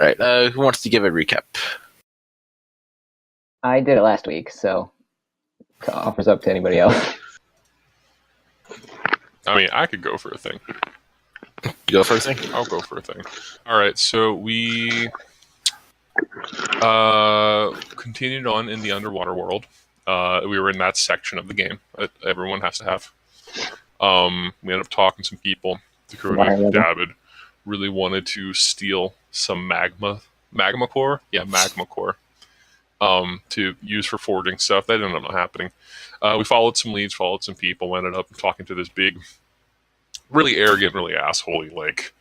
All right. Who wants to give a recap? I did it last week, so offers up to anybody else. I mean, I could go for a thing. You go for a thing? I'll go for a thing. All right, so we continued on in the underwater world. We were in that section of the game that everyone has to have. We ended up talking to some people. Dakota, David really wanted to steal some magma core. Yeah, magma core. To use for forging stuff. That ended up not happening. We followed some leads, followed some people, ended up talking to this big, really arrogant, really assholey, like,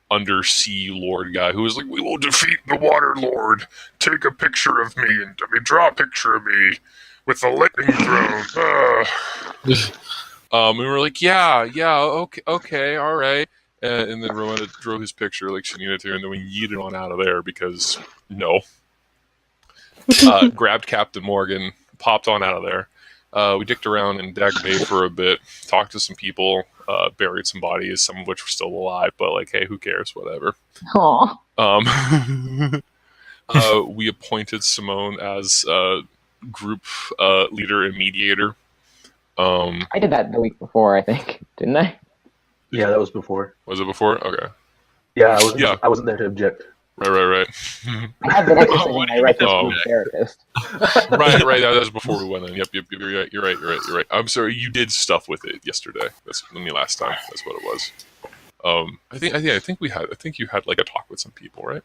undersea lord guy who was like, we will defeat the water lord. Take a picture of me, and draw a picture of me with a lightning throne. We were like, yeah, okay, all right. And then Rowena drew his picture like she needed to, and then we yeeted on out of there because no. Grabbed Captain Morgan, popped on out of there. We dicked around in Dag Bay for a bit, talked to some people, buried some bodies, some of which were still alive, but like, hey, who cares? Whatever. We appointed Simone as group leader and mediator. I did that the week before, I think, didn't I? Yeah, that was before. Was it before? Okay. Yeah, I wasn't there to object. Right. I have been exercising my right to be therapist. Right. That was before we went in. Yep. You're right. I'm sorry. You did stuff with it yesterday. That's last time. That's what it was. I think you had like a talk with some people, right?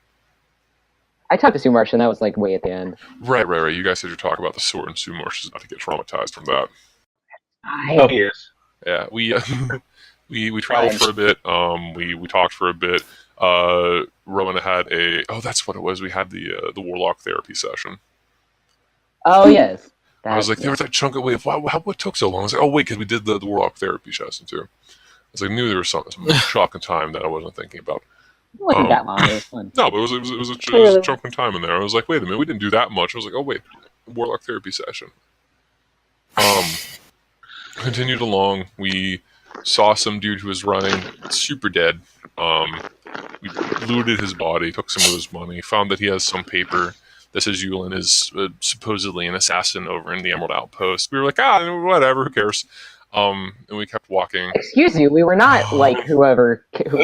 I talked to Sumarsh, and that was like way at the end. Right. You guys had your talk about the sword, and Sumarsh is not to get traumatized from that. Oh, he is. Yeah, we traveled for a bit. We talked for a bit. Rowena had that's what it was. We had the warlock therapy session. Oh yes. I was like, there was that chunk of wave. What took so long? I was like, oh wait, because we did the warlock therapy session too. I was like, I knew there was some chunk of time that I wasn't thinking about. It wasn't that long. It was fun. No, but it was a chunk of time in there. I was like, wait a minute, we didn't do that much. I was like, oh wait, warlock therapy session. Continued along. We saw some dude who was running, super dead. We looted his body, took some of his money, found that he has some paper that says Yulin is supposedly an assassin over in the Emerald Outpost. We were like, whatever, who cares? And we kept walking. Excuse you, we were not like whoever. We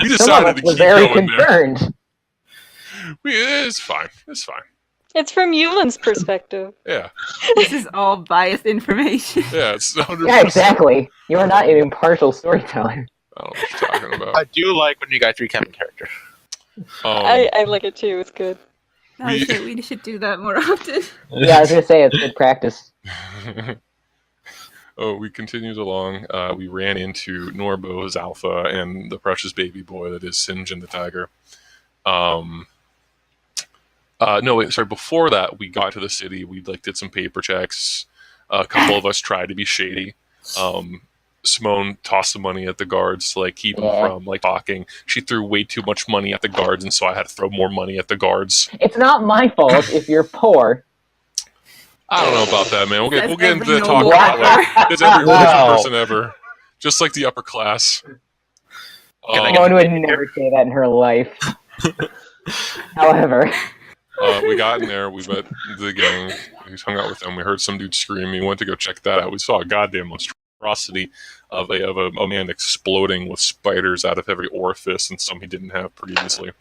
decided to keep very going concerned. there. It's fine. It's from Yulin's perspective. Yeah. This is all biased information. Yeah, it's 100%. Yeah, exactly. You are not an impartial storyteller. I don't know what you're talking about. I do like when you guys recap in character. I like it too. It's good. I say we should do that more often. Yeah, I was gonna say it's good practice. We continued along. We ran into Norbo's Alpha and the precious baby boy that is Sinjin the Tiger. Before that, we got to the city. We did some paper checks. A couple of us tried to be shady. Simone tossed the money at the guards to keep them from talking. She threw way too much money at the guards, and so I had to throw more money at the guards. It's not my fault if you're poor. I don't know about that, man. We'll get into every the talk noble about that. It's every rich Wow. person ever, just like the upper class. Simone would never say that in her life. However, we got in there. We met the gang. We hung out with them. We heard some dude scream. We went to go check that out. We saw a goddamn monstrosity of a man exploding with spiders out of every orifice and some he didn't have previously.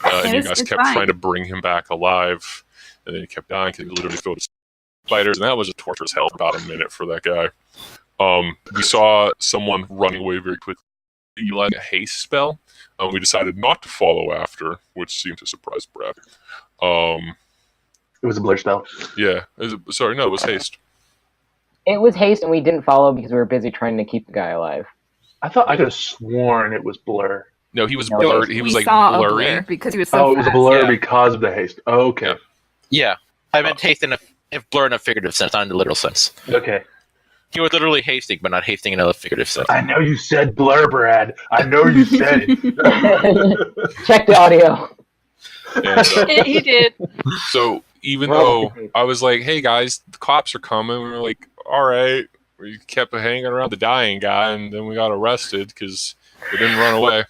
And you guys kept trying to bring him back alive, and then he kept dying because he literally filled with spiders, and that was a torturous hell for about a minute for that guy. We saw someone running away very quickly. Eli a haste spell. We decided not to follow after, which seemed to surprise Brad. It was a blur spell. Yeah. It was haste. it was haste, and we didn't follow because we were busy trying to keep the guy alive. I thought I could have sworn it was blur. No, he was blurred. He was we saw blurry. a blur because he was so It was a fast. blur because of the haste. Oh, okay. Yeah. I meant haste if blur in a figurative sense, not in the literal sense. Okay. He was literally hasting, but not hasting in a figurative sense. I know you said blur, Brad. I know you said it. Check the audio. And, He did. so even though I was like, "Hey guys, the cops are coming," we were like, "All right." We kept hanging around the dying guy, and then we got arrested because we didn't run away.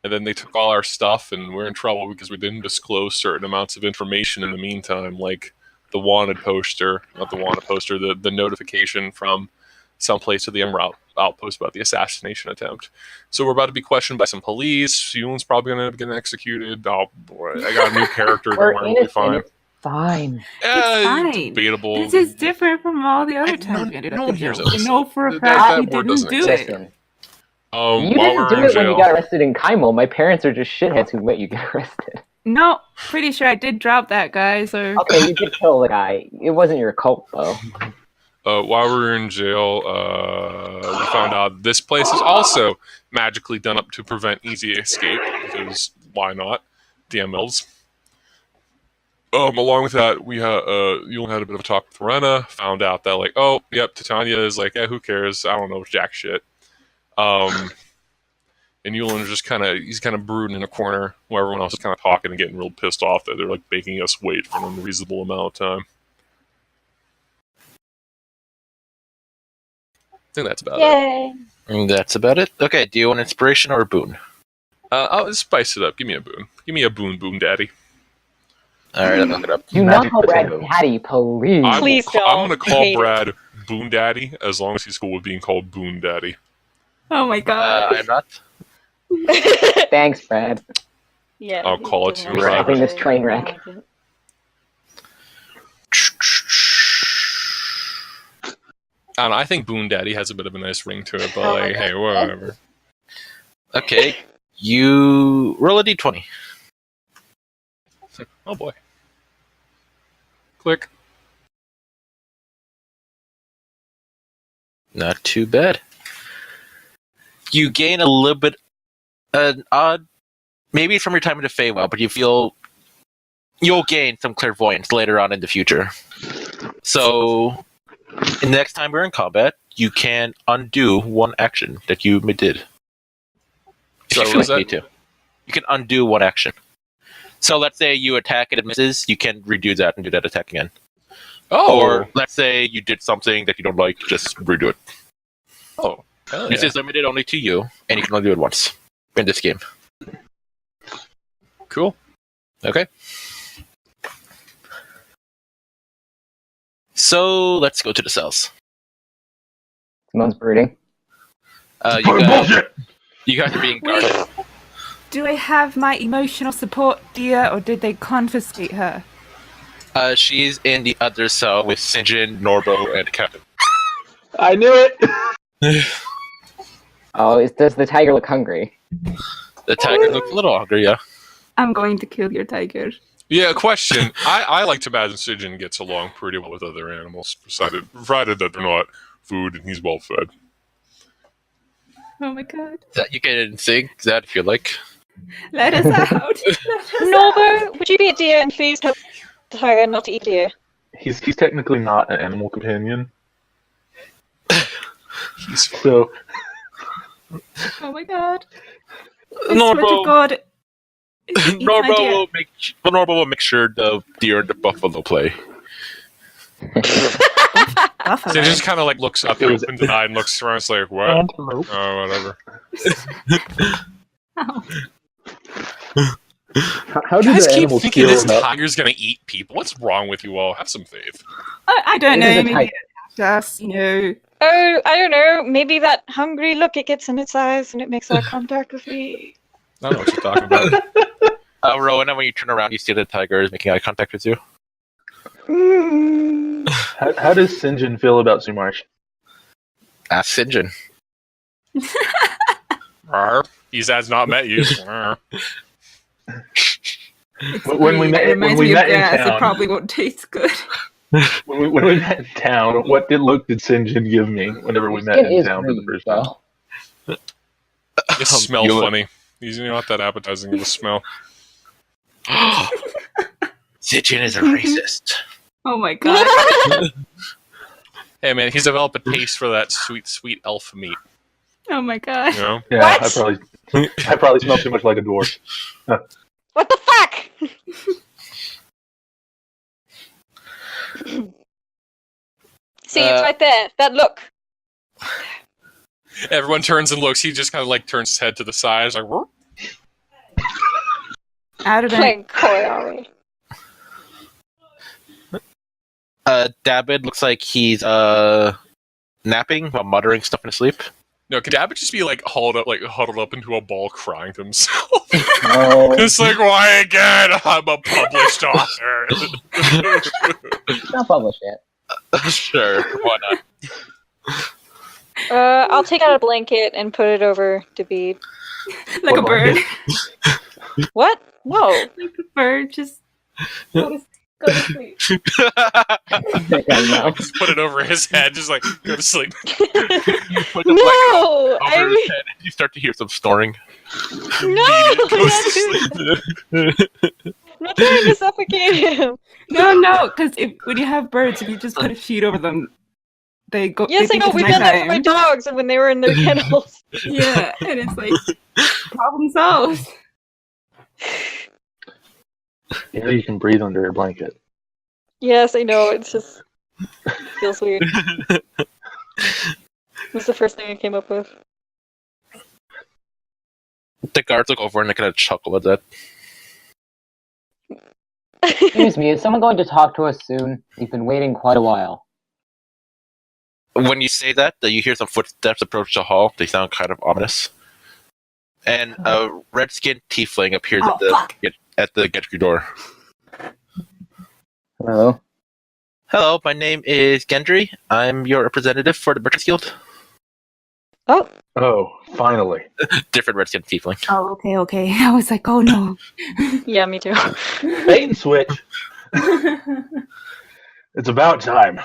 and then they took all our stuff, and we're in trouble because we didn't disclose certain amounts of information in the meantime, like the wanted poster, not the wanted poster, the notification from someplace to the Emerald Outpost about the assassination attempt. So we're about to be questioned by some police. Yulen's probably going to end up getting executed. Oh boy, I got a new character. Don't We're worry, we'll be fine. innocent. Fine. It's fine. Debatable. This is different from all the other I- times no- we ended no up one in jail. hears us. We know for a That- fact that you word didn't doesn't do exist. it. Listen, you While didn't we're do in it when you jail, got arrested in Kaimel. My parents are just shitheads who let you get arrested. No, pretty sure I did drop that guy, so... Okay, you did kill the guy. It wasn't your cult, though. while we were in jail, we found out this place is also magically done up to prevent easy escape, because why not? DMLs. Along with that, we had Yulen had a bit of a talk with Rena, found out that, like, oh, yep, Titania is like, yeah, who cares? I don't know jack shit. And Yulen is just he's kind of brooding in a corner while everyone else is kind of talking and getting real pissed off that they're, like, making us wait for an unreasonable amount of time. I think that's about it. Yay! And that's about it. Okay, do you want inspiration or a boon? I'll spice it up. Give me a boon. Give me a boon, daddy. All right, I'll look it up. Do not Magic call Brad potato. Daddy, please. Please I'm don't. going to I call hate it. Brad Boon Daddy as long as he's cool with being called Boon Daddy. Oh my god. I'm not. Thanks, Brad. Yeah. I'll call it you to don't Brad. like Having this it. train wreck. I don't know. I think Boon Daddy has a bit of a nice ring to it, but like, hey, whatever. Okay, you roll a d20. Oh boy. Click. Not too bad. You gain a little bit, an odd, maybe from your time in the Feywild, but you feel you'll gain some clairvoyance later on in the future. So, the next time we're in combat, you can undo one action that you did. If So you feel is like that- you need to. You can undo one action. So let's say you attack and it misses, you can redo that and do that attack again. Oh. Or let's say you did something that you don't like, just redo it. Oh. Hell This yeah. is limited only to you, and you can only do it once in this game. Cool. Okay. So let's go to the cells. Simone's brooding. You guys are being guarded. Wait, do I have my emotional support dear, or did they confiscate her? She's in the other cell with Sinjin, Norbo, and Captain. I knew it. Oh, does the tiger look hungry? The tiger looks a little hungry, yeah. I'm going to kill your tiger. Yeah, question. I like to imagine Sijin gets along pretty well with other animals, provided that they're not food and he's well fed. Oh my god. That you can sing that if you like. Let us out. Norbo, would you be a deer and please tell the tiger not to eat deer? He's technically not an animal companion. He's fine. So Oh my god. I swear to Norbo, god. Eat my Norbo deer. will make sure the deer and the buffalo play. Buffalo. So he just kind of like looks up, It was- opens an eye, and looks around. It's like, what? antelope. Oh, whatever. Ow. How do You guys the keep animals thinking feel this about? tiger's gonna eat people. What's wrong with you all? Have some faith. I don't It is know. a Maybe tiger. just, Oh, I don't know. Maybe that hungry look it gets in its eyes and it makes eye contact with me. I don't know what you're talking about. Rowena, when you turn around, you see the tiger is making eye contact with you. Mm. How does Sinjin feel about Sumarsh? Ask Sinjin. Rawr. He has not met you. Rawr. It's When we weird. met- It reminds when we me of met in gas. It town- probably won't taste good. When we met in town, what look did Sinjin give me whenever we met Skin in is town for the green, first time? so. You smell You- funny. He's not that appetizing of a smell. Sinjin is a racist. Oh my god. Hey man, he's developed a taste for that sweet, sweet elf meat. Oh my god. You know? Yeah, What? I probably smell too much like a dwarf. What the fuck? See, it's right there. That look. Everyone turns and looks. He just kind of like turns his head to the side. He's like, "Whoop." Out of it. Playing coy, are we? David looks like he's napping while muttering stuff in his sleep. No, could Dabbit just be like huddled up into a ball, crying to himself? No. It's like, why again? I'm a published author. It's not published yet. Sure, why not? I'll take out a blanket and put it over David. Like a bird. What? No. Like a bird, just go to sleep. No. Just put it over his head, just like, go to sleep. Put the No! blanket over his head and you start to hear some snoring. No! I'm not doing I'm not trying to suffocate him. No, because when you have birds, if you just put a sheet over them, they go. Yes, they I think know. it's We've done that for my nighttime. dogs when they were in their kennels. Yeah, and it's like problem solved. You know you can breathe under a blanket. Yes, I know. It's just feels weird. That's the first thing I came up with. The guards look over and they kind of chuckle at that. Excuse me, is someone going to talk to us soon? We've been waiting quite a while. When you say that, you hear some footsteps approach the hall. They sound kind of ominous. And a red-skinned tiefling appears Oh, fuck. at the entry door. Hello? Hello, my name is Gendry. I'm your representative for the Merchants Guild. Oh, finally. Different red-skinned tiefling. Oh, okay. I was like, oh no. Yeah, me too. Bait and switch. It's about time.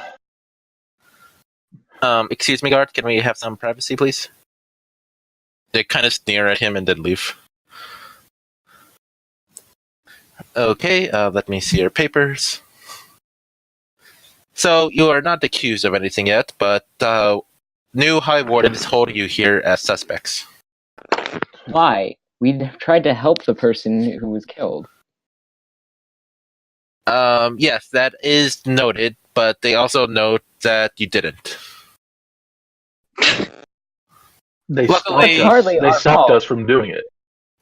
Excuse me, guard. Can we have some privacy, please? They kind of sneer at him and then leave. Okay, let me see your papers. So, you are not accused of anything yet, but new High Warden is holding you here as suspects. Why? We tried to help the person who was killed. Yes, that is noted, but they also note that you didn't. They Luckily- stopped Hardly us. They our stopped fault. us from doing it.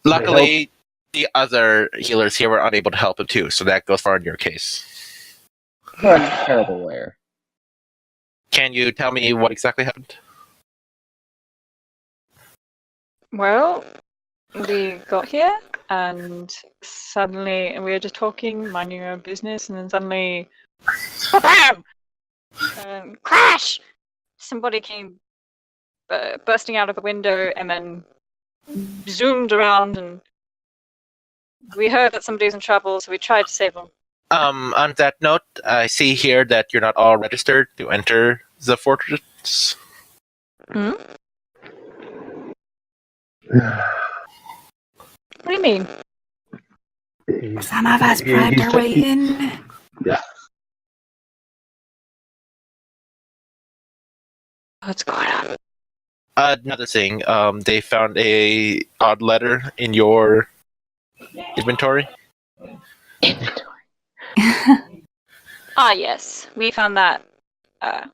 Luckily, the other healers here were unable to help him too, so that goes far in your case. You're a terrible lawyer. Can you tell me what exactly happened? Well, we got here and suddenly we were just talking, minding our own business, and then suddenly, bam! Crash! Somebody came bursting out of the window and then zoomed around, and we heard that somebody's in trouble, so we tried to save them. On that note, I see here that you're not all registered to enter the fortress. Hmm? What do you mean? Some of us bribed our way in. What's going on? Another thing, they found a odd letter in your inventory. Ah, yes, we found that.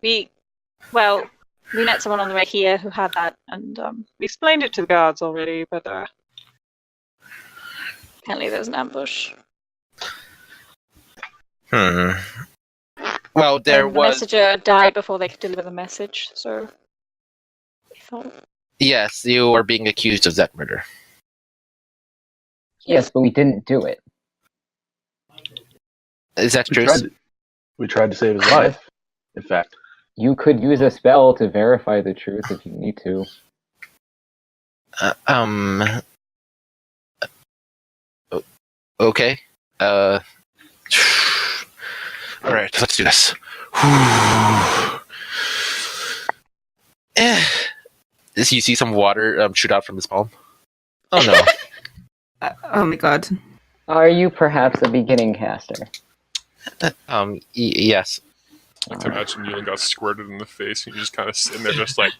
We met someone on the way here who had that, and we explained it to the guards already, but apparently there's an ambush. Well, there And the was. messenger died before they could deliver the message, so we thought. Yes, you are being accused of that murder. Yes, but we didn't do it. Is that We true? tried to save his life, in fact. You could use a spell to verify the truth if you need to. Okay. Alright, let's do this. You see some water shoot out from his palm. Oh no. Oh my god. Are you perhaps a beginning caster? Yes. I can imagine you got squirted in the face and you're just kind of sitting there just like,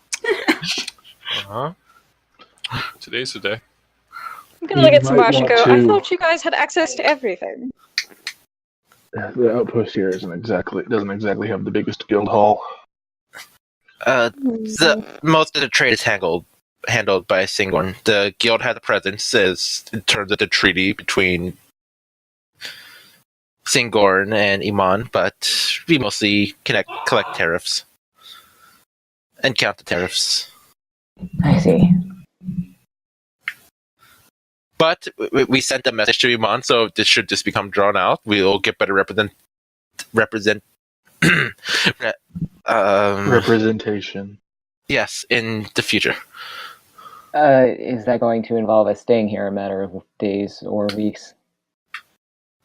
today's the day. I'm gonna look You at Samash might and want go, I to- thought you guys had access to everything. The outpost here doesn't exactly have the biggest guild hall. Most of the trade is handled by Singorn. The guild has a presence as in terms of the treaty between Singorn and Iman, but we mostly collect tariffs and count the tariffs. I see. But we sent a message to Iman, so this should just become drawn out. We'll get better Representation. yes, in the future. Is that going to involve us staying here a matter of days or weeks?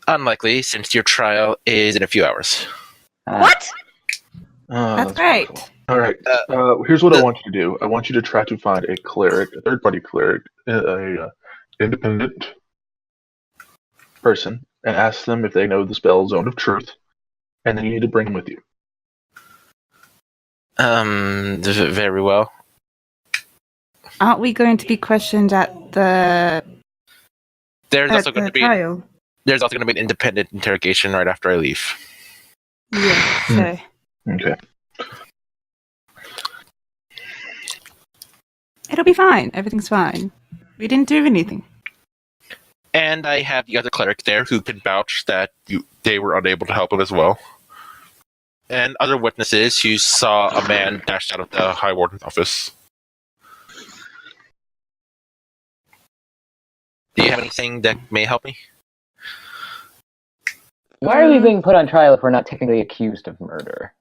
Unlikely, since your trial is in a few hours. What? That's great. Wonderful. All right. Here's what I want you to do. I want you to try to find a cleric, a third-party cleric, a independent person, and ask them if they know the spell Zone of Truth, and then you need to bring them with you. Very well. Aren't we going to be questioned at the There's also going to be trial? there's also going to be an independent interrogation right after I leave. Yeah. So Okay. it'll be fine. Everything's fine. We didn't do anything. And I have the other cleric there who can vouch that they were unable to help him as well. And other witnesses who saw a man dash out of the High Warden's office. Do you have anything that may help me? Why are we being put on trial if we're not technically accused of murder?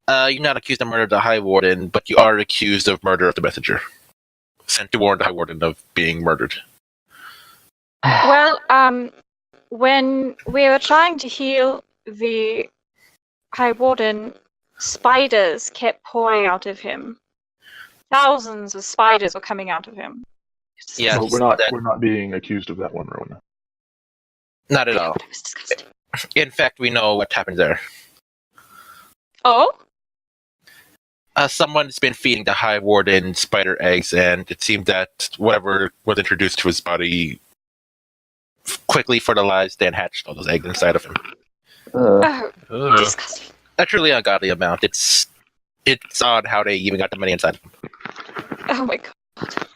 You're not accused of murder of the High Warden, but you are accused of murder of the messenger. Sent to warn the High Warden of being murdered. Well, when we were trying to heal the High Warden, spiders kept pouring out of him. Thousands of spiders were coming out of him. Yeah, No, we're not being accused of that one, Rona. Not at all. But it was disgusting. In fact, we know what happened there. Oh? Someone's been feeding the High Warden spider eggs, and it seemed that whatever was introduced to his body quickly fertilized and hatched all those eggs inside of him. Ugh. Oh, disgusting. A truly ungodly amount. It's odd how they even got the money inside of him. Oh my god.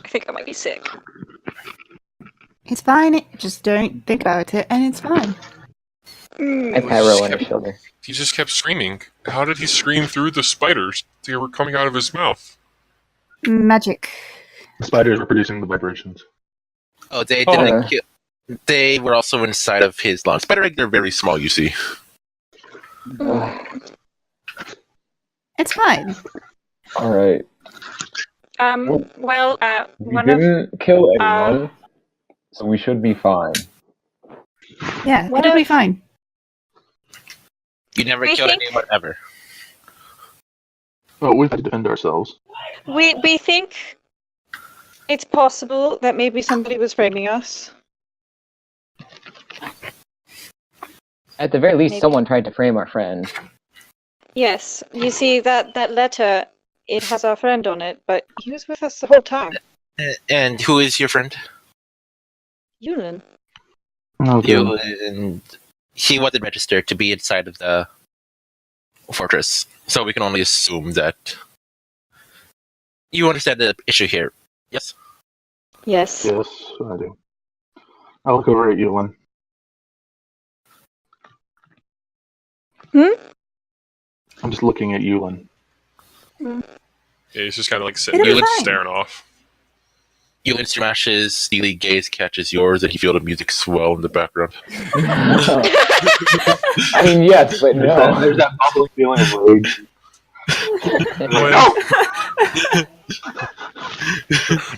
I think I might be sick. It's fine. Just don't think about it, and it's fine. I pat Ro on his shoulder. He just kept screaming. How did he scream through the spiders? They were coming out of his mouth. Magic. The spiders were producing the vibrations. Oh, they Oh. didn't kill. They were also inside of his lungs. Spider eggs are very small, you see. Ugh. It's fine. All right. Well, We one of didn't kill anyone, so we should be fine. Yeah, What it'll be if- fine. You never We killed think- anyone ever. Oh, we have to defend ourselves. we think it's possible that maybe somebody was framing us. At the very least, Maybe. someone tried to frame our friend. Yes, you see that letter. It has our friend on it, but he was with us the whole time. And who is your friend? Yulin. You and he wasn't registered to be inside of the fortress, so we can only assume that you understand the issue here. Yes. Yes. Yes, I do. I'll look over at Yulin. I'm just looking at Yulin. Yeah, he's just kind of like sitting It'll there be fine. staring off. You and Smash's steely gaze catches yours, and you feel the music swell in the background. I mean, yes, but no. There's that bubbling feeling of rage.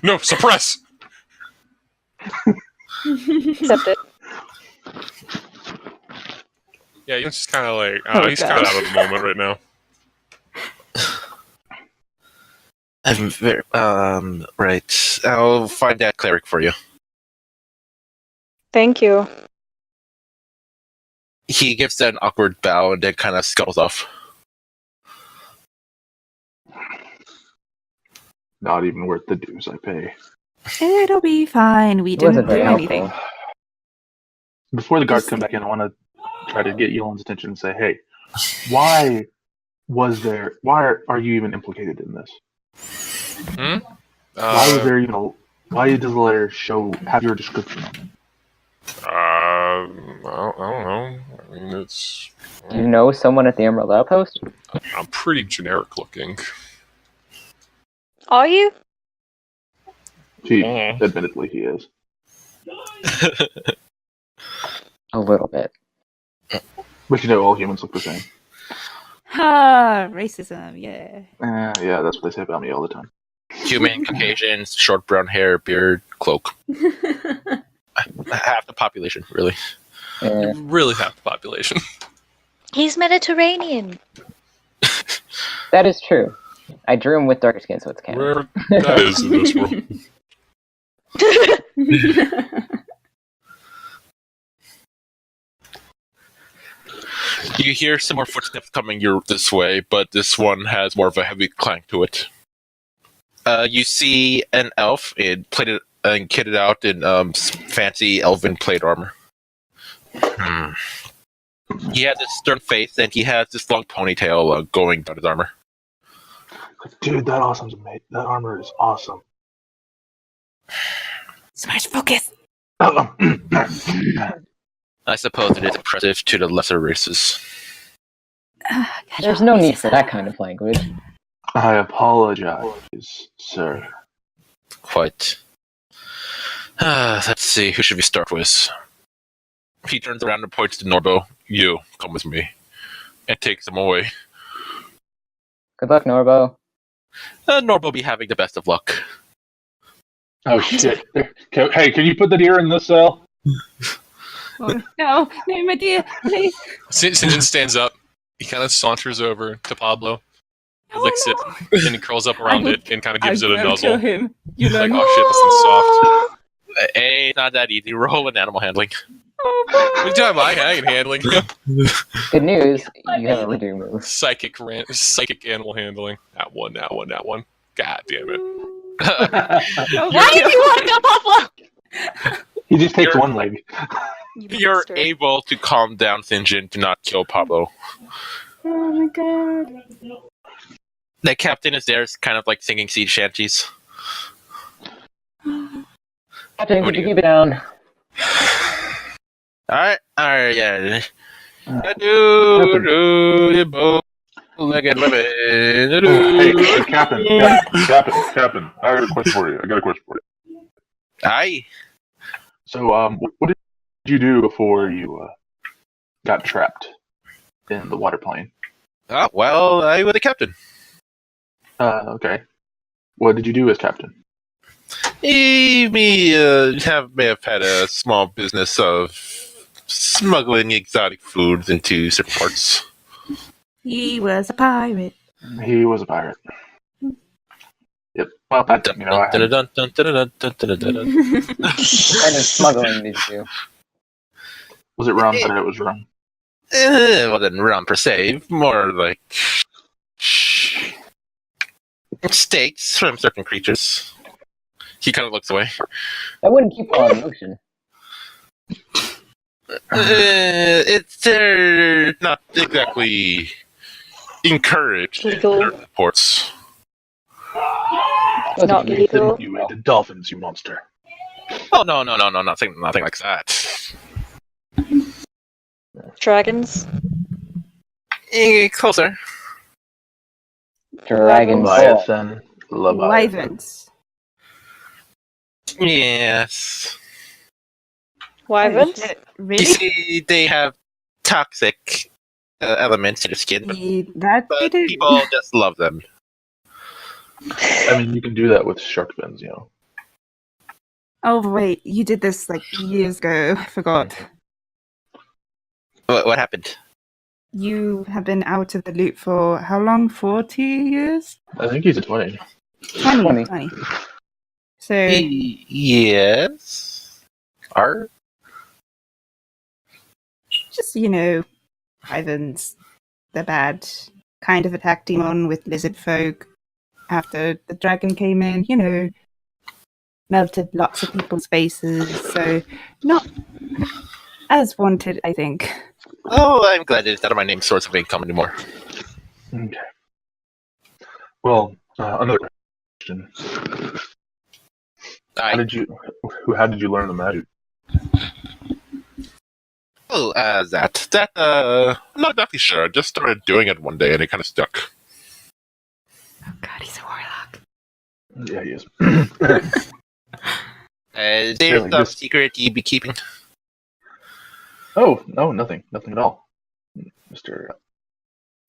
No, suppress! Accept it. Yeah, he's just kind of like, Oh, he's kind of out of the moment right now. I'm very, right. I'll find that cleric for you. Thank you. He gives an awkward bow and then kind of scuttles off. Not even worth the dues I pay. It'll be fine. We It wasn't didn't do very anything. helpful. Before the guards come back in, I want to try to get Yulin's attention and say, hey, why are you even implicated in this? Why was there even why does the letter have your description on it? don't know. I mean, it's. Do you know someone at the Emerald Outpost? I'm pretty generic looking. Are you? He, Mm. admittedly, he is. A little bit. But you know, all humans look the same. Ah, racism, yeah. Yeah, that's what they say about me all the time. Human, Caucasian, short brown hair, beard, cloak. Half the population, really. Yeah. Really half the population. He's Mediterranean. That is true. I drew him with darker skin, so it's canon. Rare that is in this world. You hear some more footsteps coming this way, but this one has more of a heavy clank to it. You see an elf plated and kitted out in fancy elven plate armor. He has a stern face, and he has this long ponytail going down his armor. Dude, that armor is awesome. Smash focus. I suppose it is impressive to the lesser races. There's no need for that kind of language. I apologize, sir. Quite. Let's see, who should we start with? He turns around and points to Norbo. You, come with me. And takes him away. Good luck, Norbo. Norbo be having the best of luck. Oh shit! Hey, can you put the deer in this cell? Oh, no, my dear, please. Sinjin stands up. He kind of saunters over to Pablo, licks it, and he curls up around it and kind of gives it a Kill nuzzle. him. You He's know, like, oh shit, this thing's soft. Hey, not that easy. Roll an animal handling. What are you talking about? I can handling. Good news, you have a redo move. Psychic animal handling. That one. God damn it. Why did you want to Pablo? He just takes You're- one leg. You're able to calm down Sinjin to not kill Pablo. Oh my god. The captain is there, kind of like singing sea shanties. Captain, What could do you you- keep it down? Alright, yeah. Hey, Captain, I got a question for you. Aye. So, what did you do before you got trapped in the water plane? Oh, well, I was the captain. Okay. What did you do as captain? He may have had a small business of smuggling exotic foods into certain parts. He was a pirate. He was a pirate. Yep. Well, that, you know, I had, What kind of smuggling did you do? was it rum? I thought it was rum. It wasn't rum per se, more like steaks from certain creatures. He kind of looks away. I wouldn't keep on in motion. It's not exactly encouraged in Legal. their reports. Wasn't Not me. legal. You ate the dolphins, you monster. Oh no, nothing like that. Dragons. Closer. Dragon Ball. Leviathan. Wyverns. Yes. Wyverns. Oh, shit. You Really? see, they have toxic elements in their skin, but That they do. people just love them. I mean, you can do that with shark fins, you know. Oh wait, you did this like years ago. I forgot. What happened? You have been out of the loop for how long? 40 years? I think he's a 20. 20. 20. So, Yes. Are just, Ivans, the bad kind of attack demon with lizard folk. After the dragon came in, melted lots of people's faces. So, not as wanted, I think. Oh, I'm glad it's not my name source of income anymore. Okay. Well, another question. How did you learn the magic? I'm not exactly sure. I just started doing it one day and it kind of stuck. Oh god, he's a warlock. Yeah, he is. There's Really, some just- secret you be keeping. Oh, no, nothing at all, Mister.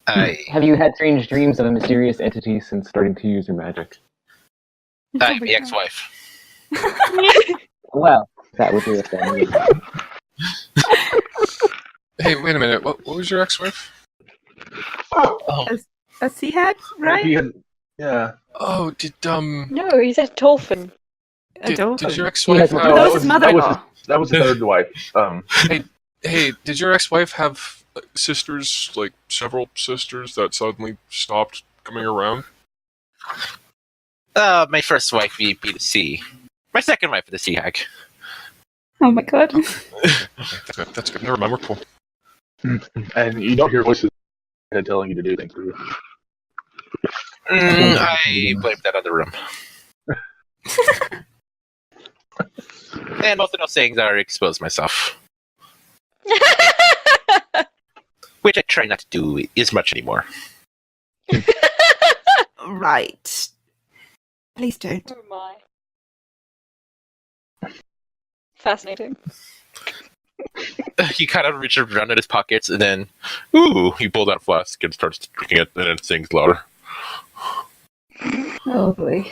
Have you had strange dreams of a mysterious entity since starting to use your magic? Oh my The ex-wife. Well, that would be it then. Hey, wait a minute. What was your ex-wife? A sea hag, right? He had, yeah. Oh, did No, he's a dolphin. A dolphin. did your ex-wife He has have? a That was his mother-in-law. That was his third wife. Hey, did your ex-wife have sisters, like several sisters that suddenly stopped coming around? My first wife be the sea. My second wife is the sea hag. Oh my god. That's good. Never mind. We're cool. And you don't hear voices in your head telling you to do things. Do you? I blame that other room. And most of those things are expose myself, which I try not to do as much anymore. Right. Please don't. Oh my. Fascinating. He kind of reaches around in his pockets and then, ooh, he pulls out a flask and starts drinking it and then sings louder. Oh boy.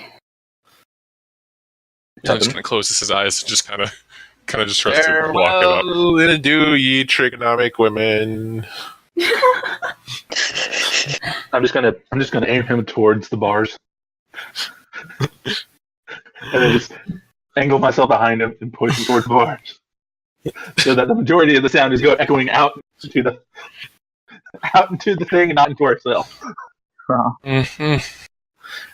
I'm just gonna close his eyes and just kind of just tries to block it up. Farewell, and adieu, ye trigonomic women. I'm just gonna aim him towards the bars, and then just angle myself behind him and push him towards the bars, so that the majority of the sound is echoing out into the thing and not into ourselves. Mm-hmm.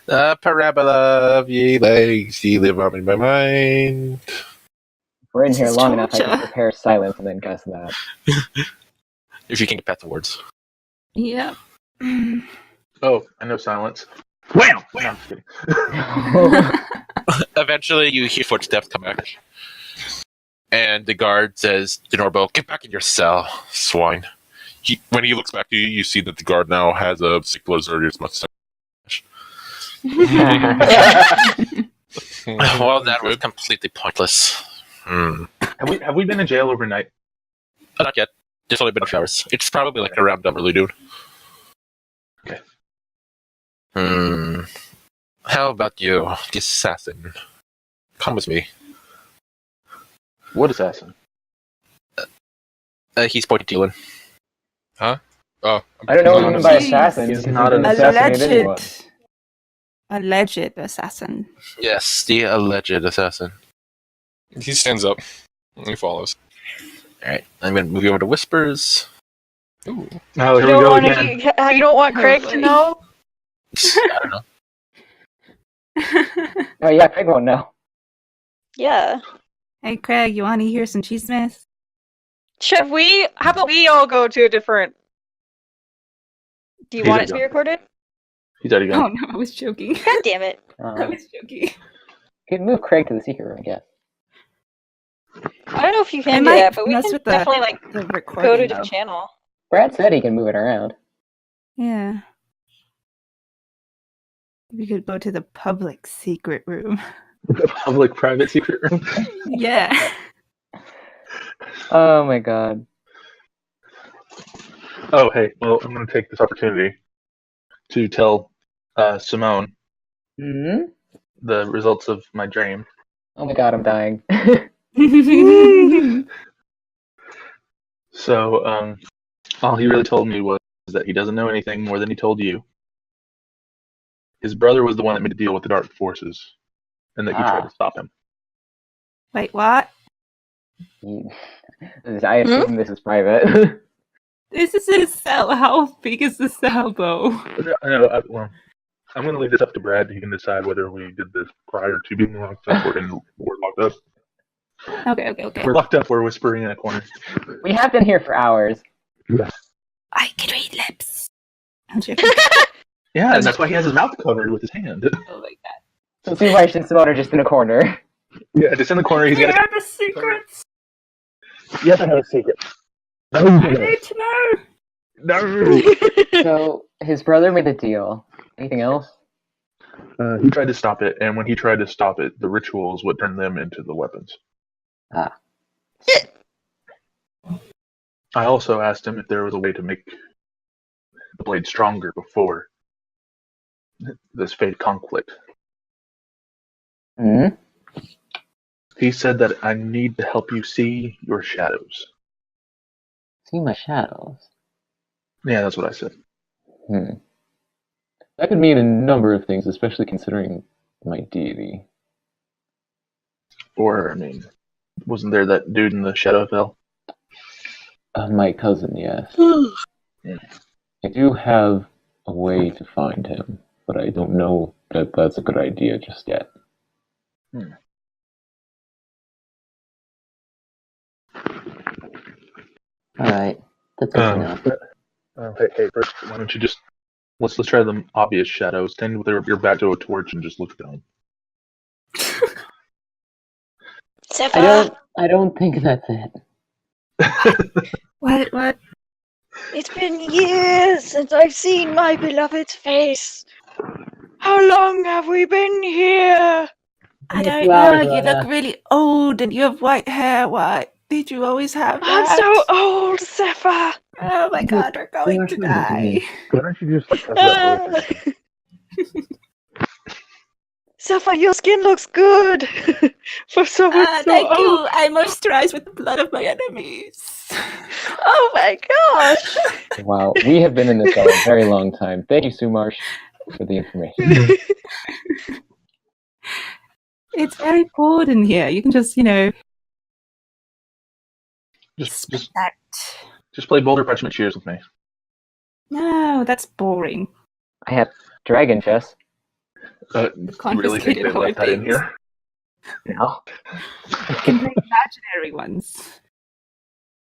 The parabola of ye legs, ye live on in my mind. We're in This here is long enough. I torture. can prepare silence and then guess that. If you can get past the words. Yep. Oh, I know silence. Wham! No, I'm just kidding. Eventually, you hear footsteps come back. And the guard says to Norbo, "Get back in your cell, swine." When he looks back to you, you see that the guard now has a sick Blizzard's mustache. Well, that was completely pointless. Have we been in jail overnight? Not yet. Just only been a few hours. It's probably like around Dumberly, dude. Okay. How about you, the assassin? Come with me. What assassin? He's pointing to you. Oh, I don't know what you I'm mean by not- Jeez. assassin. He's because not he an didn't assassinate anyone. Alleged assassin. Yes, the alleged assassin. He stands up. And he follows. Alright, I'm gonna move you over to Whispers. Ooh. Oh, You here we don't go want again. you don't want Craig to boy. know? I don't know. Oh yeah, Craig won't know. Yeah. Hey Craig, you want to hear some chismes? Should we? How about we all go to a different? Do you He's want a it to be gun. recorded? He's already Oh gone. no, I was joking. God damn it! I was joking. You can move Craig to the secret room, I guess. I don't know if you I can do might that, but we mess can with the- definitely like The go to a recording. different channel. Brad said he can move it around. Yeah. We could go to the public secret room. The public private secret room. Yeah. Oh my god. Oh, hey. Well, I'm going to take this opportunity to tell Simone Hmm? the results of my dream. Oh my god, I'm dying. So, all he really told me was that he doesn't know anything more than he told you. His brother was the one that made the deal with the dark forces, and that you tried Ah. to stop him. Wait, what? I assume this is private. This is a cell. How big is the cell, though? Well, I'm going to leave this up to Brad. He can decide whether we did this prior to being locked up or we're locked up. Okay. We're locked up. We're whispering in a corner. We have been here for hours. Yes. I can read lips. I'm joking. Yeah, and that's why he has his mouth covered with his hand. Oh my god. So Seawash and Simone are just in a corner. Yeah, just in the corner. He's got. Here are the secrets. Yes, I know a secret. I need to know. No. So his brother made a deal. Anything else? He tried to stop it, and when he tried to stop it, the ritual is what turned them into the weapons. Ah. I also asked him if there was a way to make the blade stronger before this fate conflict. Hmm? He said that I need to help you see your shadows. See my shadows. Yeah, that's what I said. That could mean a number of things, especially considering my deity. Or, I mean, wasn't there that dude in the Shadowfell? My cousin, yes. Yeah. I do have a way to find him, but I don't know that that's a good idea just yet. Alright. That's good to know. Hey, first, why don't you just let's try the obvious shadows. Stand with your back to a torch and just look down. I don't think that's it. What? It's been years since I've seen my beloved's face. How long have we been here? I It's don't loud, know. You Rana. look really old and you have white hair. What? Did you always have I'm that? so old, Zephyr. Oh my god, we're going to die. Why don't you just like test that voice? Zephyr, your skin looks good for someone so Thank old. you. I moisturize with the blood of my enemies. Oh my gosh. Wow, we have been in this for a very long time. Thank you, Sumarsh, for the information. It's very cold in here. You can just, Just that. play Boulder Parchment Cheers with me. No, that's boring. I have dragon chess. You really think they Confiscated left that in things. here? No. You can play imaginary ones.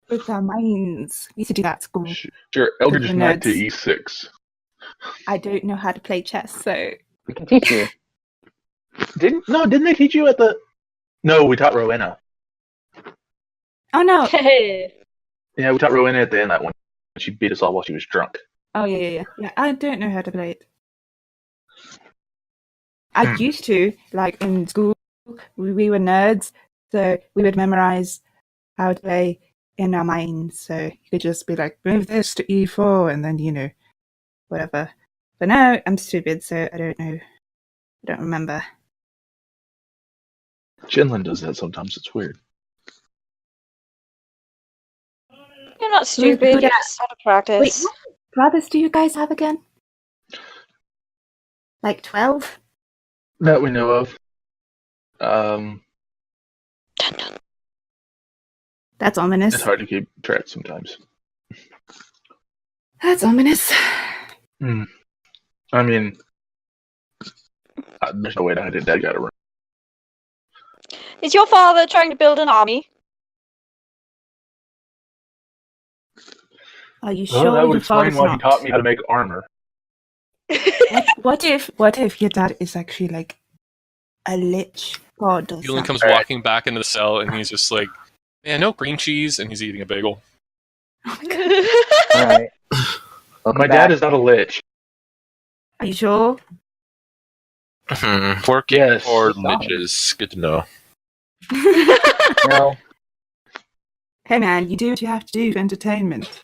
With our minds. We used to do that at school. Sure, Eldritch The Knight to nerds. E6. I don't know how to play chess, so We can teach you. Didn't they teach you at the... No, we taught Rowena. oh no. Hey. Yeah, we taught Rowena at the end that one. She beat us all while she was drunk. Oh yeah. I don't know how to play it. I used to, like in school, we were nerds, so we would memorize how to play in our minds. So you could just be like, move this to E4, and then whatever. But now I'm stupid, so I don't know. I don't remember. Shinlin does that sometimes. It's weird. You're not stupid, Who you're just out of practice. Wait, what brothers do you guys have again? Like 12? That we know of. That's ominous. It's hard to keep track sometimes. That's ominous. I mean, there's no way to hide it. Dad got it right. Is your father trying to build an army? Are you Well, sure that would your explain father's why he not? taught me how to make armor. What if your dad is actually like a lich god or Julian something? comes walking back into the cell and he's just like, man, no cream cheese, and he's eating a bagel. Alright. My dad is not a lich. Are you sure? Working Yes. for Solid. liches. Good to know. No. Hey man, you do what you have to do for entertainment.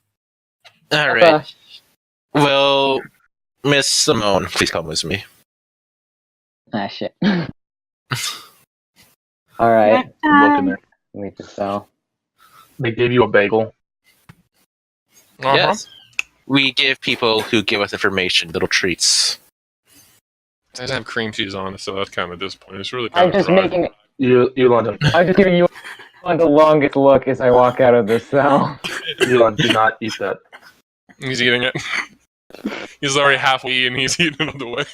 All right. Well, Miss Simone, please come with me. Ah, shit. Alright. I'm looking there. Leave the cell. They gave you a bagel. Yes. We give people who give us information little treats. It doesn't have cream cheese on it, so that's kind of disappointing. It's really I'm kind of just dry. making. Elon, I'm just giving you the longest look as I walk out of the cell. Elon, do not eat that. He's eating it. He's already halfway and he's eating it on the way.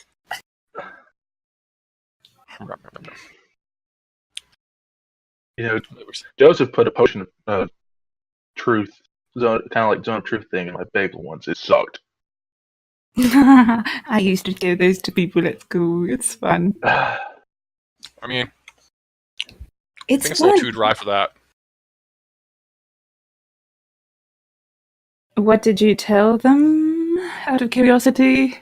Joseph put a potion of truth, kind of like zone of truth thing in my bagel once. It sucked. I used to give those to people at school. It's fun. I mean, I It's think it's a little fun. too dry for that. What did you tell them, out of curiosity?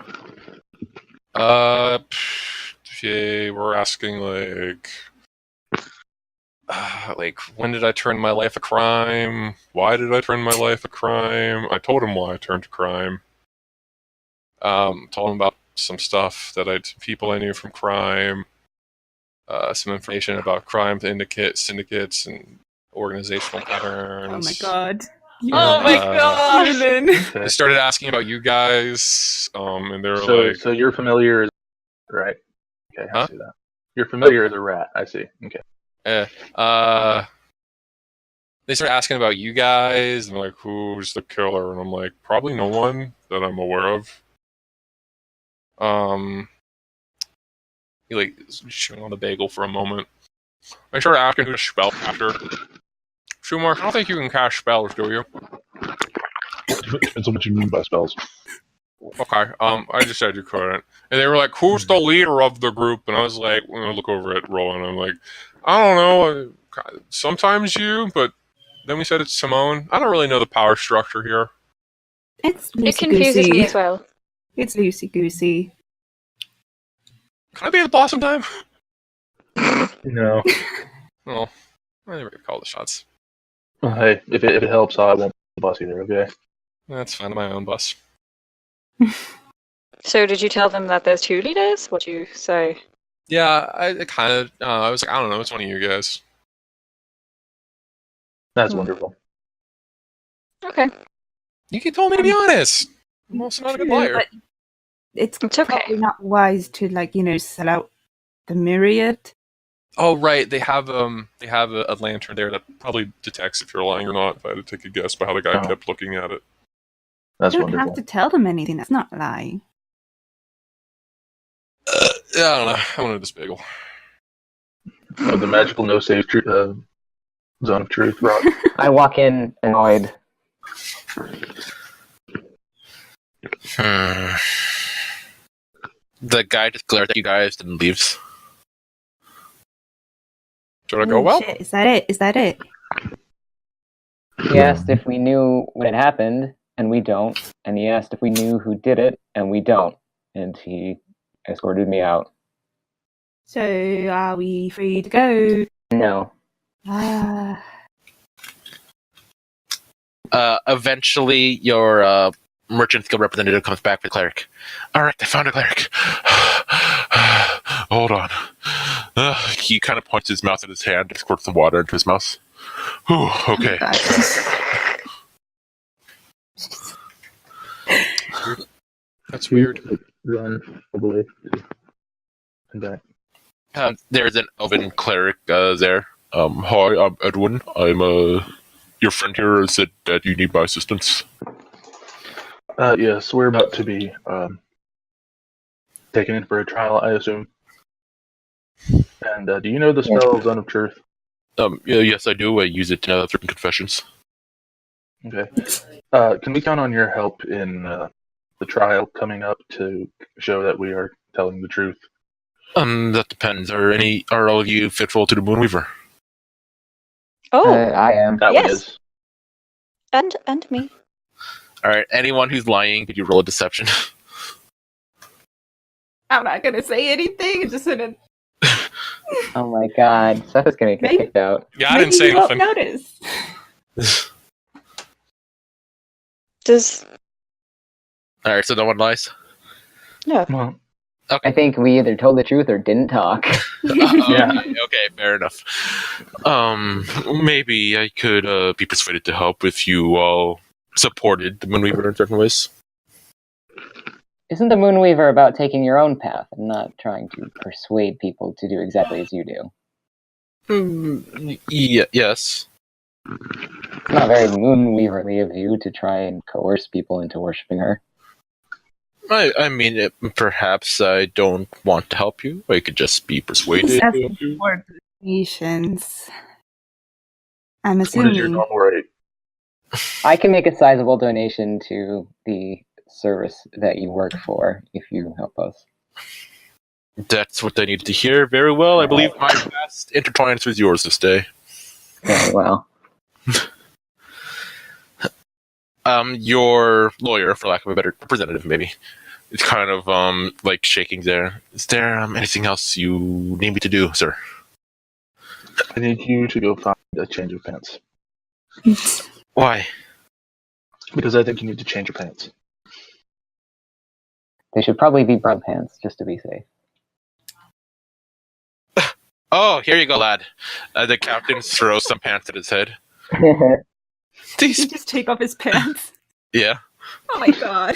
They were asking like when did I turn my life a crime? Why did I turn my life a crime? I told him why I turned to crime. Told him about some stuff people I knew from crime. Some information about crime syndicates and organizational patterns. Oh my god. Oh my god! Human. They Okay. started asking about you guys, and they were So, like, so you're familiar, right? Okay, I Huh? see that. You're familiar as a rat. I see. Okay. they started asking about you guys, and like, who's the killer? And I'm like, probably no one that I'm aware of. He like chewing on the bagel for a moment. I started asking who to spell after. Schumark, I don't think you can cast spells, do you? Depends on what you mean by spells. Okay. I just said you couldn't. And they were like, who's the leader of the group? And I was like, when I look over at Rowan, I'm like, I don't know. Sometimes you, but then we said it's Simone. I don't really know the power structure here. It's It confuses me loosey-goosey. as well. It's loosey-goosey. Can I be the boss sometime? No. Well, I never call the shots. Well, hey, if it helps, I won't be the boss either. Okay. That's fine. I'm my own boss. So did you tell them that there's two leaders? What'd you say? Yeah, I kind of. I was like, I don't know. It's one of you guys. That's Hmm. wonderful. Okay. You told me to be honest. I'm also not a good True, liar. but it's It's okay. probably not wise to, sell out the myriad. Oh right, they have a lantern there that probably detects if you're lying or not. If I had to take a guess by how the guy Oh. kept looking at it. That's You don't wonderful. have to tell them anything. That's not a lie. Yeah, I don't know. I wanted this bagel. Oh, the magical no save zone of truth rock. I walk in annoyed. The guy just glares at you guys and leaves. Should I go Oh, well? shit. Is that it? Is that it? He asked if we knew what had happened, and we don't. And he asked if we knew who did it, and we don't. And he escorted me out. So, are we free to go? No. Ah, Eventually, your merchant skill representative comes back with cleric. All right, I found a cleric. Hold on. He kind of points his mouth at his hand and squirts some water into his mouth. Whew, okay. God. That's weird. Run, probably. And back. There's an elven cleric there. Hi, I'm Edwin. I'm your friend here said that you need my assistance. Yes, we're about to be taken in for a trial, I assume. And do you know the spell Zone of Truth? Yeah, yes, I do. I use it in certain confessions. Okay. Can we count on your help in the trial coming up to show that we are telling the truth? That depends. Are all of you faithful to the Moonweaver? Oh, I am. That Yes. one is. and me. All right. Anyone who's lying, could you roll a deception? I'm not gonna say anything. I'm just gonna. Oh my god. Seth is gonna get Maybe- kicked out. Yeah, I didn't say you won't nothing. notice. Does All right. So no one lies. no? Well, I think we either told the truth or didn't talk. Yeah. Okay. Fair enough. Maybe I could be persuaded to help if you all supported the Moonweaver in certain ways. Isn't the Moonweaver about taking your own path and not trying to persuade people to do exactly as you do? Yes. It's not very Moonweaverly of you to try and coerce people into worshipping her. I mean, perhaps I don't want to help you. I could just be persuaded. That's to help you. for donations. I'm what is your assuming. normal rate? I can make a sizable donation to the service that you work for if you help us. That's what I needed to hear. Very well. I believe my past intertwines with yours this day. Very well. Your lawyer, for lack of a better representative, maybe. It's kind of like shaking there. Is there anything else you need me to do, sir? I need you to go find a change of pants. Why? Because I think you need to change your pants. They should probably be brown pants, just to be safe. Oh, here you go, lad. The captain throws some pants at his head. Did he just take off his pants? Yeah. Oh my god.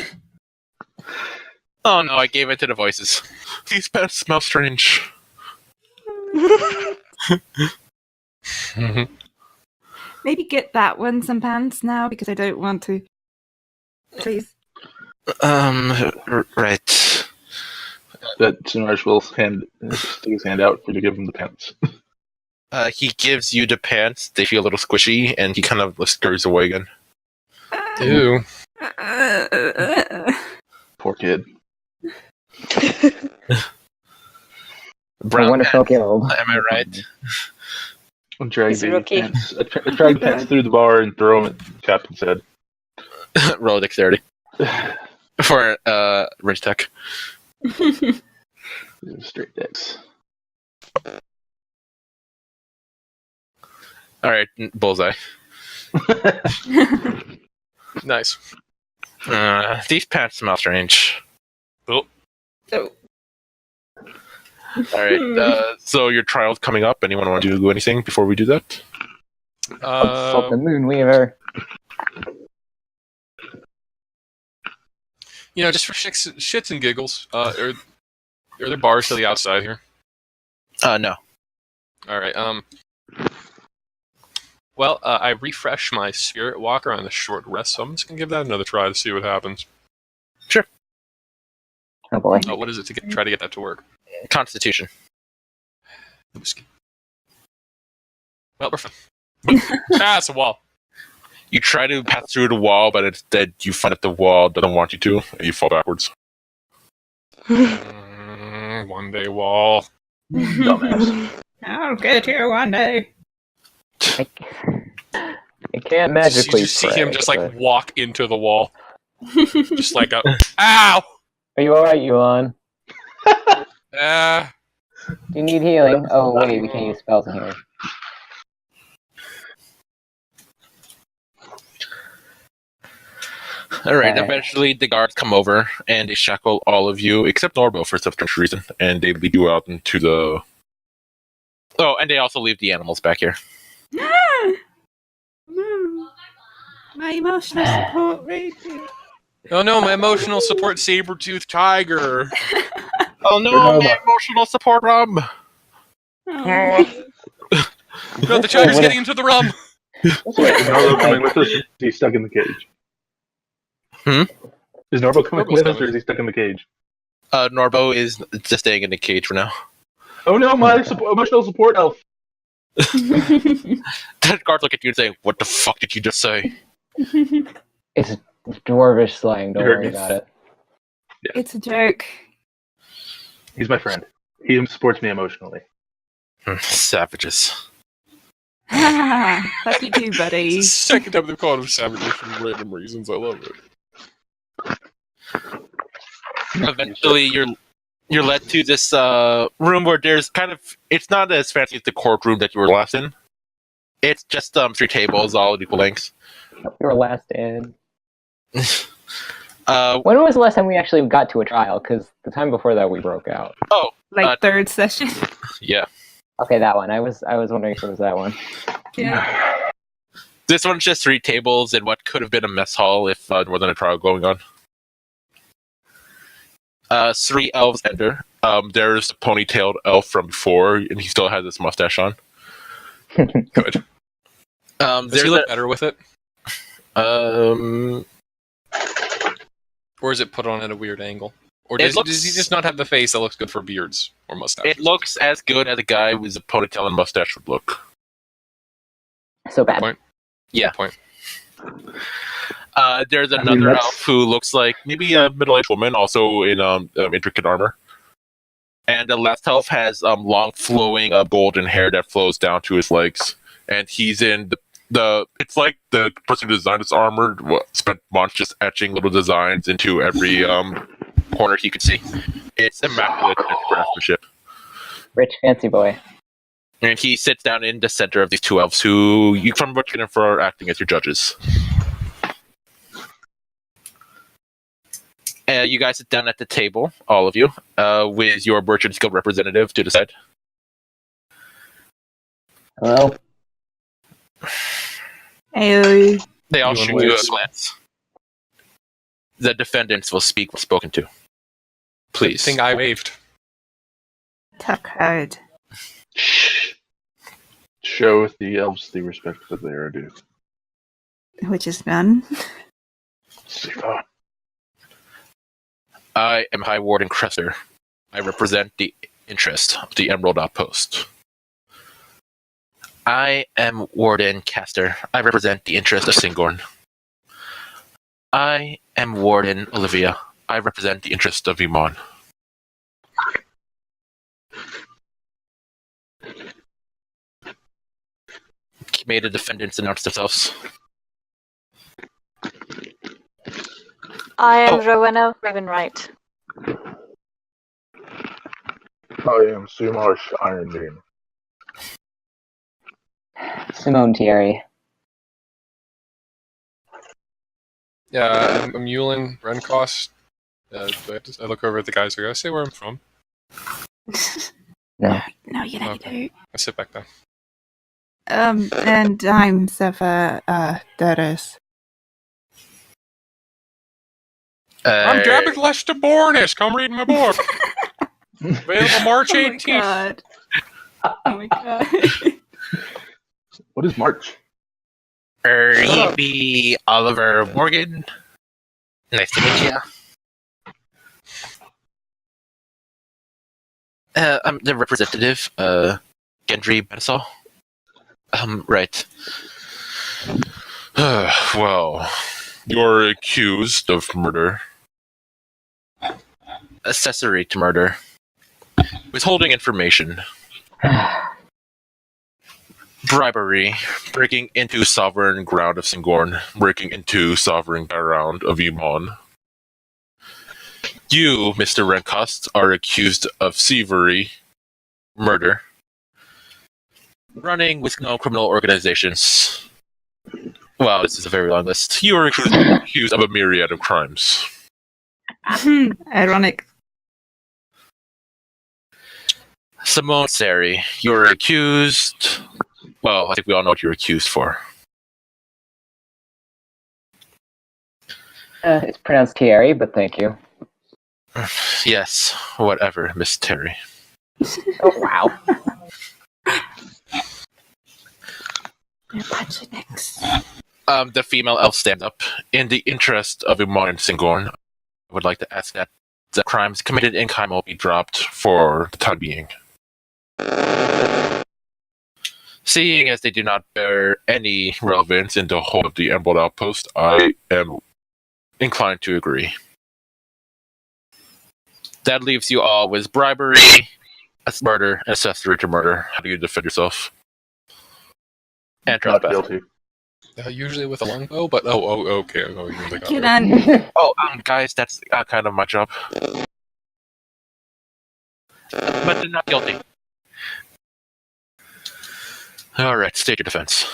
Oh no, I gave it to the voices. These pants smell strange. Maybe get that one some pants now because I don't want to. Please. Right. That Sinarsh will stick his hand out for you to give him the pants. He gives you the pants. They feel a little squishy, and he kind of scurries away again. Ew. Poor kid. Brown wonderful pants. guild. Am I right? Drag He's a the rookie. pants. Drag pants through the bar and throw them at the captain's head. Roll dexterity for wrench tech. Straight decks. All right, bullseye. Nice. These pants smell strange. Oh. Oh. All right. So your trial's coming up. Anyone want to do anything before we do that? Consult the Moonweaver. Just for shits and giggles, are there bars to the outside here? No. All right. Well, I refresh my Spirit Walker on a short rest, so I'm just gonna give that another try to see what happens. Oh boy. What is it to try to get that to work? Constitution. Whiskey. Well, we're fine. It's a wall. You try to pass through the wall, but instead you find that the wall doesn't want you to, and you fall backwards. One day wall. Dumbass. I'll get here one day. I can't magically You just see pray, him just like but- walk into the wall, just like a ow. Are you alright, Yuan? Uh, Do you need healing? Oh wait, we can't use spells in here. All right. Alright. Eventually, the guards come over and they shackle all of you except Norbo for some strange reason, and they lead you out into the. Oh, and they also leave the animals back here. My emotional support rating. oh no, my emotional support saber-tooth tiger. Oh no, my emotional support rum. Oh. No, the tiger's getting into the rum. Wait, is Norbo coming with us? Or is he stuck in the cage? Is Norbo coming Norbo's with us, coming. or is he stuck in the cage? Norbo is just staying in the cage for now. Oh no, my emotional support elf. The guards look at you and say, "What the fuck did you just say?" It's dwarvish slang, don't You heard worry me. about it. It's a joke. He's my friend. He supports me emotionally. Savages. Like you do, It's buddy. the second time they've called him savages for random reasons. I love it. Eventually, you're led to this room where there's kind of it's not as fancy as the courtroom that you were last in. It's just 3 tables, all at equal length. We were last in. Uh, When was the last time we actually got to a trial? Because the time before that we broke out. Like third session. yeah. Okay, that one. I was wondering if it was that one. Yeah. This one's just 3 tables in what could have been a mess hall if there wasn't a trial going on. 3 elves enter. There's a ponytailed elf from before, and he still has his mustache on. Good. Does There's he look better with it, a, or is it put on at a weird angle? Or It does, looks- does he just not have the face that looks good for beards or mustaches? it looks as good as a guy with a ponytail and mustache would look. So bad. Point. Yeah. Point. There's mean, another that's- elf who looks like maybe a middle-aged woman, also in intricate armor. And the last elf has long, flowing golden hair that flows down to his legs, and he's in It's like the person who designed this armor spent months just etching little designs into every corner he could see. It's immaculate craftsmanship. Rich fancy boy. And he sits down in the center of these two elves who, you from what you can infer, are acting as your judges. You guys sit down at the table, all of you, with your merchant guild representative to decide. Hello? Ayo. They all You shoot want you a waves? glance. The defendants will speak when spoken to. Please. Thing I waved. Tuck heard. Shh. Show the elves the respect that they are due. Which is none. Sifa. I am High Warden Cresser. I represent the interest of the Emerald Outpost. I am Warden Caster. I represent the interest of Singorn. I am Warden Olivia. I represent the interest of Iman. May the defendants announce themselves. I am Rowena Ravenwright. I am Sumarsh Ironbeam. Simone Thierry. Yeah, I'm Yulin Renkost. I look over at the guys. I go, say where I'm from. No. No, you don't. Okay. I sit back down. And I'm Sefa Duras. I'm Gabby Lester Bornis. Come read my book. Available March 18th. Oh my god. What is March? E.B. Oliver Morgan. Nice to meet you. I'm the representative, Gendry Benisol. Right. Well, you're accused of murder. Accessory to murder. Withholding information. Bribery. Breaking into sovereign ground of Singorn. Breaking into sovereign ground of Iman. You, Mr. Renkost, are accused of thievery, murder, running with no criminal organizations. Wow, this is a very long list. You are accused of a myriad of crimes. Ironic. Simone Sari, you're accused... Well, I think we all know what you're accused for. It's pronounced Thierry, but thank you. Yes, whatever, Miss Terry. Oh, wow. The female elf stand up. In the interest of Iman and Singorn, I would like to ask that the crimes committed in Kaimo be dropped for the time being. Seeing as they do not bear any relevance in the whole of the Emerald Outpost, I am inclined to agree. That leaves you all with bribery, murder, and accessory to murder. How do you defend yourself? And Not trespass. guilty. Usually with a longbow, but okay. Oh, you really got Get there. on. Oh, guys, that's kind of my job. But they're not guilty. Alright, state your defense.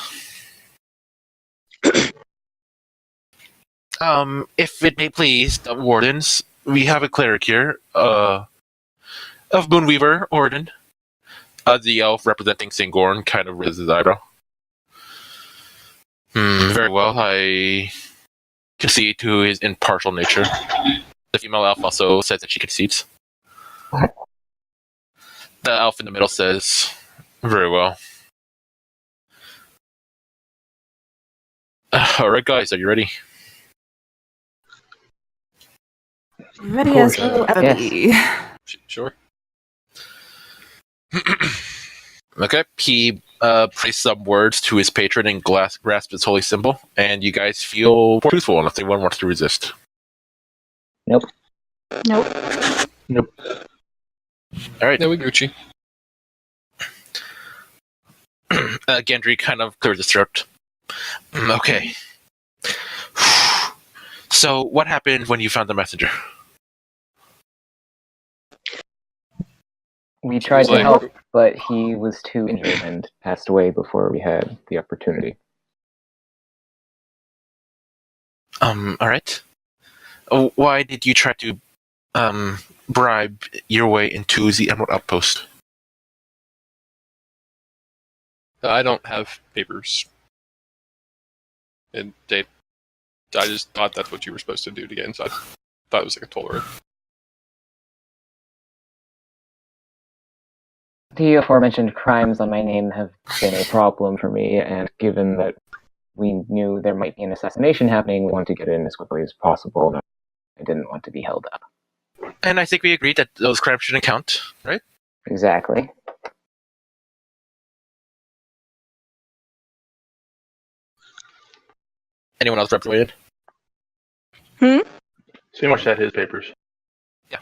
If it may please the wardens, we have a cleric here, of Moonweaver Orden. The elf representing Singorn kind of raises his eyebrow. Very well, I concede to his impartial nature. The female elf also says that she concedes. The elf in the middle says, very well. Alright guys, are you ready? Ready as will ever Yes. be. Sure. Okay, he prays some words to his patron and grasps his holy symbol, and you guys feel truthful unless anyone wants to resist. Nope. Nope. Alright, No, we Gucci. Gendry kind of clears his throat. Okay. So, what happened when you found the messenger? We tried was to like- help, but he was too injured and passed away before we had the opportunity. All right. Why did you try to bribe your way into the Emerald Outpost? I don't have papers. And I just thought that's what you were supposed to do to get inside. Thought it was like a toll road. The aforementioned crimes on my name have been a problem for me, and given that we knew there might be an assassination happening, we wanted to get in as quickly as possible. And I didn't want to be held up. And I think we agreed that those crimes shouldn't count, right? Exactly. Anyone else represented? Seymour had his papers. Yeah.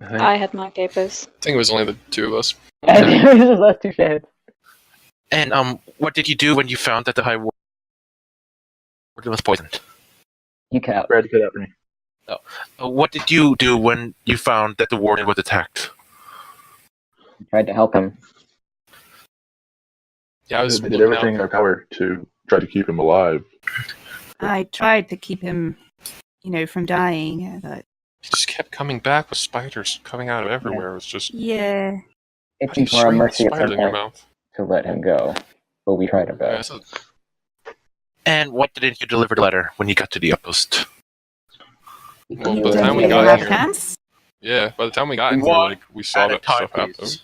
I think I had my papers. I think it was only the two of us. It was just us two shades. And what did you do when you found that the High Warden was poisoned? You cut out. Brad cut out for me. What did you do when you found that the Warden was attacked? Tried to help him. Yeah, I was They did looking everything in out. their power to try to keep him alive. I tried to keep him, from dying, but He just kept coming back with spiders coming out of everywhere. It was just yeah. It how do you seemed more a swing mercy at spiders some in your point mouth. to let him go, but we tried our Yeah, best. so And what didn't you deliver the letter when you got to the outpost? Well, You by the were time we able got to have here- chance? yeah, by the time we got in here, One we saw At a that time, stuff happen. please.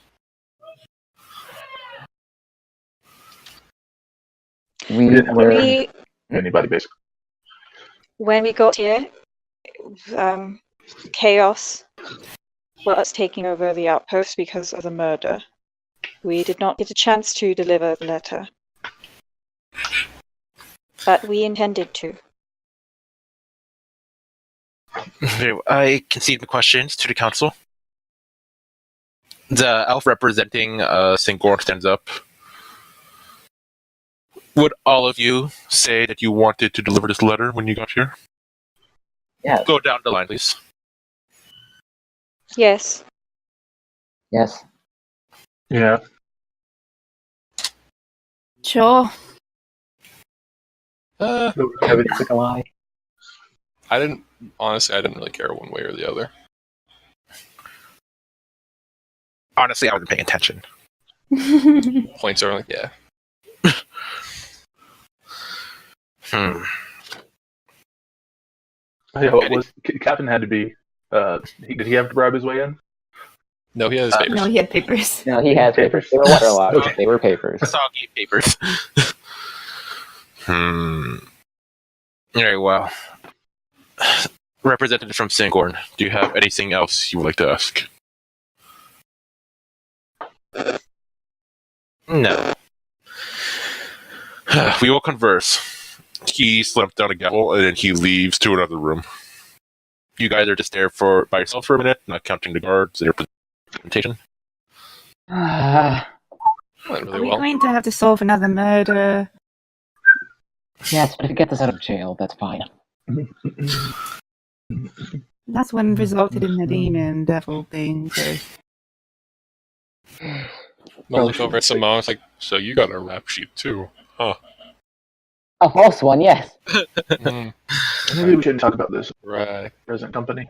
We didn't have were. We, Anybody, basically. when we got here, chaos was taking over the outpost because of the murder. We did not get a chance to deliver the letter. But we intended to. Very well. I concede the questions to the council. The elf representing Singorn stands up. Would all of you say that you wanted to deliver this letter when you got here? Yes. Go down the line, please. Yes. Yes. Yeah. Sure. Everything took a lie. I didn't really care one way or the other. Honestly, I wasn't paying attention. Points are like, yeah. Hmm. Yeah, what was Captain had to be? Did he have to bribe his way in? No, he has papers. No, he had papers. No, he has papers. They were waterlogged. Okay. They were papers. Soggy papers. Very well. Representative from Singorn, do you have anything else you would like to ask? No. We will converse. He slams down a gavel and then he leaves to another room. You guys are just there by yourself for a minute, not counting the guards and your presentation. Went Are really we well. going to have to solve another murder? Yes, but if it gets us out of jail, that's fine. Last one resulted in the demon devil thing, so I look over at Simone. It's like, so you got a rap sheet too, huh? A false one, yes. Mm, Maybe we shouldn't talk about this right. present company.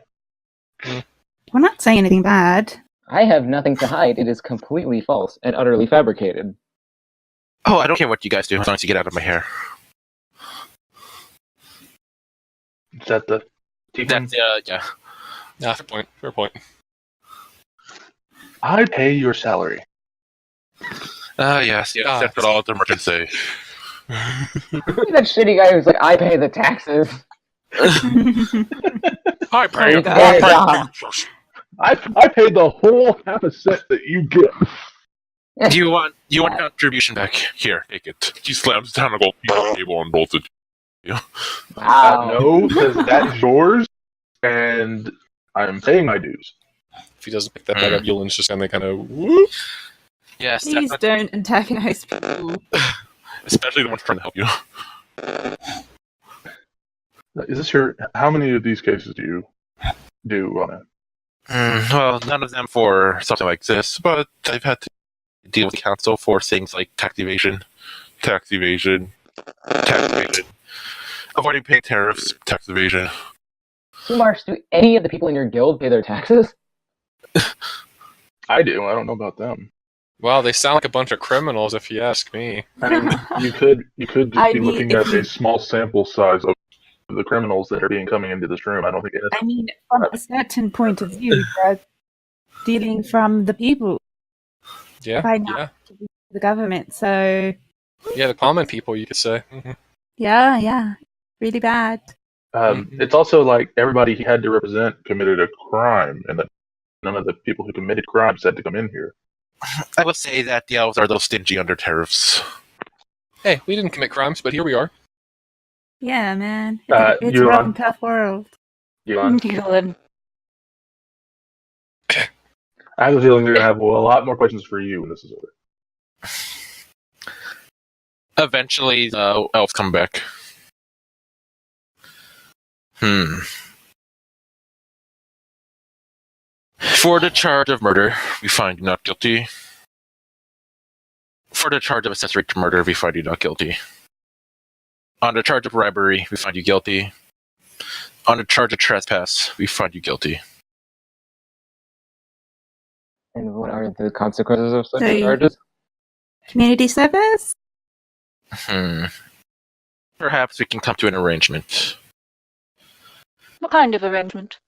we're not saying anything bad. I have nothing to hide. It is completely false and utterly fabricated. Oh, I don't care what you guys do as long as you get out of my hair. Is that the team? That's, yeah. Yeah, fair point. Fair point. I pay your salary. Yes, Ah. that's what all the merchants say. That shitty guy who's like, I pay the taxes. I pay Oh, it. God. I paid the whole half a cent that you get. Do you want contribution back? Here, take it. He slams down a gold piece on the table and bolts it. Wow. No, because that's yours, and I'm paying my dues. If he doesn't pick that back up, Yulin's just gonna kind of whoop. Yes, Please don't antagonize people. especially the ones trying to help you. Is this your? How many of these cases do you do on it? Well, none of them for something like this, but I've had to deal with the council for things like tax evasion, avoiding paying tariffs, tax evasion. Marsh, do any of the people in your guild pay their taxes? I do. I don't know about them. Wow, they sound like a bunch of criminals, if you ask me. I mean, you could just I be mean, looking if at you- a small sample size of the criminals that are being coming into this room. I don't think it I mean, from a certain point of view, they're stealing from the people Yeah, by not yeah, giving to the government. So, yeah. The common people, you could say. yeah, really bad. It's also like everybody he had to represent committed a crime, and that none of the people who committed crimes had to come in here. I would say that the elves are a little stingy under tariffs. Hey, we didn't commit crimes, but here we are. Yeah, man. It's a Yuan. rough and tough world. Elon, Dylan. I have a feeling they're gonna have a lot more questions for you when this is over. Eventually, the elves come back. For the charge of murder, we find you not guilty. For the charge of accessory to murder, we find you not guilty. On the charge of robbery, we find you guilty. On the charge of trespass, we find you guilty. And what are the consequences of such So you- charges? Community service? Perhaps we can come to an arrangement. What kind of arrangement?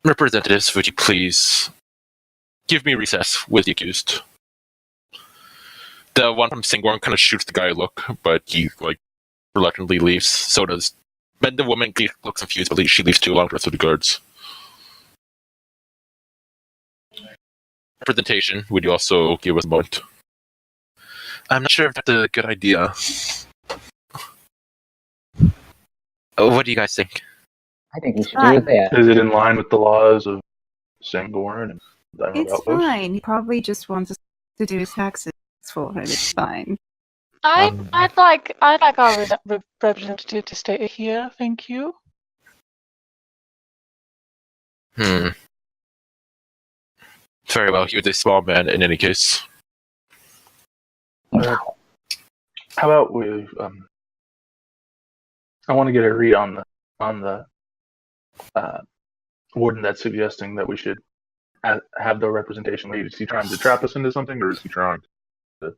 Representatives, would you please give me recess with the accused? The one from Singorn kind of shoots the guy a look, but he reluctantly leaves. So does. But the woman looks confused, but she leaves too along with the rest of the guards. Representation, would you also give us a moment? I'm not sure if that's a good idea. What do you guys think? I think we should do that. Is it in line with the laws of Sangorn and Diamond It's Outpost? fine. He probably just wants us to do his taxes for him. It's fine. I'd like our representative to stay here. Thank you. Very well, he was a small man in any case. How about we? I want to get a read on the warden that's suggesting that we should have the representation lead. Is he trying to trap us into something, or is he trying to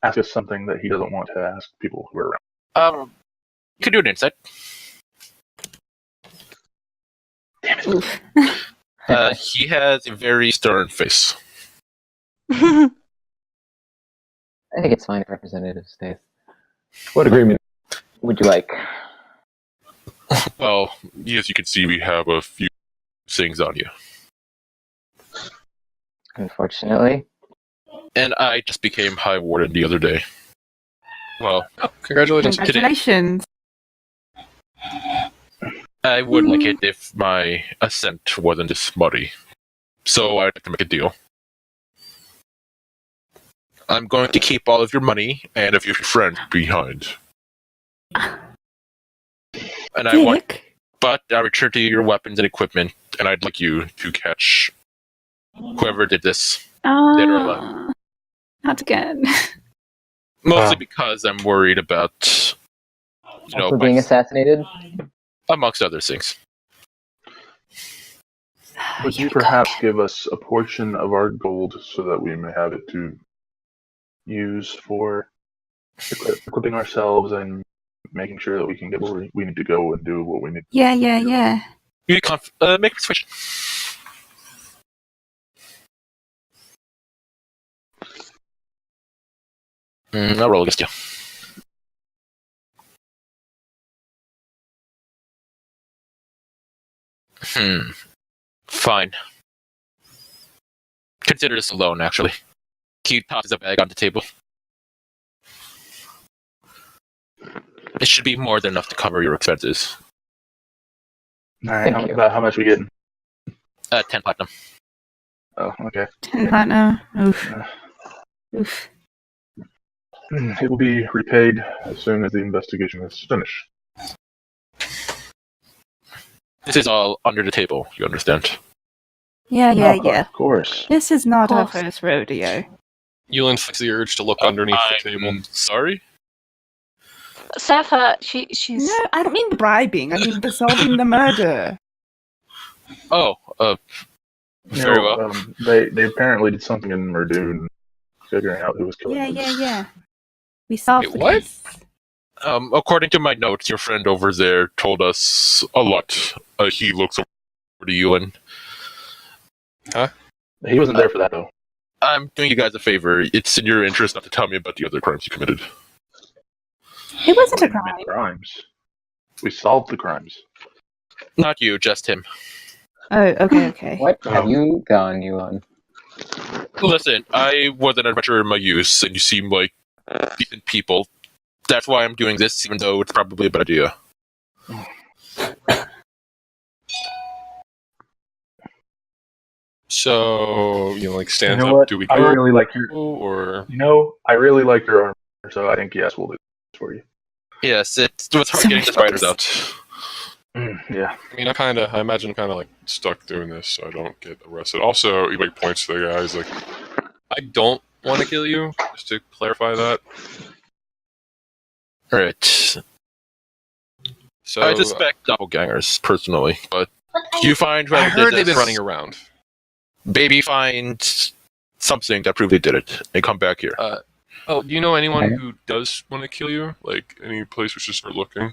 ask us something that he doesn't want to ask people who are around? You could do an insight. Damn it! He has a very stern face. I think it's fine if representative stays. What agreement would you like? Well, as you can see, we have a few things on you. Unfortunately. And I just became High Warden the other day. Well, Oh, congratulations. Congratulations. I would like it if my ascent wasn't this muddy. So I'd like to make a deal. I'm going to keep all of your money and of your friends behind. And I return to you your weapons and equipment, and I'd like you to catch whoever did this. Dead or alive. Not again. Mostly because I'm worried about, Also being assassinated? amongst other things. Would you perhaps give us a portion of our gold so that we may have it to use for equipping ourselves and making sure that we can get where we need to go and do what we need? Yeah. You make a persuasion. I'll roll against you. Fine. Consider this a loan, actually. He tosses a bag on the table. It should be more than enough to cover your expenses. All right, Thank you. about how much we getting? 10 platinum. Oh, okay. 10 platinum. Oof. Oof. It will be repaid as soon as the investigation is finished. This is all under the table, you understand? Yeah. Of course. This is not our course. first rodeo. Yulin flicks the urge to look underneath the table. Sorry? Sapphire, she's. No, I don't mean bribing. I mean the solving the murder. Oh, very well. They apparently did something in Murdoon, figuring out who was killing them. Yeah. We solved Wait, the what? case. According to my notes, your friend over there told us a lot. He looks over to you, and He wasn't there for that, though. I'm doing you guys a favor. It's in your interest not to tell me about the other crimes you committed. It wasn't a We crime. committed crimes. We solved the crimes. Not you, just him. Oh, okay. What have you done, Yulon? Listen, I was an adventurer in my youth, and you seem like decent people. That's why I'm doing this, even though it's probably a bad idea. So, like, stands You know up. what? Do we I go? really like your. Or I really like your armor, so I think yes, we'll do this for you. Yes, it was hard getting the spiders out. Yeah. I mean, I imagine I'm kind of like stuck doing this, so I don't get arrested. Also, he like points to the guys like, I don't want to kill you. Just to clarify that. Alright. So I suspect doppelgangers, personally, but you find I whoever heard did they've this, been running around. maybe find something that proved they did it, and come back here. Oh, do you know anyone Okay. who does want to kill you? Like any place we should start looking?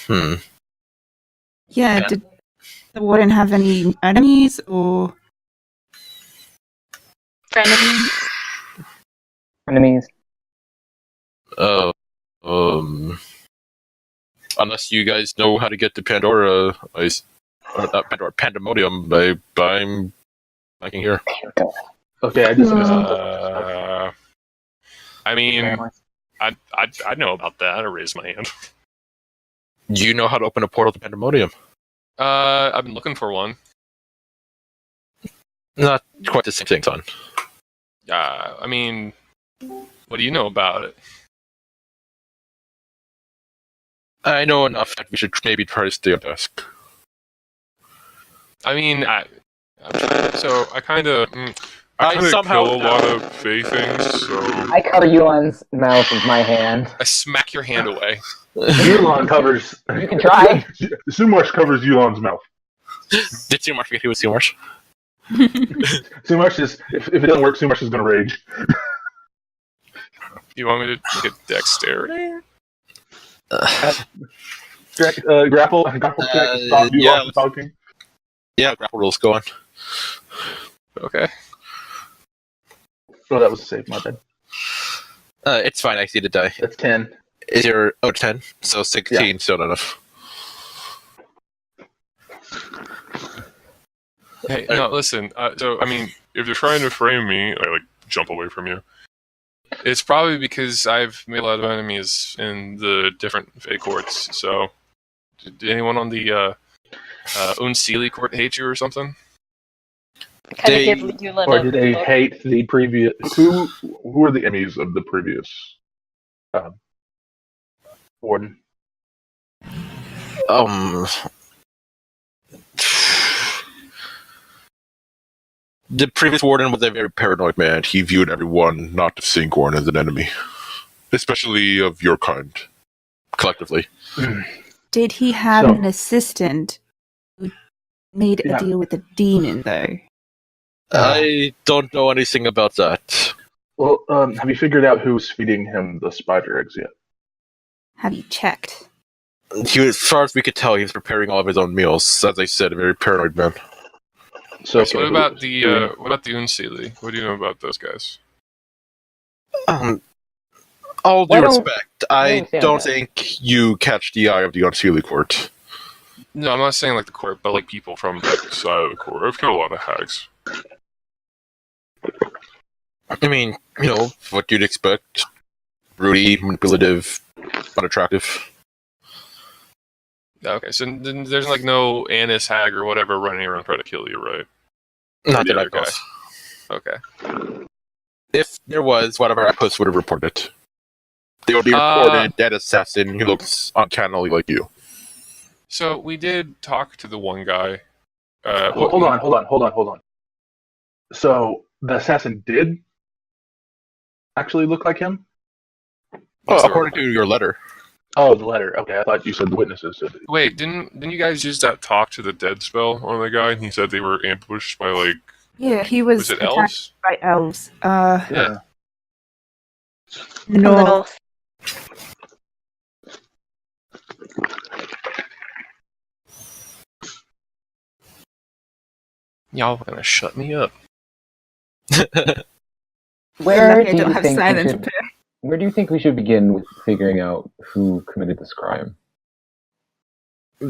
Hmm. Yeah, Yeah. did the warden have any enemies or Frenemies. Enemies. Unless you guys know how to get to Pandora, or not Pandora, Pandemonium, I'm blanking here. Okay, I just missed I mean, I know about that. I raised my hand. Do you know how to open a portal to Pandemonium? I've been looking for one. Not quite the same thing, son. I mean, what do you know about it? I know enough that we should maybe try to stay on task. I mean, I kind of I somehow kill a lot of fey things, so I cover Yuan's mouth with my hand. I smack your hand away. Yulon covers. You can try. Sumarsh covers Yulon's mouth. Did Sumarsh forget he was Sumarsh? Sumarsh is. If it doesn't work, Sumarsh is going to rage. You want me to get dexterity? Grapple check to stop you yeah, from talking. Yeah, grapple rules, go on. Okay. Oh, that was a save. My bad. It's fine, I see the die. That's 10. Is your 10? So 16, still not enough. Hey, no, listen. So, I mean, if you're trying to frame me, I like jump away from you. It's probably because I've made a lot of enemies in the different Fey courts. So, did anyone on the Unseelie court hate you or something? Kind They- of give Yulin Or a did they look. hate the previous? Who were the enemies of the previous warden? The previous warden was a very paranoid man. He viewed everyone, not the Sinkhorn, as an enemy. Especially of your kind. Collectively. did he have So- an assistant who made a Yeah. deal with the demon though? I don't know anything about that. Well, have you figured out who's feeding him the spider eggs yet? Have you checked? As far as we could tell, he was preparing all of his own meals. As I said, a very paranoid man. So, So what about the Unseelie? What do you know about those guys? All due Why don't- respect, I understand don't that. think you catch the eye of the Unseelie court. No, I'm not saying like the court, but like people from that side of the court. I've killed a lot of hags. I mean, what you'd expect. Rudy, manipulative, unattractive. Okay, so then there's like no Annis hag or whatever running around trying to kill you, right? Not the that I other guy. know. Okay. If there was, one of our outposts would have reported it. They would be reported dead assassin who looks uncannily like you. So we did talk to the one guy. Hold on. So the assassin did actually look like him? Oh, according to your letter. Oh, the letter. Okay, I thought you said the witnesses said it. Wait, didn't you guys use that talk to the dead spell on the guy? And he said they were ambushed by like. Yeah, he was Was it attacked elves? by elves. Yeah. From the No. north. Y'all gonna shut me up. Where Lucky I do don't you have think we silence should, prepared. where do you think we should begin with figuring out who committed this crime?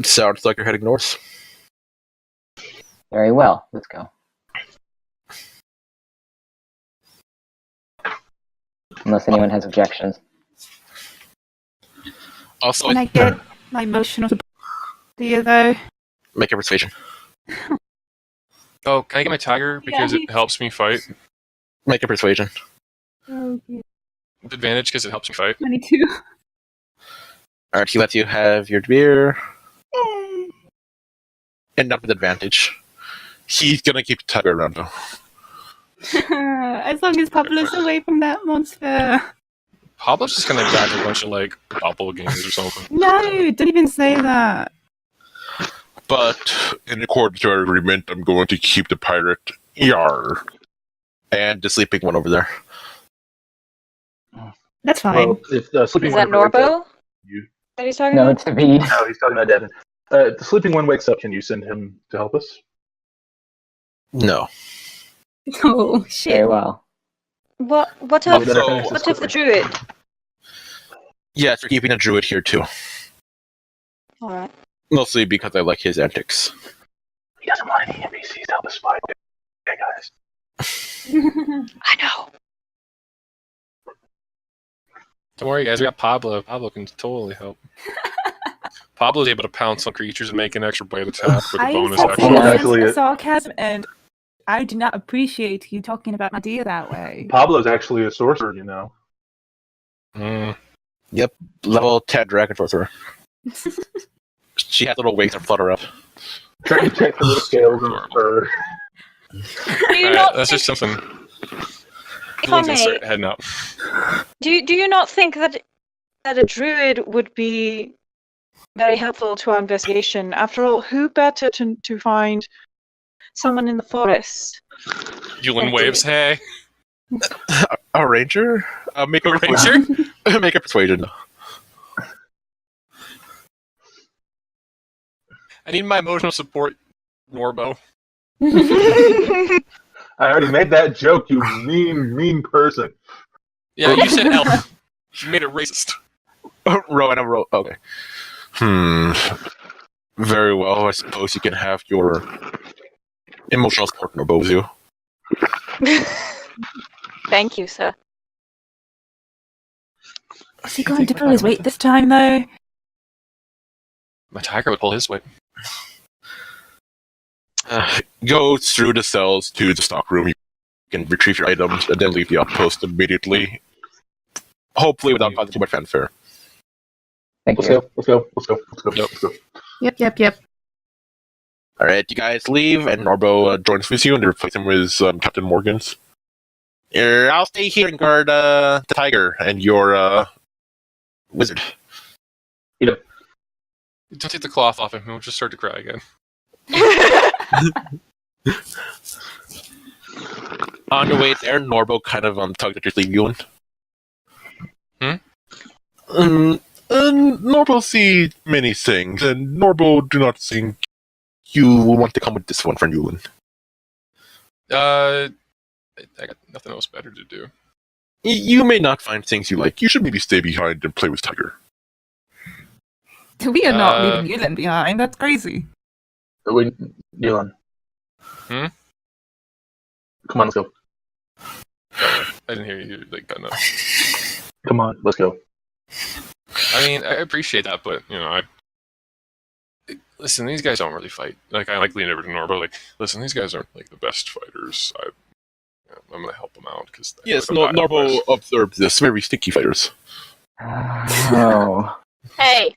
Sounds like you're heading north. Very well. Let's go. Unless anyone has objections. Also, Can I get my emotional support here, though? make a persuasion. Oh, can I get my tiger because it helps me fight? Make a persuasion. Oh, yeah. With advantage because it helps me fight. 22. Alright, he lets you have your beer, Yay. and not with advantage. He's gonna keep the tiger around though. As long as Pablo's away from that monster. Pablo's just gonna grab a bunch of like doppelgangers or something. No, don't even say that. But in accordance to our agreement, I'm going to keep the pirate Yar and the sleeping one over there. That's fine. Well, if the sleeping Is one that wakes up, Norbo you- that he's talking No, about? it's David. No, he's talking about Devin. If the sleeping one wakes up, can you send him to help us? No. Oh, Very shit. well. What Well, of we better finish this what of the quickly. druid? Yes, we're keeping a druid here too. Alright. Mostly because I like his antics. He doesn't want any NPCs to help us fight. Okay, guys. I know. Don't worry, guys. We got Pablo. Pablo can totally help. Pablo's able to pounce on creatures and make an extra bite attack with a I bonus sense action. Well, a actually, sense of it- sarcasm, and I do not appreciate you talking about my dear that way. Pablo's actually a sorcerer, you know. Mm. Level 10 dragon sorcerer. She has little wings that flutter up. Trying to check for the scales and fur. Do you Alright, not that's think, just something. if I Everyone's gonna may, start heading out. do you not think that a druid would be very helpful to our investigation? After all, who better to find someone in the forest? Yulin waves, hey. A ranger? Make a A persuasion. ranger? Make a persuasion. I need my emotional support, Norbo. I already made that joke, you mean person. Yeah, you said elf. You made it racist. Rowan, I'm roll. Okay. Very well. I suppose you can have your emotional support Norbozu. Thank you, sir. Is he going to pull his weight this time, though? My tiger would pull his weight. Go through the cells to the stockroom. You can retrieve your items and then leave the outpost immediately. Hopefully without causing too much fanfare. Thank Let's you. go. Let's go. Let's go. Let's go. Yep. Let's go. Yep. Alright, you guys leave, and Norbo joins with you, and they replace him with Captain Morgan's. I'll stay here and guard the tiger and your wizard. Don't take the cloth off him. He'll just start to cry again. On your way there, Norbo kind of tugged at your sleeve, Ewan. Norbo see many things, and Norbo do not think you will want to come with this one, friend Ewan. I got nothing else better to do. You may not find things you like. You should maybe stay behind and play with Tiger. We are not Uh, leaving Yulin behind. That's crazy. Wait, Dylan. Hmm? Come on, let's go. I didn't hear you like cutting up. Come on, let's go. I mean, I appreciate that, but you know, listen. These guys don't really fight. Like, I like leaning over to Norbo. Like, listen, these guys aren't like the best fighters. I'm gonna help them out because Yes, Norbo observed this. Very sticky fighters. Oh. Hey,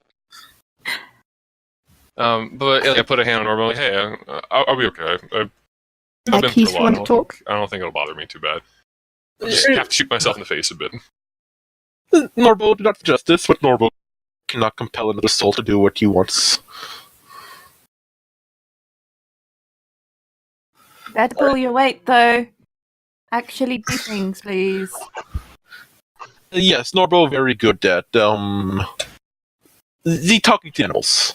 But I put a hand on Norbo. Like, hey, I'll be okay. I've been Keith, through a lot. want to talk? I don't think it'll bother me too bad. I just have to shoot myself in the face a bit. Norbo did not suggest this, but Norbo cannot compel another soul to do what he wants. Better pull your weight, though. Actually do things, please. Yes, Norbo very good at the talking to animals.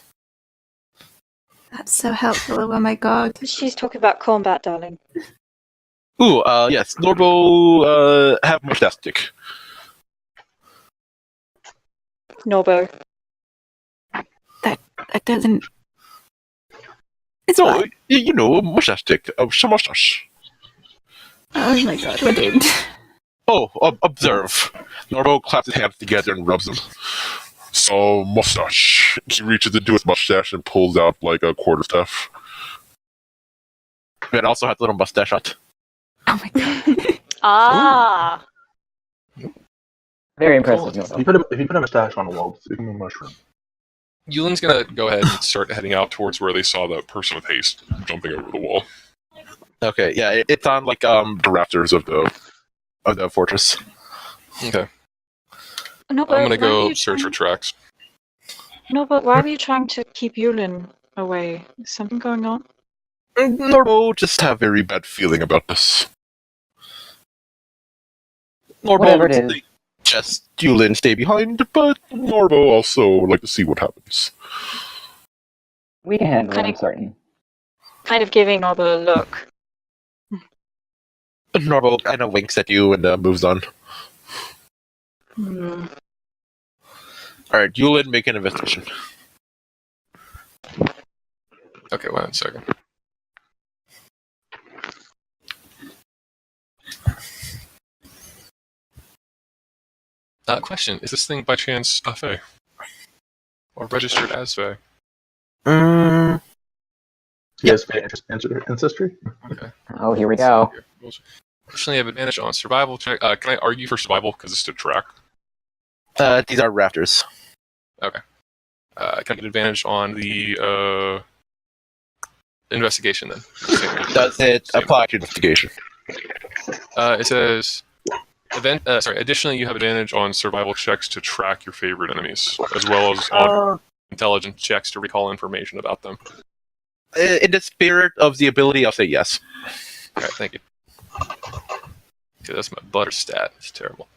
That's so helpful. Oh my god. she's talking about combat, darling. Ooh, yes, Norbo have mustache stick. Norbo. That doesn't. It's No, fine. you know, mustache stick. Mustache. Oh my god, we're doomed. Oh, observe. Norbo claps his hands together and rubs them. So, mustache. He reaches into his mustache and pulls out like a quarterstaff. It also has a little mustache on it. Oh my god. Ah. Very impressive. Cool. Norbo. If you put a mustache on a wall, it's become a mushroom. Yulin's gonna go ahead and start heading out towards where they saw the person with haste jumping over the wall. Okay, yeah, it's on like the rafters of the fortress. Okay. No, I'm gonna go search for tracks. No, but why were you trying to keep Yulin away? Is something going on? Norbo just have very bad feeling about this. Whatever Norbo it is. would just Yulin stay behind, but Norbo also would like to see what happens. We can handle it, Kinda- I'm certain. Kind of giving Norbo a look. Norbo kind of winks at you and moves on. Hmm. Alright, Yulin, make an investigation. Okay, wait a second. Question: is this thing by chance a Fae? Or registered as Fae? Yes, ancestry. Oh, here we go. Additionally, I have advantage on survival check. Can I argue for survival because it's to track? These are rafters. Can I get advantage on the investigation then? Does it apply to investigation? It says, additionally, you have advantage on survival checks to track your favorite enemies, as well as on intelligence checks to recall information about them. In the spirit of the ability, I'll say yes. Okay, thank you. Okay, that's my butter stat. It's terrible.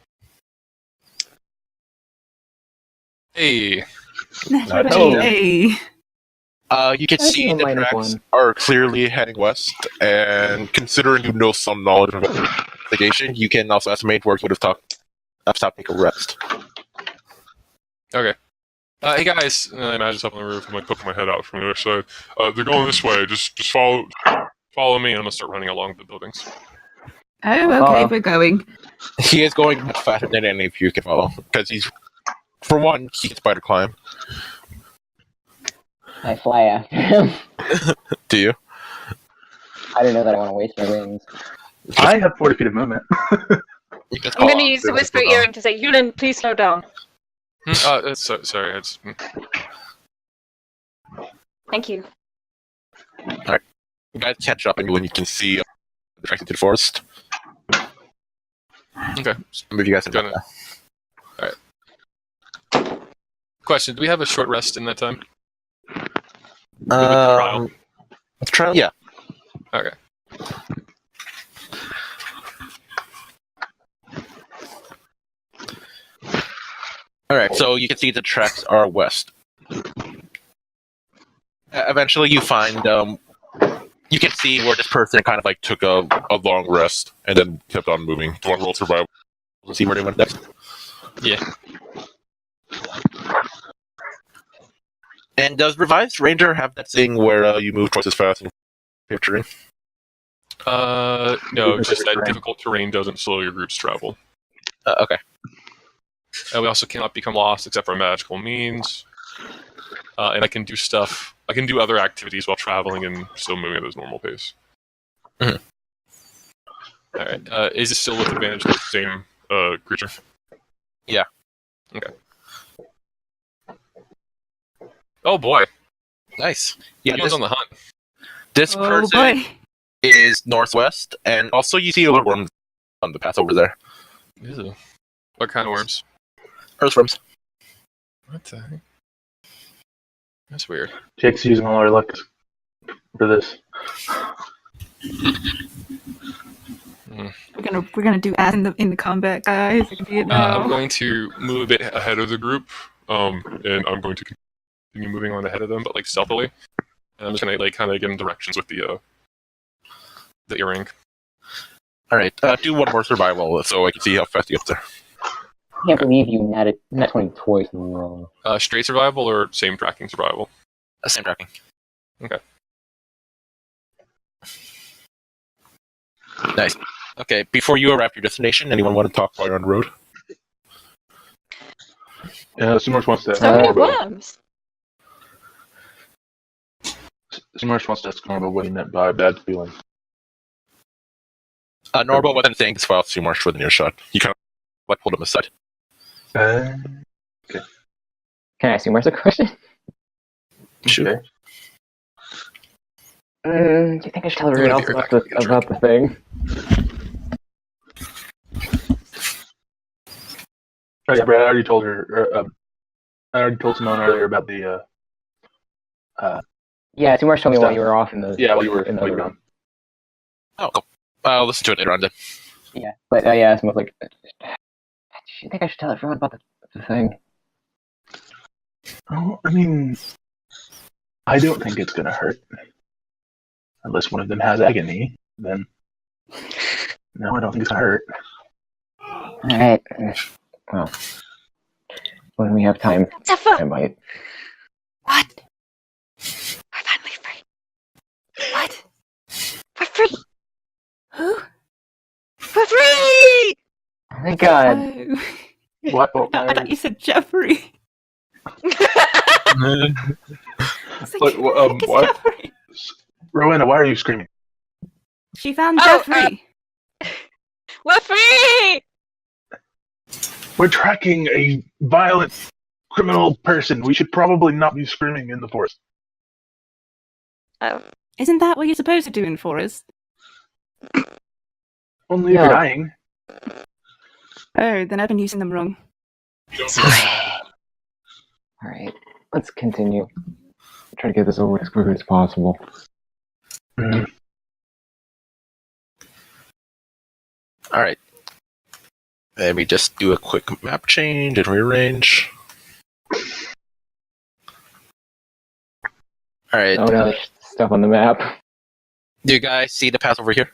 Hey, Oh. Hey. You can That's see a the minus tracks one. are clearly heading west, and considering you know some knowledge of investigation, you can also estimate where you would have stopped take a rest. okay. Hey guys, I imagine myself on the roof. I'm like poking my head out from the other side. They're going this way. Just follow me, and I'm gonna start running along the buildings. Oh, okay, we're going. He is going much faster than any of you can follow, because he's, for one, he can spider climb. I fly after him. Do you? I don't know that I want to waste my wings. I have 40 feet of movement. You just I'm call going to out use the to whisper slow down. earring to say, Yulin, please slow down. Sorry. It's, Thank you. You guys catch up, and when you can see the tracks into the forest, okay. move you guys into Gonna- Question: do we have a short rest in that time? Trial. Trial, yeah. Okay. All right, so you can see the tracks are west. Eventually, you find you can see where this person kind of like took a long rest and then kept on moving. Do you want to roll survival to see where they went next? Yeah. And does Revised Ranger have that thing where you move twice as fast in picturing? No, just that difficult terrain doesn't slow your group's travel. Okay. We also cannot become lost except for magical means. And I can do stuff. I can do other activities while traveling and still moving at his normal pace. Mhm. All right. Is it still with advantage to the same creature? Yeah. Okay. Oh boy. Nice. Yeah, He was on the hunt. this Oh person boy. is northwest, and also you see a little worm on the path over there. Ew. What kind of worms? Earthworms. What the heck? That's weird. Jake's using all our luck for this. We're gonna do as in the combat, guys. I can see it now. I'm going to move a bit ahead of the group, and I'm going to continue moving on ahead of them, but like stealthily. And I'm just gonna like kind of give them directions with the earring. All right, do one more survival so I can see how fast you get there. I can't believe you netted net 20 twice in a row. Straight survival or same tracking survival? Same tracking. Okay. Nice. Okay, before you arrive at your destination, anyone want to talk while you're on the road? Sumarsh wants to. So many Norbo. worms. Sumarsh wants to ask Norbo what he meant by bad feelings. Norbo wasn't saying this while Sumarsh within earshot. He kind of like pulled him aside. Can I ask you more a question? Shoot. Okay. Do you think I should tell everyone I'm else gonna about be right back. about the thing? Oh yeah, Brad. I already told her. I already told Simone earlier about the. Yeah, Sumarsh told me while you were off in the Yeah, while you were in the while you were room. Oh, cool. I'll listen to it later on then. Yeah, but yeah, Simone's like, do you think I should tell everyone about the thing? Oh, I mean, I don't think it's gonna hurt. Unless one of them has agony, then no, I don't think it's gonna hurt. All right. Well, when we have time, I Zephyr! might. What? We're finally free. What? We're free! Who? We're free! Oh my God! Oh. What? I thought you said Jeffrey. It's like, it's What? Jeffrey. Rowena, why are you screaming? She found Oh, Jeffrey. We're free! We're tracking a violent criminal person. We should probably not be screaming in the forest. Oh. Isn't that what you're supposed to do in forest? Only if No. you're dying. Oh, then I've been using them wrong. All right, let's continue. Try to get this over as quickly as possible. Mhm. All right. Let me just do a quick map change and rearrange. All right. Oh no, there's stuff on the map. Do you guys see the path over here?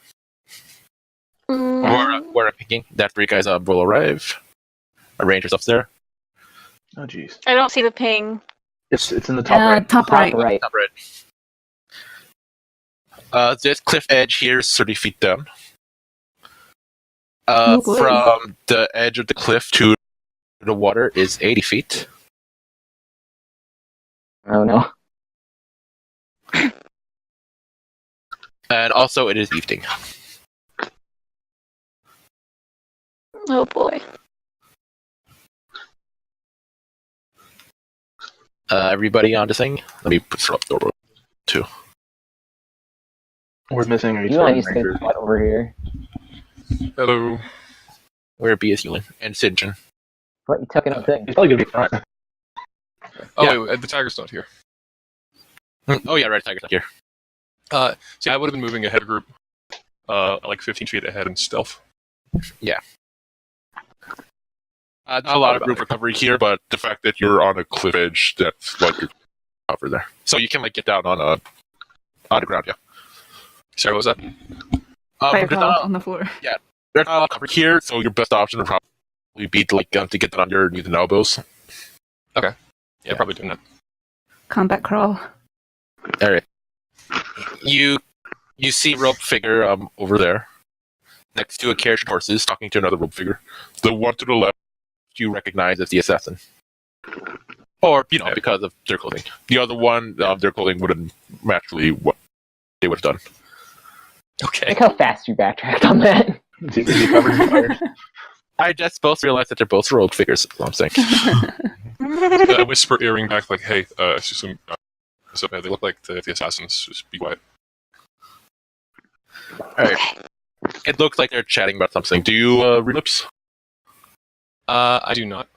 Where I'm picking? That's where you guys will arrive. Arrange yourselves there. Oh jeez. I don't see the ping. It's in the top right. Top right. Right. Top right. This cliff edge here is 30 feet down. Oh, boy. From the edge of the cliff to the water is 80 feet. Oh no. And also it is evening. Oh boy. Everybody on this thing? Let me put up the road too. We're missing a You want to ranger. stay over here? Hello. Where B is Yulin and Sinjin. What you tucking up thing? He's probably gonna be front. Oh, Yeah. wait, the tiger's not here. Oh yeah, right, Tiger's not here. See, I would have been moving ahead of group, like 15 feet ahead in stealth. Not a lot of group recovery here, but the fact that you're on a cliff edge, that's like you're over there. So you can like get down on the ground, yeah. Sorry, what was that? By There's not, on the floor. there's not a lot of cover here, so your best option would probably be to to get down on your knees and elbows. Yeah, probably doing that. Combat crawl. Alright. You see rope figure over there. Next to a carriage of horses, talking to another rope figure. The one to the left you recognize as the assassin. Or, because of their clothing. The other one, their clothing wouldn't match really what they would have done. Okay. Look how fast you backtracked on that. Is he covered in fire? I just both realized that they're both rogue figures. That's what I'm saying. I whisper earring back like, "Hey, Susan, they look like the assassins. Just be quiet." All right. It looks like they're chatting about something. Do you read lips? I do not.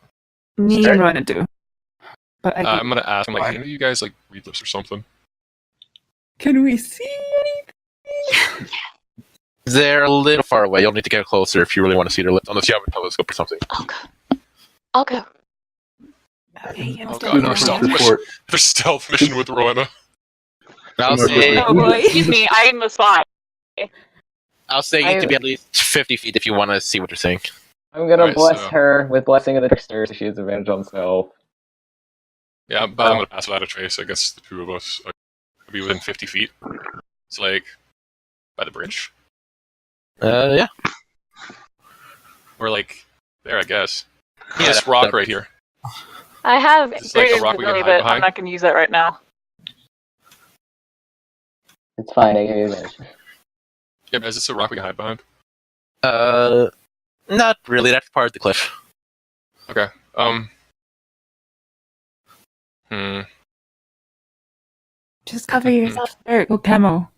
Me and Rona do. But I'm gonna ask. I'm like, "Hey, do you guys like read lips or something?" can we see anything? They're a little far away. You'll need to get closer if you really want to see their lips, unless you have a telescope or something. I'll go. Okay, Oh I'm god, our still stealth going. mission. Their stealth mission with Rowena. I'll Similar say, Oh boy, excuse me, I'm a spy. I'll say you need to be at least 50 feet if you want to see what they're saying. I'm gonna Alright, bless so- her with blessing of the trickster so she has advantage on stealth. Yeah, but I'm gonna pass without a trace. I guess the two of us will be within 50 feet. It's like by the bridge, Yeah. or like there, I guess. Yeah, This rock right here. I have Is this like great a rock we can invisibility, hide but I'm behind? not going to use that right now. It's fine, I give you advantage. Yeah, but is this a rock we can hide behind? Not really. That's part of the cliff. Okay. Just cover yourself. There, go camo.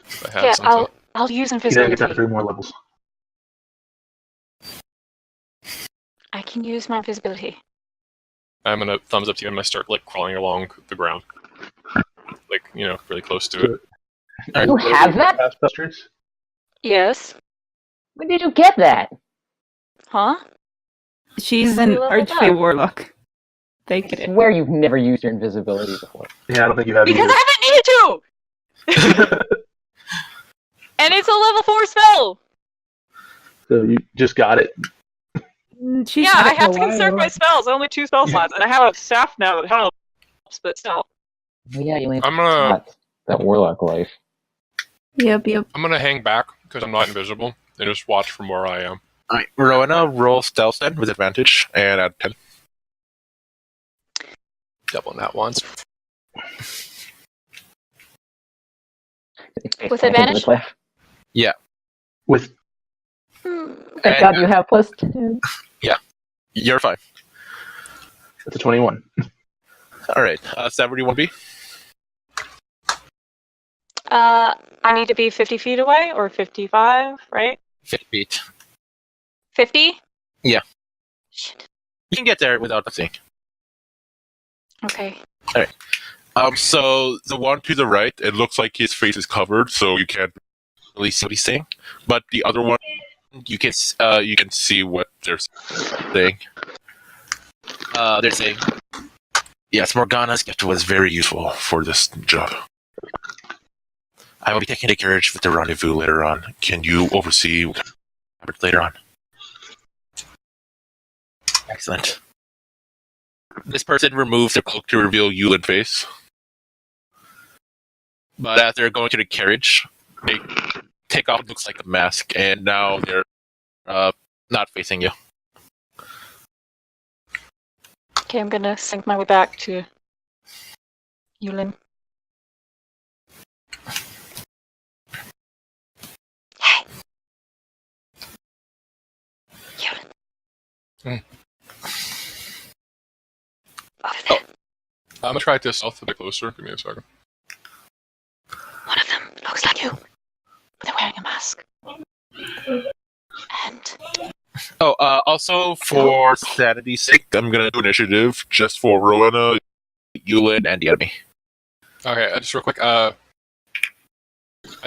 If I had Yeah, something. I'll use He then gets that invisibility. 3 more levels. I can use my invisibility. I'm gonna thumbs up to you and I start like crawling along the ground, like really close to it. You have that? Pass busters? Yes. When did you get that? Huh? She's an You leveled Archfey up. warlock. Take I it. swear you've never used your invisibility before. Yeah, I don't think you have Because either. I haven't needed to! And it's a level 4 spell! So you just got it. She's Yeah, had I it for have a to conserve while. my spells. Only 2 spell slots, and I have a staff now that helps, but still. Oh, yeah, you only I'm gonna that warlock life. Yep. I'm gonna hang back because I'm not invisible and just watch from where I am. Alright, Rowena, roll stealth then with advantage and add 10. Doubling that once. With advantage? With Thank And- God you have plus 10. You're fine. it's a 21. Alright, Sam, where do you want to be? I need to be 50 feet away, or 55, right? 50 feet. 50? Yeah. Shit. You can get there without the thing. Okay. So the one to the right, it looks like his face is covered, so you can't really see what he's saying. But the other one, you can see what they're saying. They're saying, "Yes, Morgana's gift was very useful for this job. I will be taking the carriage with the rendezvous later on. Can you oversee what happens later on?" Excellent. This person removes their cloak to reveal Yulin face. But as they're going to the carriage, they take off what looks like a mask, and now they're not facing you. Okay, I'm gonna sink my way back to Yulin. Hey! Yulin. Hmm. Over there. I'm gonna try to stealth a bit closer. Give me a second. One of them looks like you, but they're wearing a mask. And Oh, also for sanity's sake, I'm gonna do initiative just for Rowena, Yulin, and the enemy. Okay, just real quick. I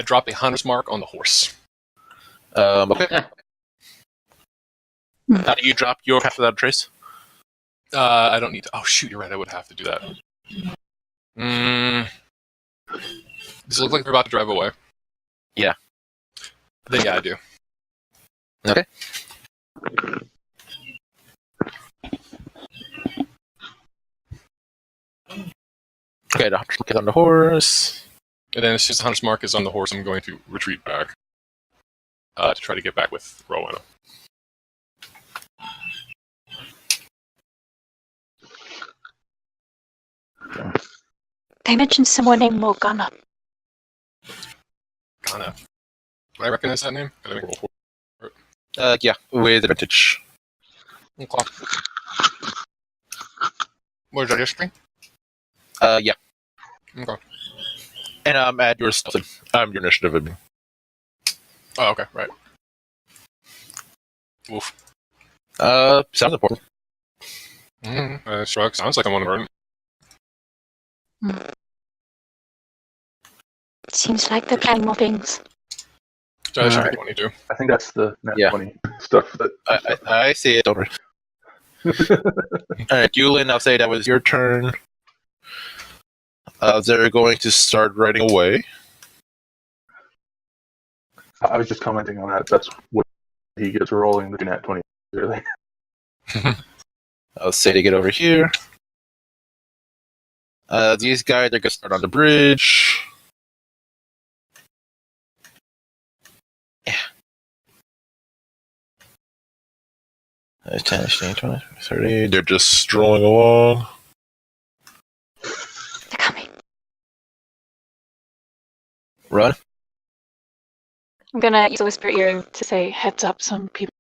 dropped a hunter's mark on the horse. Okay. How do you drop your path without a trace? I don't need to. Oh shoot, you're right. I would have to do that. Does it look like they're about to drive away? Yeah. Then yeah, I do. Okay. Okay, the hunter's get on the horse. And then as soon as the hunter's mark is on the horse, I'm going to retreat back to try to get back with Rowena. they mentioned someone named Morgana. Ghana. Would I recognize that name? Can I make a roll for Yeah, with advantage. Okay. What is that history? Yeah. Okay. And add your stealth. Your initiative. I mean. Oh, okay, right. Oof. Sounds important. Shrug. Sounds like I'm on the burn. Seems like they're planning more things. Try Alright. 22. I think that's the nat Yeah. 20 stuff. That, I see it. Don't worry. All right, Yulin. I'll say that was your turn. They're going to start riding away. I was just commenting on that. That's what he gets rolling the nat 20. Really. I'll say to get over here. These guys are going to start on the bridge. Yeah. 10, 15, 20, 30. They're just strolling along. They're coming. Run. I'm gonna use a whisper earring to say, heads up, some people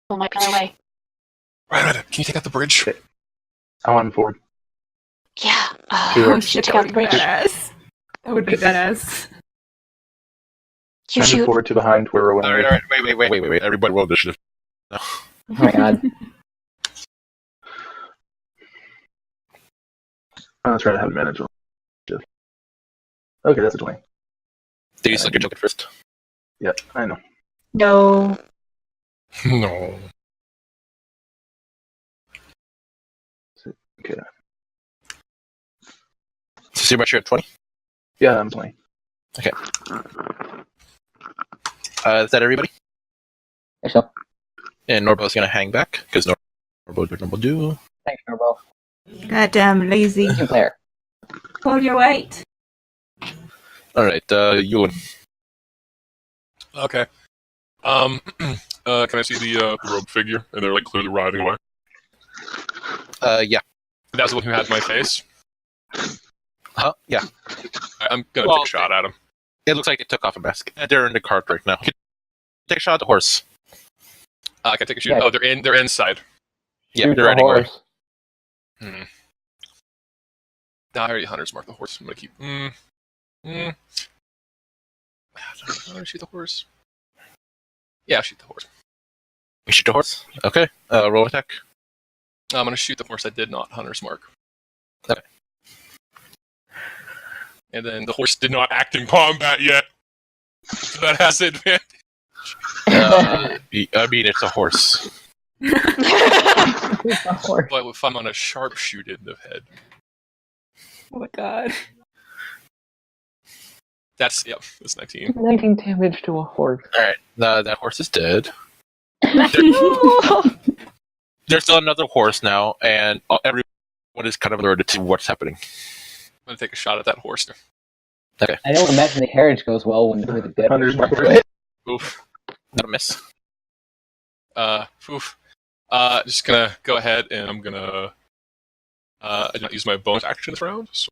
might be on their way. Right. Can you take out the bridge? Okay. I want him forward. Yeah. Sure. We should take out the bridge. Badass. That would be badass. You Send him shoot. forward to behind where we're All winning. right. Wait. Everybody roll initiative. Oh my god. I'm gonna try to have advantage on it. Okay, that's a 20. Do you select your token first? Yeah, I know. No. No. Okay. So you're at 20? Yeah, I'm 20. Is that everybody? Hey, so, And Norbo's going to hang back, because Norbo do. thanks, Norbo. Goddamn lazy. Team player. Pull your weight. Alright, Yulin. Okay. Can I see the robe figure? And they're like clearly riding away. Yeah. That's the one who had my face. Huh? Yeah. I'm gonna Well, take a shot at him. It looks like they took off a mask. They're in the cart right now. Take a shot at the horse. Can I take a shoot? Yeah. Oh, they're inside. Yeah, Shoot they're the riding away. horse. No, I already hunter's marked the horse. I'm gonna keep. I don't know, shoot the horse. Yeah, shoot the horse. You shoot the horse? Okay. Roll attack. I'm gonna shoot the horse I did not hunter's mark. Okay. And then the horse did not act in combat yet. So that has advantage. I mean, it's a horse. Horse. But if I'm on a sharpshoot in the head, Oh my god. that's 19. 19 damage to a horse. Alright, that horse is dead. There's still another horse now, and everyone is kind of alerted to what's happening. I'm gonna take a shot at that horse. I don't imagine the carriage goes well when with a dead Hunter's horse. mark. Oof. Not a miss. Oof. Just gonna go ahead and I'm gonna I did not use my bonus action this round, so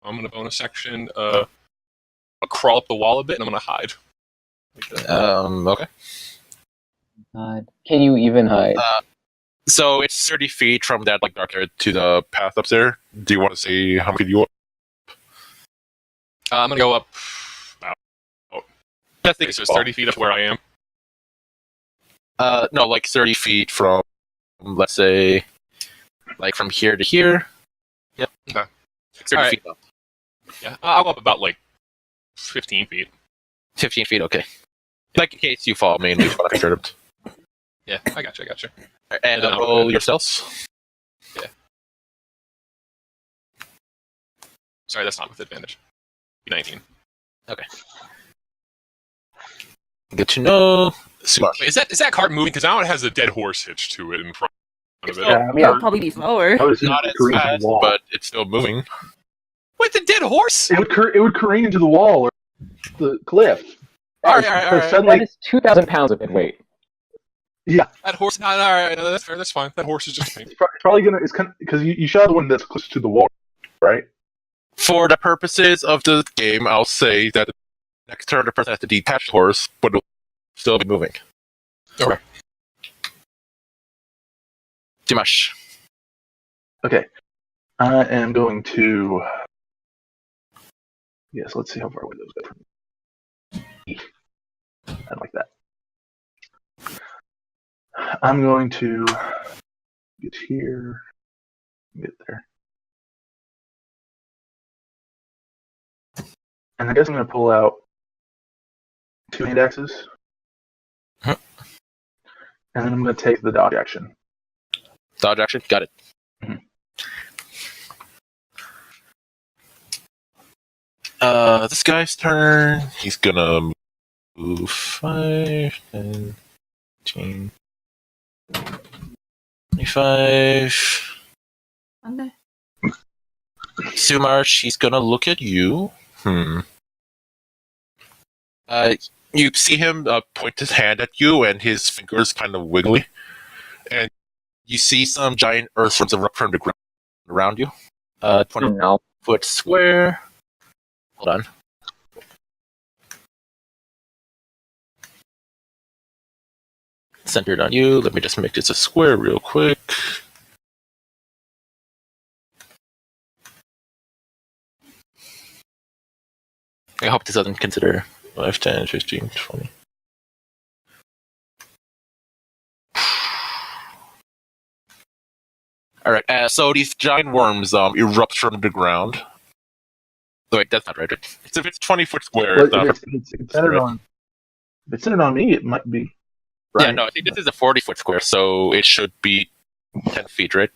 I'm gonna bonus action I'll crawl up the wall a bit and I'm gonna hide. Like that. Okay. Can you even hide? So it's 30 feet from that dark area to the path up there. Do you want to say how many you want? I'm gonna go up. I Okay, think so it's 30 feet up where I am. No, like 30 feet from, let's say, like from here to here. Yep. Okay. 30 Alright. feet up. Yeah, I'll go up about like 15 feet. 15 feet, okay. Like in case you fall, mainly. Just want to make sure. Yeah, I got you. And roll yourselves. Sorry, that's not with advantage. 19. Good to know. Smart. Wait, is that cart moving? Because now it has a dead horse hitched to it in front of it. Yeah, I mean, It'll probably be slower. I would assume Not it as would careen into fast, the wall. but it's still moving. Wait, the dead horse? It would careen into the wall or the cliff. All right. So suddenly, That is 2,000 pounds of it weight. yeah, That horse. No, all right. No, that's fair. That's fine. That horse is just a pain. it's probably gonna. It's kind because you shot the one that's close to the wall, right? For the purposes of the game, I'll say that next turn the person has to detach the horse, but it'll still be moving. Okay. Dimash. Okay. I am going to. Yes, let's see how far away those go from me. I like that. I'm going to get here, get there. And I guess I'm going to pull out 2 hand axes. Huh. And then I'm going to take the dodge action. Dodge action. Got it. Mhm. This guy's turn. He's gonna move 5, 10, 15, 25. Monday. Sumarsh, he's gonna look at you. You see him point his hand at you, and his fingers kind of wiggly. And you see some giant earthworms erupt from the ground around you. 20 No. foot square. Hold on. Centered on you. Let me just make this a square real quick. I hope this doesn't consider 5, 10, 15, 20. Alright, so these giant worms erupt from the ground. Wait, that's not right. It's if it's 20-foot square. Well, if it's centered on me, it might be. Right? Yeah, no, I think this is a 40-foot square, so it should be 10 feet, right?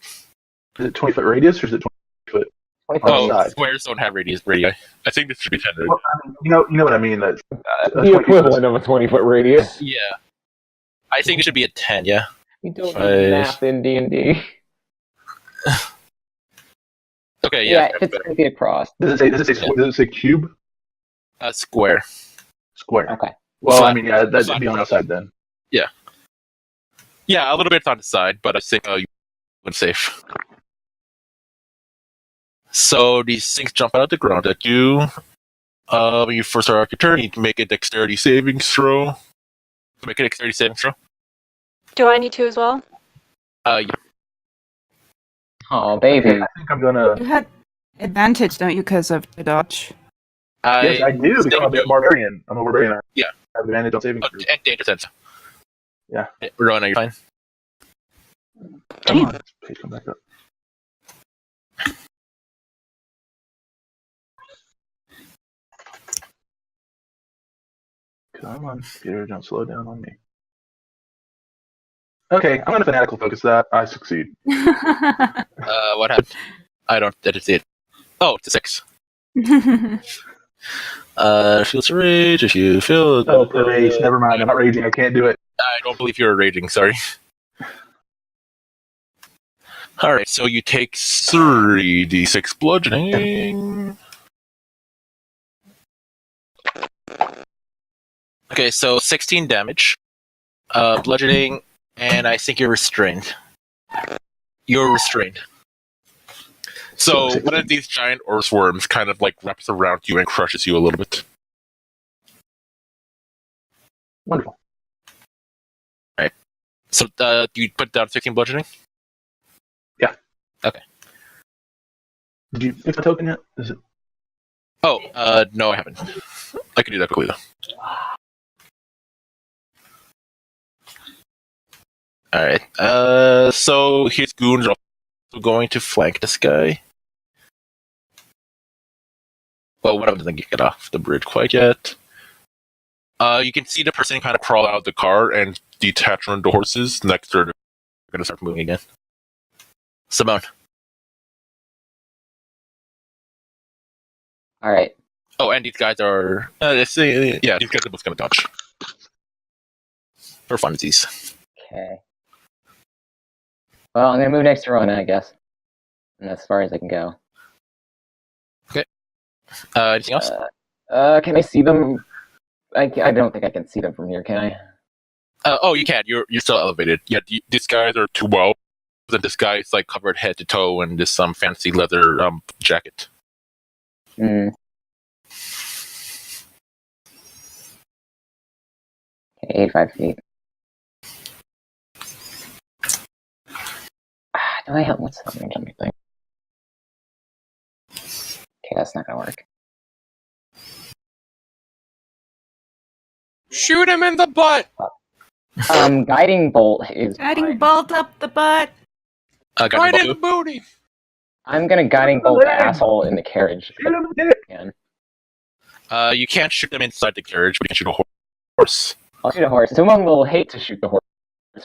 Is it 20-foot radius or is it 20 foot? 20 On the Oh, side. squares don't have radii. I think this should be 10. Right? Well, I mean, you know what I mean. That The equivalent of a 20-foot radius. Yeah. I think it should be a 10, yeah. We don't Five. need math in D&D. Okay, Yeah, yeah. it's 10 feet across. does it say cube? Square. Square. Okay. Well, I mean, yeah, that'd be on the side then. Yeah, a little bit on the side, but I think you would safe. So these things jump out of the ground at you. When you first start your turn, you can make a dexterity saving throw. Make a dexterity saving throw. Do I need to as well? Yeah. Oh, baby. I think I'm gonna. You had advantage, don't you, because of the dodge? Yes, I do because I'm a barbarian. I'm a barbarian. Yeah. I have advantage on saving throws. And danger sense. Yeah. Rowan, are you fine? Come on, page come back up. Come on, Peter, don't slow down on me. Okay, I'm gonna fanatical focus that. I succeed. What happened? I didn't see it. Oh, it's a 6. Feels rage if you feel. Oh, rage. Never mind. I'm not raging. I can't do it. I don't believe you're raging. Sorry. All right, so you take 3d6 bludgeoning. Okay, so 16 damage, bludgeoning, and I think you're restrained. You're restrained. So one of these giant earthworms kind of like wraps around you and crushes you a little bit. Wonderful. So do you put down 16 bludgeoning? Yeah. Okay. Did you fix my token yet? Is it? Oh, no, I haven't. I can do that quickly though. Alright, so his goons are also going to flank this guy. Well, one of them doesn't get off the bridge quite yet. You can see the person kind of crawl out of the car and detach from the horses. Next, they're going to start moving again. Simone. All right. Oh, and these guys are... these guys are both going to dodge. For funsies. Okay. Well, I'm gonna move next to Rona, I guess. And that's as far as I can go. Anything else? Can I see them? I don't think I can see them from here, can I? Oh, you can. You're still elevated. Yeah, these guys are too well. Then this guy is like covered head to toe in this fancy leather jacket. Hmm. Okay, 85 feet. Can I help? What's the range on my thing? Okay, that's not gonna work. Shoot him in the butt! Guiding bolt is Guiding fine. bolt up the butt. Got Right your in the ball. booty! I'm gonna guiding bolt the asshole in the carriage. Shoot him in the dick. Again. You can't shoot them inside the carriage, but you can shoot a horse. I'll shoot a horse. Someone will hate to shoot the horse,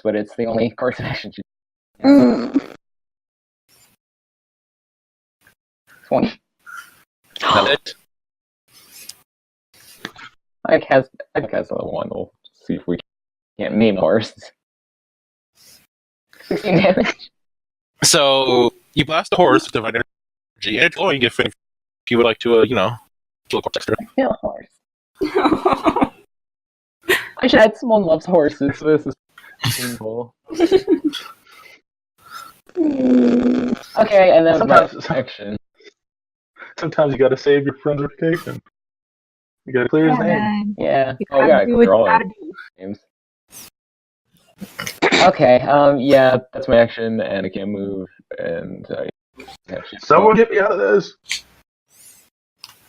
but it's the only course of action. 20. That's it. I cast level 1. We'll see if we can't maim the horse. 16 damage. So you blast the horse with divine energy, and it's glowing if you would like to, kill a cortex. Kill a horse. I should add someone loves horses, so this is painful. Okay, and then my action. Sometimes you gotta save your friend's reputation. You gotta clear his name. Yeah. You Oh, yeah, gotta do what clear all you our gotta do. names. Okay, yeah, that's my action, and I can't move, and Someone get me out of this!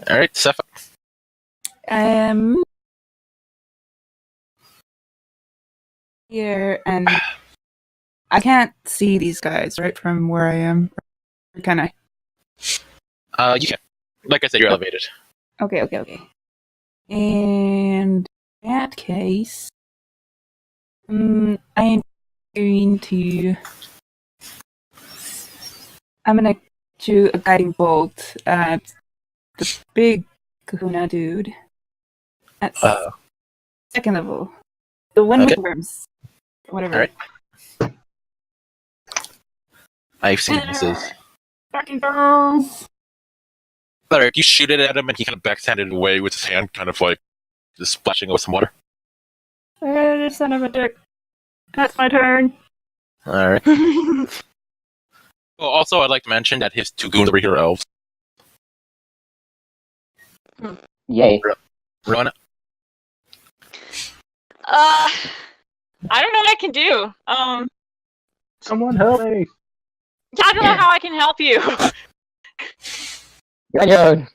Alright, Sepha. Here, and I can't see these guys right from where I am. Or can I? You can. Like I said, you're elevated. Okay. And in that case, I'm going to shoot a guiding bolt at the big kahuna dude at second level. The one with worms. Whatever. Alright. I've seen this. Fucking girls! Alright, you shoot it at him and he kind of backhanded away with his hand, kind of like just splashing with some water. Son of a dick. That's my turn. Alright. Well, also, I'd like to mention that his two goons over here are elves. Yay. Run. I don't know what I can do. Someone help me! I don't know how I can help you. You're on your own.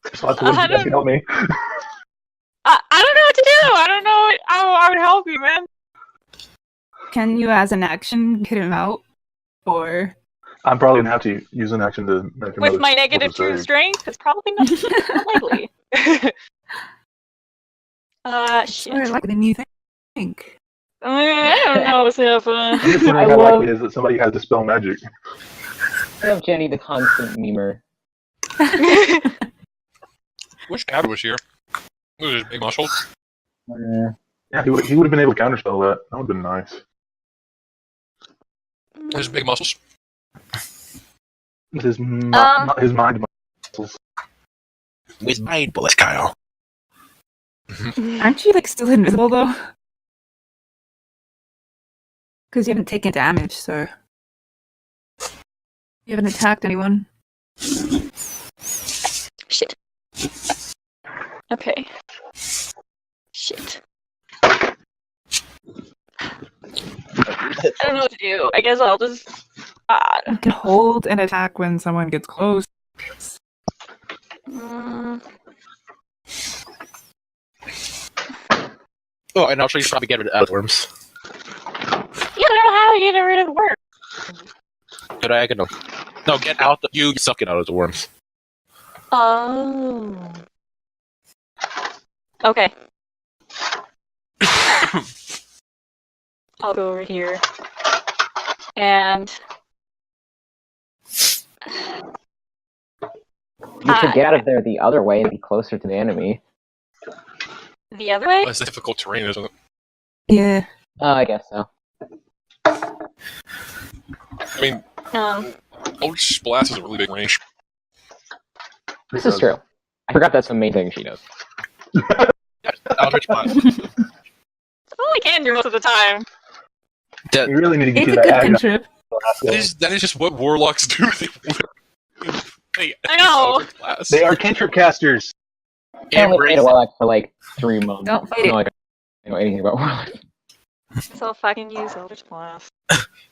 Just lots of ways you guys can help me. I don't know what to do. I don't know how I would help you, man. Can you, as an action, get him out? Or... I'm probably gonna have to use an action to make With my negative 2 strength, it's probably not likely. Shit. More likely than you think. I don't know what's happening. I'm just wondering how likely it is that somebody has dispel magic. I love Jenny, the constant memer. Wish Dad was here. Look at his big muscles. Yeah, he would have been able to counterspell that. That would have been nice. His big muscles. With his mind muscles. With mind bullets, Kyle. Aren't you, still invisible, though? Because you haven't taken damage, so... You haven't attacked anyone. Shit. Okay. Shit. I don't know what to do. I guess I'll just... You can hold an attack when someone gets close. Oh, and also you should probably get rid of worms. Yeah, I don't know how to get rid of the worm. Diagonal. No, get out. You suck it out of the worms. Oh. Okay. I'll go over here. And... You could get out of there the other way and be closer to the enemy. The other way? That's difficult terrain, isn't it? Yeah. I guess so. I mean, Eldritch Blast is a really big range. This is true. I forgot that's the main thing she does. Eldritch Blast. All I can do most of the time. You really need to get It's to a good that cantrip. That is just what warlocks do. I know. Eldritch Blast. They are cantrip casters. I only played a Warlock for 3 months. Don't fight it. I don't know anything about Warlock. So fucking use Eldritch Blast.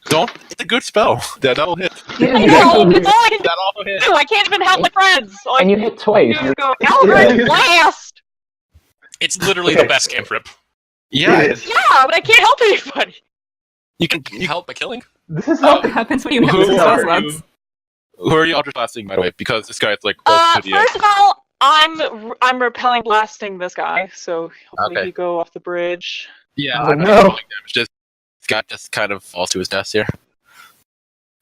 Don't. It's a good spell. That'll hit. Yeah, I you know, actually it's hit, all I can That'll hit. do. I can't even help my friends. Like, and you hit twice. you go, Eldritch Blast! It's literally the best cantrip. Yeah. Yeah, but I can't help anybody. You can. You help by killing? This is What how. happens when you Who have the spell are slots? you? Who are you Eldritch Blasting, by the way? Because this guy's like close to the edge. First of all, I'm repelling blasting this guy, so hopefully Okay. he go off the bridge. Yeah, Oh, I'm no. not rolling damage. This guy just kind of falls to his death here.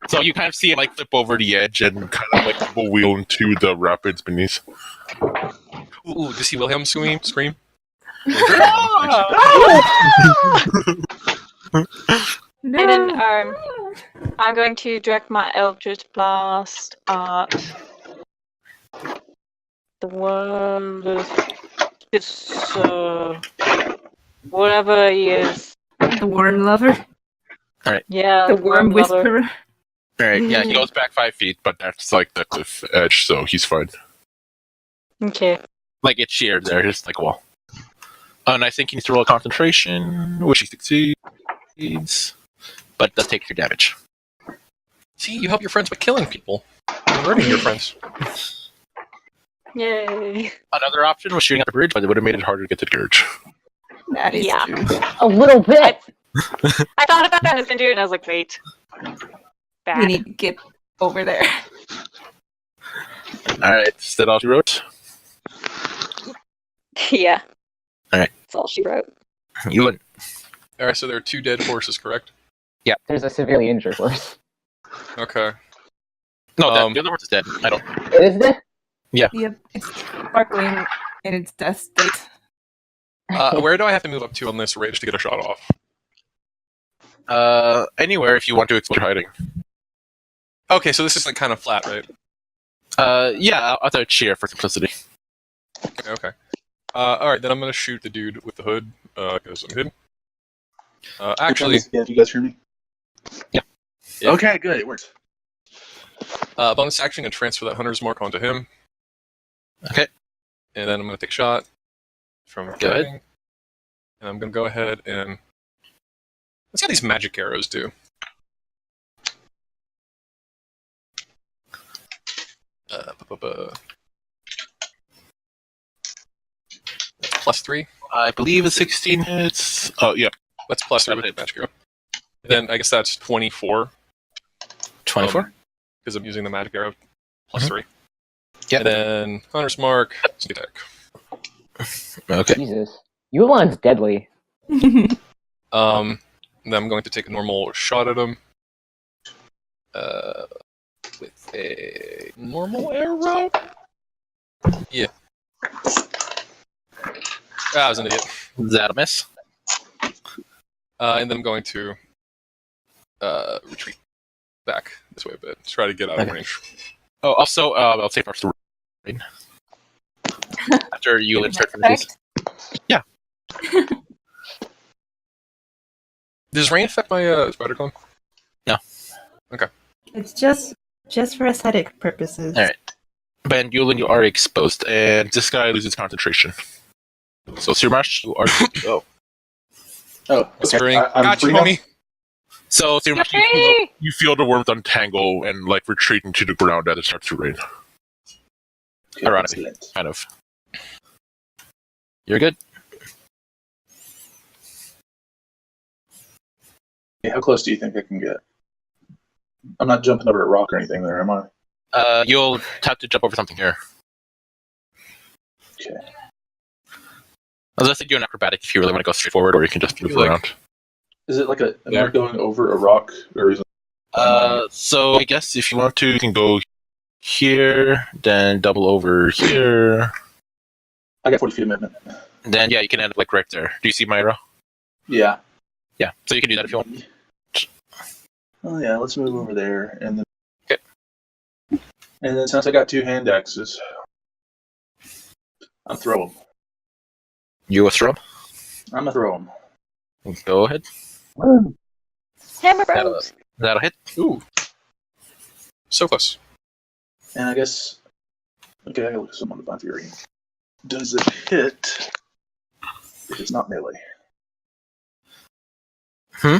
So you kind of see him like flip over the edge and kind of like double wheel into the rapids beneath. Ooh, to see Wilhelm scream? No. And then I'm going to direct my Eldritch Blast at the one with this whatever he is. The worm lover. Yeah, The worm lover. whisperer. Alright, yeah, He goes back 5 feet, but that's like the cliff edge, so he's fine. Okay. like it's sheared there, just like a wall. And I think he needs to roll a concentration, which he succeeds, but does take your damage. See, you help your friends by killing people. You're hurting your friends. Yay. Another option was shooting at the bridge, but it would have made it harder to get to the bridge. That is Yeah. true. A little bit. I thought about that as Indu, and I was like, wait. Bad. We need to get over there. Alright, is that all you wrote? Yeah. Alright. That's all she wrote. You wouldn't. Alright, so there are 2 dead horses, correct? There's a severely injured horse. Okay. No, Um, the other horse is dead. I don't. It is dead? Yep, it's sparkling in its death state. Where do I have to move up to on this ridge to get a shot off? Anywhere if you want to explore hiding. Okay, so this is like kind of flat, right? Yeah, I'll throw a cheer for simplicity. Okay. Alright, then I'm gonna shoot the dude with the hood, because I'm hidden. Actually, yeah, do you guys hear me? Yeah. Yeah. Okay, good. It works. bonus action and transfer that hunter's mark onto him. Okay. And then I'm gonna take a shot from Go ahead. driving. And I'm gonna go ahead and let's see how these magic arrows do. +3. I believe it's 16 hits. Oh, yeah. That's +3 with the magic arrow. And then I guess that's 24 24? because I'm using the magic arrow +3. Yep. And then hunter's mark, sneak attack. Okay. Jesus. Yulan's deadly. Then I'm going to take a normal shot at him. With a normal arrow? Yeah. I was an idiot. Is that a miss? And then I'm going to retreat back this way a bit. Try to get out of Okay. range. Oh, also, I'll take first rain. After you insert finishes. Yeah. Does rain affect my spider clone? It's just for aesthetic purposes. Alright. Ben, Yulin, you are exposed, and this guy loses concentration. So, Surmash, you are good to go. Oh, Whispering, I'm got you, free now? homie. So, Surmash, You feel the worms untangle and like retreating to the ground as it starts to rain. Ironically, Excellent. kind of. You're good. Yeah, how close do you think I can get? I'm not jumping over a rock or anything there, am I? You'll have to jump over something here. Okay. I was going to do an acrobatic if you really want to go straight forward, or you can just move Like- around. Is it like am I There. going over a rock, or is it? So I guess if you want to, you can go here, then double over here, I got 40 feet of movement. then yeah, you can end up like right there. Do you see my arrow? Yeah. Yeah, so you can do that if you want. Oh yeah, let's move over there, and then. Okay. And then since I got 2 hand axes, I'm throw them. You a throw? I'm gonna throw them. Go ahead. Hammer That'll, Bros. that'll hit. Ooh. So close. And I guess. Okay, I gotta look at some on the Divine Fury. Does it hit if it's not melee? Hmm?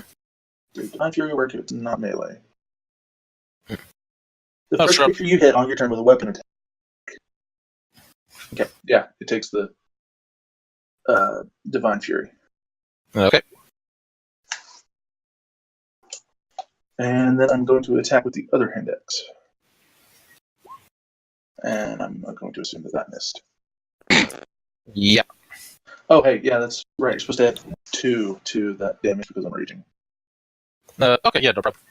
Does Divine Fury work if it's not melee? The Oh, first sure. creature you hit on your turn with a weapon attack. Okay, yeah, it takes the Divine Fury. Okay. And then I'm going to attack with the other hand axe. And I'm going to assume that missed. Yeah. Oh, hey, yeah, that's right. You're supposed to add 2 to that damage because I'm raging. Okay, yeah, no problem.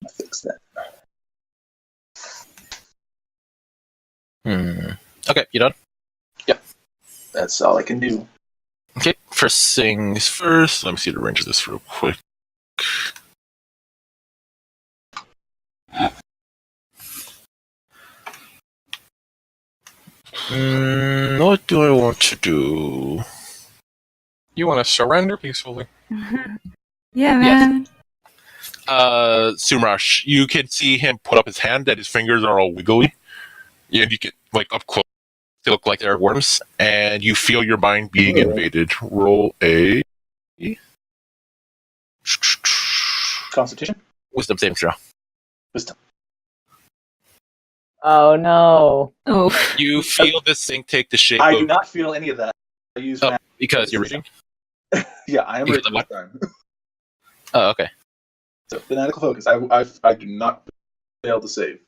I'll fix that. Okay, you done? That's all I can do. Okay, first things first. Let me see the range of this real quick. What do I want to do? You want to surrender peacefully? Yeah, man. Sumrash, you can see him put up his hand and his fingers are all wiggly. And you get, like, up close. They look like they're worms. And you feel your mind being invaded. Roll a Constitution? wisdom saving throw. Wisdom. Oh no. Oh. You feel this thing take the shape I of... do not feel any of that. I use Oh, because you're reading? Yeah, I am You reading feel this time. Oh, okay. So, fanatical focus. I do not fail to save.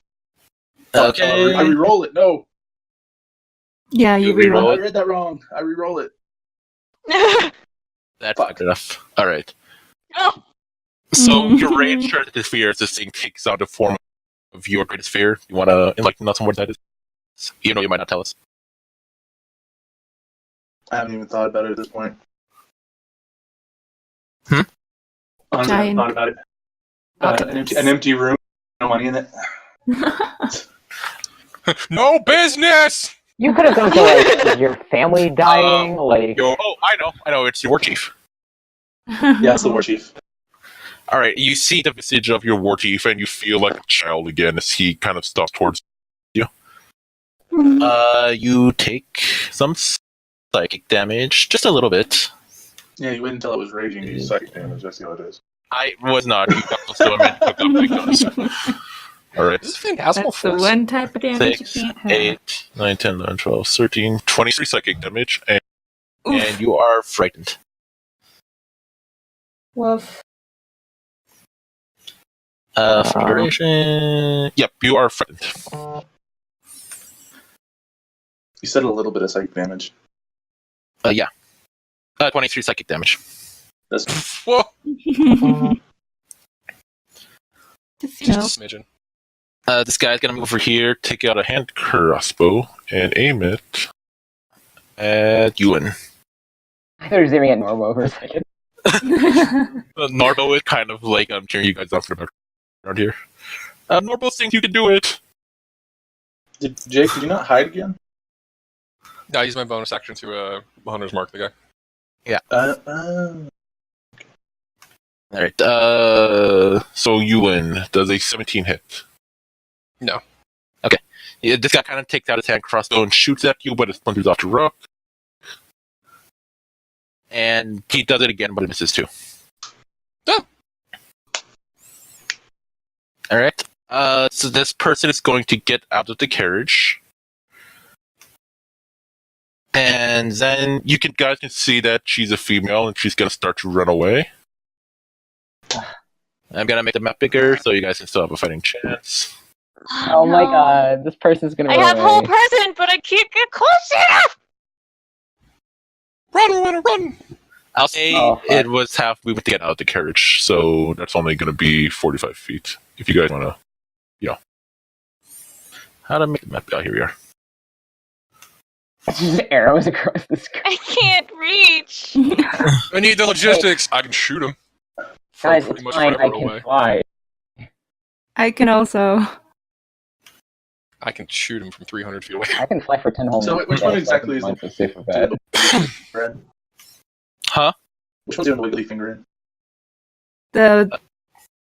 Okay. I re-roll it. No. Yeah, you You re-roll reroll. I read that wrong. I re-roll it. That's Fuck. good enough. Alright. Oh, So your rage turns into fear as this thing takes on the form of your greatest fear. You want to enlighten us on what that is? Even though you might not tell us. I haven't even thought about it at this point. Hmm? Honestly, I haven't Giant thought about it. An empty room, no money in it. No business! You could have gone to like your family dying, like Oh, I know. It's your war chief. Yeah, it's the war chief. All right, you see the visage of your war chief, and you feel like a child again as he kind of stops towards you. You take some psychic damage, just a little bit. Yeah, you wait until it was raging. You use psychic damage. That's how it is. I was not. You got close to him and took up my guns. All right. This is Phantasmal That's the Force. one type of damage 6, you can't have. 8, 9, 10, 11, 12, 13, 23 psychic damage, and Oof. you are frightened. Woof. For duration... Yep, you are frightened. You said a little bit of psychic damage. Yeah. 23 psychic damage. That's Whoa! Just, you Just know. a smidgen. This guy's gonna move over here, take out a hand crossbow, and aim it at Ewan. I thought you were zooming at Norma for a second. Norbo is kind of like I'm cheering you guys on for the around here. Norbo thinks you can do it. Jake, did you not hide again? No, I used my bonus action to Hunter's Mark the guy. All right. So Ewan does a 17 hit. No. Okay. Yeah, this guy kind of takes out his hand crossbow and shoots at you, but it splinters off the rock. And he does it again, but it misses too. Oh. All right. So this person is going to get out of the carriage, and then guys can see that she's a female, and she's going to start to run away. I'm going to make the map bigger so you guys can still have a fighting chance. Oh my god, this person's gonna I run have away. whole person, but I can't get close enough. Run! I'll say Oh, fuck. it was half we went to get out of the carriage, so that's only going to be 45 feet. If you guys want to, how to make the map? Oh, here we are. Just arrows across the screen. I can't reach. I need the logistics. I can shoot him. Guys, Pretty it's much fine, I forever can away. fly. I can also. I can shoot him from 300 feet away. I can fly for 10 whole So minutes. which one exactly is Mine's the- a safer bet. Red. Huh? Which one's doing the wiggly finger in? The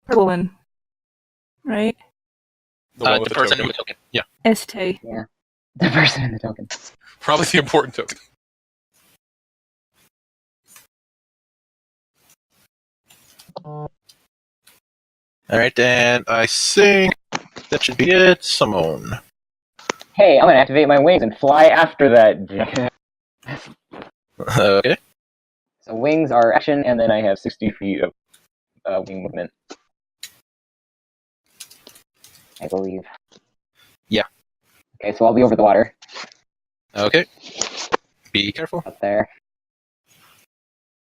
purple one. Right? The one with The the person token. with the token. Yeah. Este. The person in the token. Probably the important token. Alright, and I think that should be it. Simone. Hey, I'm gonna activate my wings and fly after that. Okay. So wings are action, and then I have 60 feet of wing movement. I believe. Yeah. Okay, so I'll be over the water. Okay. Be careful. Up there.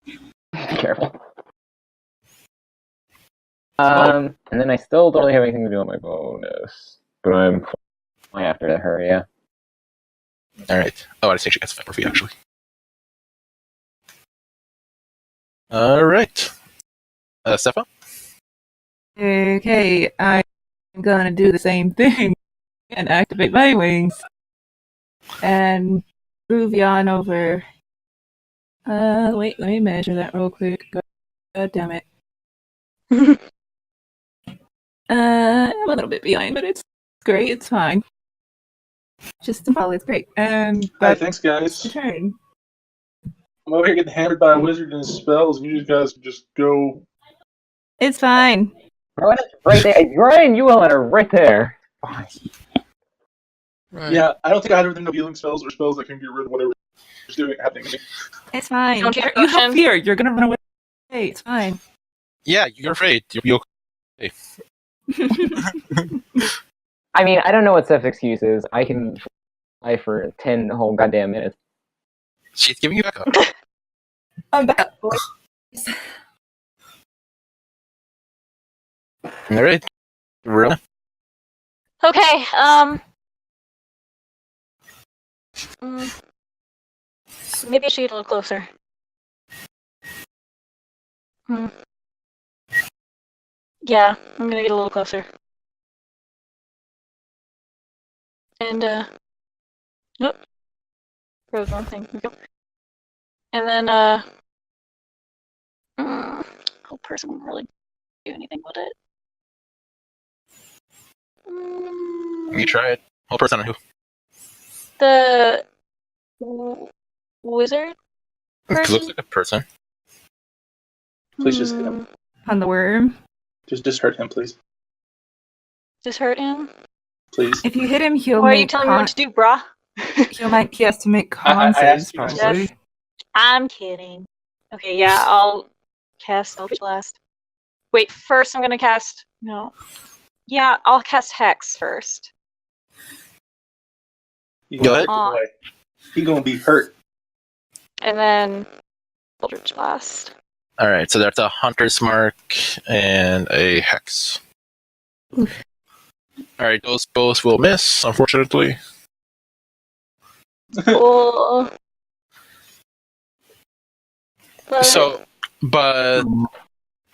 Be careful. And then I still don't really have anything to do on my bonus. But I'm flying after her, yeah. Alright. Oh, I think she gets 5 feet, actually. Alright. Stefan? Okay, I'm gonna do the same thing and activate my wings and move on over. Wait, let me measure that real quick. God damn it. I'm a little bit behind, but it's great. It's fine. Just well, it's great. And Hi, that's thanks, your guys. turn. I'm over here getting hammered by a wizard and his spells, and you guys just go. It's fine. Right there. Ryan, you are right there. Right. Yeah, I don't think I have everything of healing spells or spells that can get rid of whatever is doing happening to me. It's fine. Don't You take have action. fear. You're gonna run away. Hey, it's fine. Yeah, you're afraid. You'll okay. I mean, I don't know what Steph's excuse is. I can fly for 10 whole goddamn minutes. She's giving you back up. I'm back. Alright. Really? Okay, maybe I should get a little closer. Yeah, I'm gonna get a little closer. And, nope. Rose one thing. Here we go. And then, whole person won't really do anything with it. You try it. Whole person on who? The wizard It looks person? like a person. Please just hit him. On the worm. Just hurt him, please. Just hurt him? Please. If you hit him, he'll What are you make telling me what to do, brah? he has to make I con saves, asked you to- probably. I'm kidding. Okay, yeah, I'll cast Eldritch Blast. Wait, first I'm gonna cast... No. Yeah, I'll cast Hex first. He Go ahead. Aw. He gonna be hurt. And then Eldritch Blast. Alright, so that's a Hunter's Mark and a Hex. Alright, those both will miss, unfortunately. Cool. So, but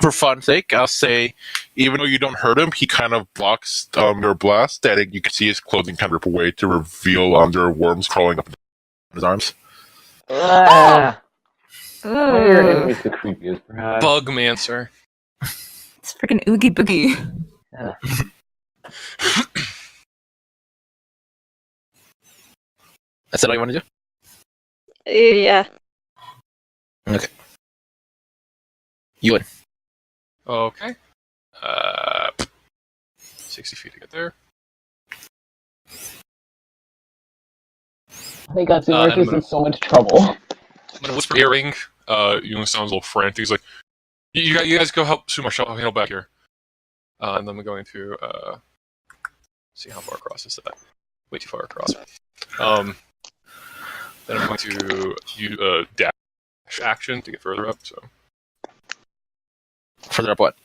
for fun's sake, I'll say, even though you don't hurt him, he kind of blocks your blast, and you can see his clothing kind of rip away to reveal there are worms crawling up his arms. Ah! Ooh, Your enemy's the creepiest, perhaps. Bugmancer. it's freaking oogie boogie. That's all you want to do? Yeah. Okay. You win. Okay. 60 feet to get there. They got and I'm Marcus gonna- in so much trouble. I'm gonna whisper earring. Young sounds a little frantic. He's like, "You guys go help Sumar. I'll handle back here." And then I'm going to see how far across is that. Way too far across. Then I'm going to use a dash action to get further up. So, Further up what?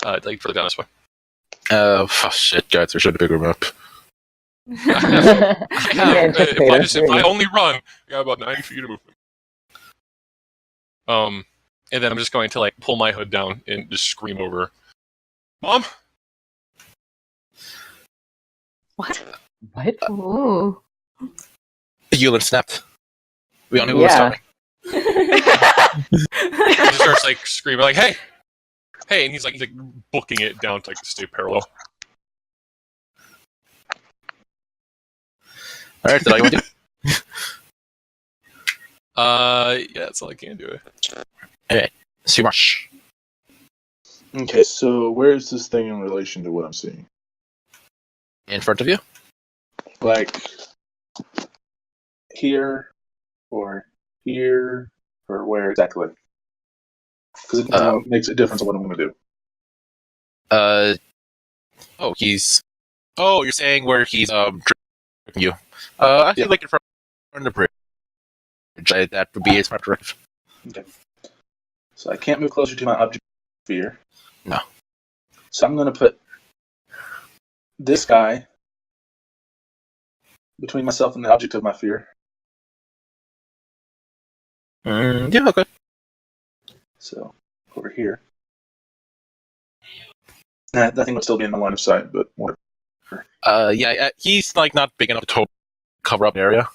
like further down this way. Oh, shit, guys, we should have bigger map. If I only run, I got about 90 feet of movement. And then I'm just going to like pull my hood down and just scream over, "Mom!" What? What? Ooh. Yulin snapped. We all knew who was Yeah. coming. He just starts like screaming, like, "Hey, hey!" And he's like booking it down to like stay parallel. All right, is that all you want to do? Yeah, that's all I can do. Sumash. Okay, so where is this thing in relation to what I'm seeing? In front of you? Like here, or here, or where exactly? Because it makes a difference on what I'm going to do. You're saying where he's drinking you. I feel like in front of the bridge. That would be a smart directive. Okay. So I can't move closer to my object of fear. No. So I'm going to put this guy between myself and the object of my fear. Yeah, okay. So over here. That thing would still be in the line of sight, but whatever. He's like not big enough to cover up the area.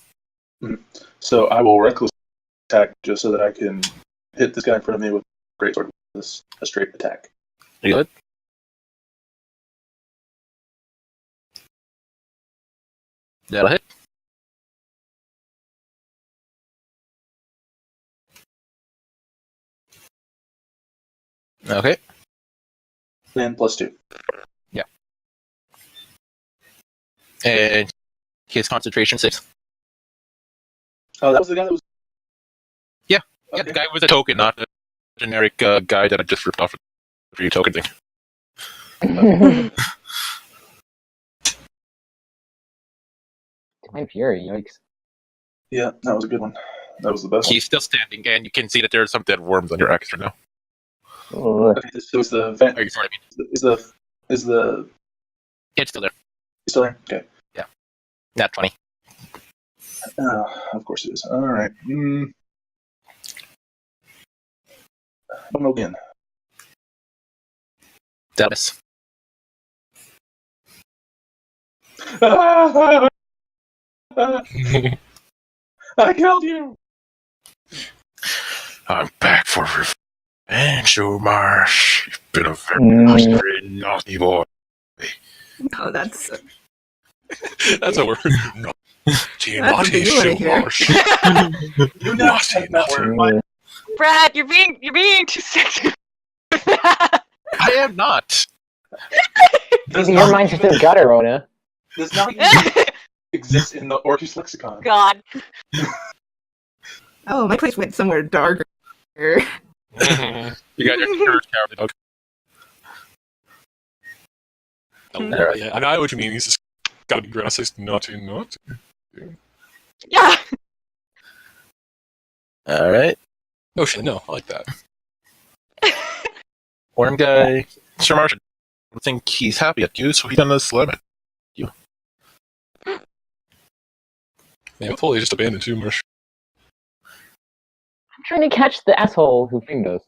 So I will reckless attack just so that I can hit this guy in front of me with a greatsword. This a straight attack. You good? That'll hit. Okay. And +2. Yeah. And his concentration 6. Oh, that was the guy that was. Yeah. Okay. Yeah, the guy was a token, not a generic guy that I just ripped off for your token thing. Divine Fury, yikes. Yeah, that was a good one. That was the best He's still standing, and you can see that there's some dead worms on your axe right now. Ugh. one. Okay, so is the vent. Or you sort of mean. Is the It's still there. still there? Okay. Not 20. Of course it is. All right. One more again. Dallas. I killed you. I'm back for revenge, Sumash. You've been a very naughty boy. Oh, that's That's a word. Naughty, That's naughty, a big one here. Sumash. You know that word. Brad, you're being too sexy. with that. I am not. Does Your mind's just in gutter, Rona. does not even exist in the Orcish lexicon. God. oh, my place went somewhere darker. You got your church cowardly dog. Yeah, I know what you mean. He's just got to be gross. He's naughty, naughty. Yeah. All right. Oh shit, no, I like that. Worm guy. Sir Martian, I don't think he's happy at you, so he's gonna slam it. Man, totally just abandoned too much. I'm trying to catch the asshole who pinged us.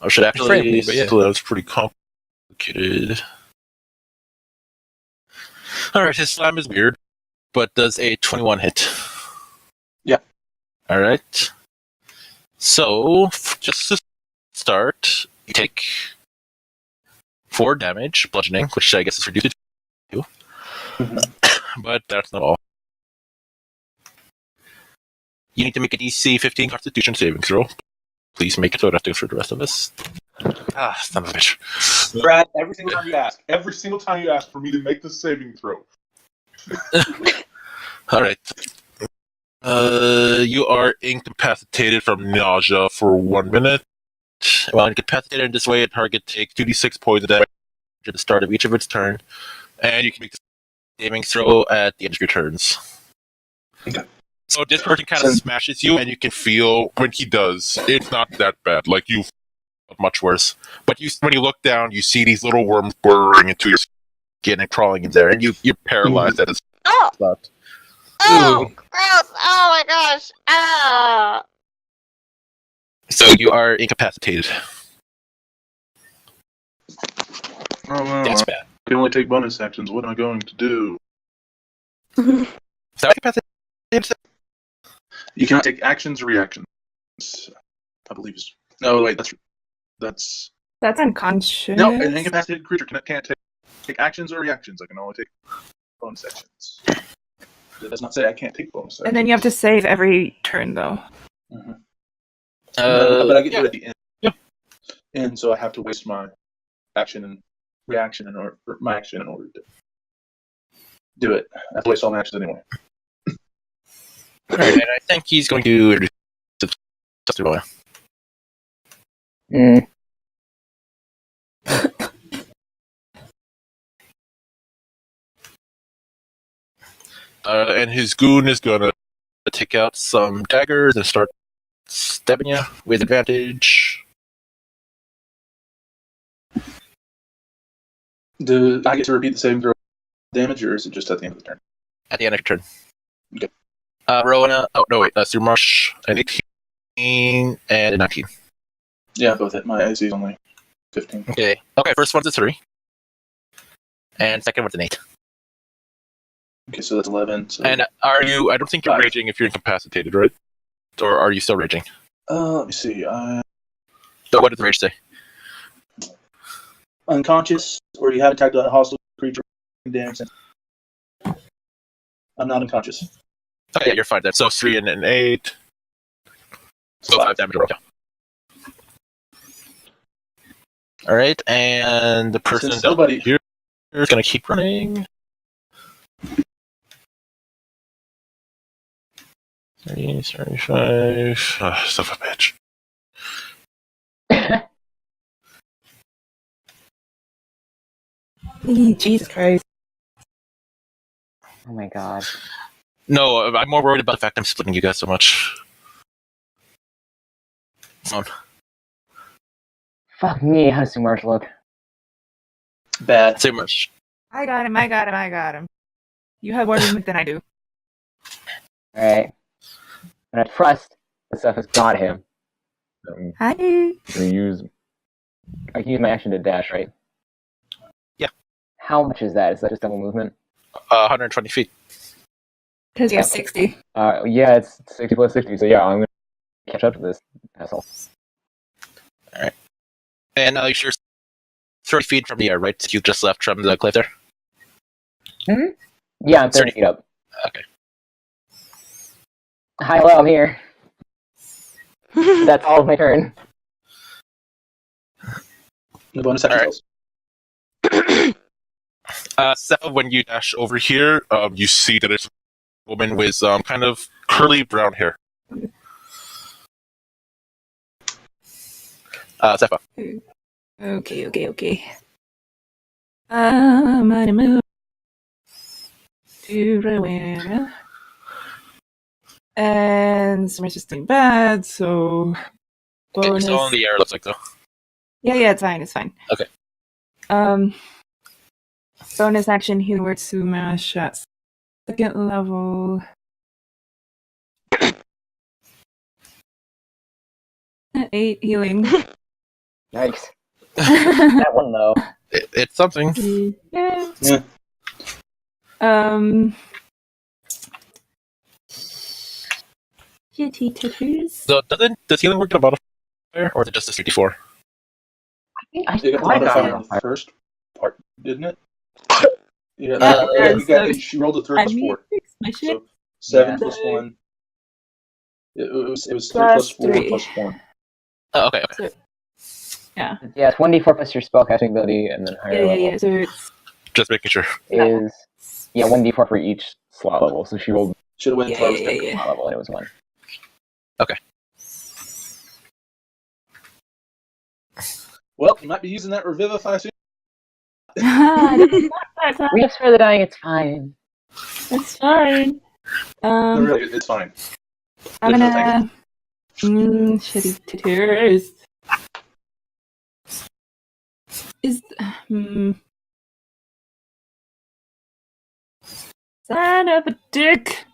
I should actually. Friendly, but yeah. So that's pretty complicated. All right, his slam is weird, but does a 21 hit? Yeah. All right. So just to start, you take 4 damage, bludgeoning, which I guess is reduced to 2. But that's not all. You need to make a DC 15 Constitution saving throw. Please make it so I don't have to go through the rest of this. Son of a bitch. Brad, every single time you ask for me to make the saving throw. All right. You are incapacitated from nausea for 1 minute. While incapacitated in this way, a target takes 2d6 poison damage at the start of each of its turn, and you can make the saving throw at the end of your turns. Okay. So this person kind of So- smashes you, and you can feel When he does, it's not that bad. Like you, much worse. But when you look down, you see these little worms burrowing into your skin and crawling in there, and you're paralyzed at his Oh. spot. Oh. Gross. Oh my gosh. Ah. So you are incapacitated. Oh, no. That's I bad. can only take bonus actions. What am I going to do? Is that incapacitated? You cannot take actions or reactions. I believe. No, wait. That's That's unconscious. no. An incapacitated creature can't take actions or reactions. I can only take bonus actions. That does not say I can't take bonus And then you have to save every turn, though. Mm-hmm. But I get to yeah. it at the end. Yeah. And so I have to waste my action and reaction in order, or my action in order to do it. I have to waste all my actions anyway. Alright, and I think he's going to introduce himself to Rowan. Mm. And his goon is gonna take out some daggers and start stabbing you with advantage. Do I get to repeat the saving throw damage, or is it just at the end of the turn? At the end of the turn. Okay. Rowena. Oh no, wait. That's through Marsh. An 18 and a 19. Yeah, both hit. My AC is only 15. Okay. Okay. First one's a 3, and second one's an 8. Okay, so that's 11. So. And are you? I don't think you're 5. raging if you're incapacitated, right? Or are you still raging? Let me see. So what does the rage say? Unconscious, or you have attacked a hostile creature. Damage. I'm not unconscious. Okay, yeah, you're fine then. So 3 and an 8. So 5 damage roll. All right, and the person Since nobody here is gonna keep running. 30, 35. Son of a bitch. Jesus Christ. Oh my god. No, I'm more worried about the fact I'm splitting you guys so much. Come on. Fuck me, how does Sumarsh look? bad. So much. I got him. You have more movement than I do. Alright. And I trust the stuff has got him. Hi. I can use my action to dash, right? Yeah. How much is that? Is that just double movement? 120 feet. Because you have 60. Yeah, it's 60 plus 60, so yeah, I'm gonna catch up to this asshole. Alright. And you're 30 feet from the air, right? You just left from the cliff there? Yeah, I'm 30 feet up. Okay. Hi, hello, I'm here. That's all of my turn. The bonus action. So when you dash over here, you see that it's a woman with kind of curly brown hair. Zepha. Okay. I'm gonna move to Rowena. And Summer's just doing bad, so Okay, you're still in the air, looks like, though. Yeah, it's fine. Okay. Bonus action healing word Sumash at 2nd level. 8 healing. Nice. That one, though. It's something. Yeah. Shitty tattoos. So does healing work get a modifier, or is it just a 64? I You got thought I got modifier it. on the first part, didn't it? Yeah, She rolled a 3 plus 4. My shit. So 7 Yeah. plus 1. It was 3 Plus plus 4 3. plus 1. Oh, okay. Yeah. Yeah, it's 1d4 plus your spellcasting ability, and then higher level Yeah. So it's Just making sure. is 1d4 for each slot level. So she rolled Should have went Yeah, close. yeah. slot level, and it was 1. Well, you might be using that Revivify soon. Reefs for the dying, it's fine. That's fine. No, really, it's fine. I'm There's gonna. Shitty tattoos. Is. Son of a dick!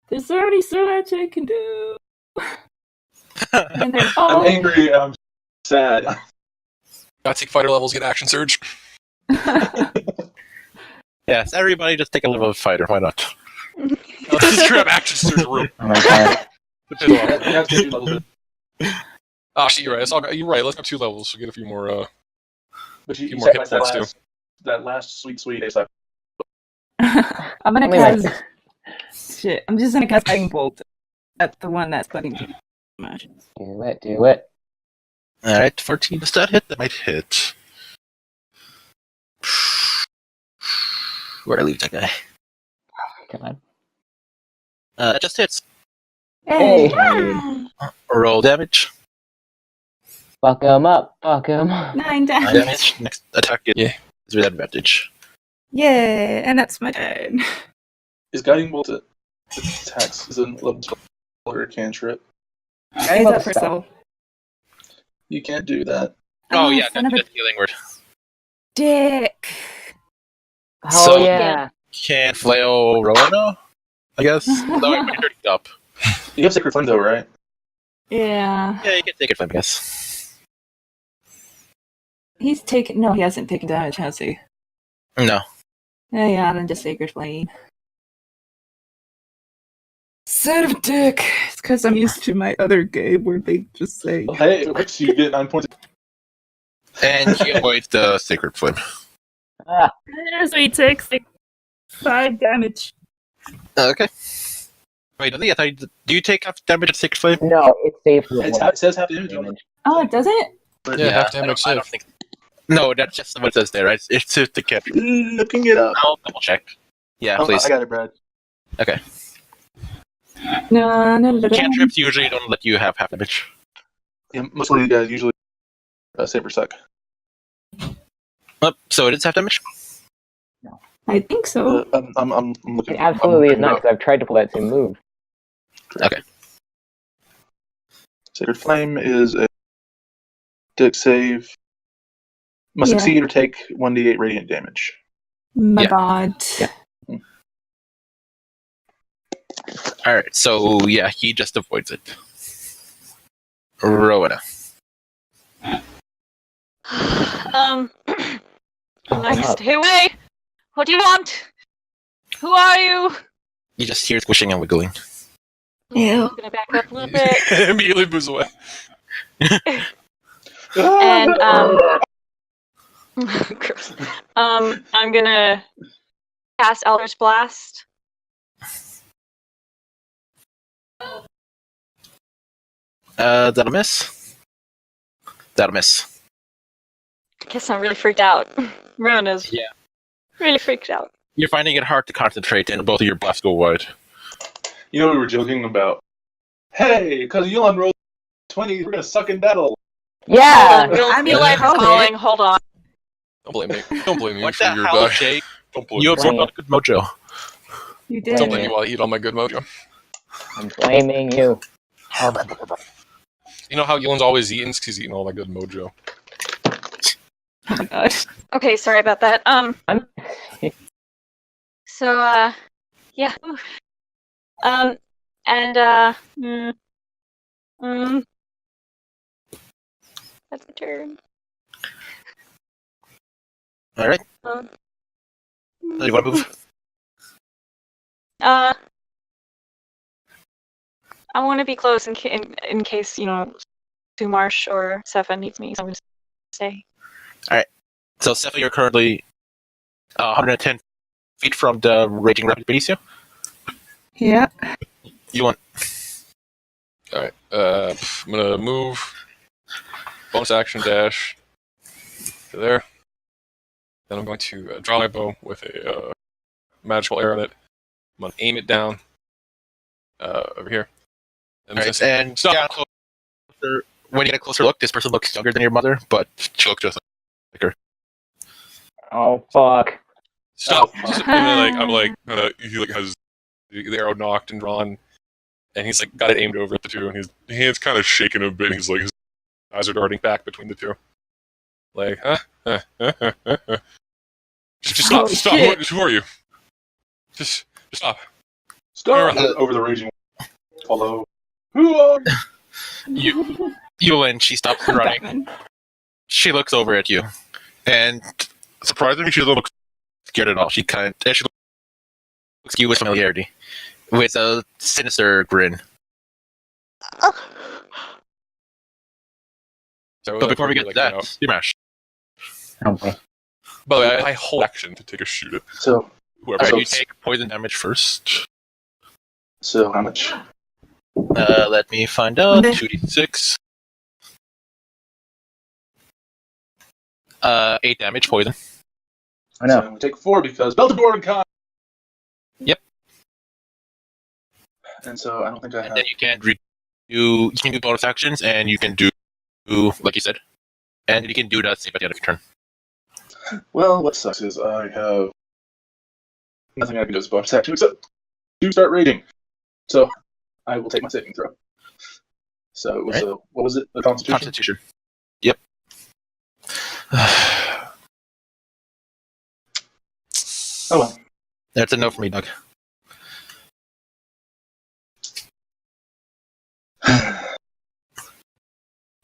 There's already so much I can do. And they're all. I'm angry. I'm sad. Gothic fighter levels get action surge. Yes, everybody just take a level of fighter. Why not? Just grab action surge room. Oh my god. That's gonna be level 2. Shit, you're right. You're right. Let's go 2 levels to get a few more. But you Few more hit sacrificed points, that last sweet ace. I'm gonna Anyway. cast. Shit, I'm just gonna cast Guiding Bolt at the one that's cutting too much. Do it, do it. All right, 14. Does that hit? That might hit. Where'd I leave that guy? God. That just hits. Hey! Roll damage. Fuck him up, fuck him. 9 9 damage. damage. Next attack Yeah. is with advantage. Yeah, and that's my turn. Is Guiding Bolt attacks is a level 12 or a cantrip? Guys up for soul. You can't do that. Oh, yeah, son of that's a the healing word. dick. Oh So- yeah. Can flail Rona, I guess. Although I'm pretty up. You have Sacred Flame though, right? Yeah. Yeah, you can take it from, I guess. He's taken. No, he hasn't taken damage, has he? No. Yeah, then just Sacred Flame. Son of a dick. It's because I'm used to my other game where they just say. Well, hey, if it works, you get 9 points. And he avoids the Sacred Flame. Ah, So he takes 5 damage. Okay. Wait, I think I thought do you take half damage at Sacred Flame? no, it saves the It says half damage on it. Oh, does it? But Yeah, half I damage don't save. think. No, that's just what it says there, right? It's just the cantrip. Looking it up. I'll double check. Yeah, Oh, please. I got it, Brad. Okay. No. Cantrips usually don't let you have half damage. Yeah, mostly you guys usually saber suck. Oh, so it is half damage? I think so. I'm looking. It absolutely is I'm not, looking because I've tried to pull that same move. Okay. Sacred Flame is a dex save. Must Yeah. succeed or take 1d8 radiant damage. My Yeah. god. Alright, so yeah, he just avoids it. Rowena. Like, stay away! What do you want? Who are you? You just hear squishing and wiggling. Ew. I'm gonna back up a little bit. Immediately moves away. And gross. I'm gonna cast Eldritch Blast. That'll miss. That'll miss. I guess I'm really freaked out. Rona's Yeah. really freaked out. You're finding it hard to concentrate, and both of your blasts go wide. You know, we were joking about, hey, because Yulan rolled 20, we're going to suck in battle. Yeah! Real, I mean, real life is hold it. calling. Hold on. Don't blame me. Don't blame me What for the your hell, die. Jake? Don't blame You me. absorbed a good mojo. You did. Don't blame me while I eat all my good mojo. I'm blaming you. You know how Yulen's always eating? 'Cause he's eating all my good mojo. Oh my god. Okay, sorry about that. I'm... So, yeah. And, that's my turn. Alright, Um, you want to move? I want to be close in case, you know, Sumarsh or Sefa needs me, so I'm going to stay. So, Sepha, you're currently 110 feet from the Raging Rapid beneath you. Yeah. You want... Alright, I'm gonna move. Bonus action dash to there. Then I'm going to draw my bow with a magical arrow in it. I'm gonna aim it down over here. And Alright, just say, and stop. down closer, when you get a closer look, this person looks younger than your mother, but she looks just like her. Oh, fuck. Stop. Oh, Just- and then, he like has the arrow knocked and drawn, and he's like got it aimed over at the two, and his hands kind of shaking a bit. And he's like his eyes are darting back between the two. Like, Just stop. Holy Stop. shit. Who are you? Just stop. Stop! Over the raging. Follow. Who are You and she stops running. Batman. She looks over at you, and surprisingly, she doesn't look scared at all. She looks at you with familiarity, with a sinister grin. So But before we get to like, that, you know, Smash. Okay. by the way, I hold action to take a shoot at So, Whoever. Alright, you take poison damage first. So how much? Let me find out. Okay. 2d6. 8 damage poison. I know. So we take 4 because Belted Dwarven Con. Yep. And so I don't think I And have. then you can you can do bonus actions, and you can do like you said, and you can do that save at the end of your turn. Well, what sucks is I have nothing I can do as a bonus action except to start raiding. So I will take my saving throw. So it was what was it? The Constitution. Constitution. Yep. Oh well. That's a no for me, Doug.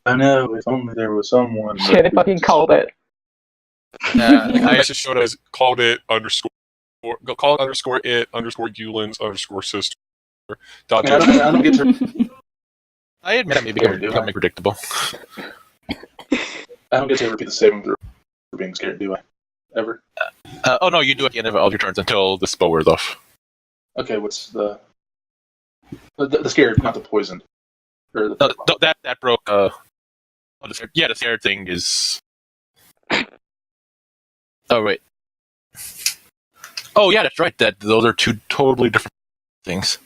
I know. If only there was someone. that Shit, I could- fucking called it. I just showed us called it underscore Eulins underscore sister. Dot I don't get to. I admit I may be becoming predictable. I don't get to repeat the saving throw for being scared, do I? Ever? Oh no, you do at the end of all your turns until the spell wears off. Okay, what's the scared, not the poisoned, or the No, that broke. The scared thing is. Oh wait. Oh yeah, that's right. Those are two totally different things.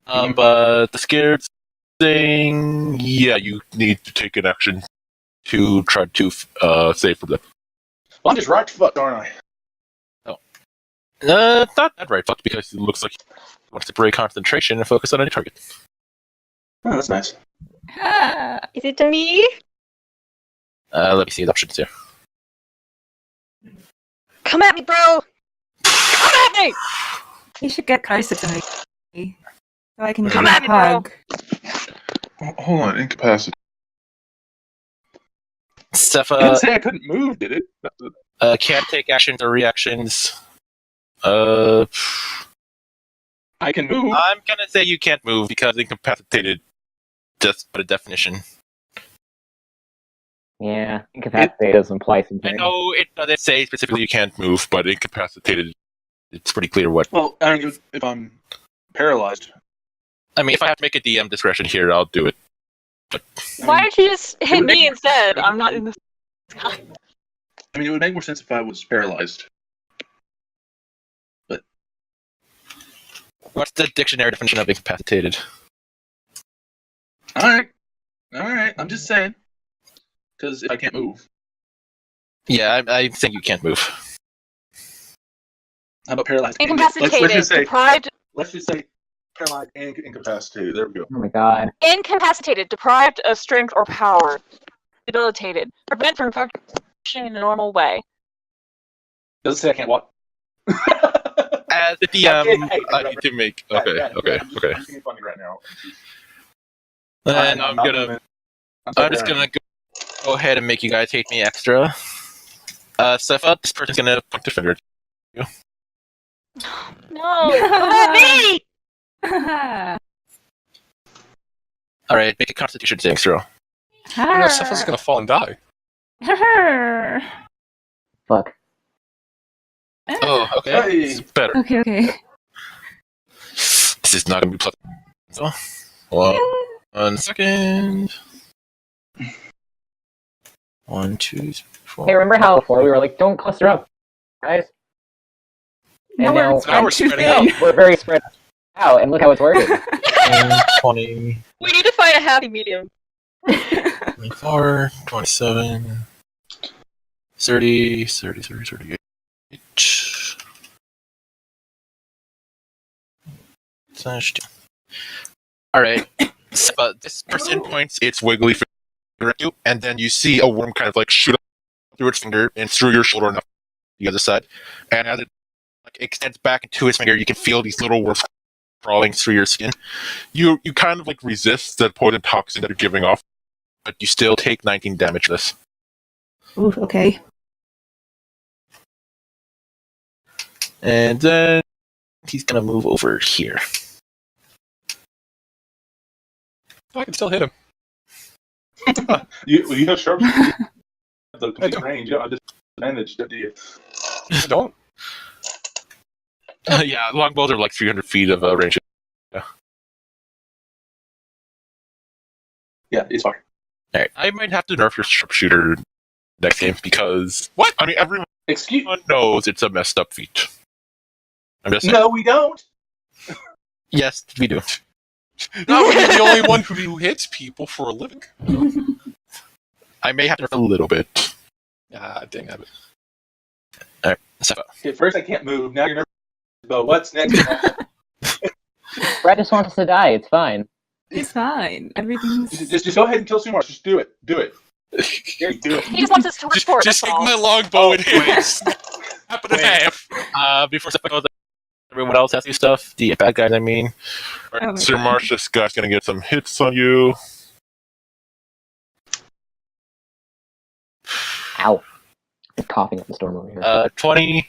But the scared thing, yeah, you need to take an action to try to save from them. Well, I'm just right fucked, aren't I? Not that right, fucked, because it looks like he wants to break concentration and focus on any target. Oh, that's nice. Is it to me? Let me see the options here. Come at me, bro! Come at me! You should get closer to me. So I can give Come you a at me, bro. hug. Hold on, incapacity. I didn't Cepha say I couldn't move, did it? can't take actions or reactions. I can move. I'm gonna say you can't move because incapacitated. Just by definition. Yeah, incapacitated does imply something. I know it doesn't say specifically you can't move, but incapacitated, it's pretty clear what. Well, I mean, if I'm paralyzed, I mean, if I have to make a DM discretion here, I'll do it. But Why don't you just hit would me make- instead? I'm not in the sky. I mean, it would make more sense if I was paralyzed. what's the dictionary definition of incapacitated? All right. I'm just saying, because if I can't move, Yeah, I think you can't move. how about paralyzed? Incapacitated, Let's just say, deprived, paralyzed and incapacitated. There we go. Oh my god. incapacitated, deprived of strength or power, debilitated, prevent from functioning in a normal way. Doesn't say I can't walk. As the DM, I need to make. Okay. I'm just being funny right now. And I'm just gonna go ahead and make you guys hate me extra. Cepha, this person's gonna point the finger. No, come at me! All right, make a Constitution saving throw. No, Cepha's gonna fall and die. Fuck. Oh, okay. Hey. This is better. Okay. This is not gonna be pleasant. So, 1 second. 1, 2, 3, 4. Hey, remember how before we were like, don't cluster up, guys? And now we're spreading out. we're very spread out, and look how it's working. 20, We need to find a happy medium. 24, 27, 30, 38. Alright. So, this person points its wiggly finger at you, and then you see a worm kind of like shoot up through its finger and through your shoulder and up the other side. And as it like extends back into its finger, you can feel these little worms crawling through your skin. You kind of like resist the poison toxin that you're giving off, but you still take 19 damage this. Ooh, okay. And then he's gonna move over here. I can still hit him. You have sharp. The I don't. range. You have a disadvantage, do you? I don't. Yeah, longbows are like 300 feet of range. Yeah, it's fine. Alright, I might have to nerf your sharpshooter next game because What? I mean everyone Excuse. knows it's a messed up feat. I'm just saying. No, we don't. Yes, we do. Not when you're the only one who hits people for a living. I may have to nerf a little bit. Ah, dang it. Alright, so Okay, first I can't move. Now you're nervous. But what's next? Brad just wants us to die. It's fine. It's fine. Everything's. just go ahead and kill Sumar. Just do it. Do it. Gary, do it. He just wants us to report. Just that's take all. my longbow and hit it. Snap it in half. before stuff goes, everyone else has to do stuff. The bad guys, I mean. Oh my Sir God. Marsh, this guy's gonna get some hits on you. Ow. I'm coughing up the storm over here. 20,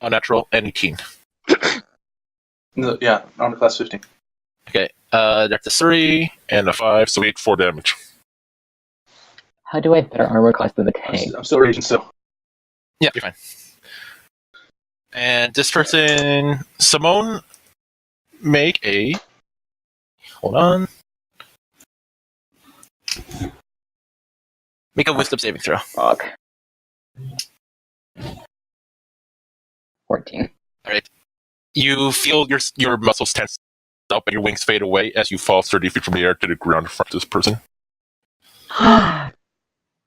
unnatural, and 18. No, yeah, armor class 15. Okay, that's a 3 and a 5, so we take 4 damage. How do I have better armor class than the tank? I'm still raging still. Yeah, you're fine. And this person, Simone, make a. Hold on. Make a wisdom saving throw. Fuck. 14. Alright. You feel your muscles tense up and your wings fade away as you fall 30 feet from the air to the ground in front of this person.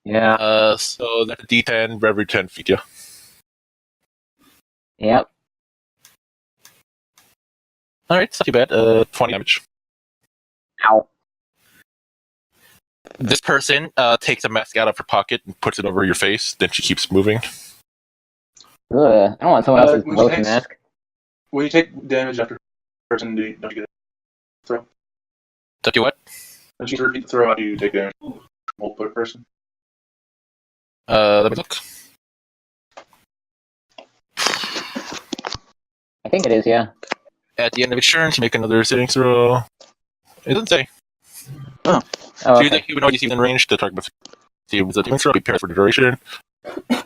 Yeah. So that's a d10 for every 10 feet, yeah. Yep. Alright, it's not too bad. 20 damage. Ow. This person takes a mask out of her pocket and puts it over your face, then she keeps moving. Ugh. I don't want someone else's Which lotion tanks? mask. When you take damage after person, don't you get a throw? Don't you what? Don't you repeat the throw after you take damage? Multiple person. Let me look. I think it is, yeah. At the end of each turn, you make another saving throw. It doesn't say. Oh, So you okay. think you would already see in range, the target must see the saving throw, be paired for the duration.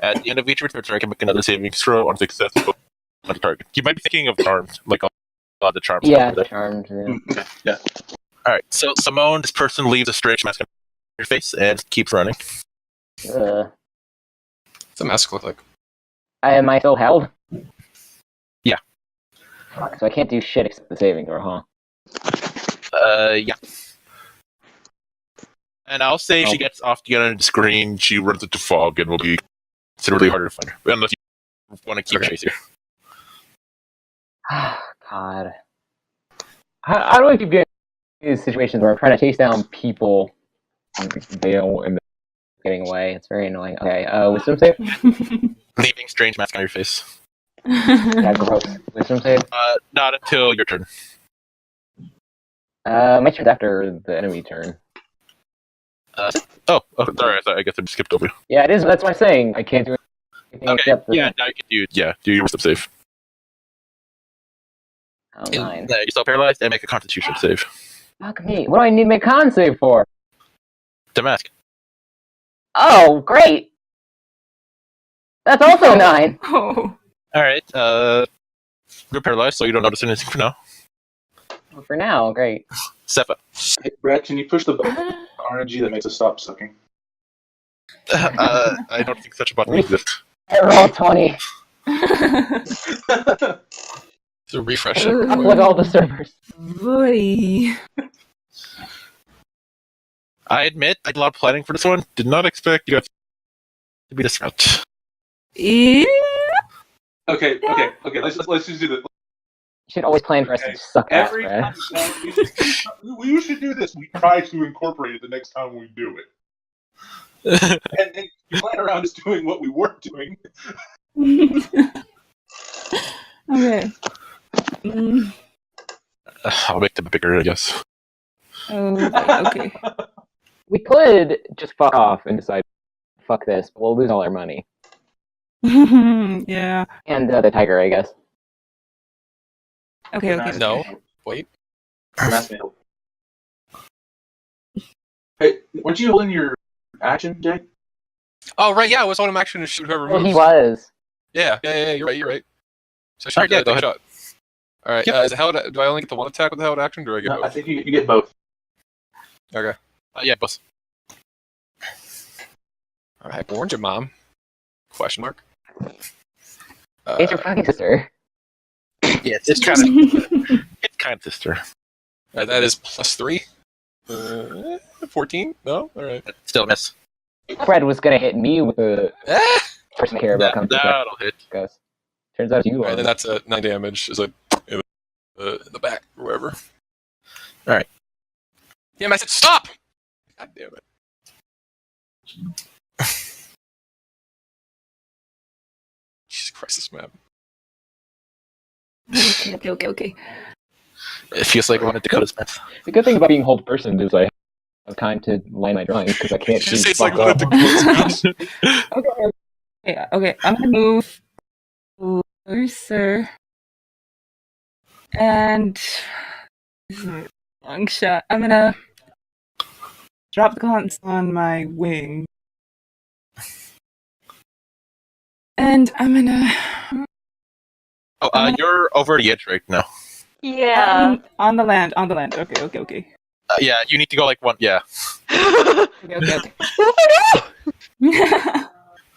At the end of each return, I can make another saving throw on success on the target. You might be thinking of charms, like the charms. Yeah, charmed. Yeah. Okay, yeah. Alright, so Simone, this person leaves a strange mask on your face and keeps running. Ugh. What's the mask look like? Am I still held? Yeah. Fuck, so I can't do shit except the saving throw, huh? Yeah. And I'll say if she gets off the end of the screen, she runs into fog and will be considerably harder to find her. Unless you want to keep chasing her. God. How do I keep getting these situations where I'm trying to chase down people and bail and getting away? It's very annoying. Okay, wisdom save? Leaving strange mask on your face. Yeah, gross. Wisdom save? Not until your turn. My turn's after the enemy turn. Sorry, I guess I just skipped over you. Yeah, it is. That's what I'm saying. I can't do anything Okay, except the... yeah, now you can do your wisdom save. Oh, 9. You're still paralyzed, and make a constitution save. Fuck me. What do I need to make con save for? The mask. Oh, great! That's also 9! Oh. Alright, you're paralyzed, so you don't notice anything for now. For now, great. Sepha. Hey, Brad, can you push the RNG that makes us stop sucking? I don't think such a button exists. I rolled 20. To refresh it. Upload all the servers. Boy. I admit, I did a lot of planning for this one. Did not expect you guys to be this route. Yeah. Okay. Let's just do this. You should always plan for us Okay. to suck ass, Every Brad. time we should do this. We try to incorporate it the next time we do it, and you plan around us doing what we weren't doing. Okay. Mm, I'll make them bigger, I guess. okay. We could just fuck off and decide, fuck this, but we'll lose all our money. Yeah. And the tiger, I guess. Okay. No. Wait. Hey, weren't you holding your action, Jay? Oh, right, yeah, I was on him action to shoot whoever Well, moves. he was. Yeah, you're right. So I should Alright, yeah, go take a ahead. shot. All right. Yep. Is it held, do I only get the one attack with the held action, or do I get No, I both? think you get both. Okay. Yeah, both. All right. Warned your mom? Question mark. It's your fucking sister. Yes, it's kind of it's kind of sister. That is +3. 14? No? All right. Still a miss. Fred was gonna hit me with the person I care about comes to That'll hit. Gus. Turns out you All right, are. then that's 9 damage. Is like in the back or wherever. All right. Damn! I said stop. God damn it. Jesus Christ, this map. Okay. It feels like one of Dakota's Smith. The good thing about being hold person is I have time to line my drawings because I can't Just see it's like fuck one up. of the Okay. I'm gonna move closer. And this is a long shot. I'm gonna drop the gaunts on my wing. And I'm gonna You're over the edge right now. Yeah. on the land. Okay. Yeah, you need to go like one. Yeah, Okay.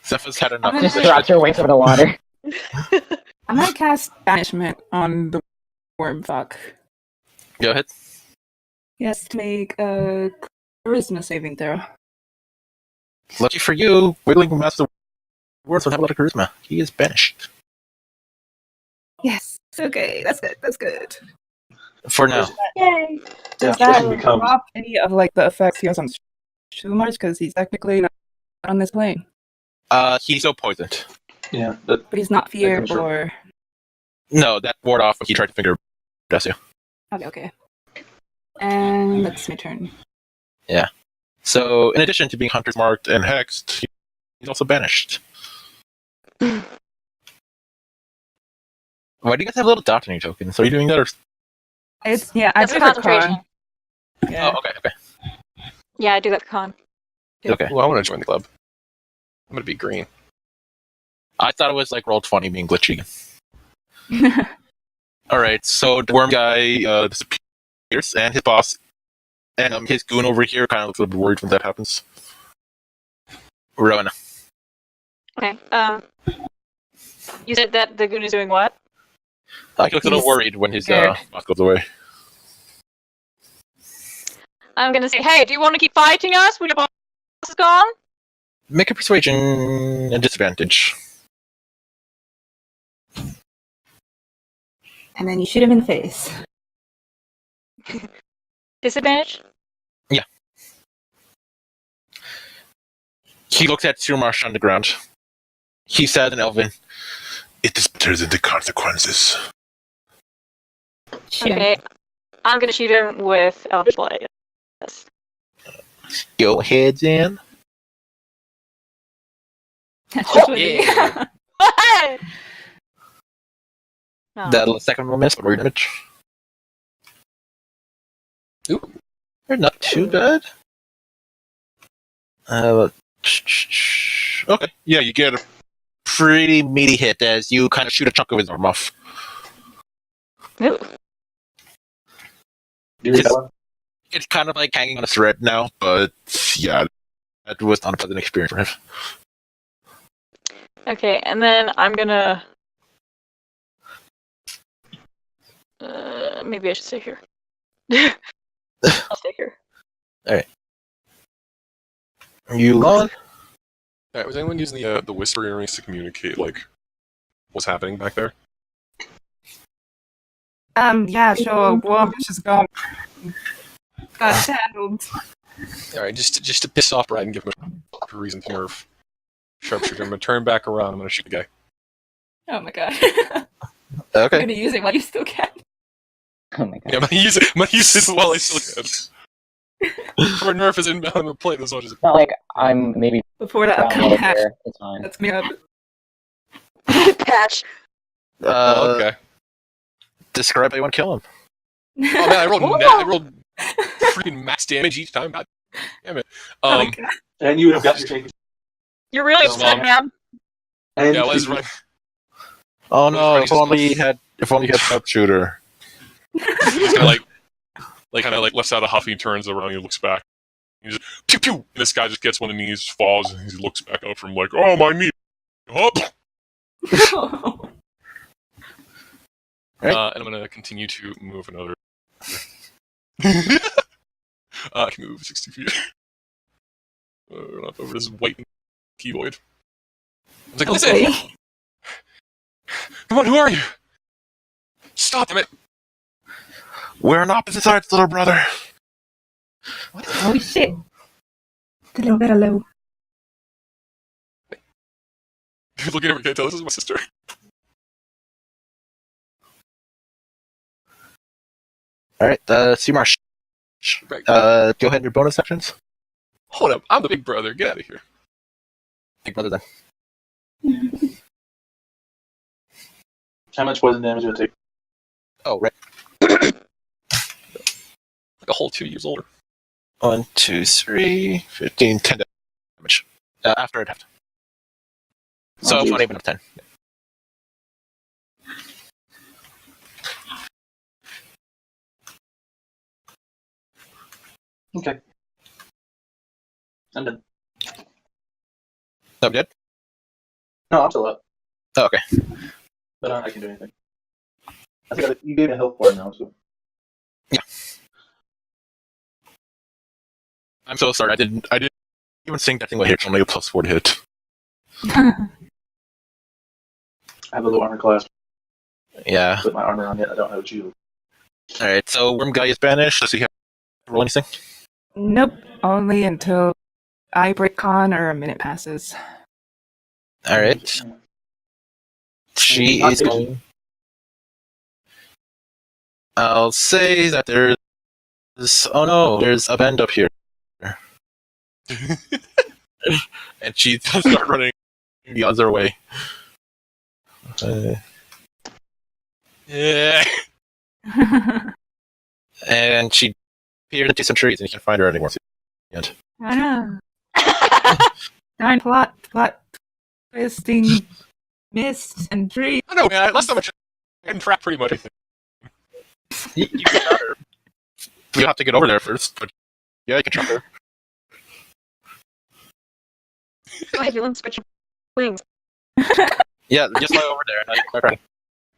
Zephyrs had enough. Just drops your wings over the water. I'm gonna cast banishment on the wormfuck. Go ahead. Yes, to make a charisma saving throw. Lucky for you, Wiggling Master Words don't have a lot of charisma. He is banished Yes. Okay, that's good. for now. Yay. Does Yeah, that this becomes- drop any of like the effects he has on Shumars? Because he's technically not on this plane, He's so poisoned. Yeah, that, but he's not feared comes from- or. No, that ward off when he tried to finger Desu. Okay. And that's my turn. So, in addition to being Hunter's Marked and Hexed, he's also banished. Why do you guys have a little dot on your tokens? Are you doing that or? I That's did a concentration. con. Yeah. Oh, okay. Yeah, I do that con. Okay. Well, I want to join the club. I'm gonna be green. I thought it was like roll 20 being glitchy. Alright, so the worm guy disappears, and his boss and his goon over here kind of looks a little bit worried when that happens. Rowan. Okay. You said that the goon is doing what? He looks a little He's worried when his scared. boss goes away. I'm gonna say, hey, do you want to keep fighting us when your boss is gone? Make a persuasion and disadvantage. And then you shoot him in the face. Disadvantage? He looks at Surmarsh on the ground. He said in Elven, It is better than the consequences. Shoot him. Okay. I'm gonna shoot him with Eldritch Blade. Yes. go ahead, Zan. That's just what he- No. The second one miss, but we're damage. Ooh. They're not too bad. Okay. Yeah, you get a pretty meaty hit as you kind of shoot a chunk of his arm off. Ooh. do you read that one? It's kind of like hanging on a thread now, but yeah, that was not a pleasant experience for him. Okay, and then I'm gonna. Maybe I should stay here. I'll stay here. You on? Alright, was anyone using the whisper earrings to communicate like what's happening back there? Yeah, sure. Warmish is gone. Got handled. Alright, just to piss off Brad and give him a reason to nerf sharpshooter. I'm gonna turn back around, I'm gonna shoot the guy. Oh my god. I'm Okay. gonna use it while you still can. Oh my god. Yeah, I'm gonna use it while I still can. For a nerf is inbound, I'm gonna play this much as It's not like I'm maybe Before that down upcoming over patch. there. It's fine. That's me up. Patch. Oh, okay. Describe how you want to kill him. Oh man, I rolled freaking max damage each time. God damn it. Oh my god. And you would have got your taken. You're really Come upset, on. man. And Yeah, let's run. Oh no! Freddy's If only he had sharpshooter. He's kind of like lets out a huff. He turns around. He looks back. He just pew pew. And this guy just gets one of the knees, falls, and he looks back up from like, oh my knee. Up. Right. And I'm gonna continue to move another. I can move 60 feet. Run up over this white keyboard. I was like, listen! Okay. Come on, who are you? Stop, damn it! We're on opposite sides, little brother. Oh shit. It's a little bit low. Looking at me, can I tell this is my sister? All right, Seymour. Right. Go ahead in your bonus actions. Hold up, I'm the big brother. Get out of here. Big brother then. How much poison damage would it take? Oh, right. Like a whole 2 years older. 1, 2, 3, 15, 10 damage. After it halved. So geez. 1 even of 10. Okay. I'm done. No, dead? No, I'm still up. Oh, okay. But I can do anything. I think you gave me a health bar now, so. Yeah. I'm so sorry. I didn't even think that thing would hit. Only a +4 to hit. I have a low armor class. Yeah. Put my armor on yet. I don't have a shield. All right. So Worm Guy is banished. Does he have to roll anything? Nope. Only until I break con or a minute passes. All right. She is going. I'll say that there's. Oh no! There's a bend up here. And she does start running the other way. Yeah. And she appeared into some trees, and you can't find her anymore. I know. Darn plot, twisting, mist, and tree. I know, man. Last time I can trap pretty much anything. You can trap her. You'll have to get over there first, but yeah, you can trap her. I have switch wings. Yeah, just fly over there. And I'll try.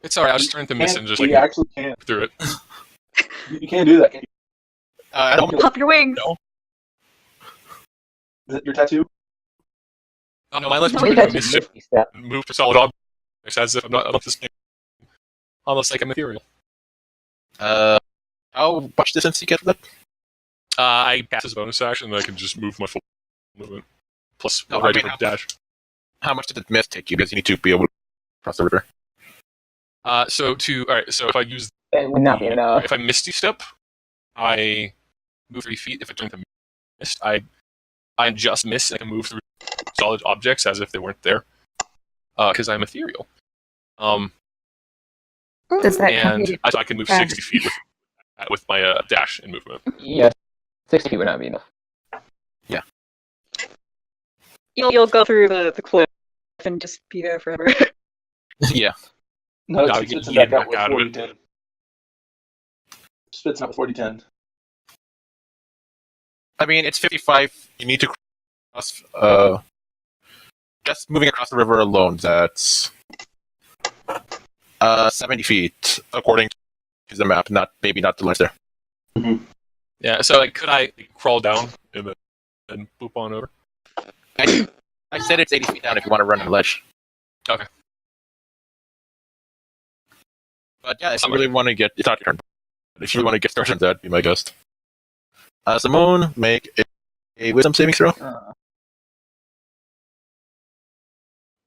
It's alright, I'll just turn into mist and just You like actually can't. through it. You can't do that, can you? I don't. Pop your wings. No. Is it your tattoo? Oh no, my left No, turn Maybe into that's just mischief misty step. and move to solid objects as if I'm not this thing. Almost like a material. How much distance do you get with that? I cast as a bonus action, and I can just move my full movement. Plus, No, what I I do mean, for dash. How much did the mist take you? Because you need to be able to cross the river. So if I use It would not be enough. if I misty step, I move 3 feet. If I turn to mist, I just miss and I can move through solid objects as if they weren't there. Because I'm ethereal. Does that count? And I can move 60 feet with my dash and movement. Yes, 60 feet would not be enough. You'll go through the cliff and just be there forever. Yeah. No, No, it's you spits get it back out back out of with it. 40-10. Spits out with 40-10. I mean, it's 55. You need to cross. Just moving across the river alone, that's 70 feet, according to the map. Not the list there. Yeah, so like, could I crawl down and then boop on over? I said it's 80 feet down if you want to run on the ledge. Okay. But yeah, if you really want to get, it's not your turn. But if you really want to get started on that, that'd be my guest. Simone, make a wisdom saving throw.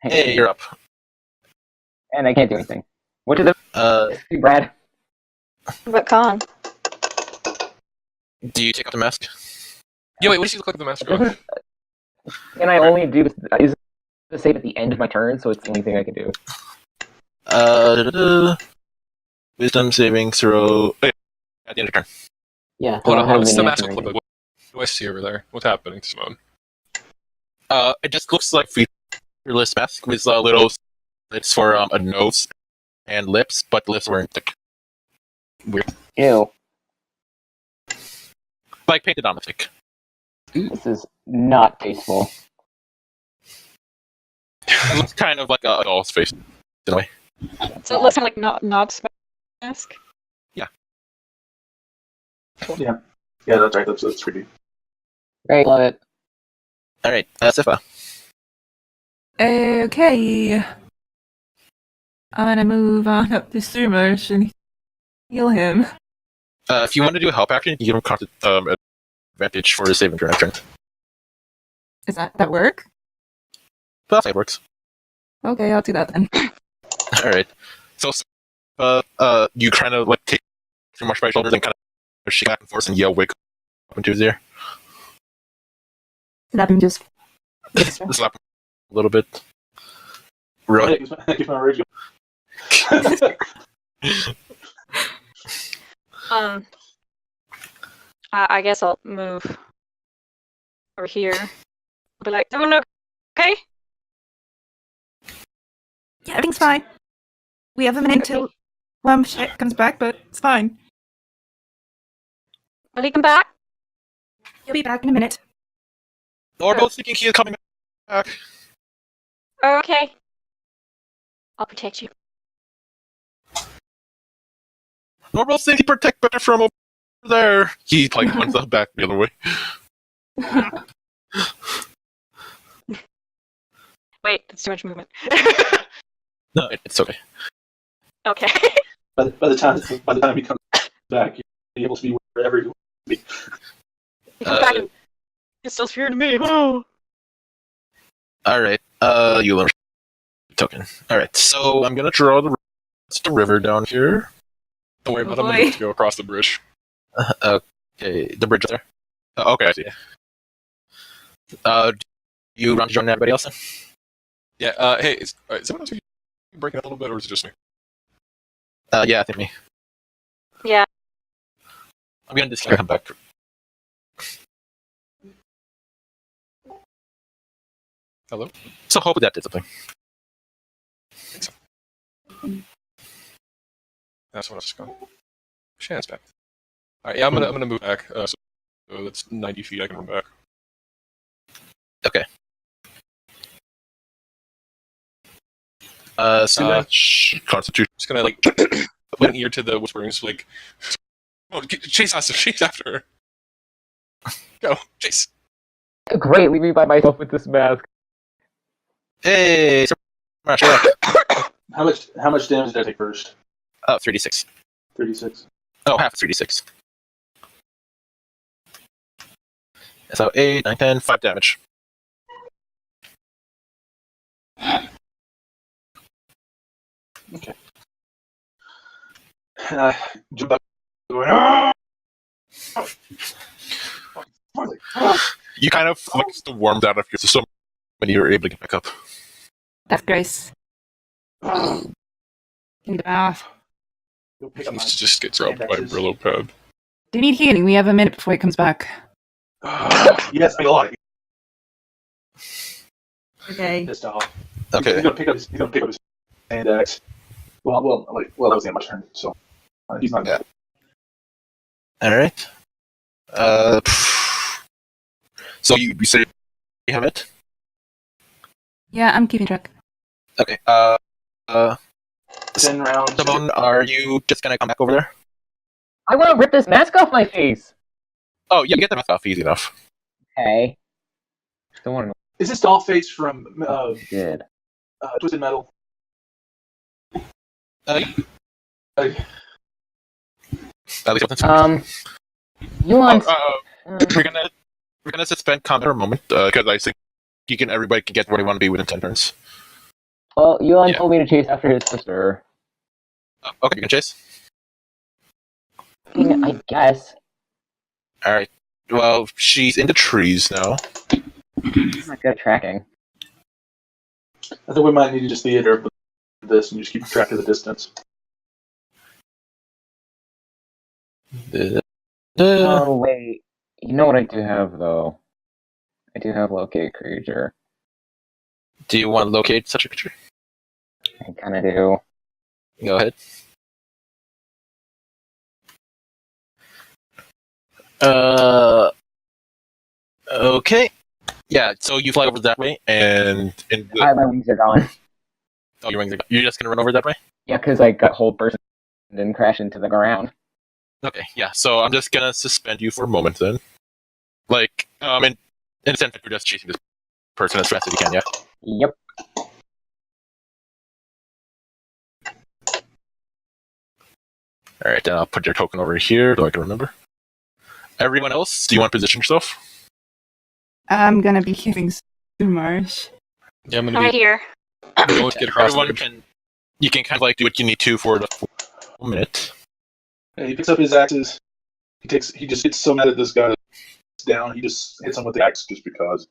Hey, you're up. And I can't do anything. What did Uh, the Brad? But con. do you take up the mask? Yeah, wait, what does he look like the master of? Can I only do is the save at the end of my turn, so it's the only thing I can do. Wisdom saving throw. At the end of turn. Yeah. Hold I on, don't have what's the any master action clip? What do I see over there? What's happening to Simone? It just looks like featureless mask with little slits for a nose and lips, but the lips weren't thick. Weird. Ew. Like painted on the thick. This is not tasteful. It looks kind of like a doll's face in a way. So it looks like not mask. Yeah, that's right. That's creepy. Great, love it. All right, Sifa. Okay. I'm gonna move on up to Sumosh and heal him. If you want to do a help action, you give him constant advantage for his saving throw next turn. Is that work? But that's how it works. Okay, I'll do that then. All right. So, you kind of like take your march by your shoulders and kind of shake back and forth and yell, "Wake up!" into his ear. Slap him just. Slap him a little bit. Really? Keep my rage I guess I'll move over here. I'll be like, "Everyone okay?" Yeah, everything's fine. We have a minute until shit comes back, but it's fine. Will he come back? He'll be back in a minute. Norbo's thinking he is coming back. Okay. I'll protect you. Norbo's thinking protect better from over there. He like points the back the other way. Wait, that's too much movement. No, it's okay. Okay. By the time he comes back, you'll be able to be wherever you want to be. He comes back and it's still fearing me. Oh. All right. You learn token. All right. So I'm gonna draw the river down here. Don't worry about it. Oh, I'm boy. going to go across the bridge. Okay, the bridge there. Okay, I see. You want to join everybody else then? Yeah. Hey, is someone else breaking up a little bit, or is it just me? Yeah, I think me. Yeah. I'm gonna just come back. Hello? So hopefully that did something. That's what I was going. Shannon's back. All right. Yeah, I'm gonna move back. So that's 90 feet. I can run back. Okay. So that's Constitution. Just gonna like put an ear to the whisperings, like, "Oh, chase us! Chase after her! Go, chase!" Great, leave me by myself with this mask. Hey, Smash, you're up. How much damage did I take first? 3d6. 36. Oh, half 3d6. So 8, 9, 10, 5 damage. Okay. Jump up, going, "Ah!" You kind of like the warmed out of your system when you're able to get back up. That's Grace. In the mouth. Go pick up He my- just gets dropped by Brillo Pad. Do you need healing? We have a minute before he comes back. Yes, I got Okay. pissed off. Okay. He's gonna pick up his hand axe. Well, that was the end of my turn, so he's not. Yeah. All right. So you say you have it? Yeah, I'm keeping track. Okay. 10 rounds. Simone, are you just gonna come back over there? I want to rip this mask off my face! Oh, yeah, get the mask off easy enough. Okay. Don't want to know Is this doll face from what you did. Twisted Metal? Uh, Uh, At least within You want... we're gonna suspend combat for a moment because I think everybody can get where they want to be within 10 turns. Well, Yuan Yeah. told me to chase after his sister. Okay, you can chase. I guess. All right. Well, she's in the trees now. I'm not good at tracking. I think we might need to just theater this and just keep track of the distance. Oh, wait. You know what I do have, though? I do have Locate Creature. Do you want to locate such a creature? I kind of do. Go ahead. Okay. Yeah, so you fly over that way, and My wings are gone. oh, your wings are, you're just gonna run over that way? Yeah, because I got whole burst and didn't crash into the ground. Okay, yeah, so I'm just gonna suspend you for a moment then. Like, in a sense, you're just chasing this person as fast as you can, yeah? Yep. Alright, then I'll put your token over here so I can remember. Everyone else, do you want to position yourself? I'm gonna be healing Sumarsh. Yeah, I'm gonna Right be here. going to get across. Everyone can, you can kind of like do what you need to for the full minute. Yeah, he picks up his axes. He just gets so mad at this guy that's down. He just hits him with the axe just because.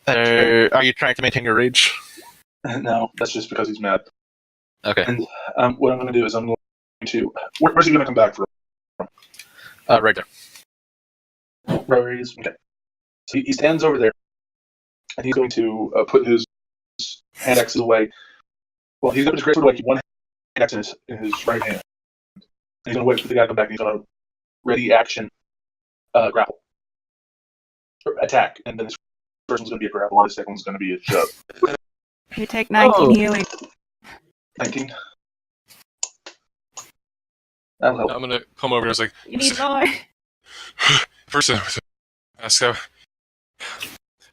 Are you trying to maintain your rage? No, that's just because he's mad. Okay. And what I'm going to do is I'm going to. Where's he going to come back from? Right there. Right where he is. Okay. So he stands over there, and he's going to put his hand axes away. Well, he's got his great sword away. Keep one hand axe in his right hand. And he's going to wait for the guy to come back. And he's going to ready action grapple or attack, and then this first one's going to be a grapple, and the second one's going to be a shove. You take 19 healing. 19. That'll help. I'm gonna come over and I was like, You need more. first I was ask, I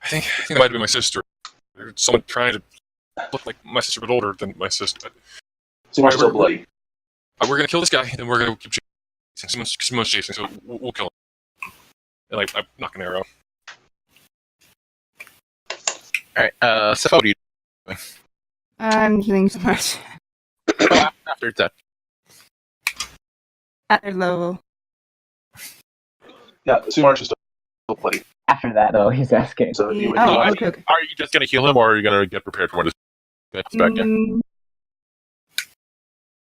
think it might have been my sister. Or someone trying to look like my sister, but older than my sister. So much so bloody. We're gonna kill this guy, and we're gonna keep chasing. Someone's chasing, so we'll kill him. And like, I knock an arrow. Alright, Seth, what are you doing? I'm healing Sumarsh After that. at their level. Yeah, Sumarsh is still bloody. After that, though, he's asking. So he would. Oh, I- okay. Are you just gonna heal him, or are you gonna get prepared for when this gets back in?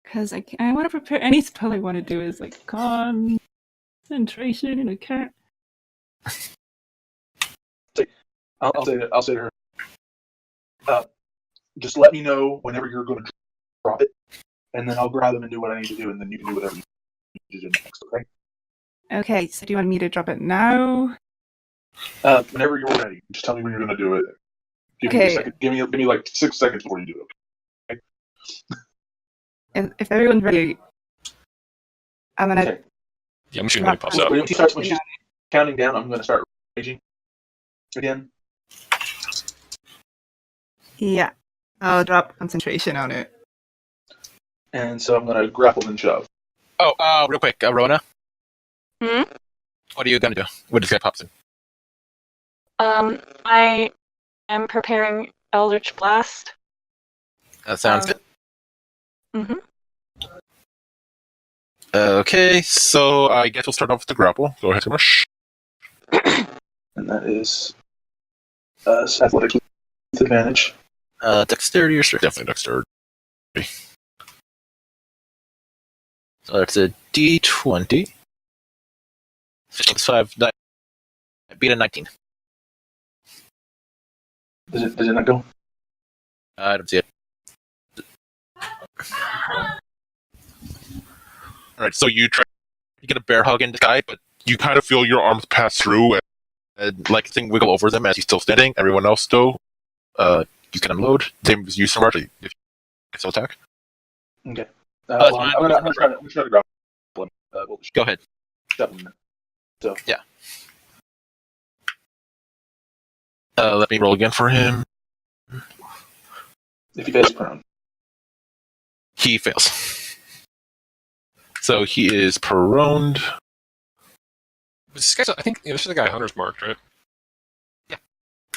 Because I want to prepare. Any spell I want to do is like concentration in a cat. I'll say to her. Just let me know whenever you're going to drop it, and then I'll grab them and do what I need to do, and then you can do whatever you need to do next. Okay? Okay, so do you want me to drop it now? Whenever you're ready, just tell me when you're going to do it. Give me Okay. a second. Give me like 6 seconds before you do it. If everyone's ready, I'm gonna. Okay. Yeah, I'm shooting when he pops up. When she's counting down, I'm going to start raging again. Yeah, I'll drop concentration on it. And so I'm going to grapple and shove. Oh, real quick, Rona. Hmm? What are you gonna do when this guy pops in? I am preparing Eldritch Blast. That sounds good. Mm-hmm. Okay, so I guess we'll start off with the grapple. Go ahead, Smash. And that is athletics with advantage. Dexterity or strength? Definitely dexterity. So that's a D20. 15 plus 5, beat a 19. Does it not go? I don't see it. Alright, so you try to get a bear hug in the guy, but you kind of feel your arms pass through and like thing wiggle over them as he's still standing. Everyone else, though, you can unload. Same as you, Smart, if you can still attack. Okay. That's I'm fine. gonna try to grapple him. Go ahead. Shove him. So Yeah. Let me roll again for him. if he fails prone, He fails. So he is prone. This guy's, I think this is the guy Hunter's marked, right?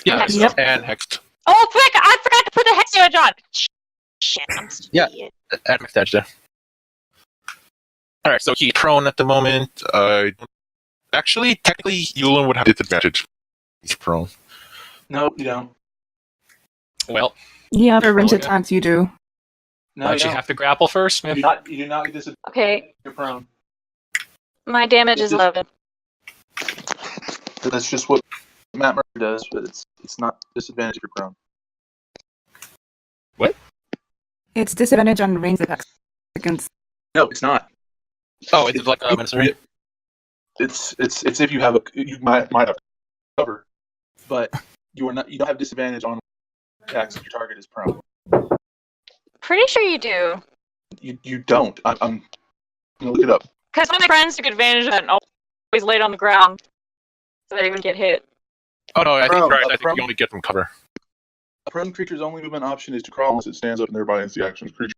Yeah, Yep. and hexed. Oh, frick! I forgot to put the hex damage on! Shit, I'm such an Yeah. idiot. Add my stats there. Alright, so he's prone at the moment. Actually, technically, Yulin would have disadvantage. He's prone. no, you don't. Well, Yeah, for ranged yeah. attacks you do. No, I you actually don't. have to grapple first, You man. do not get this. Okay, You're prone. my damage is This is- 11. That's just what Matt Murray does, but it's not disadvantage if you're prone. What? It's disadvantage on ranged attacks against. No, it's not. Oh, is it like a ministry? It's if you have you might have cover, but you don't have disadvantage on attacks if your target is prone. Pretty sure you do. You don't. I'm gonna look it up. Because one of my friends took advantage of that and always laid on the ground so that he would get hit. Oh no, I think Prone, you're right. a I think prone- you only get from cover. A prone creature's only movement option is to crawl unless it stands up and thereby ends the action. The creature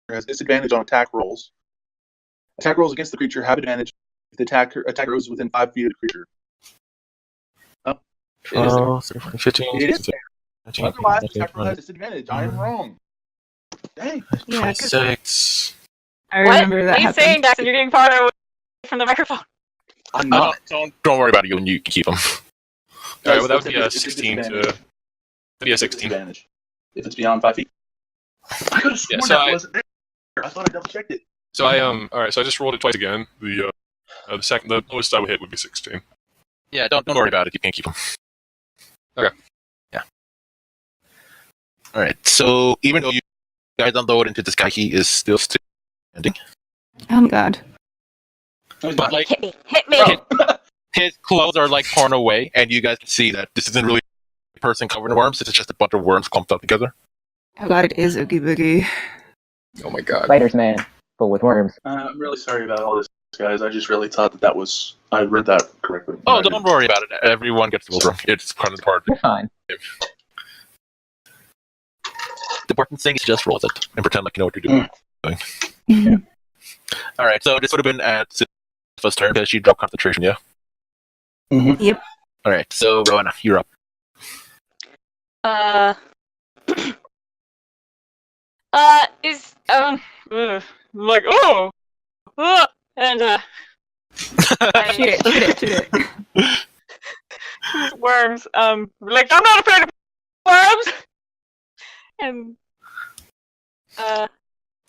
has disadvantage on attack rolls. Attack rolls against the creature have advantage if the attacker is within 5 feet of the creature. Oh, it is there. Oh, 13, 15, It is 16, there. 17, Otherwise, 18, attack roll has disadvantage. I am wrong. Dang. Yeah, 26. I remember What that are you happened. saying, Daxon? You're getting farther away from the microphone. I'm No, not. don't worry about it. You can keep them. Alright, well, that would be a It's 16 to. disadvantage. That'd be a It's 16. disadvantage if it's beyond 5 feet. I could have sworn so that I- wasn't there. I thought I double checked it. So alright, so I just rolled it twice again. The lowest I would hit would be 16. Yeah, don't worry about it. You can keep them. Okay. Yeah. All right. So even though you guys unload into this guy, he is still standing. Oh my god. But like Hit me. Hit me. Oh. his clothes are like torn away, and you guys can see that this isn't really a person covered in worms. It's just a bunch of worms clumped up together. Oh god, it is Oogie Boogie. Oh my god. Spider's Man, but with worms. I'm really sorry about all this, guys. I just really thought that was. I read that correctly. Oh, I don't didn't. worry about it. Everyone gets to roll. It's kind of part. You're fine. The important thing is just roll it and pretend like you know what you're doing. Mhm. All right. So this would have been at Sylva's turn because she dropped concentration. Yeah. Mhm. Yep. All right. So Rowan, you're up. Is like and I- Shoot it, shoot it. these worms. Like I'm not afraid of worms. And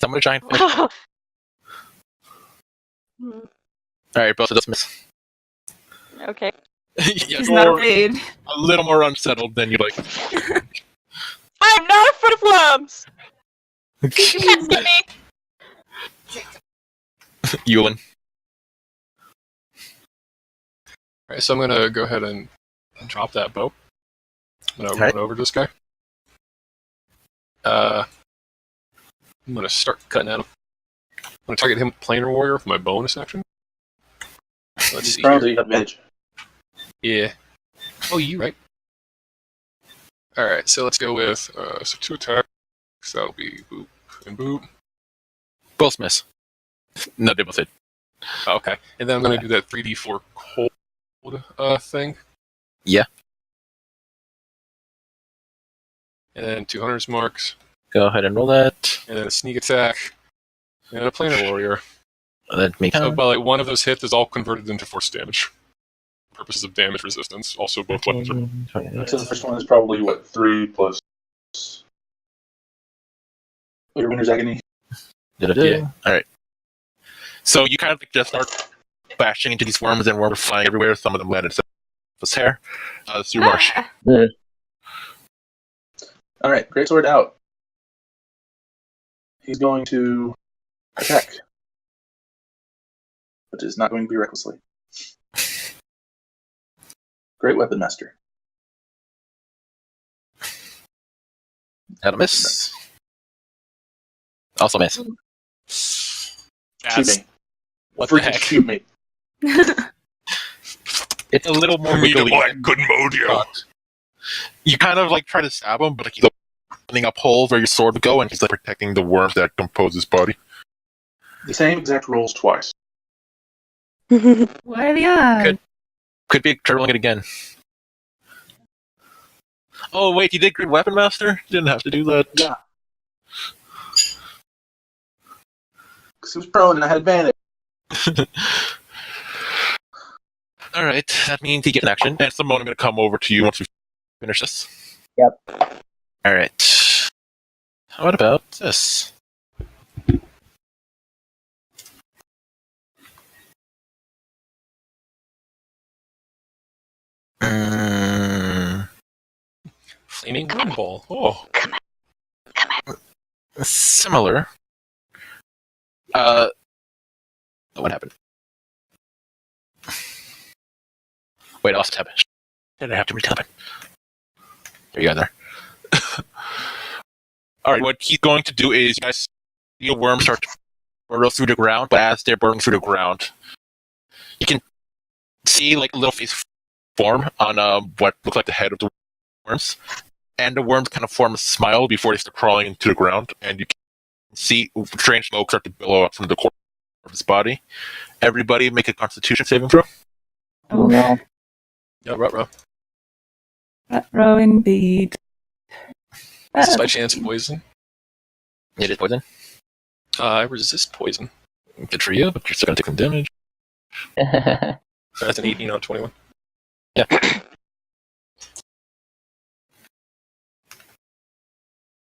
Someone giant fish. All right, both of those miss. okay. Yeah, He's not you're afraid. a little more unsettled than you'd like. I'm not afraid of worms. You can't see me. Ewan. Alright, so I'm gonna go ahead and drop that bow. I'm gonna run over to this guy. I'm gonna start cutting at him. I'm gonna target him with Planar Warrior for my bonus action. Let's see. Prone, so Here. you have advantage. Yeah. Oh, you right. Alright, so let's go with so 2 attacks. That'll be boop and boop. Both miss. No, they both hit. Okay. And then I'm gonna do that 3d4 cold thing. Yeah. And then 200 marks. Go ahead and roll that. And then a sneak attack. And a Planar Warrior. Let me So, count. but like one of those hits is all converted into force damage. Purposes of damage resistance. Also, both weapons are. So the first one is probably what 3 plus. Your winner's agony. Yeah. All right. So you kind of just start bashing into these worms, and worms are flying everywhere. Some of them land in his hair. Through Marsh. All right, great sword out. He's going to attack, but is not going to be recklessly. Great weapon master. That'll miss. Also miss. Shoot me. What the Freaking heck? shoot me. It's a little more Me to wiggly. black good modio. You kind of like try to stab him, but like he's opening up holes where your sword would go, and he's like protecting the worms that compose his body. The same exact rolls twice. What are the odds? Good. Could be try rolling it again. Oh wait, you did Great Weapon Master? Didn't have to do that. Yeah. Because he was prone and I had advantage. All right, that means he gets an action, and Simone, I'm going to come over to you once we finish this. Yep. All right. What about this? Flaming Gun Ball. Oh. similar. What happened? Wait, I lost tab. Did I have to retab it? There you go. There. All right. What he's going to do is, you guys see a worm start to burrow through the ground, but as they're burrowing through the ground, you can see like a little face form on what looks like the head of the worms, and the worms kind of form a smile before they start crawling into the ground, and you can see strange smoke start to billow up from the core of his body. Everybody make a Constitution saving throw. Oh, No. Yeah, ruh-roh. row indeed. Is this by chance poison? It is poison. I resist poison. Good for you, but you're still gonna take some damage. That's an 18 on 21. Yeah.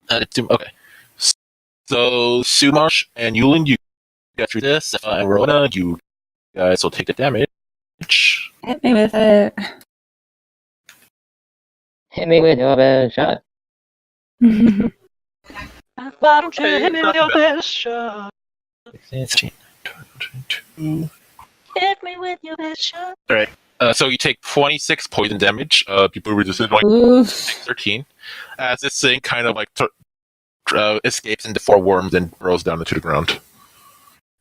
Okay. So Sumarsh and Yulin, you get through this. And Rona, you guys will take the damage. Hit me with it. Hit me with your best shot. Why don't you hit me with your best shot? 16, 22. Hit me with your best shot. Alright. So you take 26 poison damage. People resisted like Oof. 13. As this thing kind of like escapes into 4 worms and burrows down into the ground.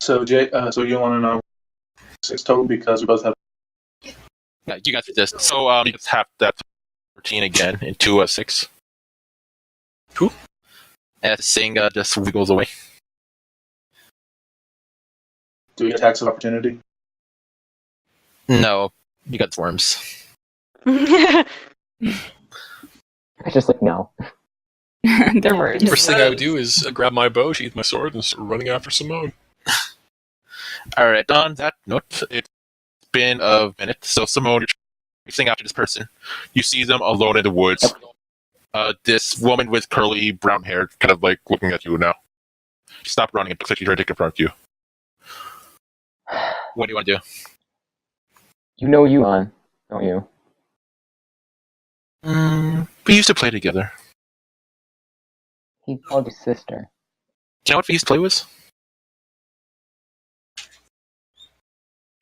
So Jay, so you want to know 6 total because we both have. Yeah, you guys did this. So you just have that 13 again into a 6. Cool. As this thing just wiggles away. Do we get attacks of opportunity? No, you got worms. I just like, no. There were. First thing I would do is grab my bow, sheath my sword, and start running after Simone. Alright, on that note, it's been a minute. So Simone, you're chasing after this person. You see them alone in the woods. This woman with curly brown hair kind of like looking at you now. She stopped running. It looks like she's trying to confront you. What do you want to do? You know Yuan, don't you? We used to play together. He called his sister. Do you know what we used to play with?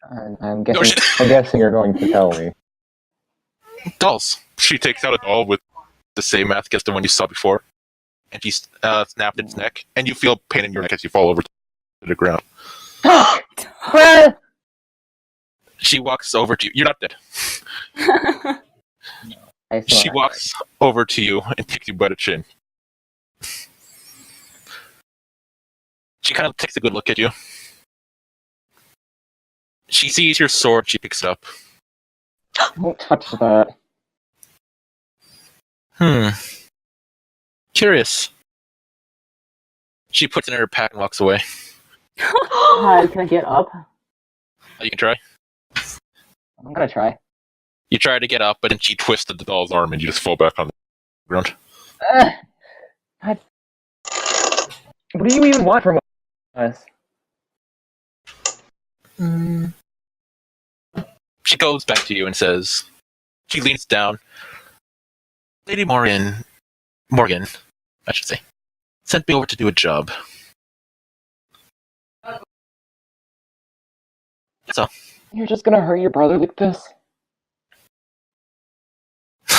I'm guessing you're going to tell me. Dolls. She takes out a doll with the same mask as the one you saw before. And she snapped its neck. And you feel pain in your neck as you fall over to the ground. She walks over to you. You're not dead. She walks over to you and takes you by the chin. She kind of takes a good look at you. She sees your sword. She picks it up. Don't touch that. Curious. She puts it in her pack and walks away. Hi, can I get up? You can try. I'm gonna try. You try to get up, but then she twisted the doll's arm and you just fall back on the ground. What do you even want from us? She goes back to you and says, she leans down. Lady Morgan, I should say, sent me over to do a job. So, You're just gonna hurt your brother like this?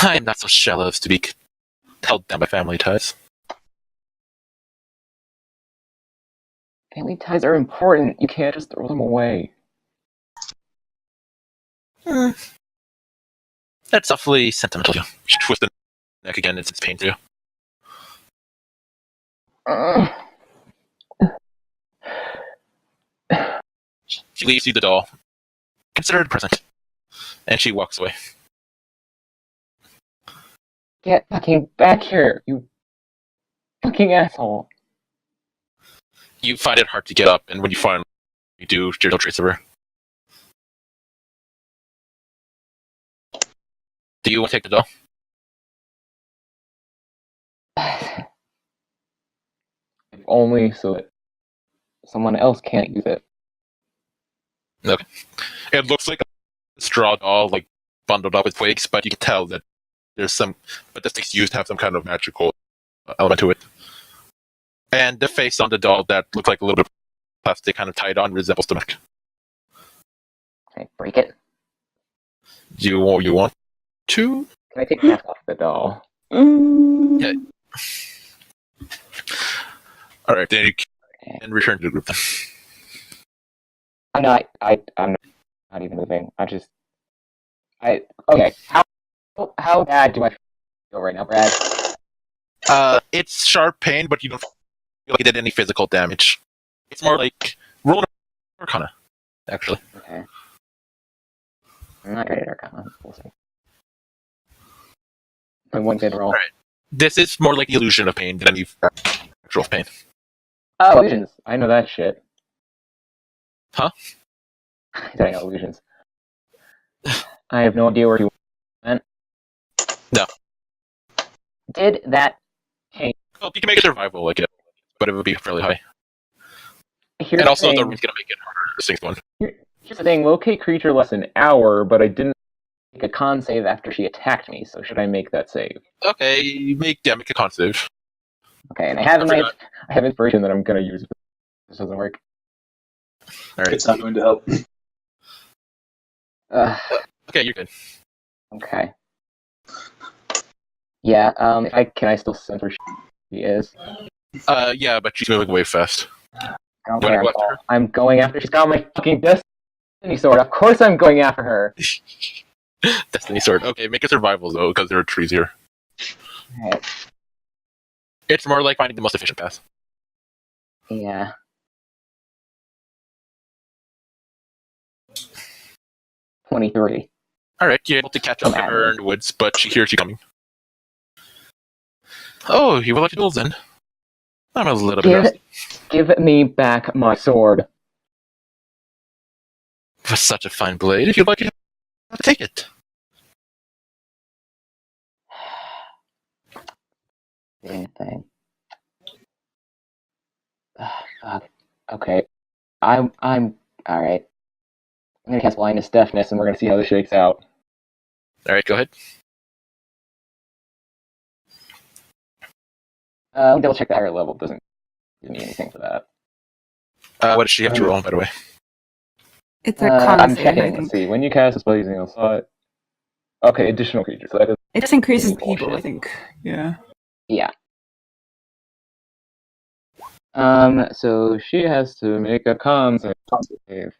I am not so shallow as to be held down by family ties. Family ties are important. You can't just throw them away. That's awfully sentimental. She twists the neck again. It's pain to you. She leaves you the doll. Consider it a present. And she walks away. Get fucking back here, you fucking asshole. You find it hard to get up, and when you finally do, there's no trace of her. Do you want to take the doll? If only so that someone else can't use it. Okay. It looks like a straw doll, like bundled up with twigs, but you can tell that there's some, but the sticks used have some kind of magical element to it. And the face on the doll that looks like a little bit of plastic kind of tied on resembles the mech. Can I break it? You want to? Can I take the mask off the doll? Yeah. Alright, then you can return to the group then. I'm not even moving. Okay. How bad do I feel right now, Brad? It's sharp pain, but you don't feel like it did any physical damage. It's more like roll an Arcana, actually. Okay. I'm not great at Arcana. We'll see. My one good roll. Alright. This is more like the illusion of pain than any actual pain. Oh, illusions. I know that shit. Huh? I know illusions. I have no idea where you went. No. Did that change? Well, you can make a survival like it, but it would be fairly high. Here's And also, the the thing. room's gonna make it harder. The sixth one. Here's the thing. Locate creature less an hour, but I didn't make a con save after she attacked me, so should I make that save? Okay, make a con save. Okay, and I have I inspiration that I'm gonna use if this doesn't work. Alright. It's not going to help. Okay, you're good. Okay. Yeah. Can I still sense where she is? Yeah, but she's moving way fast. I don't Wanna care. go after her? I'm going after. She's got my fucking destiny sword. Of course, I'm going after her. Destiny sword. Okay, make a survival though, because there are trees here. Alright. It's more like finding the most efficient path. Yeah. $23. Alright, you're able to catch up to her in the woods, but she hears you coming. Oh, you will let duels then. I'm a little bit rusty. Give me back my sword. For such a fine blade, if you'd like it, I'll take it. Anything. Fuck. Okay. I'm alright. I'm gonna cast blindness deafness and we're gonna see how this shakes out. Alright, go ahead. Let me double check the higher level doesn't give me anything for that. What does she have to roll, by the way? It's a con I'm save, I checking. think. Let's see. When you cast a spell using a slot. Okay, additional creatures. So that is, It just increases Bullshit. people, I think. Yeah. yeah. So she has to make a con save.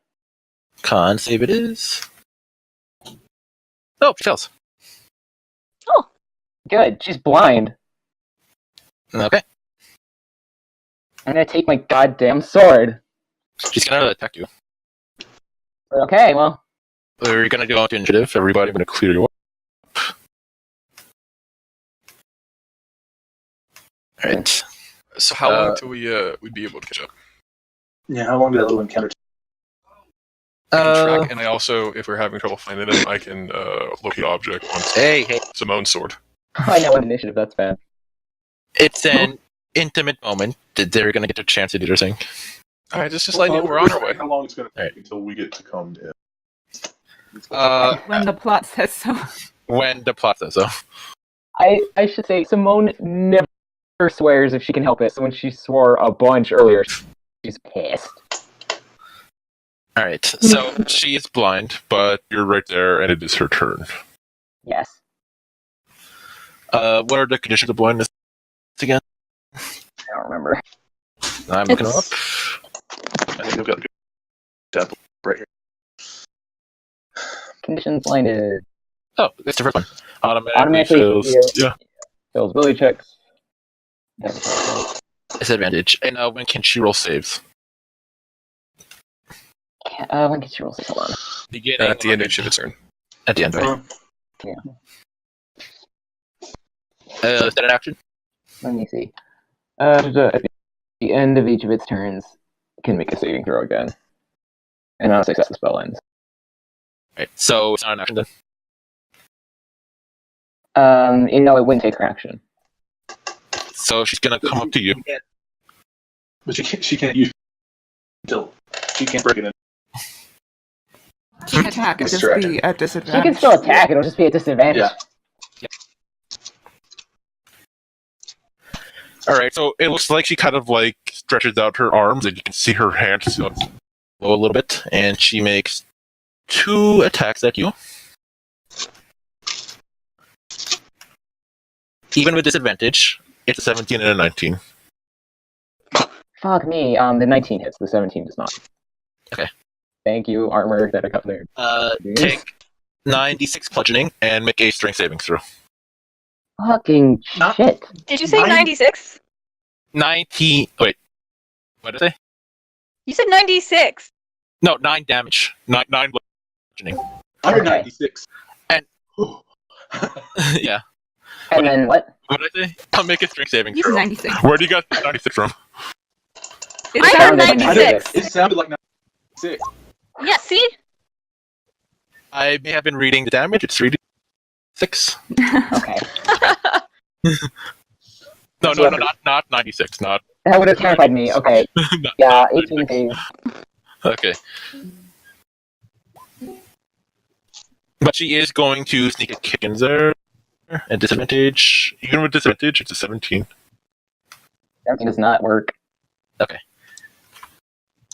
Con save it is. Oh, she fails. Good. She's blind. Okay. I'm gonna take my goddamn sword. She's gonna attack you. Okay, well. We're gonna go on to initiative. Everybody, I'm gonna clear you up. Alright. So how long till we'd be able to catch up? Yeah, how long did that little encounter take? I can track, and I also, if we're having trouble finding them, I can locate object on Hey. Simone's sword. I know an initiative, that's bad. It's an intimate moment that they're gonna get a chance to do their thing. All right, just let you know we're on our way. How long it's going to take Alright. until we get to come in? When the plot says so. When the plot says so. I should say, Simone never swears if she can help it, so when she swore a bunch earlier, she's pissed. Alright, so she is blind, but You're right there, and it is her turn. Yes. what are the conditions of blindness again? I don't remember. I'm looking them up. I think I've got a good tab right here. Conditions blinded. Oh, it's the first one. Automatically fails. heal. Yeah. Fails ability checks. Disadvantage. And when can she roll saves? When can she roll six? Hold on. Beginning At the end of Shivit's turn. At the end, right? Is that an action? Let me see. At the end of each of its turns, it can make a saving throw again. And on a success, the spell ends. Right. So it's not an action then. It wouldn't take her action. So she's gonna come up to you. But she can't use until she can't break it in. She can attack, it'll just Distraction. be at She disadvantage. can still attack, it'll just be a disadvantage. Yeah. All right, so it looks like she kind of like stretches out her arms, and you can see her hands go a little bit, and she makes 2 attacks at you. Even with disadvantage, it's a 17 and a 19. Fuck me. The 19 hits. The 17 does not. Okay. Thank you, armor that I got there. Take 96 bludgeoning and make a strength saving throw. Fucking shit. Did you say 96? 19. Wait. What did I say? You said 96. No, 9 damage. 9 bludgeoning. I heard Okay. 96. And- Yeah. And then what? What did I say? I'll make a strength saving You said throw. 96. Where do you get 96 from? It I heard sounded like 96. It sounded like 96. Yeah, see? I may have been reading the damage. It's 3d6. Okay. No, not 96. Not. That would have terrified me. Okay. not Yeah, 18 saves. Okay. But she is going to sneak a kick in there. At disadvantage. Even with disadvantage, it's a 17. 17 does not work.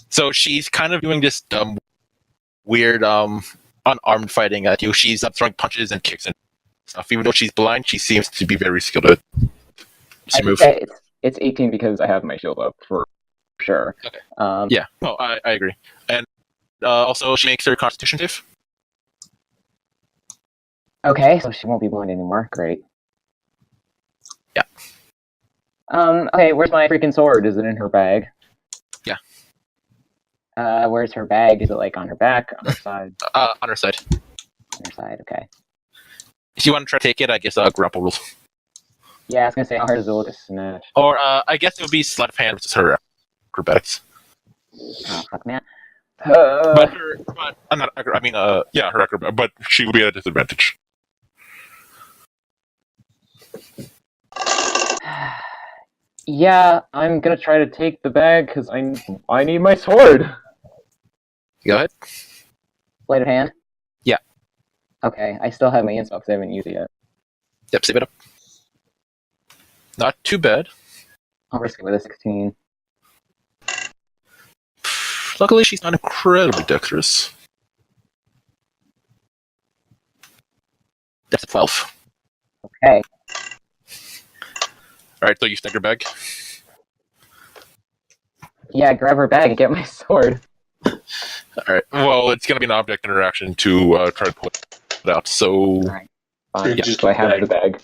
So she's kind of doing this weird unarmed fighting at you. She's throwing punches and kicks and stuff. Even though she's blind, she seems to be very skilled at this I move. say it's 18 because I have my shield up for sure. Okay. Yeah. No, I agree. And also, she makes her Constitution save. Okay, so she won't be blind anymore. Great. Yeah. Okay, where's my freaking sword? Is it in her bag? Yeah. Where's her bag? Is it like on her back, on her side? On her side. On her side, okay. If you want to try to take it, I guess grapple rules. Yeah, I was gonna say, how hard is it to snatch? Or I guess it would be sleight of hand, which is her acrobatics. Oh, fuck, man. But I'm not. I mean, yeah, her acrobat, but she would be at a disadvantage. Yeah, I'm gonna try to take the bag because I need my sword. Go ahead. Sleight of hand. Yeah. Okay, I still have my inspo because I haven't used it yet. Yep, save it up. Not too bad. I'll risk it with a 16. Luckily, she's not incredibly dexterous. That's a 12. Okay. Alright, so you stack your bag. Yeah, grab her bag and get my sword. Alright, well, it's going to be an object interaction to try to pull it out, so Alright. Fine, Yeah, so I have the bag.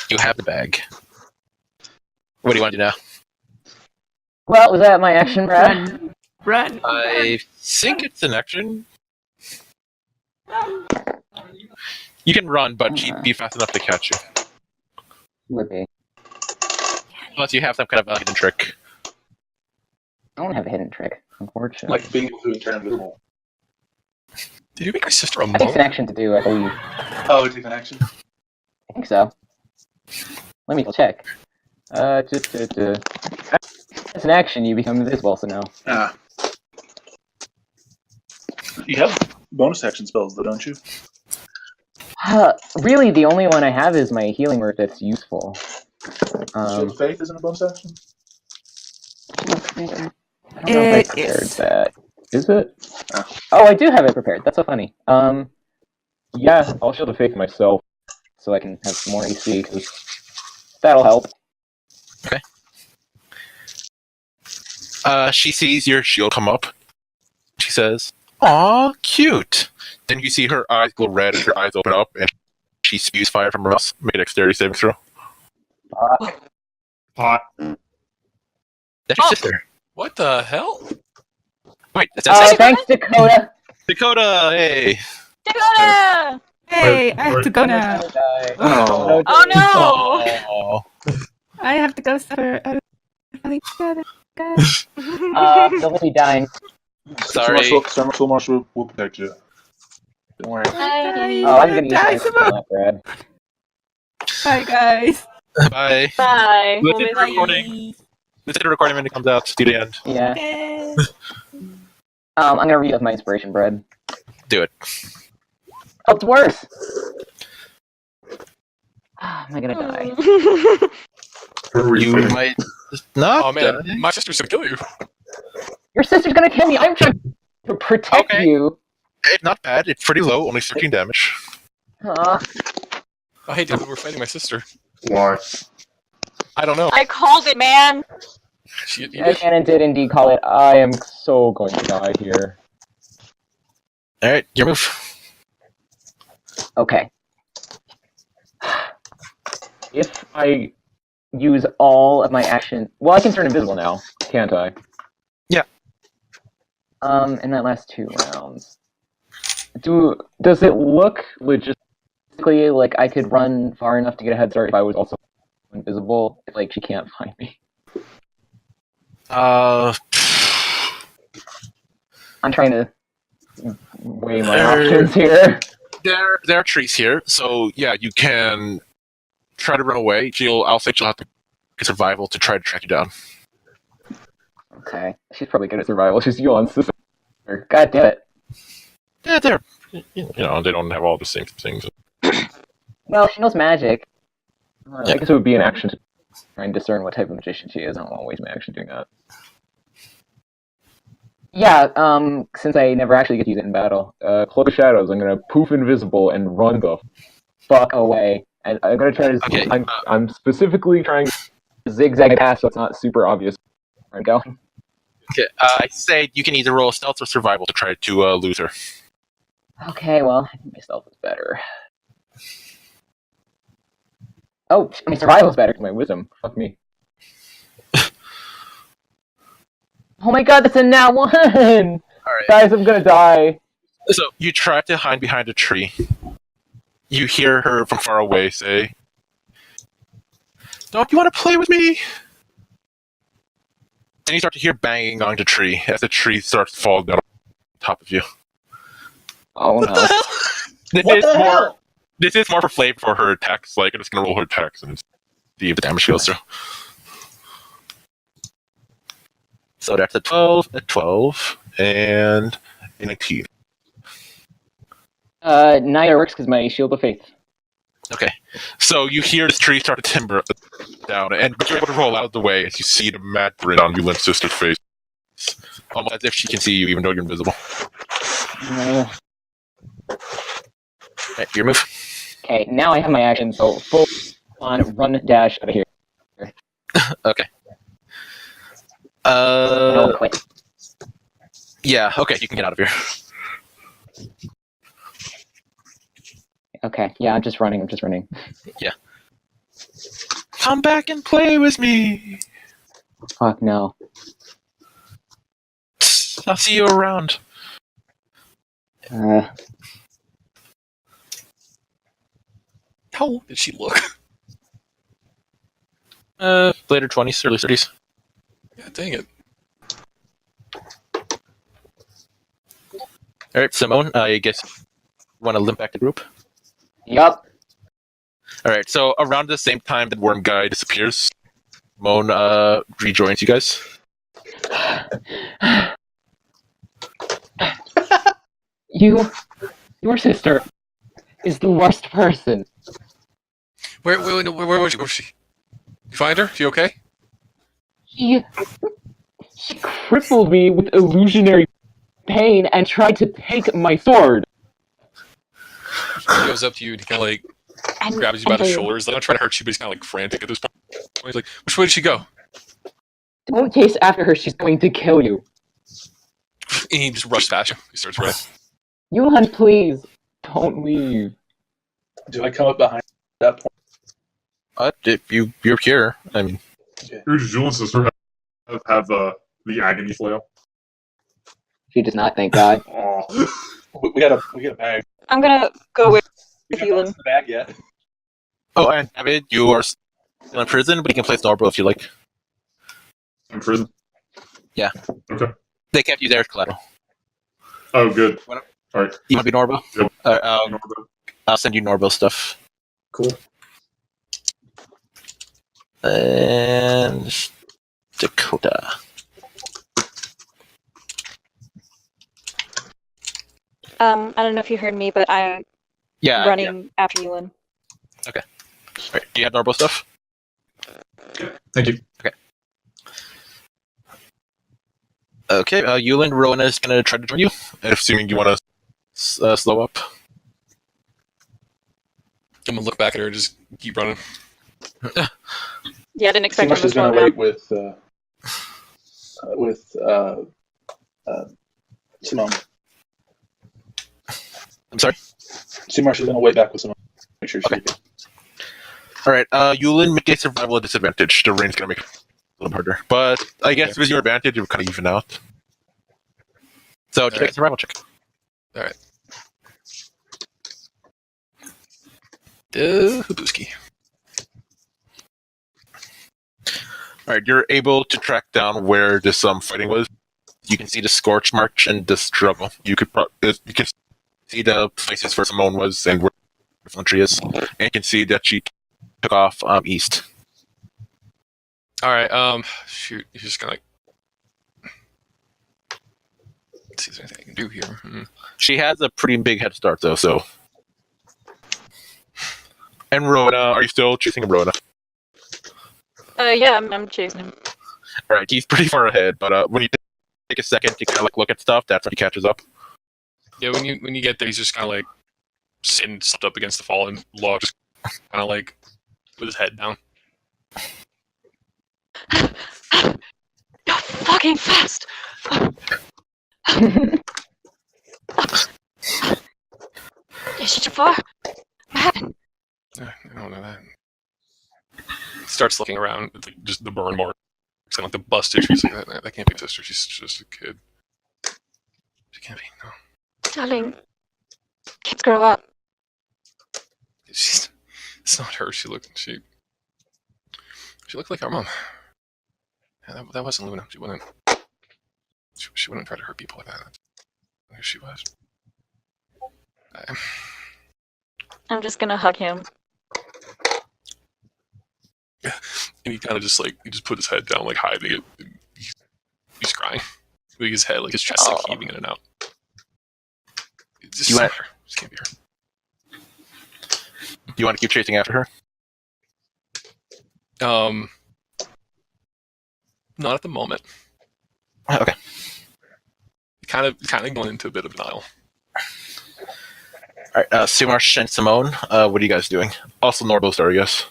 you have the bag. What do you want to do now? Well, was that my action, Brad? Run. I think it's an action. You can run, but she'd be fast enough to catch you. Would be. Unless you have some kind of hidden trick. I don't have a hidden trick, unfortunately. Like being able to turn invisible. Did you make my sister a I think it's monk? an action to do, I believe. Oh, it's an action. I think so. Let me check. As an action, you become invisible, so no. Ah. You have bonus action spells, though, don't you? Really, the only one I have is my healing word that's useful. Shield of Faith isn't a bonus action? I don't know if I It prepared is. that. Is it? Oh, I do have it prepared. That's so funny. Yeah, I'll Shield of Faith myself, so I can have some more AC, because that'll help. She sees your shield come up. She says, "Aw, cute." Then you see her eyes go red and her eyes open up, and she spews fire from her mouth. Make a dexterity saving throw. Hot. That's your sister. What the hell? Wait, that's Thanks, Dakota! Dakota. Hey. Dakota! Hey, I have to go now. Oh. Oh no! Oh. I have to go suffer. Guys. Don't be dying. Sorry. Soul Marshal will protect you. Don't worry. Bye. Oh, I'm gonna use Die, my Simone. skill, Brad. Bye, guys. Bye. Bye. Let's We'll end be- the recording. Let's end the recording when it comes out. Do the end. Yeah. Okay. I'm gonna read off my inspiration, Brad. Do it. Oh, it's worse! Am I gonna die? You might not. Oh man, my sister's gonna kill you. Your sister's gonna kill me. I'm trying to protect Okay. you. It's not bad. It's pretty low, only 13 damage. Aw. Oh hey, David, we're fighting my sister. Why? I don't know. I called it, man. She, Shannon did indeed call it. I am so going to die here. Alright, your move. Okay. If I use all of my action, well, I can turn invisible now, can't I? Yeah. In that last 2 rounds, does it look logistically like I could run far enough to get a head start if I was also invisible? Like she can't find me. Uh, I'm trying to weigh my options here. there are trees here, so yeah, you can try to run away. I'll say she'll have to get survival to try to track you down. Okay, she's probably good at survival. She's Yuan's sister. God damn it. Yeah, they're they don't have all the same things. Well, she knows magic. Yeah. I guess it would be an action to try and discern what type of magician she is. I don't want to waste my action doing that. Yeah, since I never actually get to use it in battle, Cloak of Shadows, I'm gonna poof invisible and run the fuck away. And I'm gonna try to. Okay, I'm specifically trying to zigzag past so it's not super obvious where I'm going. Okay, I say you can either roll stealth or survival to try to lose her. Okay, well, I think my stealth is better. Oh, my survival's better than my wisdom. Fuck me. Oh my god, that's a nat 1! Alright. Guys, I'm gonna die. So you try to hide behind a tree. You hear her from far away say, "Don't you want to play with me?" And you start to hear banging on the tree as the tree starts to fall down on top of you. Oh no. This is more for flavor for her attacks. Like, I'm just gonna roll her attacks and see if the damage goes through. So that's a 12, and a 19. Neither works because my Shield of Faith. Okay. So you hear this tree start to timber down, and you're able to roll out of the way as you see the mad grin on Yulin's sister's face. Almost as if she can see you even though you're invisible. Right, your move. Okay, now I have my action, so full on run dash out of here. Okay. No, quit. Yeah, okay, you can get out of here. Okay, yeah, I'm just running. Come back and play with me! Fuck no. I'll see you around. How old did she look? Later 20s, early 30s. Yeah, dang it. Alright, Simone, I guess you want to limp back to the group? Yup. Alright, so around the same time that Worm Guy disappears, Simone rejoins you guys. Your sister is the worst person. Where was she? Where was she? You find her? She okay? She crippled me with illusionary pain and tried to take my sword. He goes up to you and he kind of like grabs you by the shoulders. Like, I'm trying to hurt you, but he's kind of like frantic at this point. He's like, "Which way did she go?" Don't chase after her, she's going to kill you. And he just rushes past you. He starts running. Yuhan, please, don't leave. Do I come up behind that point? If you're here, I mean... Your Julian's sister have the agony flail. She does not, thank God. Oh. We got a bag. I'm gonna go with We haven't Elon. the bag yet. Oh, and David, you are still in prison, but you can play Snowball if you like. In prison? Yeah. Okay. They can't use air collateral. Oh, good. What? Alright. You want to be Norbo? Yep. I'll send you Norbo stuff. Cool. And Dakota. I don't know if you heard me, but I'm Yeah. running after Elon. Okay. All right. Do you have Norbo stuff? Thank you. Okay, Yulin, Rona is going to try to join you, assuming you want to slow up. I'm gonna look back at her and just keep running. Yeah, I didn't expect him Seamarsh to is slow going to down. wait with Simone. I'm sorry? Seamarsh is going to wait back with Simone. Make sure she's Okay. Alright, Yulin, make a survival disadvantage. The rain's going to make it a little harder. But I guess with your advantage, it would kind of even out. So, just make a survival check. Alright. Habuski. Alright, you're able to track down where this fighting was. You can see the scorch march and the struggle. You can see the places where Simone was and where the infantry is. And you can see that she took off east. Alright, shoot. He's just gonna let's see if there's anything I can do here. She has a pretty big head start, though, so. And Rona, are you still chasing Rona? Yeah, I'm chasing him. Alright, he's pretty far ahead, but when you take a second to kind of like look at stuff, that's when he catches up. Yeah, when you get there, he's just kind of like sitting slumped up against the fallen log, just kind of like with his head down. You're fucking fast! Is she too far? What happened? I don't know that. Starts looking around at just the burn marks and like the busted. She's like, that can't be a sister. She's just a kid. She can't be. No. Darling, kids grow up. It's not her. She looked like our mom. Yeah, that wasn't Luna. She wouldn't try to hurt people like that. That's who she was. I'm just gonna hug him. And he kind of just put his head down, like hiding it. He's crying. Like his head, like his chest, like heaving in and out. It's just not her. Just can't be her. Do you want to keep chasing after her? Not at the moment. Okay. Kind of going into a bit of denial. Alright, Seamarsh and Simone, what are you guys doing? Also Norbo Star, yes.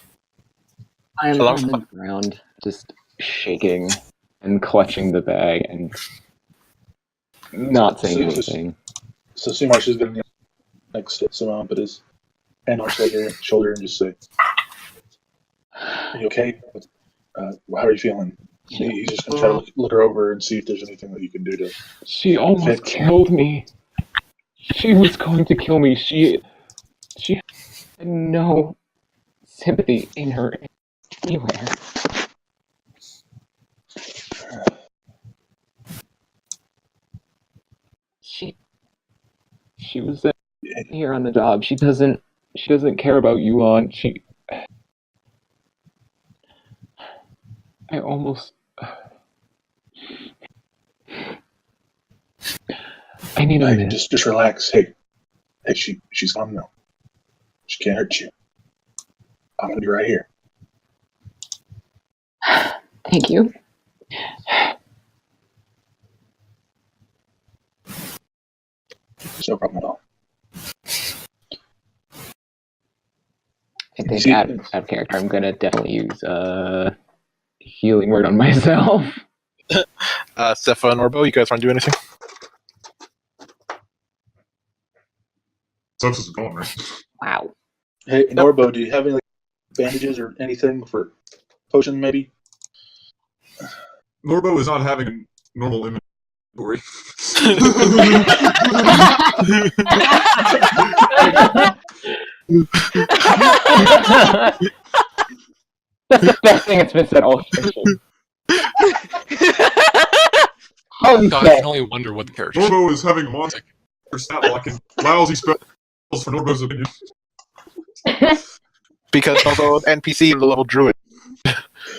I'm on the ground, just shaking and clutching the bag and not saying anything. So Seamarsh is going to next to Simone, put his hand on her shoulder and just say, "Are you okay? How are you feeling?" He's just going to try to look her over and see if there's anything that you can do to. She almost killed me. She was going to kill me. She had no sympathy in her anywhere. She was here on the job. She doesn't care about Yuan. I almost. I need a minute. Just relax. Hey, she's gone now. She can't hurt you. I'm gonna be right here. Thank you. It's no problem at all. I think out of character, I'm gonna definitely use healing word on myself. Sefa and Norbo, you guys want to do anything? Sucks is gone, right? Wow. Hey, Norbo, do you have any bandages or anything for potion, maybe? Norbo is not having a normal inventory. That's the best thing that's been said all session. God, I can only wonder what the character Norbo is having monster stat block and lousy spells for Norbo's opinion. Because Norbo NPC is a level druid.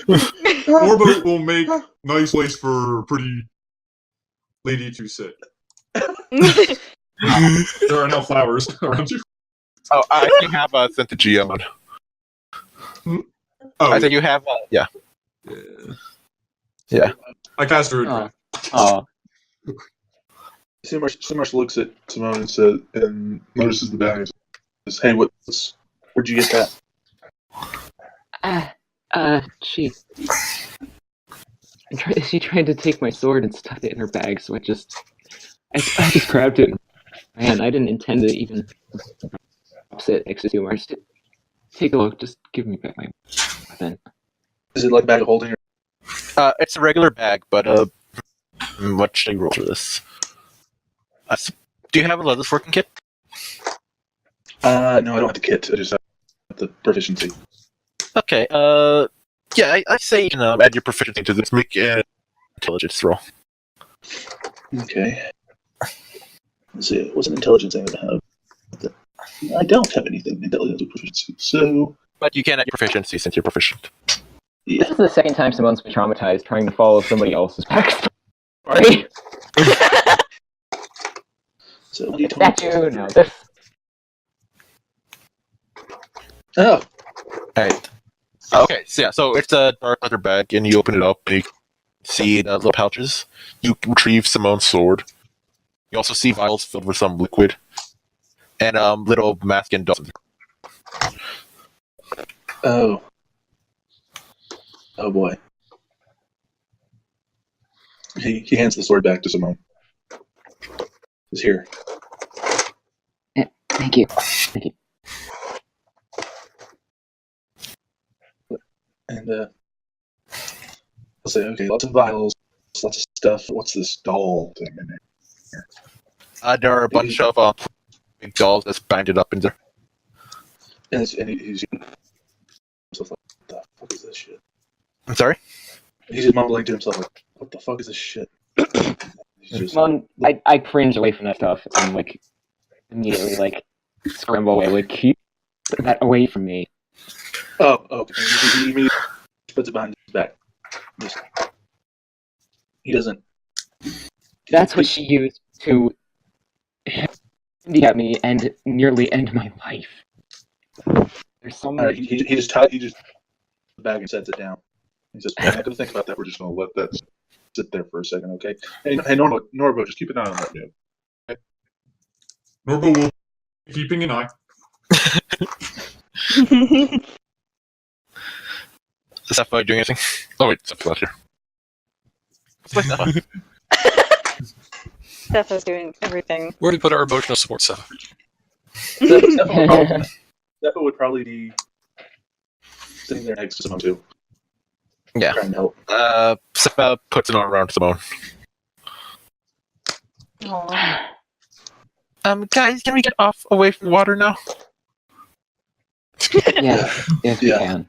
Norbo will make nice place for a pretty lady to sit. There are no flowers around you. Oh, I think you have sent the GM on. Oh, I think you have, yeah. Yeah. I cast Druid Oh. Craft. Oh, Sumarsh looks at Simone and notices the bag and says, "Hey, where'd you get that?" she tried to take my sword and stuffed it in her bag, so I just grabbed it and ran. I didn't intend to even sit next to Sumarsh. Take a look. Just give me back my weapon. Is it like a bag of holding? It's a regular bag, but what should I roll for this? Do you have a leather working kit? No, I don't have the kit. I just have the proficiency. Okay. Yeah, I say you can add your proficiency to this. Make an intelligence roll. Okay. Let's see. What's an intelligence I have? I don't have anything in intelligence or proficiency, so. But you can add your proficiency since you're proficient. This is the second time Simone's been traumatized trying to follow somebody else's backstory. So what do you tell That you know this. Oh, Alright. Okay, so it's a dark leather bag, and you open it up, and you see the little pouches. You retrieve Simone's sword. You also see vials filled with some liquid, and little mask and dolls. oh boy. He hands the sword back to Simone. He's here. Thank you. Thank you. And I'll say, okay, lots of vials, lots of stuff. What's this doll thing in there? There are a bunch of big dolls that's banded up in there. And he's himself like, what the fuck is this shit? I'm sorry? He's just mumbling to himself like, what the fuck is this shit? He's just, Simone, I cringe away from that stuff and like immediately like scramble away. Like, keep that away from me. oh, okay. He immediately puts it behind his back. He doesn't. That's what she used to handicap me and nearly end my life. There's some. He just the bag and sets it down. He says, "I'm not gonna think about that. We're just gonna let that sit there for a second, okay? Hey, Norbo, just keep an eye on that dude." Norbo will be keeping an eye. Is that doing anything? Oh wait, Steph's not here. Steph is doing everything. Where do we put our emotional support stuff? Steph would probably be sitting there next to someone too. Yeah. Trying to help. Steph puts an arm around Simone. Aw. Guys, can we get away from the water now? Yeah, if you can.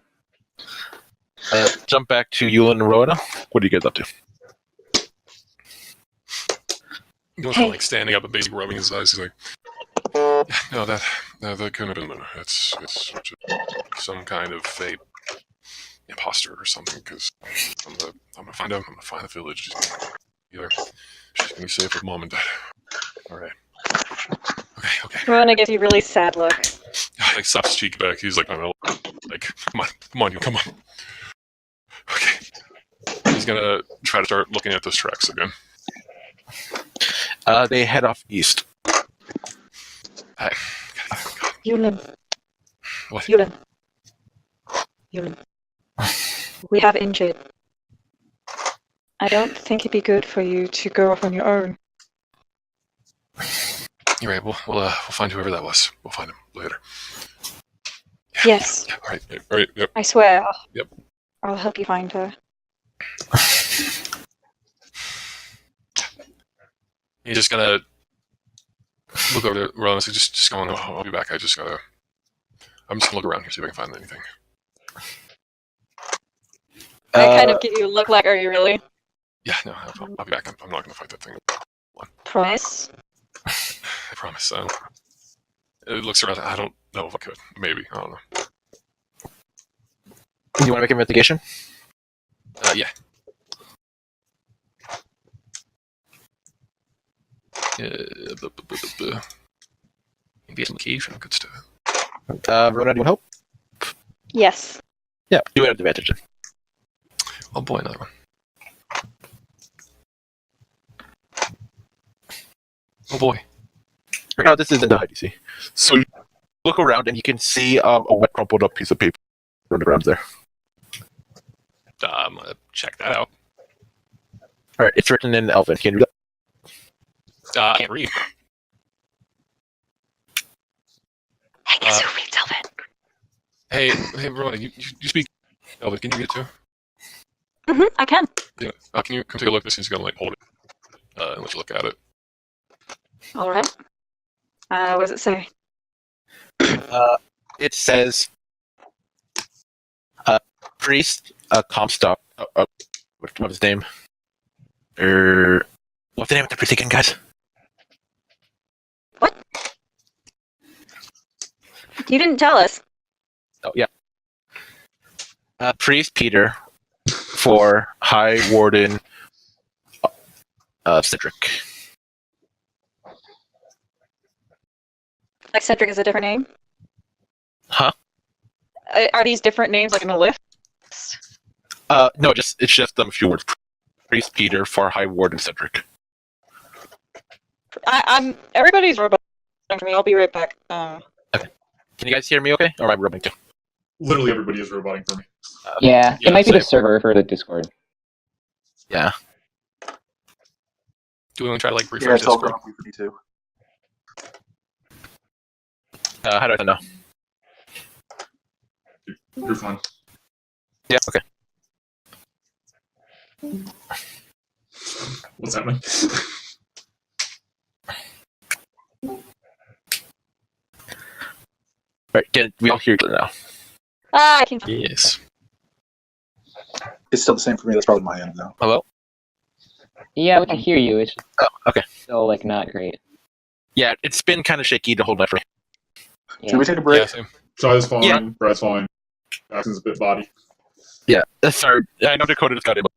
Jump back to Yulin and Rhoda. What are you guys up to? He goes from like standing up and basically rubbing his eyes. He's like, no, that couldn't have been. It's just some kind of fake imposter or something. Because I'm gonna find out. I'm gonna find the village. Either she's gonna be safe with mom and dad. All right. Okay. Rona gives you a really sad look. Like slaps his cheek back. He's like, I don't know. Like, come on, you come on. Okay. He's gonna try to start looking at those tracks again. They head off east. Hi. Yulin. What? Yulin. We have injured. I don't think it'd be good for you to go off on your own. You're right. We'll find whoever that was. We'll find him later. Yes. All right. Yep. I swear. Yep. I'll help you find her. He's just gonna look over to Rowan and say, just go on. I'll be back. I'm just gonna look around here, see if I can find anything. I kind of give you a look like, are you really? Yeah, no, I'll be back. I'm not gonna fight that thing. Promise? I promise. It looks around. I don't know if I could. Maybe. I don't know. Do you want to make an investigation? Yeah. Maybe some location. Good stuff. Rhoda, do you want help? Yes. Yeah, do it at advantage. Oh boy, another one. Oh boy. No, this isn't the HUD, you see. So you look around and you can see a wet, crumpled up piece of paper on the ground there. I'm gonna check that out. All right, it's written in Elven. Can you read that? I can't read. Hey, guess who reads Elven? Hey, Rowan, you speak Elven. Can you read it too? I can. Yeah. Can you come take a look? This is gonna hold it and let you look at it. All right. What does it say? It says, priest, Comstock. What's his name? What's the name of the priest again, guys? What? You didn't tell us. Oh, yeah. Priest Peter for High Warden Cedric. Like Cedric is a different name? Huh? Are these different names like in a list? No, it's just a few words. Priest Peter for High Warden Cedric. I'm everybody's roboting for me. I'll be right back. Can you guys hear me okay? Or am I rubbing too? Literally everybody is roboting for me. Yeah, yeah, it might be the same. server for the Discord. Yeah. Do we want to try to like Yeah, refresh it's all this? grumpy for me too. How do I know? You're fine. Yeah, okay. What's happening? Right, can we all hear each other now? I can. Yes. It's still the same for me. That's probably my end though. Hello? Yeah, we can hear you. It's Oh, okay. still like not great. Yeah, it's been kind of shaky to hold my frame. Yeah. Should we take a break? Yeah, same. Shai's fine. Yeah. Brad's fine. Jackson's a bit body. Yeah, sorry. I know Dakota just got able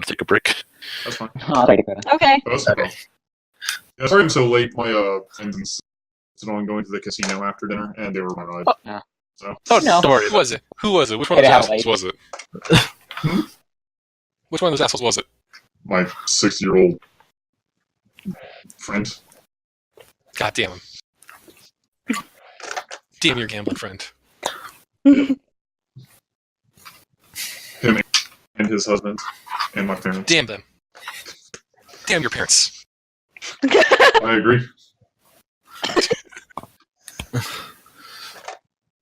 to take a break. That's fine. Oh, sorry, Dakota. Okay. That's no problem. Yeah, sorry I'm so late. My engines on going to the casino after dinner, and they were my ride. Oh. So Oh, No. don't worry. Who was it? Who was it? Which one of Get those out, assholes was it? Which one of those assholes was it? my 60-year-old friend. God damn him. Damn your gambling friend. Him and his husband and my parents. Damn them. Damn your parents. I agree.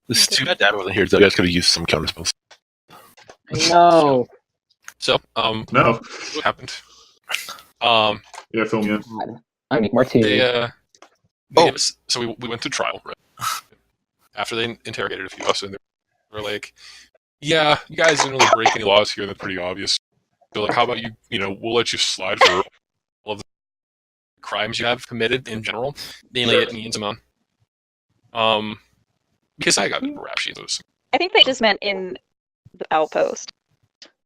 This is too bad Dad wasn't here, so you guys could have used some counter spells. No. So, No. what happened? Yeah, fill me in. God. I need more tea. They gave us, so we went to trial, right? After they interrogated a few of us, and they were like, yeah, you guys didn't really break any laws here, that's pretty obvious. They're like, how about we'll let you slide for all of the crimes you have committed in general, mainly at me and Simone. Because I got a rap sheet of those. I think they just meant in the outpost.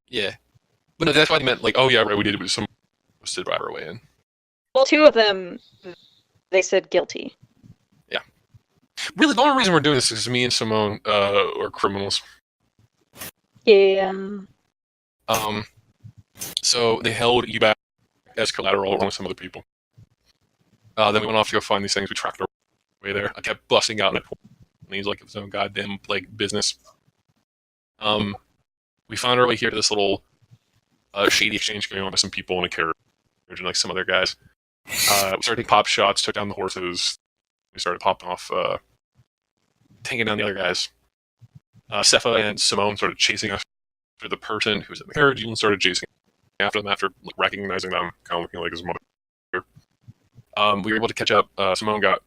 Yeah. But no, that's why they meant, like, oh yeah, right, we did it with some posted right our way in. Well, two of them, they said guilty. Really, the only reason we're doing this is me and Simone are criminals. Yeah. So they held you back as collateral along with some other people. Then we went off to go find these things. We tracked our way there. I kept busting out, and he's like his own goddamn business. We found our way here to this little shady exchange going on with some people in a carriage and like some other guys. We started taking pop shots, took down the horses. We started popping off, taking down the other guys. Sepha and Simone started chasing us after the person who was in the carriage. Ewan started chasing after them after recognizing them, kind of looking like his mother. We were able to catch up. Simone got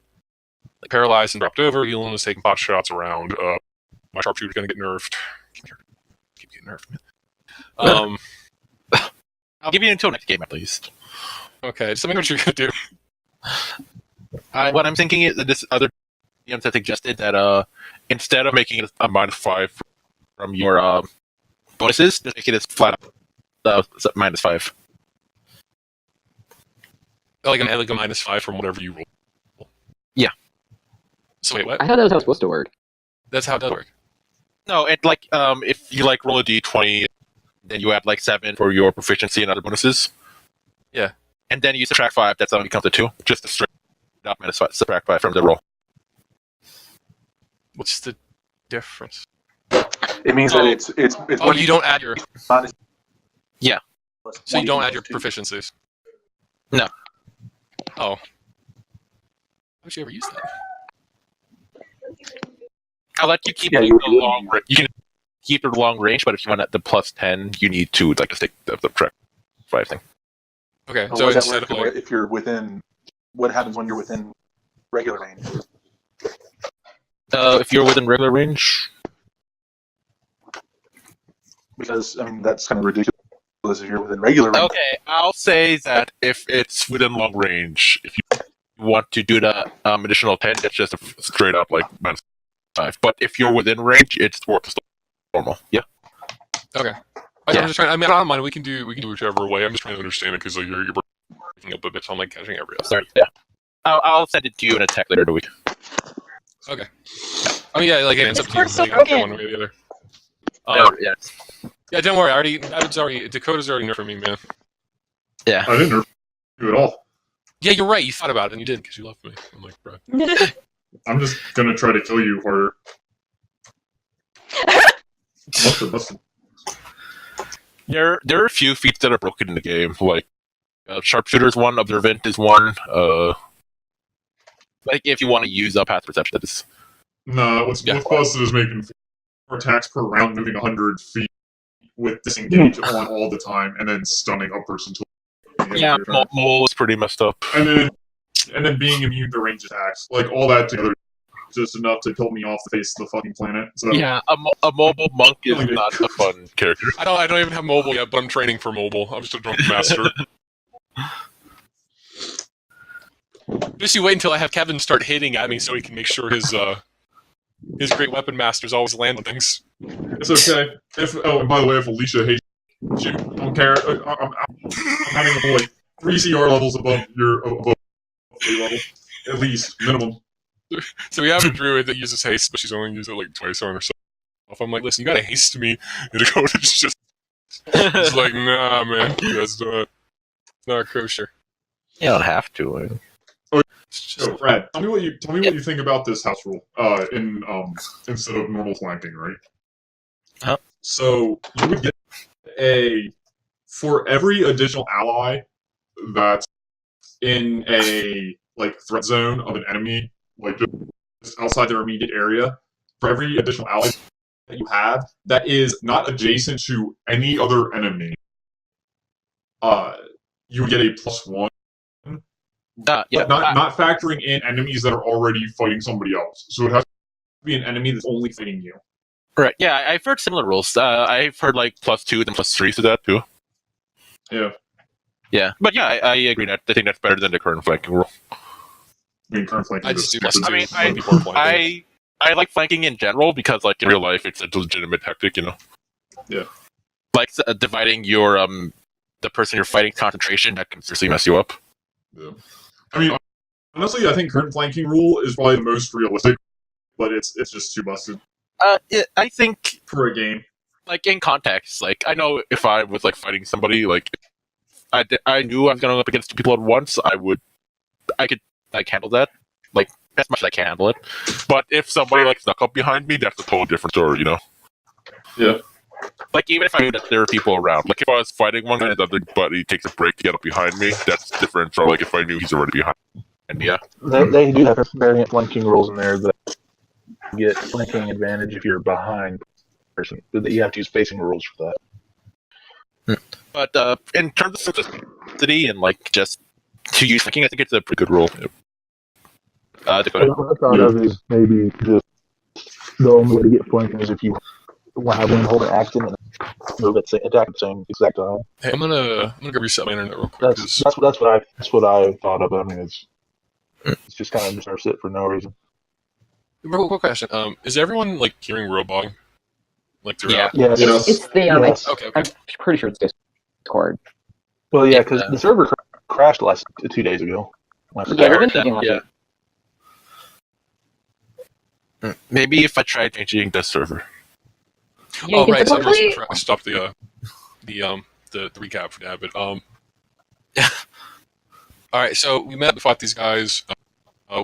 paralyzed and dropped over. Ewan was taking pot shots around. My sharpshooter's going to get nerfed. Keep getting nerfed, man. I'll give you until next game at least. Okay, just tell me what you're going to do. What I'm thinking is that this other DMs have suggested that instead of making it a -5 from your bonuses, just make it as flat up -5. Like a -5 from whatever you roll. Yeah. So wait, what? I thought that was how it's supposed to work. That's how it does work. No, it if you roll a d20 Then you add like 7 for your proficiency and other bonuses. Yeah. And then you subtract 5. That suddenly becomes a 2. Just to straight up subtract 5 from the roll. What's the difference? It means that it's Oh, when you don't add your. Yeah. So you don't add your proficiencies. No. Oh. How would you ever use that? I'll let you keep Yeah, the you- long range. You can keep the long range, but if you want the plus 10, you need to like just take the subtract 5 thing. Okay, Oh, so what does instead that of work like, if you're within? What happens when you're within regular range? If you're within regular range, Because I mean that's kind of ridiculous if you're within regular range. okay, I'll say that if it's within long range, if you want to do the additional 10, it's just a straight up like minus 5. But if you're within range, it's worth normal. Yeah. okay. I'm just trying. I mean, I don't mind. We can do whichever way. I'm just trying to understand it because like, you're breaking up a bit, so I'm like catching every other. Sorry. Yeah. I'll send it to you in a text later in the week. Okay. I mean, yeah, like it's up to you. Discord's so Like, I can broken. one way or the other. Yeah. Yeah, don't worry. Dakota's already nerfed me, man. Yeah. I didn't nerf you at all. Yeah, you're right. You thought about it and you did because you loved me. I'm like, bro. I'm just gonna try to kill you harder. Busted. There are a few feats that are broken in the game, like sharpshooter is one, observant is one. Like if you want to use up path perception, that is. No, what's Yeah. busted is making 4 attacks per round, moving 100 feet with disengage on all the time, and then stunning a person to. Yeah, mole is pretty messed up. And then being immune to range attacks, like all that together, just enough to kill me off the face of the fucking planet. So Yeah, a mobile monk is Really good. not a fun character. I don't even have mobile yet, but I'm training for mobile. I'm just a drunk master. Just you wait until I have Kevin start hitting at me so he can make sure his great weapon masters always land on things. it's okay. And by the way, if Alicia hates you, I don't care. I'm having a boy 3 CR levels above your above level, at least minimum. So we have a druid that uses haste, but she's only used it like twice on herself. I'm like, listen, you gotta haste me. And Dakota's just it's like, nah, man, that's not kosher. You don't have to. It's just, So, Brad, tell me what you think about this house rule. Instead of normal flanking, right? Huh? So you would get for every additional ally that's in a like threat zone of an enemy, like just outside their immediate area. For every additional ally that you have that is not adjacent to any other enemy, you would get a +1. Yeah. But not factoring in enemies that are already fighting somebody else. So it has to be an enemy that's only fighting you. Right. Yeah, I've heard similar rules. I've heard like +2 and +3 to that too. Yeah. Yeah, but yeah, I agree. I think that's better than the current flanking rule. I mean, current flanking I is just do smart plus to I mean, do. when people are flanking. I like flanking in general because, like in real life, it's a legitimate tactic. You know. Yeah. Like dividing your the person you're fighting concentration that can seriously mess you up. Yeah. I mean, honestly, I think current flanking rule is probably the most realistic, but it's just too busted I think for a game. like in context, like I know if I was like fighting somebody, like I knew I was going up against 2 people at once, I could like handle that, like as much as I can handle it. But if somebody like snuck up behind me, that's a totally different story, you know. Yeah. Like even if I knew that there were people around, like if I was fighting one guy and the other buddy takes a break to get up behind me, that's different from like if I knew he's already behind. And yeah, They do have variant flanking rules in there that you get flanking advantage if you're behind the person. But you have to use spacing rules for that. but in terms of simplicity and like just to use flanking, I think it's a pretty good rule. Dakota. What I thought of is maybe just the only way to get flanking is if you have one hold an action and move it, attack at the same exact time. Hey, I'm gonna go reset my internet real quick. That's what I thought of. I mean, it's just kind of just our sit for no reason. Real quick question. Is everyone like hearing Robog? Like throughout? Yeah, It's the Yes. Okay. I'm pretty sure it's Discord. Well, yeah, because the server crashed 2 days ago. Yeah, we've been thinking about it. Maybe if I try changing the server. Yeah, Oh you right, can so typically- I stopped the the recap for David. All right, so we met, we fought these guys.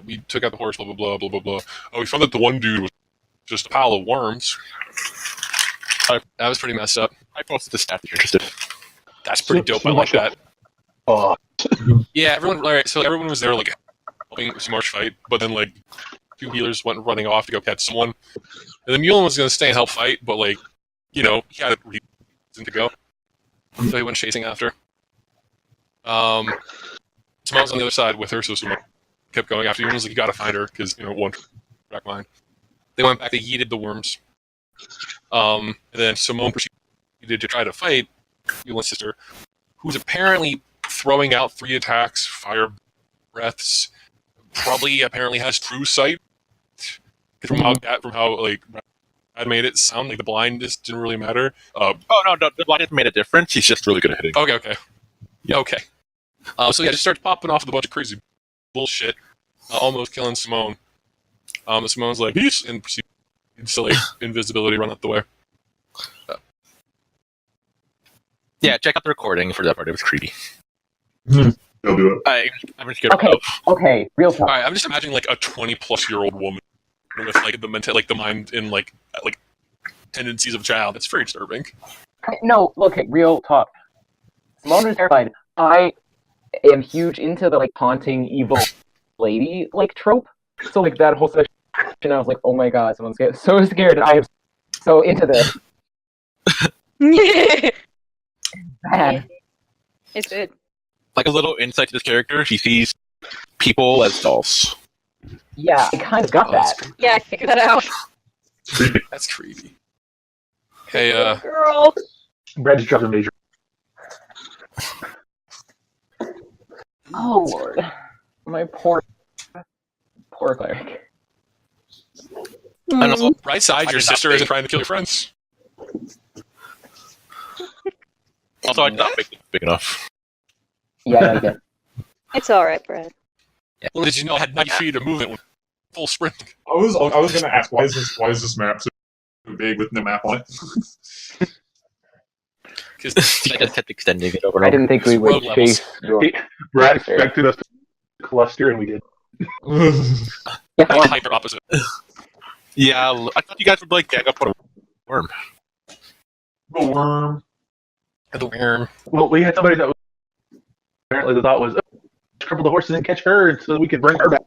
We took out the horse. Blah blah blah blah blah blah. Oh, we found that the one dude was just a pile of worms. That was pretty messed up. I posted the stat if you're interested. That's pretty dope. I like that. Oh, Yeah, everyone. All right, so everyone was there, like helping Smarsh fight, but then like two healers went running off to go catch someone, and then Mulin was going to stay and help fight, but like, he had a reason to go, so he went chasing after. Simone was on the other side with her, so Simone kept going after. Mulin was like, "You got to find her because one track mind." They went back. They yeeted the worms. And then Simone proceeded to try to fight Mulin's sister, who's apparently throwing out 3 attacks, fire breaths. Probably apparently has true sight. From how like Brad made it sound like the blindness didn't really matter. Oh no, the blindness made a difference. He's just really good at hitting. Okay. Yeah, okay. So yeah, just starts popping off with a bunch of crazy bullshit, almost killing Simone. Simone's like, peace, and proceeds to like invisibility, run out the way. Yeah, check out the recording for that part. It was creepy. They'll do it. I'm scared. Okay, real talk. Alright, I'm just imagining like a 20-plus-year-old woman with like the mind and like tendencies of a child. That's very disturbing. No, look, real talk. Simone is terrified. I am huge into the like haunting evil lady like trope. So like that whole section, I was like, oh my god, someone's so scared. I am so into this. Bad. It's good. Like a little insight to this character, he sees people as dolls. Yeah, I kind of got that. Yeah, I figured that out. That's creepy. Hey, Girl. Brad just dropped a major. Oh lord, my poor cleric. And also, right side, your sister isn't trying to kill your friends. Also, I did not make it big enough. Yeah, I get. It's alright, Brad. Well, did you know I had 90 feet of movement with full sprint? I was gonna ask, why is this map so big with no map on it? Because I just kept extending it over. I didn't think we would Road levels. chase your. Brad expected us to cluster, and we did. Yeah, I'm hyper opposite. Yeah, I thought you guys would like gang up on a worm. The worm. The worm. Well, we had somebody that was apparently the thought was cripple the horses and catch her, so we could bring her back.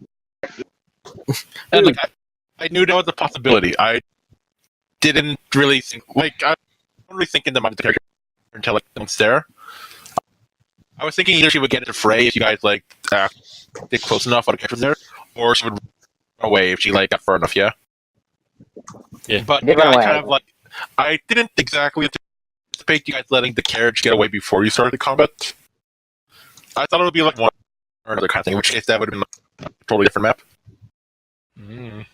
And like, I knew that was a possibility. I didn't really think I wasn't really thinking the mind of the character until like it's there. I was thinking either she would get into fray if you guys like get close enough while the character was there, or she would run away if she like got far enough. Yeah. But Get I away. kind of like I didn't exactly anticipate you guys letting the carriage get away before you started the combat. I thought it would be like one or another kind of thing, in which case that would have been a totally different map. I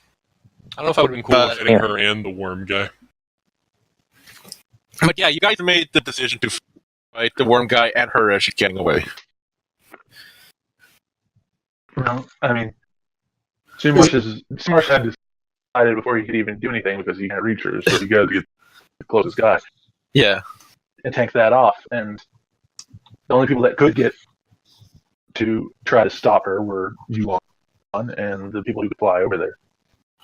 don't know if I would have been cool with hitting her and the worm guy. But yeah, you guys made the decision to fight the worm guy and her as she's getting away. Well, I mean, Smarsh had decided before he could even do anything because he can't reach her, so he goes to get the closest guy Yeah. and tank that off. And the only people that could get to try to stop her were Yulon and the people who could fly over there.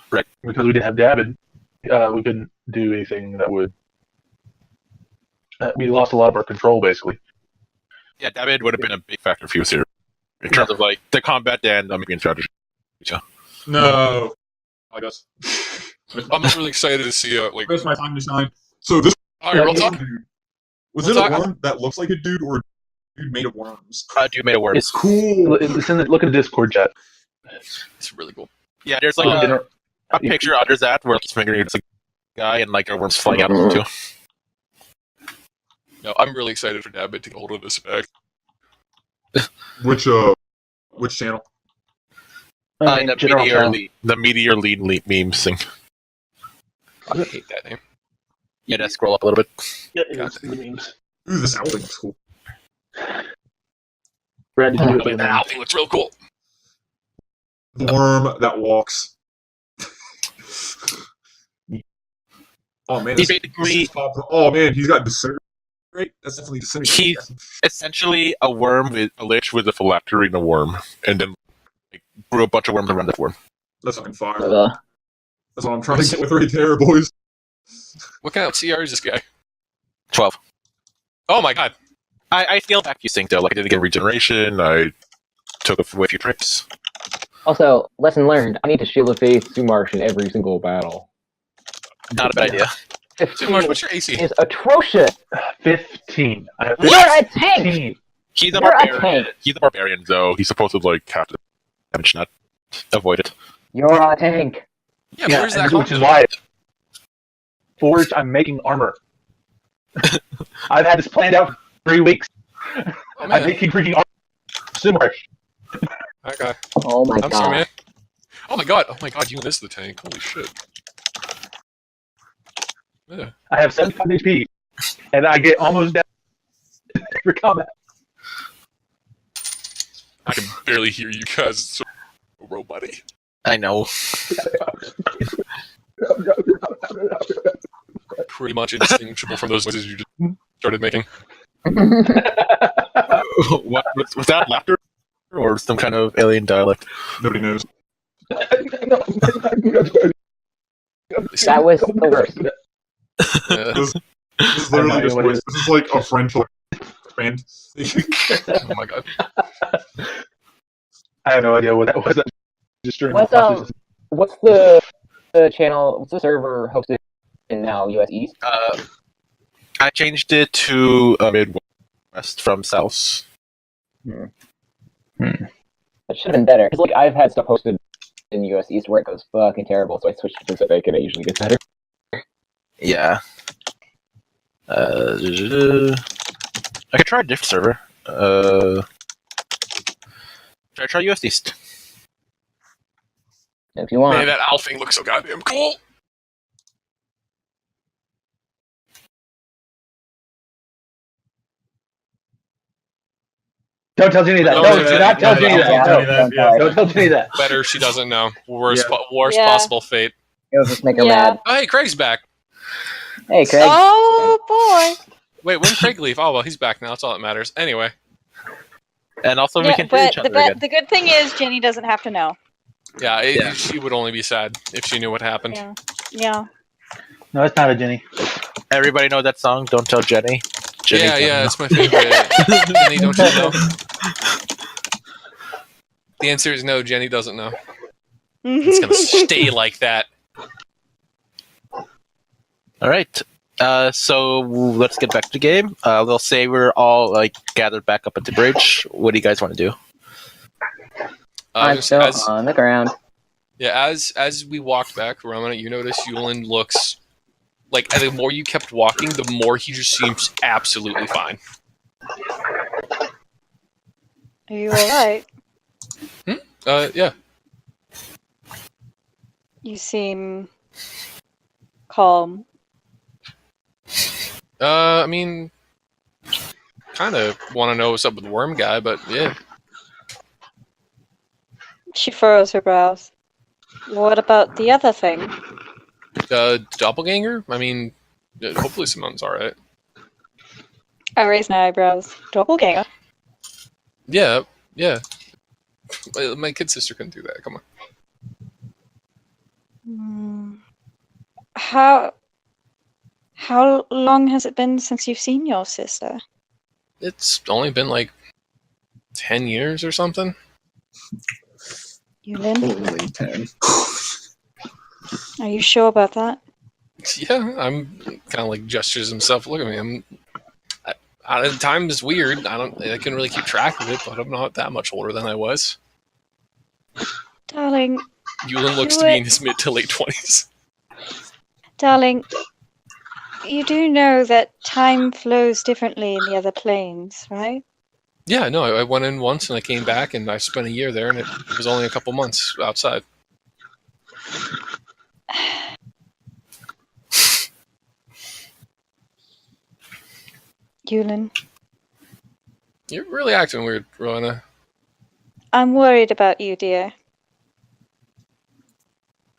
Right. Because we didn't have David, we couldn't do anything that would. We lost a lot of our control, basically. Yeah, David would have been a big factor for you here in terms of like the combat and making strategy. No. I guess. I'm really excited to see like. Where's my time to shine? So this All right, real talk. was We'll it a talk- worm that looks like a dude or a dude made of worms? Dude made it work. It's Cool. It's in the, look at the Discord chat. It's really cool. Yeah, there's like a picture under that where he's fingering it's a guy and like a worm's flying out of him too. No, I'm really excited for Dabbit to get hold of this back. Which channel? The meteor lead memes thing. I hate that name. Yeah, just scroll up a little bit. Yeah, it's the memes. Ooh, this owl thing looks cool. Brad, did you do it? But that owl thing looks real cool. The worm that walks. Oh man, He basically- oh man, he's got disintegrate Great. That's definitely disintegrating. He's essentially a worm with a lich with a phylactery and a worm, and then like, grew a bunch of worms around that worm. That's fucking fire. Ugh. That's what I'm trying to get with right there, boys. What kind of CR is this guy? 12. Oh my god. I Scaled back a few things though, like I didn't get regeneration, I took away a few tricks. Also, lesson learned: I need to Shield of Faith Sumarsh in every single battle. not a bad idea. 15 Marsh, what's your AC? is atrocious. 15. I have You're a tank. 15. He's a You're a barbarian. tank. He's a barbarian, though. He's supposed to like have to damage, not avoid it. You're a tank. Yeah, but where's that and come which is from? why forged. I'm making armor. I've had this planned out for 3 weeks. Oh, I'm man. making freaking armor. Sumarsh. Okay. Oh my I'm god. sorry, man. Oh my god, you and this the tank. Holy shit. Yeah. I have 75 HP, and I get almost down for combat. I can barely hear you guys. It's so roboty. I know. Pretty much indistinguishable from those noises you just started making. What was that laughter or some kind of alien dialect? Nobody knows. That was the worst. Yeah. This is literally just voice. This is like a French band. Oh my god. I have no idea what that was. I'm just during What's the channel? What's the server hosted in now? US East. I changed it to Midwest from South. That should have been better. Because like I've had stuff hosted in US East where it goes fucking terrible, so I switched to Pacific and it usually gets better. Yeah. I could try a different server. Should I try US East? If you want. Man, that owl thing looks so goddamn cool. Don't tell Jenny that. Don't No, do do that. not tell Jenny Don't that. tell Jenny that, yeah. Don't tell Jenny that. Better she doesn't know. Worst, Yeah. worst Yeah. possible fate. It'll just make her Yeah. mad. Oh, hey, Craig's back. Hey, Craig. Oh boy. Wait, when did Craig leave? Oh, well, he's back now. That's all that matters. Anyway. And also we Yeah, can hear but each other again. the good thing is Jenny doesn't have to know. Yeah, Yeah. she would only be sad if she knew what happened. Yeah. Yeah. No, it's not a Jenny. Everybody know that song? Don't tell Jenny. Jenny Yeah, don't know. it's my favorite. Jenny, don't you know? The answer is no, Jenny doesn't know. It's going to stay like that. All right. So let's get back to the game. They'll say we're all like gathered back up at the bridge. What do you guys want to do? I'm still on the ground. Yeah, as we walked back, Ramana, you notice Yulin looks like the more you kept walking, the more he just seems absolutely fine. Are you alright? Yeah. You seem calm. I mean, kind of want to know what's up with the worm guy, but yeah. She furrows her brows. What about the other thing? Doppelganger? I mean, hopefully Simone's alright. I raise my eyebrows. Doppelganger? Yeah. My kid sister couldn't do that. Come on. How long has it been since you've seen your sister? It's only been like 10 years or something. Yulin? Only 10. Are you sure about that? Yeah, I'm kind of like gestures himself. Look at me. Time is weird. I couldn't really keep track of it, but I'm not that much older than I was. Darling, Yulin looks to be in his mid to late 20s. darling, you do know that time flows differently in the other planes, right? Yeah, no, I went in once and I came back and I spent a year there and it was only a couple months outside. Yulin, You're really acting weird, Rowana. I'm worried about you, dear.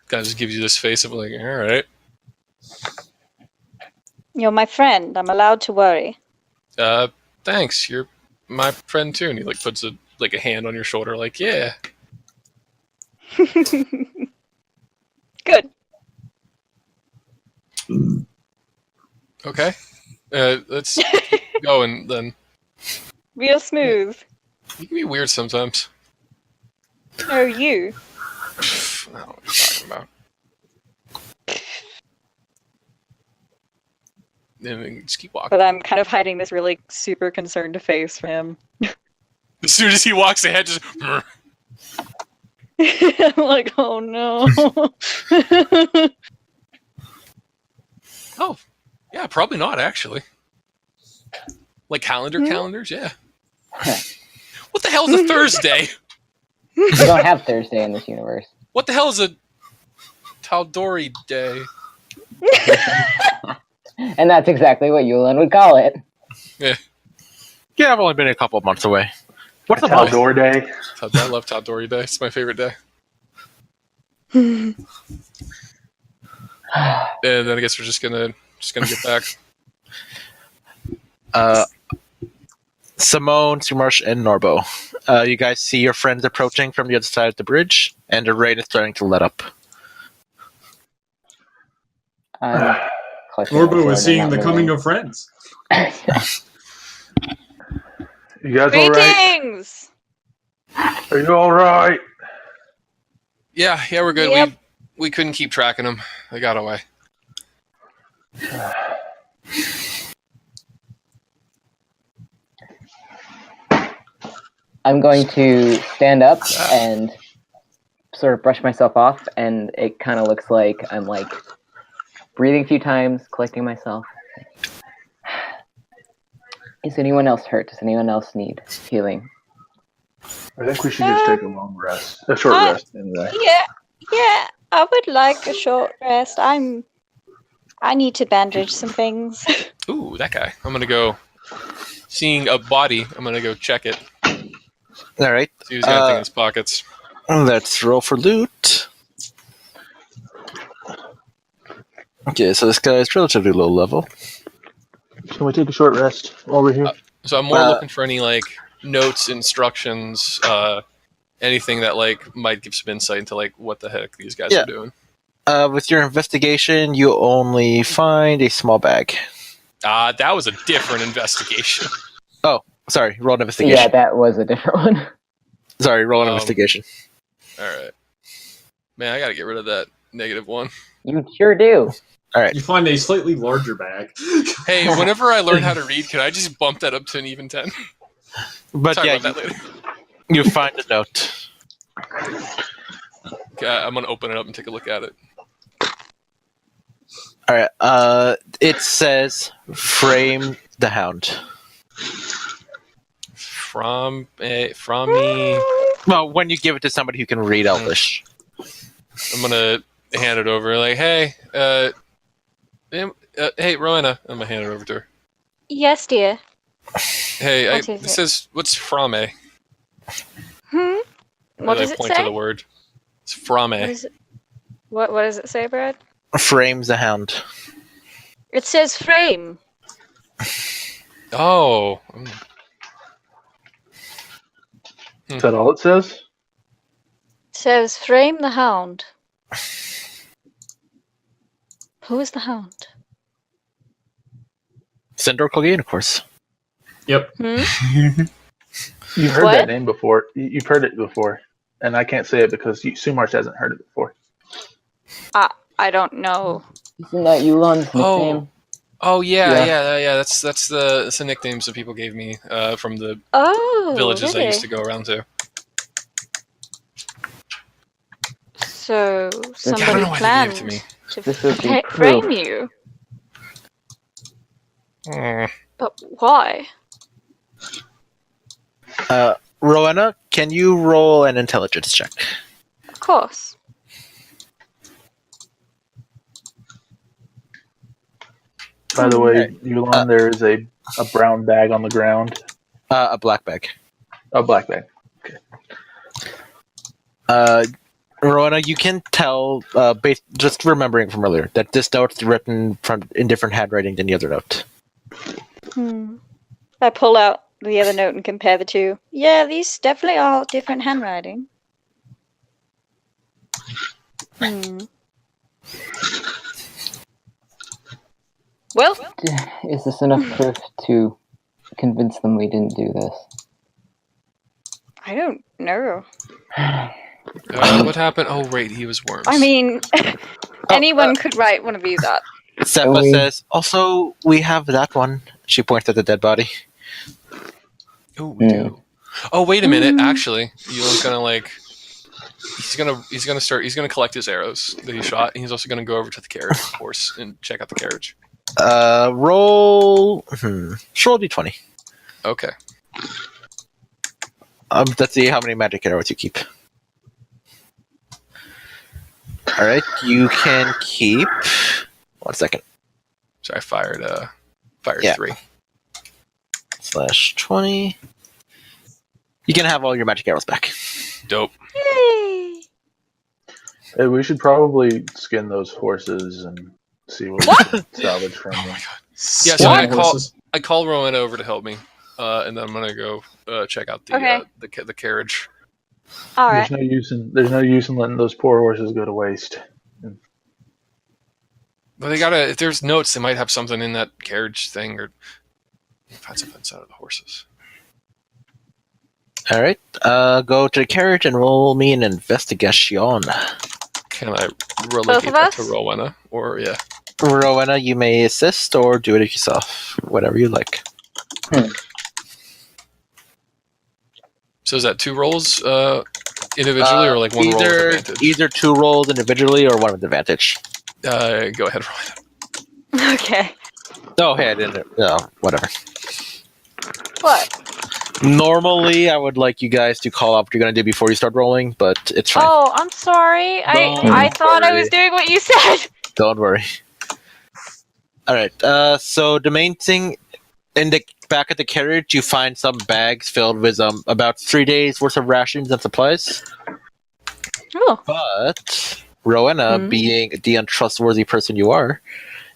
Guy just gives you this face of like, alright. You're my friend. I'm allowed to worry. Thanks. You're my friend too. And he like puts a hand on your shoulder, like, yeah. Good. Okay. Let's go and then. Real smooth. You can be weird sometimes. Oh, you. I don't know what you're talking about. And then just keep walking. But I'm kind of hiding this really super concerned face from him. As soon as he walks ahead, just. I'm like, oh no. Oh, yeah, probably not actually. Like calendars, yeah. What the hell is a Thursday? We don't have Thursday in this universe. What the hell is a Tal'Dorei day? And that's exactly what Yulin would call it. Yeah. Yeah, I've only been a couple of months away. What's the Outdoor day. I love Tal'Dorei day. It's my favorite day. And then I guess we're just gonna get back. Simone, Sumarsh, and Norbo. You guys see your friends approaching from the other side of the bridge, and the rain is starting to let up. Norbo is seeing the coming of friends. You guys all right? Greetings! Are you all right? Yeah, we're good. Yep. We couldn't keep tracking them. They got away. I'm going to stand up and sort of brush myself off, and it kind of looks like I'm like breathing a few times, collecting myself. Is anyone else hurt? Does anyone else need healing? I think we should just take a long rest. A short rest, anyway. Yeah, I would like a short rest. I need to bandage some things. Ooh, that guy. I'm gonna go. Seeing a body, I'm gonna go check it. All right. See who's got anything in his pockets. Let's roll for loot. Okay, so this guy is relatively low level. Can we take a short rest while we're here? So I'm more looking for any like notes, instructions, anything that like might give some insight into like what the heck these guys are doing. With your investigation, you only find a small bag. That was a different investigation. Oh, sorry. Roll an investigation. Yeah, that was a different one. Sorry, roll an investigation. All right. Man, I gotta get rid of that -1. You sure do. All right. You find a slightly larger bag. Hey, whenever I learn how to read, can I just bump that up to an even 10? But Talk yeah, about that later. you find a note. Okay, I'm gonna open it up and take a look at it. All right. It says, "Frame the Hound." From me. Well, when you give it to somebody who can read Elvish. I'm gonna hand it over. Like, hey, hey, Rowena. I'm gonna hand it over to her. Yes, dear. Hey, What is this it? is what's frame? What does I it point to say? the word. It's frame. What is it? What does it say, Brad? Frames the Hound. It says frame. Oh. Is that all it says? It says frame the hound. Who is the hound? Sindor Clegane, of course. Yep. You've heard What? that name before. You've heard it before. And I can't say it because Sumarsh hasn't heard it before. I don't know. Isn't that Yulan's nickname? Oh yeah. Yeah. That's the nicknames that people gave me from the Oh, villages really? I used to go around to. So I don't somebody know why they gave planned it to me. to This is the Frame proof. you. But why? Rowena, can you roll an intelligence check? Of course. By the way, Yulan, there is a brown bag on the ground. A black bag. A black bag. Rowena, you can tell, just remembering from earlier, that this note's written in different handwriting than the other note. I pull out the other note and compare the two. Yeah, these definitely are different handwriting. Well, Is this enough proof to convince them we didn't do this? I don't know. What happened? Oh, right, he was worms. I mean, anyone could write one of these up. Seppa says, also, we have that one. She points at the dead body. Oh, we do. Oh, wait a minute. Actually, Yulen's gonna he's gonna collect his arrows that he shot, and he's also gonna go over to the carriage, of course, and check out the carriage. Roll. Roll d20. Okay. Let's see how many magic arrows you keep. All right, you can keep. 1 second. So I fired 3. /20. You can have all your magic arrows back. Dope. Yay! Hey, we should probably skin those horses and see what we can salvage from them. Yeah, so I call Rowena over to help me, and then I'm gonna go check out the carriage. All right. There's no use in letting those poor horses go to waste. But they gotta. If there's notes, they might have something in that carriage thing, or find something inside of the horses. All right, go to the carriage and roll me an investigation. Can I relegate that to Rowena, or yeah? Rowena, you may assist or do it yourself, whatever you like. So is that 2 rolls individually, or like 1 roll with advantage? Either 2 rolls individually or 1 with advantage. Go ahead, Rowena. Okay. Oh, hey, I didn't. No, whatever. What? Normally, I would like you guys to call out what you're going to do before you start rolling, but it's fine. Oh, I'm sorry. I thought I was doing what you said. Don't worry. All right. So the main thing in the back of the carriage, you find some bags filled with about 3 days worth of rations and supplies. Oh. But Rowena, being the untrustworthy person you are,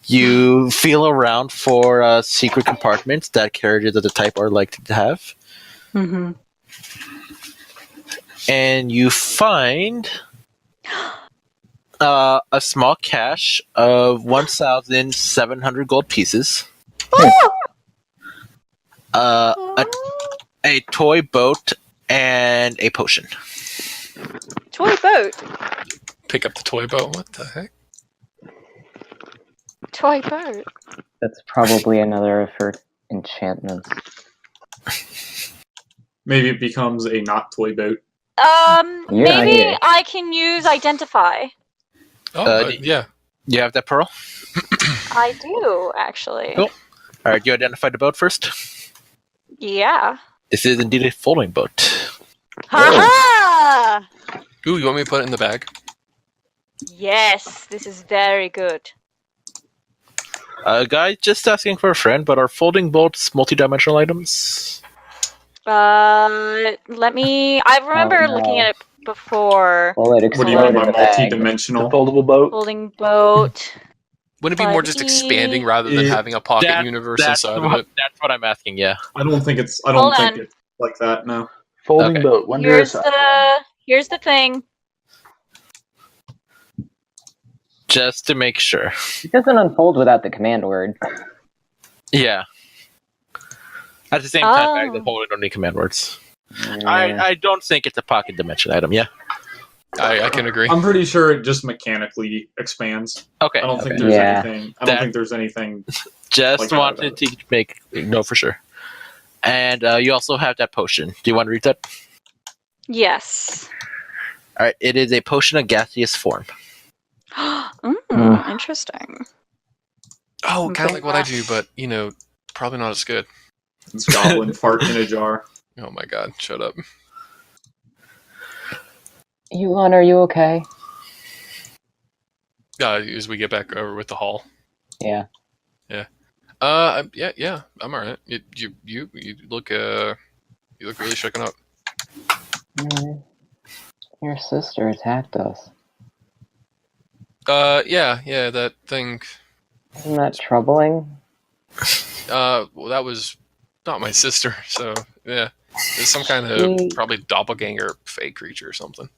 you feel around for secret compartments that carriages of the type are likely to have. Mm-hmm. And you find a small cache of 1,700 gold pieces. A toy boat and a potion. Toy boat? Pick up the toy boat? What the heck? Toy boat? That's probably another of her enchantments. Maybe it becomes a not toy boat. Maybe I can use identify. Oh, yeah. You have that, Pearl? I do, actually. Cool. All right, you identify the boat first? Yeah. This is indeed a folding boat. Ha-ha! Ooh, you want me to put it in the bag? Yes, this is very good. Guy, just asking for a friend, but are folding boats multi-dimensional items? Let me... I remember looking at it before. What do you mean by multi-dimensional? Foldable boat? Folding boat. Wouldn't it be more just expanding rather than having a pocket universe inside of it? That's what I'm asking, yeah. I don't think it's like that, no. Folding boat. Here's the thing. Just to make sure. It doesn't unfold without the command word. Yeah. At the same time, the folding don't need command words. I don't think it's a pocket dimension item, yeah? I can agree. I'm pretty sure it just mechanically expands. Okay. I don't think there's anything. I don't think there's anything. Just like wanted to know for sure. And you also have that potion. Do you want to read that? Yes. All right. It is a potion of gaseous form. Interesting. Oh, kind of like what I do, but probably not as good. It's goblin fart in a jar. Oh my god! Shut up. Yulan, are you okay? As we get back over with the hall. Yeah. Yeah. Yeah. I'm alright. You look really shaken up. Your sister attacked us. Yeah. That thing. Isn't that troubling? Well, that was not my sister. So yeah, it's some kind of probably doppelganger fake creature or something.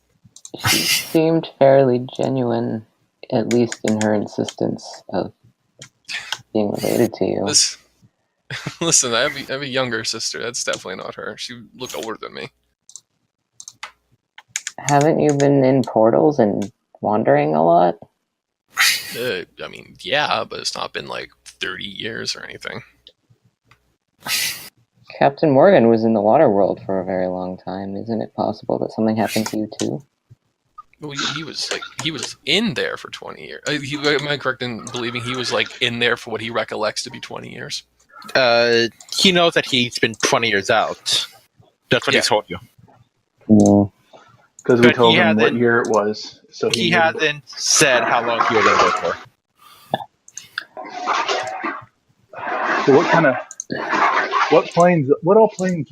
She seemed fairly genuine, at least in her insistence of being related to you. Listen, I have a younger sister. That's definitely not her. She looked older than me. Haven't you been in portals and wandering a lot? I mean, yeah, but it's not been like 30 years or anything. Captain Morgan was in the water world for a very long time. Isn't it possible that something happened to you too? Well, he was in there for 20 years. Am I correct in believing he was like in there for what he recollects to be 20 years? He knows that he's been 20 years out. That's what he told you. Because we But told he him what hasn't- year it was. So He hasn't said how long he was in there for. So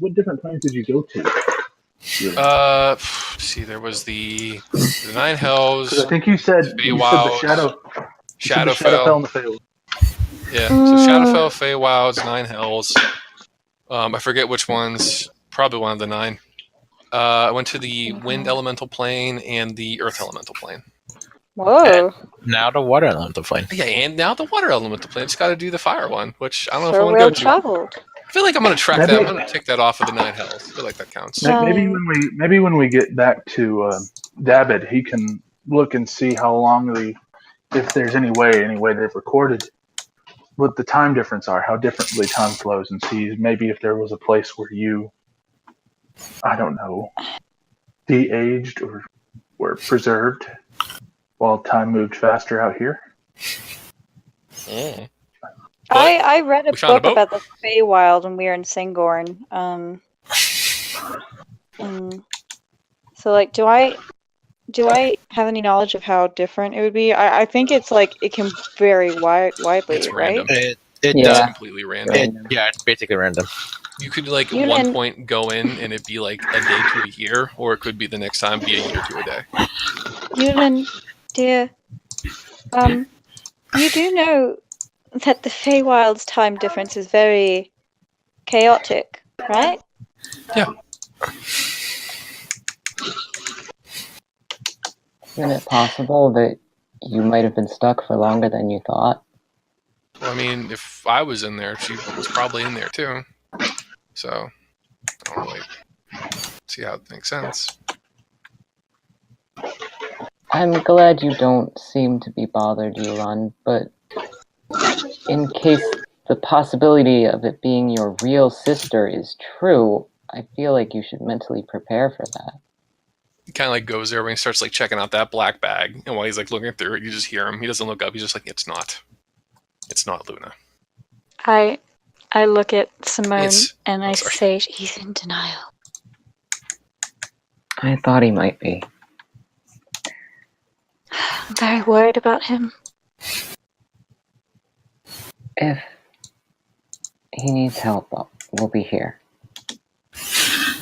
what different planes did you go to? See, there was the Nine Hells. 'Cause I think you said the Feywilds, Shadowfell and the Feywild. Yeah, so Shadowfell, Feywilds, Nine Hells. I forget which ones. Probably one of the 9. I went to the Wind Elemental Plane and the Earth Elemental Plane. Whoa. Now the water elemental plane. Yeah, and now the Water Elemental Plane. Just got to do the Fire one, which I don't know if I So want to well go to. traveled. I feel like I'm going to track Maybe- that. I'm going to take that off of the Nine Hells. I feel like that counts. Maybe when we get back to Dabbid, he can look and see how long if there's any way they've recorded what the time difference are, how differently time flows, and see maybe if there was a place where you, I don't know, de-aged or were preserved while time moved faster out here. Mm. I read a we found a book boat. about the Feywild when we were in Sangorn. So like, do I have any knowledge of how different it would be? I think it's like it can vary widely, It's right? random. It It's does. completely random. It's basically random. You could like You at one can- point go in and it'd be like a day to a year, or it could be the next time be a year to a day. Ewan, dear, you do know that the Feywild's time difference is very chaotic, right? Isn't it possible that you might have been stuck for longer than you thought? Well, I mean, if I was in there, she was probably in there too. So I don't really see how it makes sense. I'm glad you don't seem to be bothered, Yulan, but in case the possibility of it being your real sister is true, I feel like you should mentally prepare for that. He kind of like goes there when he starts like checking out that black bag, and while he's like looking through it, you just hear him. He doesn't look up. He's just like, it's not Luna. I look at Simone It's- and I sorry. say he's in denial. I thought he might be. I'm very worried about him. If he needs help, we'll be here.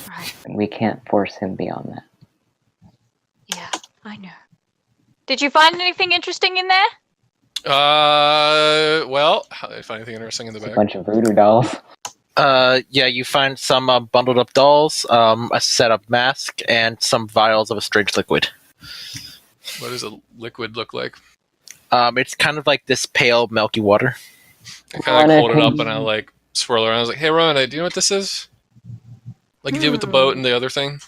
Right. We can't force him beyond that. Yeah, I know. Did you find anything interesting in there? Well, how did I find anything interesting in the A bag? bunch of voodoo dolls. Yeah, you find some bundled up dolls, a set up mask, and some vials of a strange liquid. What does a liquid look like? It's kind of like this pale, milky water. I kind of like hold it up Rona, and I like swirl around. I was like, "Hey, Rona, do you know what this is? Like you did with the boat and the other thing."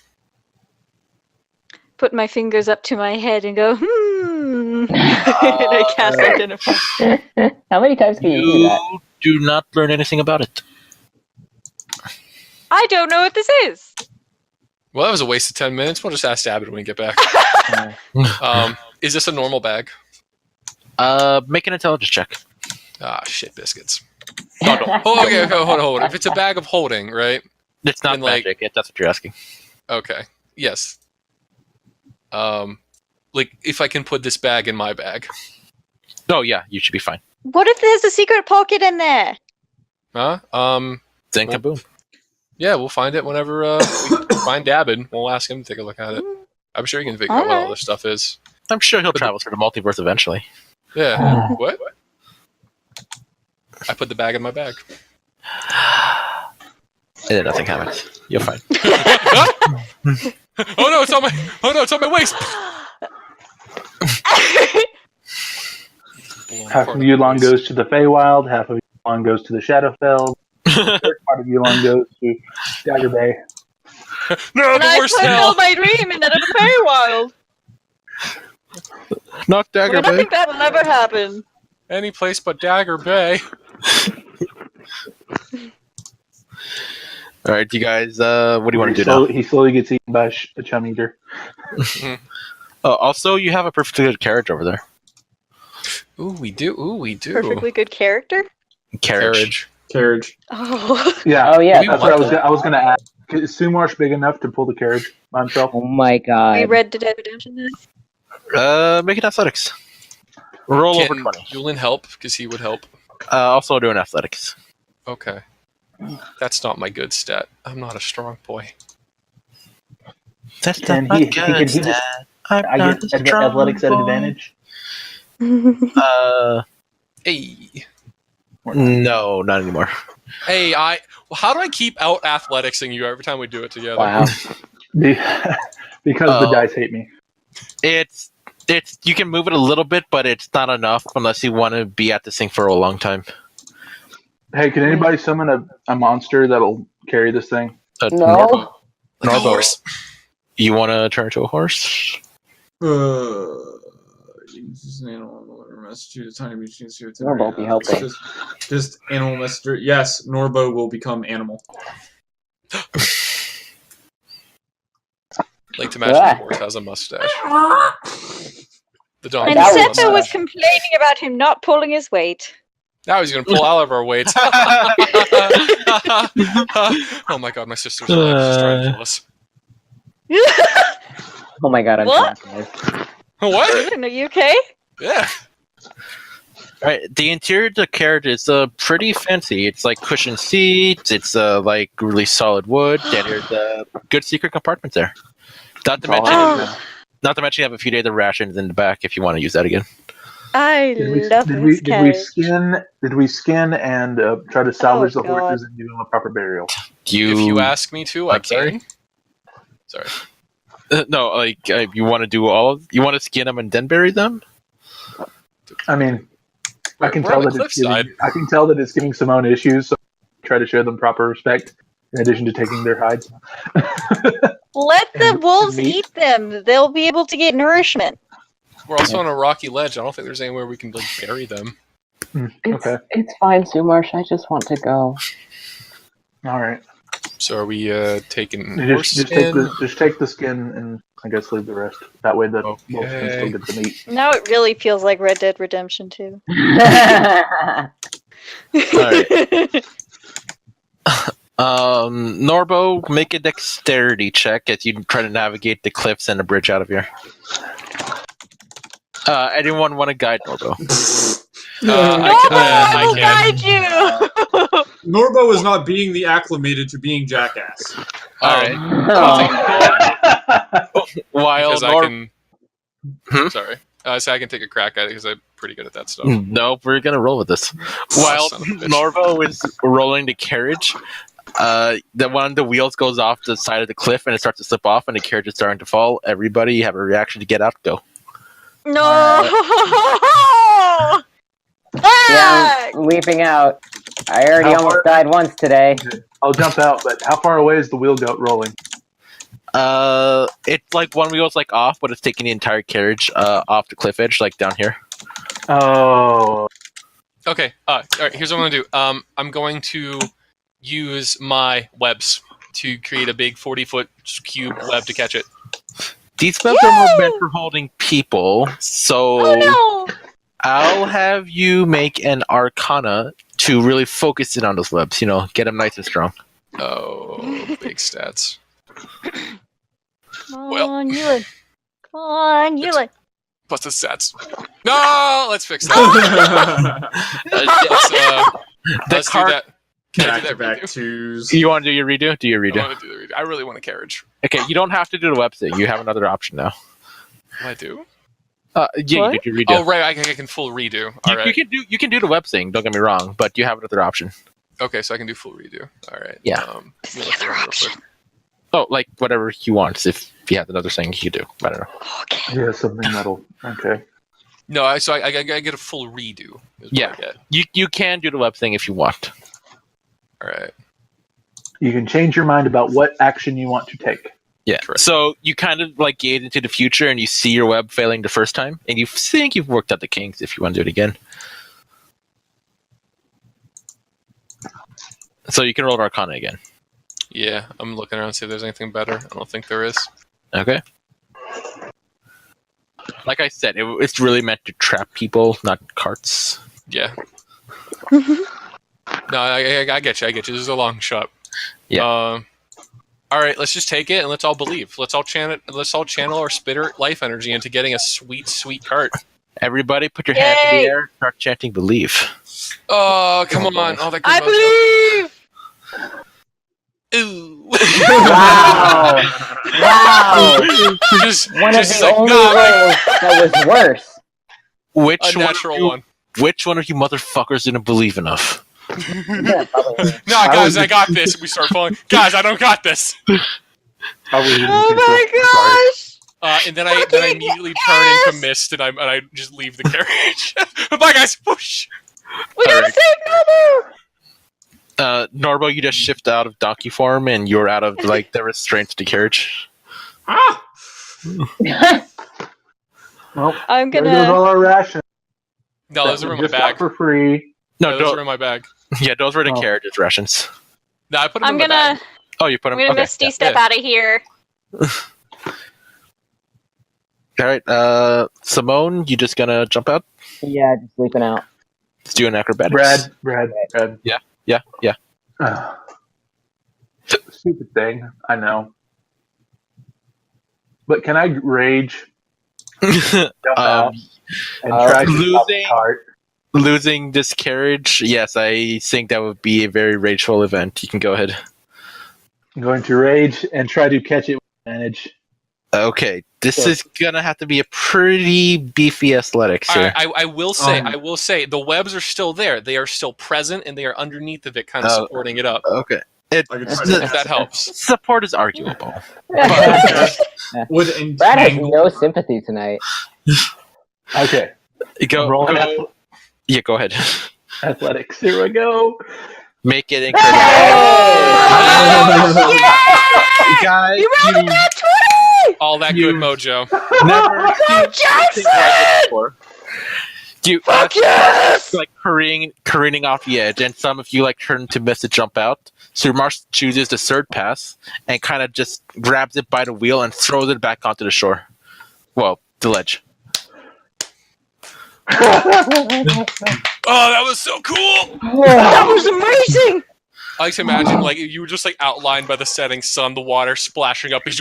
Put my fingers up to my head and go, and I cast identify. How many times can you do that? You do not learn anything about it. I don't know what this is. Well, that was a waste of 10 minutes. We'll just ask Dabbit when we get back. Is this a normal bag? Make an intelligence check. Ah, shit biscuits. Oh, okay, hold on. If it's a bag of holding, right? It's not And, like- magic, if that's what you're asking. Okay. Yes. Like if I can put this bag in my bag. Oh, yeah, you should be fine. What if there's a secret pocket in there? Huh? Then Well- kaboom. Yeah, we'll find it whenever we find Dabbin. We'll ask him to take a look at it. I'm sure he can figure out what all this stuff is. I'm sure he'll travel through the multiverse eventually. Yeah. What? I put the bag in my bag. And then nothing happens. You're fine. Oh no, it's on my waist. Half of Yulon goes to the Feywild, half of Yulon goes to the Shadowfell, the third part of Yulon goes to Dagger Bay. No, And the I worst fulfilled hell. my dream and entered the Feywild. Not Dagger But I Bay. think that will never happen. Any place but Dagger Bay. All right, you guys. What do you want to do now? He slowly gets eaten by a chum eater. Also, you have a perfectly good carriage over there. Ooh, we do. Perfectly good character. Carriage. Carriage. Oh. Yeah. Oh yeah, We That's want what I was gonna ask. Is Sumarsh big enough to pull the carriage by himself? oh my We god. read Dead Redemption then? Make it athletics. Roll over Can 20. Yulin help? Because he would help. Also doing athletics. Okay. That's not my good stat. I'm not a strong boy. That's Can not he- my he can- good he stat. just- I'm I not get a strong athletics at boy. advantage. Hey. No, not anymore. Hey, how do I keep out athleticsing you every time we do it together? Wow. Because the dice hate me. It's you can move it a little bit, but it's not enough unless you want to be at this thing for a long time. Hey, can anybody summon a monster that'll carry this thing? No. Like a horse. You want to turn into a horse? Just an animal message to tiny machines here. Norbo be helping. Just animal message. Yes, Norbo will become animal. Like to imagine the horse has a mustache. The donkey And has a that Seppa was mustache. complaining about him not pulling his weight. Now he's gonna pull all of our weights. Oh my god, my sister's alive. She's trying to kill us. Oh my god, I'm What? traumatized. What? Are you okay? Yeah. Right. The interior of the carriage is pretty fancy. It's like cushioned seats. It's like really solid wood. And there's good secret compartments there. Not to mention, Oh. you have a few days of rations in the back if you want to use that again. I love Did this we carriage. skin and try to salvage Oh, the God. horses and give them a proper burial? If you ask me to, I I'm sorry? can. Sorry. No, like you want to do you want to skin them and then bury them? I mean, I can We're tell on the that cliffside. I can tell that it's giving Simone issues, so try to show them proper respect in addition to taking their hides. Let the wolves meat. eat them. They'll be able to get nourishment. We're also on a rocky ledge. I don't think there's anywhere we can like bury them. Okay. It's fine, Sumarsh. I just want to go. All right. So are we taking You horse just skin? take the skin and I guess leave the rest. That way the wolf can Okay. still get the meat. Now it really feels like Red Dead Redemption 2. Norbo, make a dexterity check as you try to navigate the cliffs and the bridge out of here. Anyone want to guide Norbo? I will can. guide you! Norbo is not being the acclimated to being jackass. All right. While Because I Norbo, can. Sorry. So I can take a crack at it because I'm pretty good at that stuff. nope, we're gonna roll with this. While son of a bitch. Norbo is rolling the carriage, the one of the wheels goes off the side of the cliff and it starts to slip off, and the carriage is starting to fall. Everybody have a reaction to get out. Go. No! Yeah, I'm leaping out. I already How almost far- died once today. I'll jump out, but how far away is the wheel goat rolling? It's like one wheel's like off, but it's taking the entire carriage off the cliff edge, like down here. Oh, Okay. All right. Here's what I'm gonna do. I'm going to use my webs to create a big 40-foot cube web to catch it. These webs are more meant for holding people, so Oh no! I'll have you make an Arcana to really focus in on those webs. You know, get them nice and strong. Oh, big stats. Come Well. on, Ewan. Come on, Ewan. Plus the stats. No, let's fix that. Let's do cart- that. Can I do that Back-to-back redo? twos. You want to do your redo? Do your I redo. want to do the redo. I really want a carriage. Okay, you don't have to do the web thing. You have another option now. I do. Yeah, What? you do your redo. Oh right, I can full redo. All right. You can do the web thing. Don't get me wrong, but you have another option. Okay, so I can do full redo. All right. Yeah. What's the other option? Oh, like whatever he wants. If he has another thing he could do, I don't know. Okay. Yeah, something that'll. Okay. No, I get a full redo. Is what Yeah. I get. You can do the web thing if you want. All right. You can change your mind about what action you want to take. Yeah. Correct. So you kind of like gauge into the future, and you see your web failing the first time, and you think you've worked out the kinks. If you want to do it again, so you can roll Arcana again. Yeah, I'm looking around to see if there's anything better. I don't think there is. Okay. Like I said, it's really meant to trap people, not carts. Yeah. No, I get you. This is a long shot. Yeah. All right, let's just take it and let's all believe. Let's all channel our spitter life energy into getting a sweet, sweet cart. Everybody, put your hands in Yay! the air. Start chanting "Believe." Oh, come on! Oh, that good I mojo. believe. Ooh. Wow! Wow! just One of just the like, only nah, rolls that was worse. Which a natural one. Which one of you motherfuckers didn't believe enough? Yeah, probably. No, guys, I got this. We start falling. Guys, I don't got this. Oh my gosh! And then I immediately turn into mist, and I just leave the carriage. Bye, guys. Whoosh. We gotta Alright. save Nobu! Norbo, you just shift out of donkey form, and you're out of like the restraints of the carriage. Ah! Well, I'm there goes gonna. all our rations. No, those are in my Just got bag. for free. No, Those are don't, in my bag. yeah, those were the Oh. carriage's rations. No, I put them I'm in my gonna. bag. Oh, you put I'm them. gonna Okay. Misty step Yeah. out of here. All right, Simone, you just gonna jump out? Yeah, just sleeping out. Let's do an acrobatics. Brad. Yeah. Stupid thing. I know. But can I rage, jump out, and try to stop the losing- cart? Losing this carriage, yes, I think that would be a very rageful event. You can go ahead. I'm going to rage and try to catch it with advantage. Okay, this So- is gonna have to be a pretty beefy athletics All here. right, I will say, the webs are still there. They are still present, and they are underneath of it, kind of Oh. supporting it up. Okay, I could try If that helps. support is arguable. Would Brad has entangle. no sympathy tonight. Okay. Go, Rolling go. Yeah, go ahead. athletics. Here we go. Make it incredible. Guys, You rolled a nat 20! All that good mojo. never Go Jackson! before. You Fuck yes! like careening off the edge, and some of you like turn to miss to jump out. So Marsh chooses the third pass and kind of just grabs it by the wheel and throws it back onto the shore. Well, the ledge. Oh, that was so cool! That was amazing! I like to imagine, like, you were just, like, outlined by the setting sun, the water splashing up. He's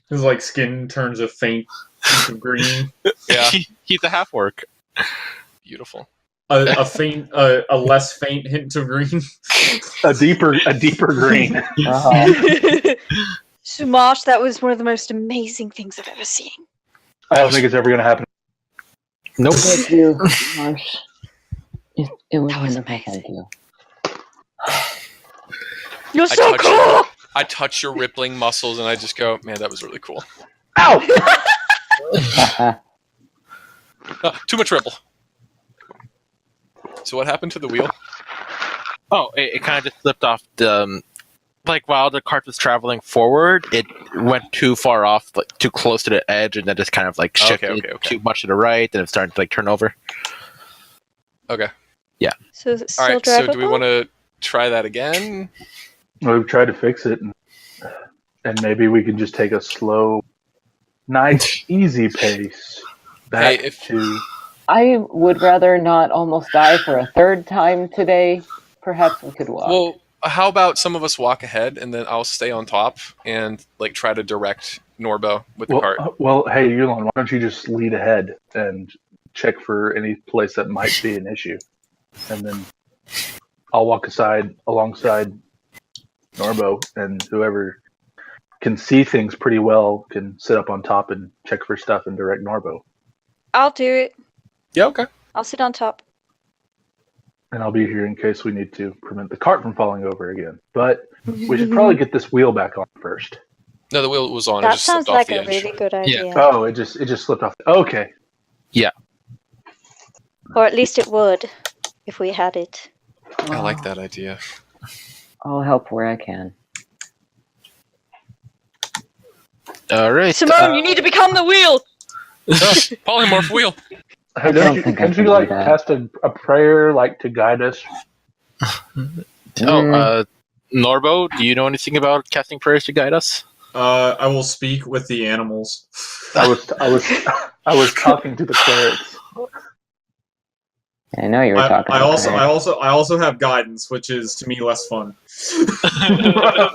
His like skin turns a faint hint of green. yeah, He's a half orc. beautiful. A faint, a less faint hint of green. A deeper green. Uh-huh. Sumash, that was one of the most amazing things I've ever seen. I don't think it's ever going to happen. Nope. Thank you, Marsh. It was That was wonderful. amazing. Thank you. You're I so touch cool! I touch your rippling muscles, and I just go, man, that was really cool. Ow! Too much ripple. So what happened to the wheel? Oh, it kind of just slipped off the. Like while the cart was traveling forward, it went too far off, like too close to the edge, and then just kind of like shifted Okay. too much to the right, and it started to like turn over. Okay. So is it still All right. So do we drivable? want to try that again? We've tried to fix it, and maybe we can just take a slow, nice, easy pace back Hey, if- to. I would rather not almost die for a third time today. Perhaps we could walk. Well, how about some of us walk ahead, and then I'll stay on top and like try to direct Norbo with the cart. Well, hey, Yulon, why don't you just lead ahead and check for any place that might be an issue, and then I'll walk alongside Norbo, and whoever can see things pretty well can sit up on top and check for stuff and direct Norbo. I'll do it. Yeah. Okay. I'll sit on top. and I'll be here in case we need to prevent the cart from falling over again. But we should probably get this wheel back on first. No, the wheel was on. It That just sounds slipped off like the a edge. really good idea. Oh, it just slipped off. Okay. Or at least it would, if we had it. I like that idea. I'll help where I can. All right. Simone, you need to become the wheel. Polymorph wheel. Hey, don't don't think I you can do like that. cast a prayer like to guide us? Norbo, do you know anything about casting prayers to guide us? I will speak with the animals. I was talking to the clerics. I know you were talking. I about that. also have guidance, which is to me less fun.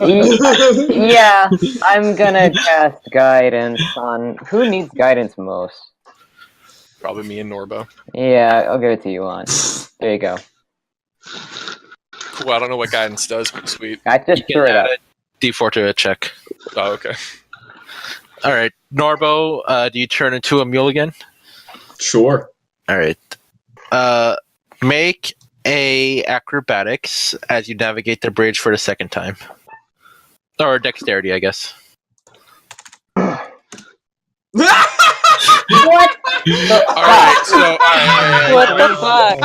Yeah, I'm gonna cast guidance on who needs guidance most. Probably me and Norbo. Yeah, I'll give it to you, on. There you go. Cool. I don't know what guidance does, but sweet. I just You threw can it add up. a D4 to a check. Oh, okay. All right, Norbo, do you turn into a mule again? Sure. All right. Make a acrobatics as you navigate the bridge for the second time, or dexterity, I guess. What? All right. So, What the fuck?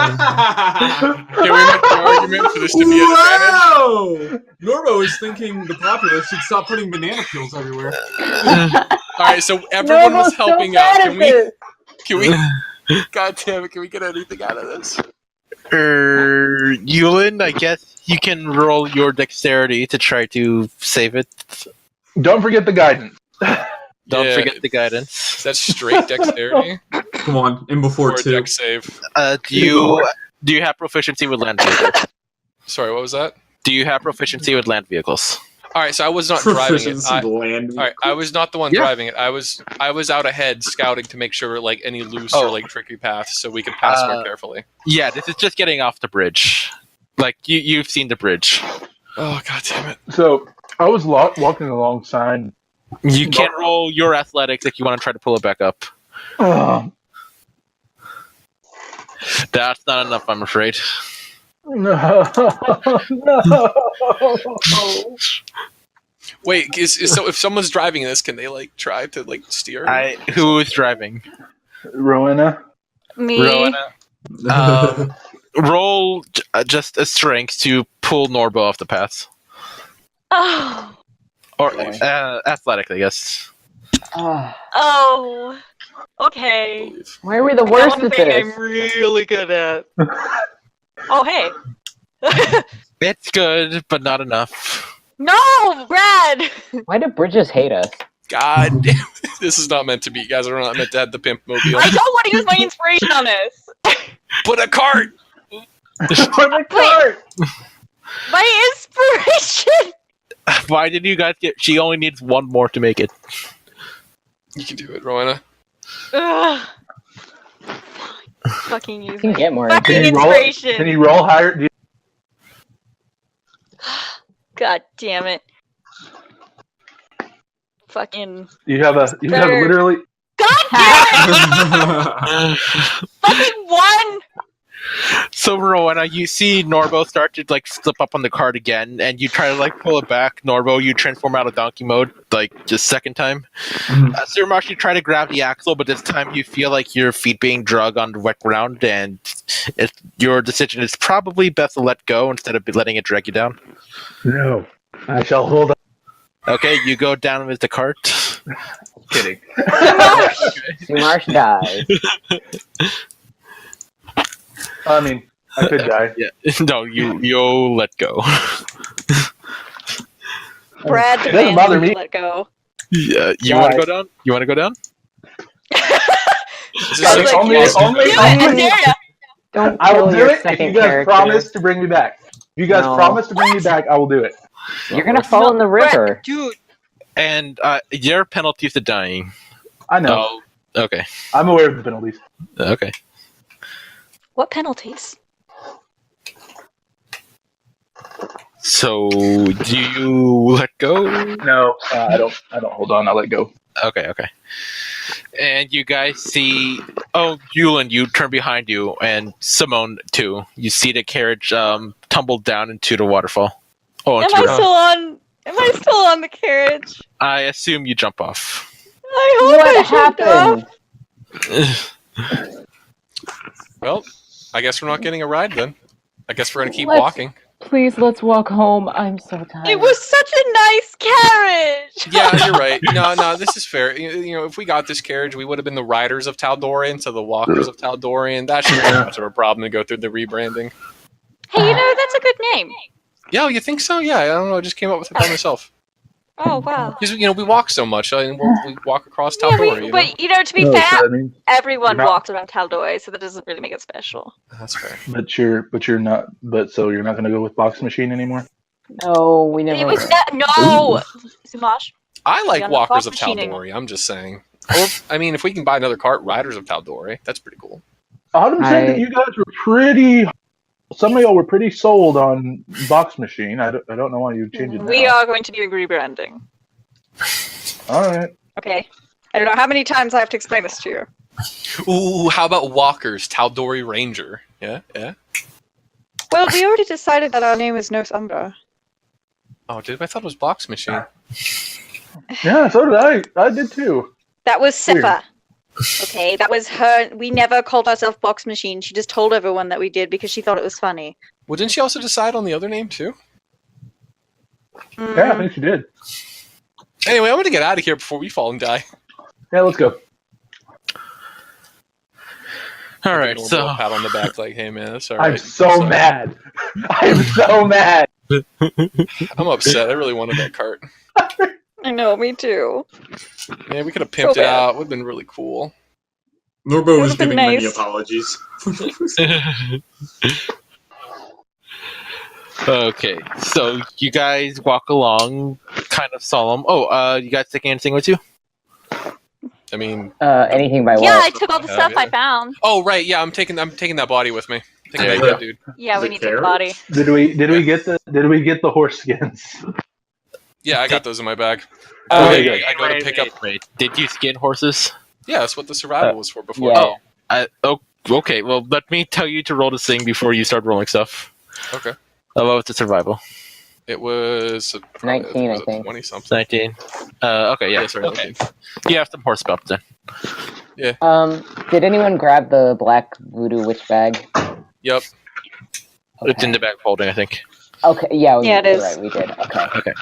can we make the argument for this to be an advantage? Wow! Norbo is thinking the populace should stop putting banana peels everywhere. All right. So everyone was Norbo's so helping bad out. at this. Can we? God damn it! Can we get anything out of this? Yulin, I guess you can roll your dexterity to try to save it. Don't forget the guidance. Don't Yeah. forget the guidance. Is that straight dexterity Come on, in or before a two. dex save? Do you have proficiency with land vehicles? Sorry, what was that? Do you have proficiency with land vehicles? All right. So I was not driving it. Proficiency land. All right, I was not the one Yeah. driving it. I was out ahead scouting to make sure like any loose Oh. or like tricky paths so we could pass more carefully. Yeah, this is just getting off the bridge. Like you've seen the bridge. Oh god damn it! So I was walking alongside. You can't roll your athletics if you want to try to pull it back up. That's not enough, I'm afraid. No. Wait, so if someone's driving this, can they like try to like steer? Who is driving? Rowena. Me. Rowena. Roll just a strength to pull Norbo off the path. Oh. Or athletic, I guess. Oh. Okay. Why are we the That worst one at thing this? I'm really good at. Oh, hey. It's good, but not enough. No, Brad. Why do bridges hate us? God damn it. This is not meant to be. You guys are not meant to have the pimp mobile. I don't want to use my inspiration on this. Put a cart. My inspiration. Why did you guys get? She only needs one more to make it. You can do it, Rowena. Ugh. Fucking You use can my get more. fucking Can you roll? inspiration. Can you roll higher? Do you- God damn it. Fucking. You have Better. literally. God damn it! Fucking one! So Rowena, you see Norbo start to like slip up on the cart again, and you try to like pull it back. Norbo, you transform out of donkey mode, like just second time. Surmash, you try to grab the axle, but this time you feel like your feet being dragged on the wet ground, and your decision is probably best to let go instead of letting it drag you down. No, I shall hold. Okay, you go down with the cart. Kidding. Sumarsh dies. I mean, I could die. Yeah, no, you'll let go. Brad It doesn't demands bother you me. let go. Yeah, you want to go down? You want to go down? Is this Like, like, only- yes, only- do it, I only- dare ya. Don't I will kill do your it if second you guys character. promise to bring me back. If you guys No. promise to bring me back, I will do it. You're gonna fall in the river. Brad, dude. And your penalty is to dying. I know. Oh, okay. I'm aware of the penalties. Okay. What penalties? So, do you let go? No, I don't. I don't hold on. I'll let go. Okay. And you guys see Oh, Yulin, you turn behind you, and Simone too. You see the carriage tumble down into the waterfall. Oh, Am into I the- still on? Am I still on the carriage? I assume you jump off. I hope I What jumped off. happened? Well, I guess we're not getting a ride then. I guess we're gonna keep Let's- walking. Please, let's walk home. I'm so tired. It was such a nice carriage. Yeah, you're right. No, this is fair. You know, if we got this carriage, we would have been the riders of Taldorian, so the walkers of Taldorian. That shouldn't be much of a problem to go through the rebranding. Hey, you know that's a good name. Yeah, you think so? Yeah, I don't know. I just came up with it by myself. Oh wow. Because we walk so much, and we walk across Yeah, Taldorian. but to be No, fair, so that means everyone you're not- walks around Taldoi, so that doesn't really make it special. That's fair. but you're not. But so you're not going to go with Box Machine anymore. No, we It never. was no, Sumash. I like Yeah, the walkers box of machining. Taldori. I'm just saying. Or, I mean, if we can buy another cart, riders of Taldori, that's pretty cool. Autumn said I- that you guys were pretty. Some of y'all were pretty sold on Box Machine. I don't know why you changed it. We now. are going to be rebranding. All right. Okay. I don't know how many times I have to explain this to you. Ooh, how about walkers, Taldori Ranger? Yeah. Well, we already decided that our name is Nos Umbra. Oh, dude, I thought it was Box Machine. Yeah, so did I. I did too. That was Weird. Sippa. Okay, that was her. We never called ourselves Box Machine. She just told everyone that we did because she thought it was funny. Well, didn't she also decide on the other name too? Yeah, I think she did. Anyway, I'm gonna get out of here before we fall and die. Yeah, let's go. All right, Give so a pat on the back, like, hey man, that's all I'm right. so mad. I'm so mad. I'm upset. I really wanted that cart. I know, me too. Yeah, we could have pimped So it bad. out. Would have been really cool. Norbo It was would've been giving many nice. apologies. okay, so you guys walk along, kind of solemn. Oh, you guys taking anything with you? I mean, Anything by Yeah, what? I took all the Yeah, stuff I yeah. found. oh right, yeah, I'm taking that body with me. Taking Yeah, that yeah. dead dude. Yeah, The we need the carrot? body. Did we get the horse skins? Yeah, I got those in my bag. Okay, good. I go to pick up. Wait, did you skin horses? Yeah, that's what the survival was for before. Yeah. Okay, well, let me tell you to roll this thing before you start rolling stuff. Okay. What was the survival? It was 19, I was it think. 20 something. 19. Okay, yeah. Yeah, sorry, okay. 19. You have some horse belts then. Did anyone grab the black voodoo witch bag? Yep. It's in the bag folding, I think. Okay, yeah, Yeah, it you're is. right, we did. Okay.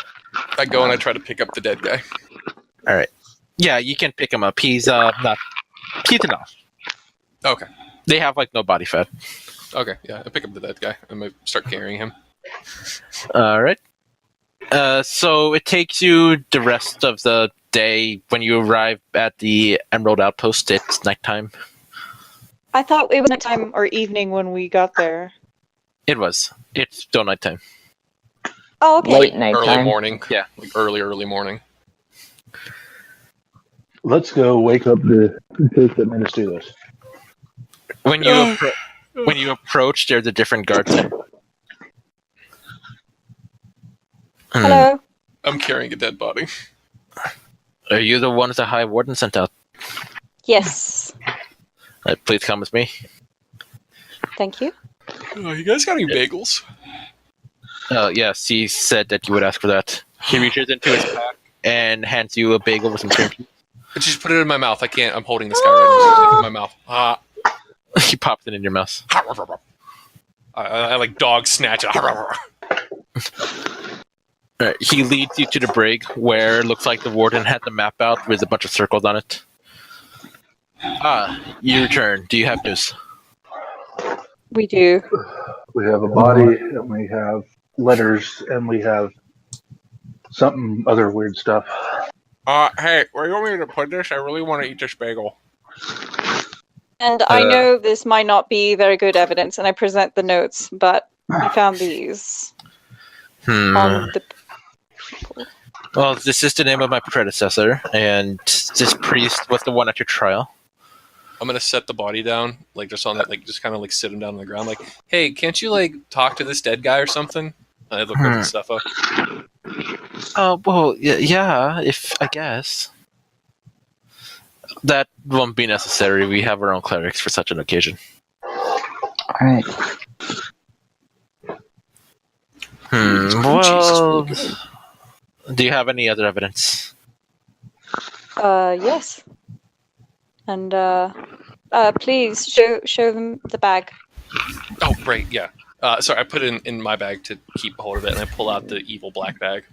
I go and I try to pick up the dead guy. Yeah, you can pick him up. He's enough. Okay. They have like no body fat. Okay. Yeah, I pick up the dead guy. I'm gonna start carrying him. All right. So it takes you the rest of the day. When you arrive at the Emerald Outpost, it's nighttime. I thought it was nighttime or evening when we got there. It was. It's still nighttime. Oh, okay. Late night Early time. morning. Yeah. Like early morning. Let's go wake up the person that made us do this. When you approach, there's a different guard. Hello. I'm carrying a dead body. Are you the ones the High Warden sent out? Yes. Please come with me. Thank you. Oh, you guys got any bagels? Yes, he said that you would ask for that. He reaches into his pack and hands you a bagel with some cream cheese. Just put it in my mouth. I can't. I'm holding this guy right now. In my mouth. He pops it in your mouth. I like dog snatch it. Alright, he leads you to the brig where it looks like the warden had the map out with a bunch of circles on it. You return. Do you have news? We do. We have a body, and we have letters, and we have something other weird stuff. Hey, where do you want me to put this? I really want to eat this bagel. And I know this might not be very good evidence, and I present the notes, but we found these on the. Well, this is the name of my predecessor, and this priest was the one at your trial. I'm gonna set the body down, like just on that, like just kind of like sit him down on the ground, like, hey, can't you like talk to this dead guy or something? And I look at the stuff up. Oh, well, yeah, if I guess. That won't be necessary. We have our own clerics for such an occasion. Alright. Well, do you have any other evidence? Yes. And please show them the bag. Oh, right, yeah. Sorry, I put it in my bag to keep hold of it, and I pull out the evil black bag.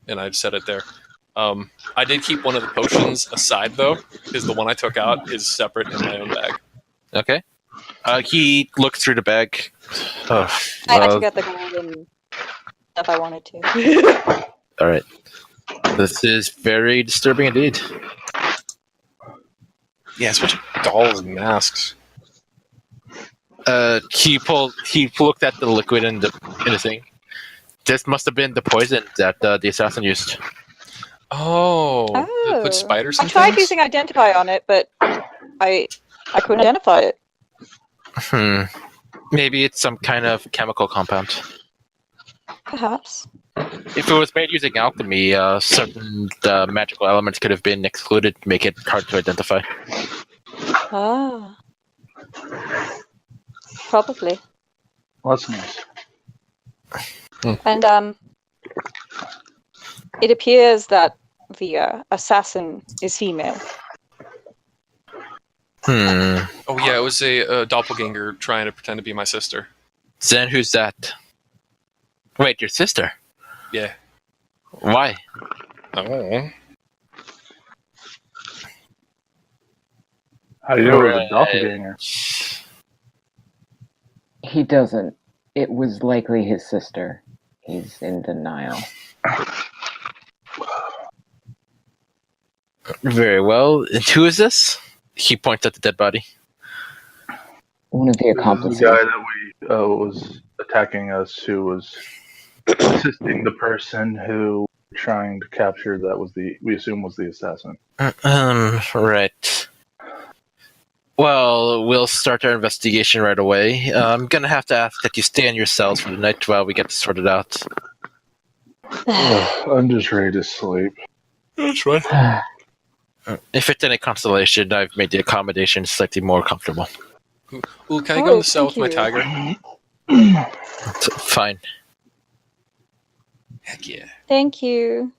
And I set it there. I did keep one of the potions aside, though, because the one I took out is separate in my own bag. Okay. He looked through the bag. Oh, I took out the gold and stuff I wanted to. all right. This is very disturbing indeed. Yeah, especially dolls and masks. He looked at the liquid in the thing. This must have been the poison that the assassin used. Oh. They put spiders in I tried things? using identify on it, but I couldn't identify it. Maybe it's some kind of chemical compound. Perhaps. If it was made using alchemy, certain magical elements could have been excluded to make it hard to identify. Ah. Probably. Well, that's nice. And it appears that the assassin is female. Oh, yeah, it was a doppelganger trying to pretend to be my sister. Then who's that? Wait, your sister? Yeah. Why? Oh. How do you know it was a doppelganger? He doesn't. It was likely his sister. He's in denial. Very well. And who is this? He points at the dead body. One of the accomplices. The guy that we was attacking us, who was assisting the person who we're trying to capture. That was we assume was the assassin. Right. Well, we'll start our investigation right away. I'm gonna have to ask that you stay in your cells for the night while we get this sorted out. I'm just ready to sleep. That's right. If it's any consolation, I've made the accommodation slightly more comfortable. Ooh, can I go in the cell with my tiger? Fine. Heck yeah. Thank you.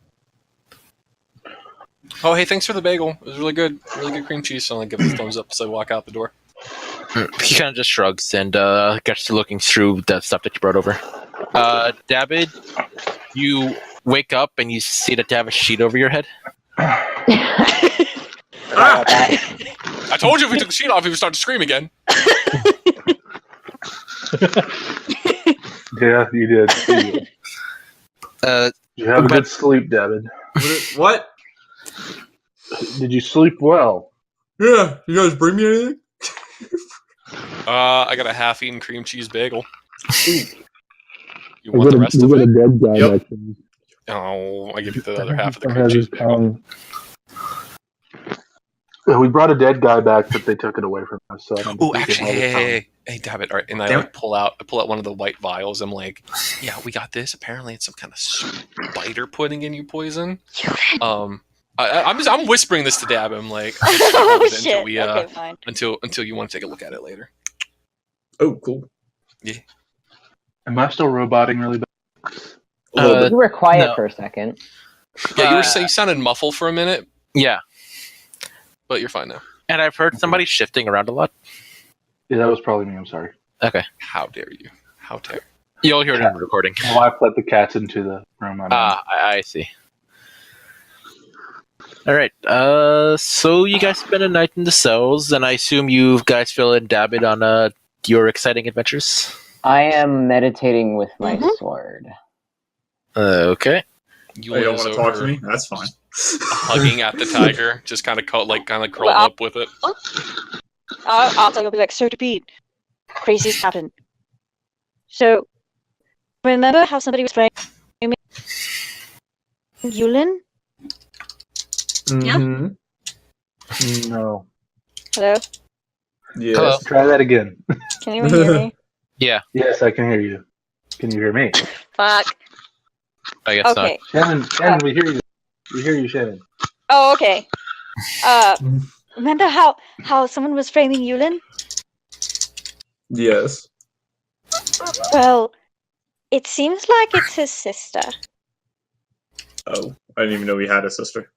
Oh, hey, thanks for the bagel. It was really good. Really good cream cheese. So I give it a thumbs up as I walk out the door. He kind of just shrugs and gets to looking through the stuff that you brought over. David, you wake up and you see that you have a sheet over your head. I told you if we took the sheet off, he would start to scream again. Yeah, you did. You have a good sleep, David. What? Did you sleep well? Yeah, you guys bring me anything? I got a half-eaten cream cheese bagel. You want the rest of it? a dead guy Yep. next to me. Oh, I give you the other half of the He cream has cheese his bagel. tongue. Yeah, we brought a dead guy back, but they took it away from us. So I don't Oh, think we can actually, have his tongue. hey, damn it! All right, and I Damn like pull out one of the white vials. I'm like, yeah, we got this. Apparently, it's some kind of spider putting in you poison. I'm whispering this to Dab. I'm like, Oh until shit. we Okay, fine. until you want to take a look at it later. Oh, cool. Am I still roboting really bad? You were quiet no. for a second. Yeah, you sounded muffled for a minute, Yeah, but you're fine now. and I've heard somebody shifting around a lot. Yeah, that was probably me. I'm sorry. Okay, How dare you? How dare? you'll hear it in the recording. My wife let the cats into the room. I'm in. I see. All right. So you guys spend a night in the cells, and I assume you guys fill in Dabbit on your exciting adventures. I am meditating with my sword. Okay. You Oh, you don't lays want to talk over, to me? That's fine. hugging at the tiger, just kind of curled Well, up with it. I'll be like, so to Pete, craziest happened. So, remember how somebody was spraying me? Yulin? Mm-hmm. No. Hello? Yes. Hello. Try that again. Can you hear me? Yeah, Yes, I can hear you. Can you hear me? Fuck. I guess Okay. Shannon, we hear you. We hear you, Shannon. Oh, okay. Remember how someone was framing Yulin? Yes. Well, it seems like it's his sister. Oh, I didn't even know he had a sister.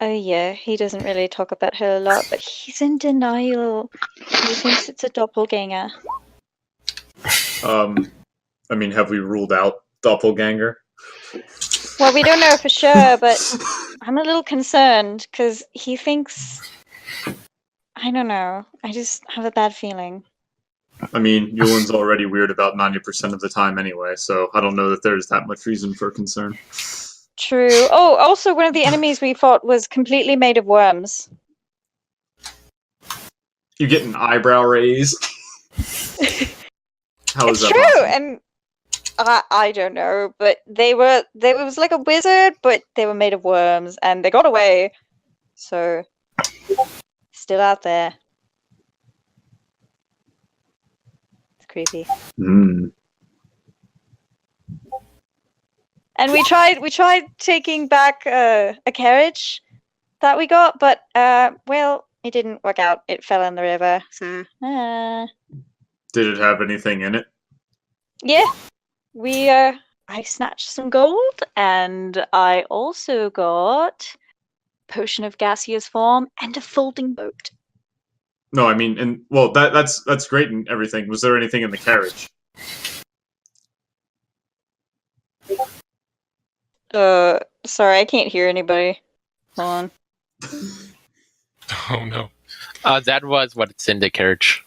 Oh yeah, he doesn't really talk about her a lot, but he's in denial. He thinks it's a doppelganger. I mean, have we ruled out doppelganger? Well, we don't know for sure, but I'm a little concerned because he thinks. I don't know. I just have a bad feeling. I mean, Yulin's already weird about 90% of the time anyway, so I don't know that there's that much reason for concern. True. Oh, also, one of the enemies we fought was completely made of worms. You get an eyebrow raise. How is It's that true, possible? and I don't know, but they was like a wizard, but they were made of worms, and they got away. So, still out there. It's creepy. Hmm. And we tried taking back a carriage that we got, but well, it didn't work out. It fell in the river. So, Did it have anything in it? yeah, I snatched some gold, and I also got potion of gaseous form and a folding boat. No, I mean, and well, that's great and everything. Was there anything in the carriage? Sorry, I can't hear anybody. Hold on. Oh no. That was what it's in the carriage.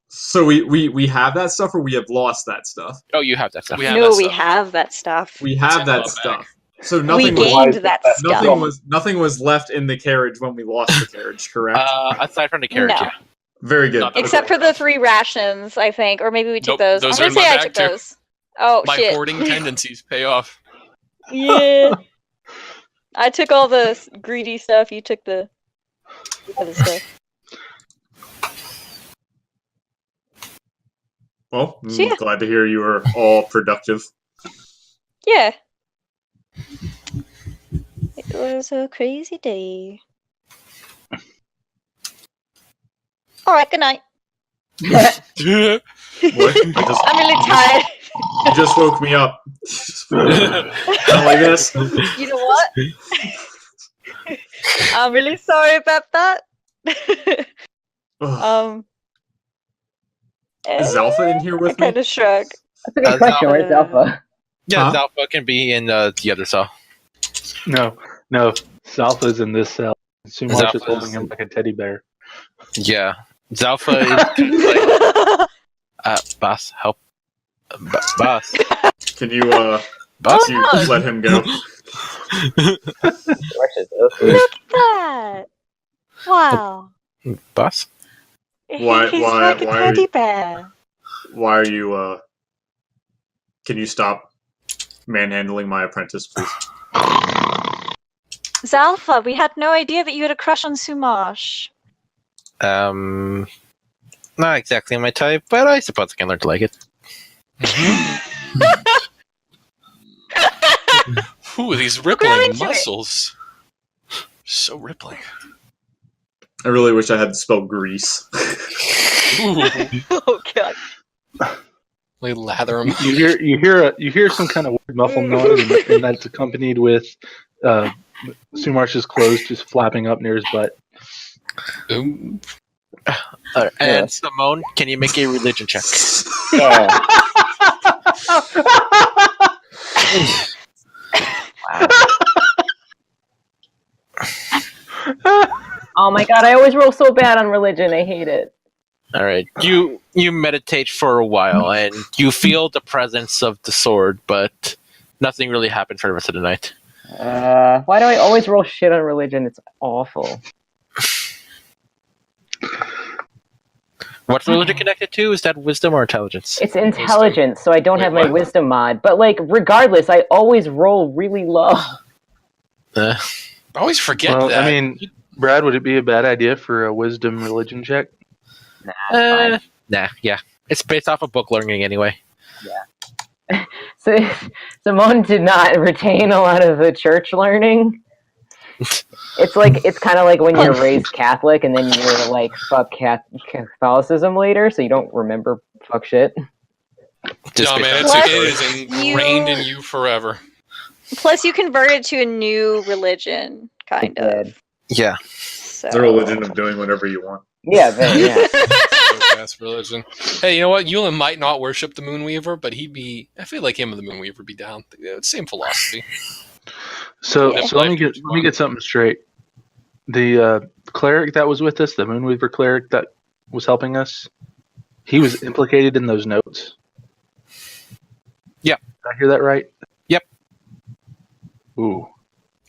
So we have that stuff, or we have lost that stuff? Oh, you have that stuff. We have No, that we stuff. have that stuff. We have It's that in the stuff. bag. So We nothing gained that stuff. nothing was left in the carriage when we lost the carriage, correct? Aside from the carriage, No. yeah. Very good. Not- Except for the 3 rations, I think, or maybe we took Nope, those. those I'm are gonna in say my I bag, took too. those. Oh My shit! hoarding tendencies pay off. Yeah. I took all the greedy stuff. You took the other stuff. Well, So, yeah. glad to hear you were all productive. Yeah. It was a crazy day. All right. Good night. What? You just, I'm really tired. you just woke me up. Not like this. You know what? I'm really sorry about that. Ugh. Is Alpha in here I with me? kind of shrug. That's a good question. Where's Alpha? Yeah, Huh? Zalpha can be in the other cell. No. Zalpha's in this cell. Sumarsh is Zalpha's- holding him like a teddy bear. Yeah. Zalpha is like, boss, help. Boss. Can you Boss? you let him go? Sumarsh is OP. Look at that! Wow. Boss? Why- He's why- like a why- teddy bear. Why are you can you stop manhandling my apprentice, please? Zalpha, we had no idea that you had a crush on Sumarsh. Not exactly my type, but I suppose I can learn to like it. Ooh, these Grow rippling into it. muscles. So rippling. I really wish I had to spell grease. Ooh, Oh god. they lather them. You hear some kind of weird muffled noise, and that's accompanied with Sumarsh's clothes just flapping up near his butt. Ooh. And Simone, can you make a religion check? Yeah. Oh my god, I always roll so bad on religion. I hate it. All right. You meditate for a while, and you feel the presence of the sword, but nothing really happened for the rest of the night. Why do I always roll shit on religion? It's awful. What's religion connected to? Is that wisdom or intelligence? It's intelligence, so I don't Wait, have my what? wisdom mod. But like, regardless, I always roll really low. I always forget Well, that. I mean, Brad, would it be a bad idea for a wisdom religion check? Nah, it's fine. Nah, yeah. It's based off of book learning anyway. So Simone did not retain a lot of the church learning. It's kind of like when you're raised Catholic and then you're like fuck Catholicism later, so you don't remember fuck shit. No, man, What? it is ingrained in you forever. Plus, you converted to a new religion, kind of. Yeah. So. It's a religion of doing whatever you want. Yeah, yeah. That's religion. Hey, you know what? Ewan might not worship the Moonweaver, but he'd be. I feel like him and the Moonweaver would be down. Same philosophy. So Yeah. let me get something straight. The cleric that was with us, the Moonweaver cleric that was helping us, he was implicated in those notes. Yeah. Did I hear that right? Yep. Ooh.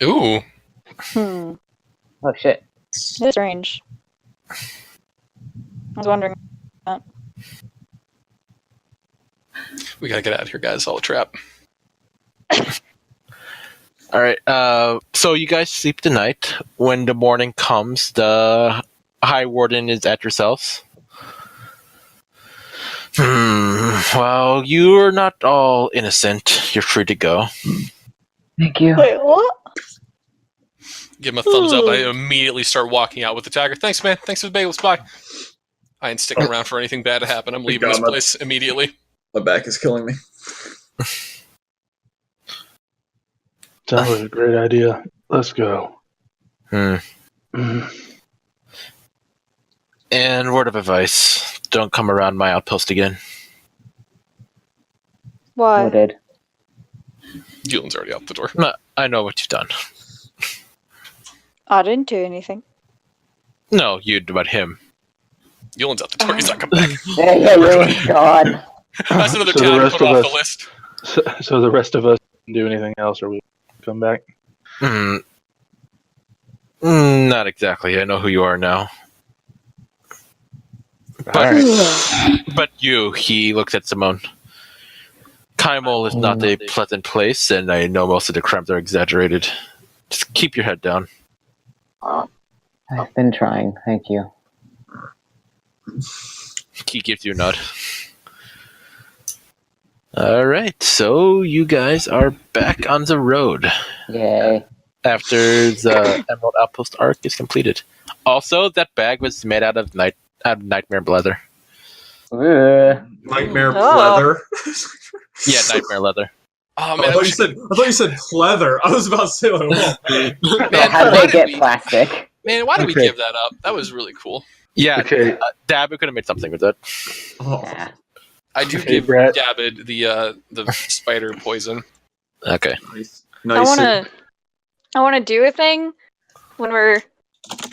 Ooh. Oh shit. That's strange. I was wondering. We gotta get out of here, guys. All a trap. All right. So you guys sleep the night. When the morning comes, the High Warden is at yourselves. Well, you're not all innocent. You're free to go. Thank you. Wait, what? Give him a thumbs up. I immediately start walking out with the tagger. Thanks, man. Thanks for the bagels. Bye. I ain't sticking around for anything bad to happen. I'm leaving this place immediately. My back is killing me. Sounds like a great idea. Let's go. And word of advice: don't come around my outpost again. Why? Noted. Julian's already out the door. No, I know what you've done. I didn't do anything. No, you, but him. Julian's out the door. He's not coming back. Yeah, you're gone. That's another So the town to rest put of off us- the list. So the rest of us didn't do anything else, or we come back? Not exactly. I know who you are now. But, but you, he looks at Simone. Kaimol is not a pleasant place, and I know most of the crimes are exaggerated. Just keep your head down. I've been trying. Thank you. He gives you a nod. Alright, so you guys are back on the road Yay. after the Emerald Outpost arc is completed. Also, that bag was made out of nightmare leather. Nightmare Oh. leather. Yeah, nightmare leather. Oh, I man. thought you said pleather. I was about to say like, whoa. Man, How why did they did get we- plastic? Man, why did we Okay. give that up? That was really cool. Yeah, Okay. Dabu could have made something with that. Oh. Nah. I do Okay, give Brett. Dabbid the spider poison. Okay. Nice. I wanna do a thing when we're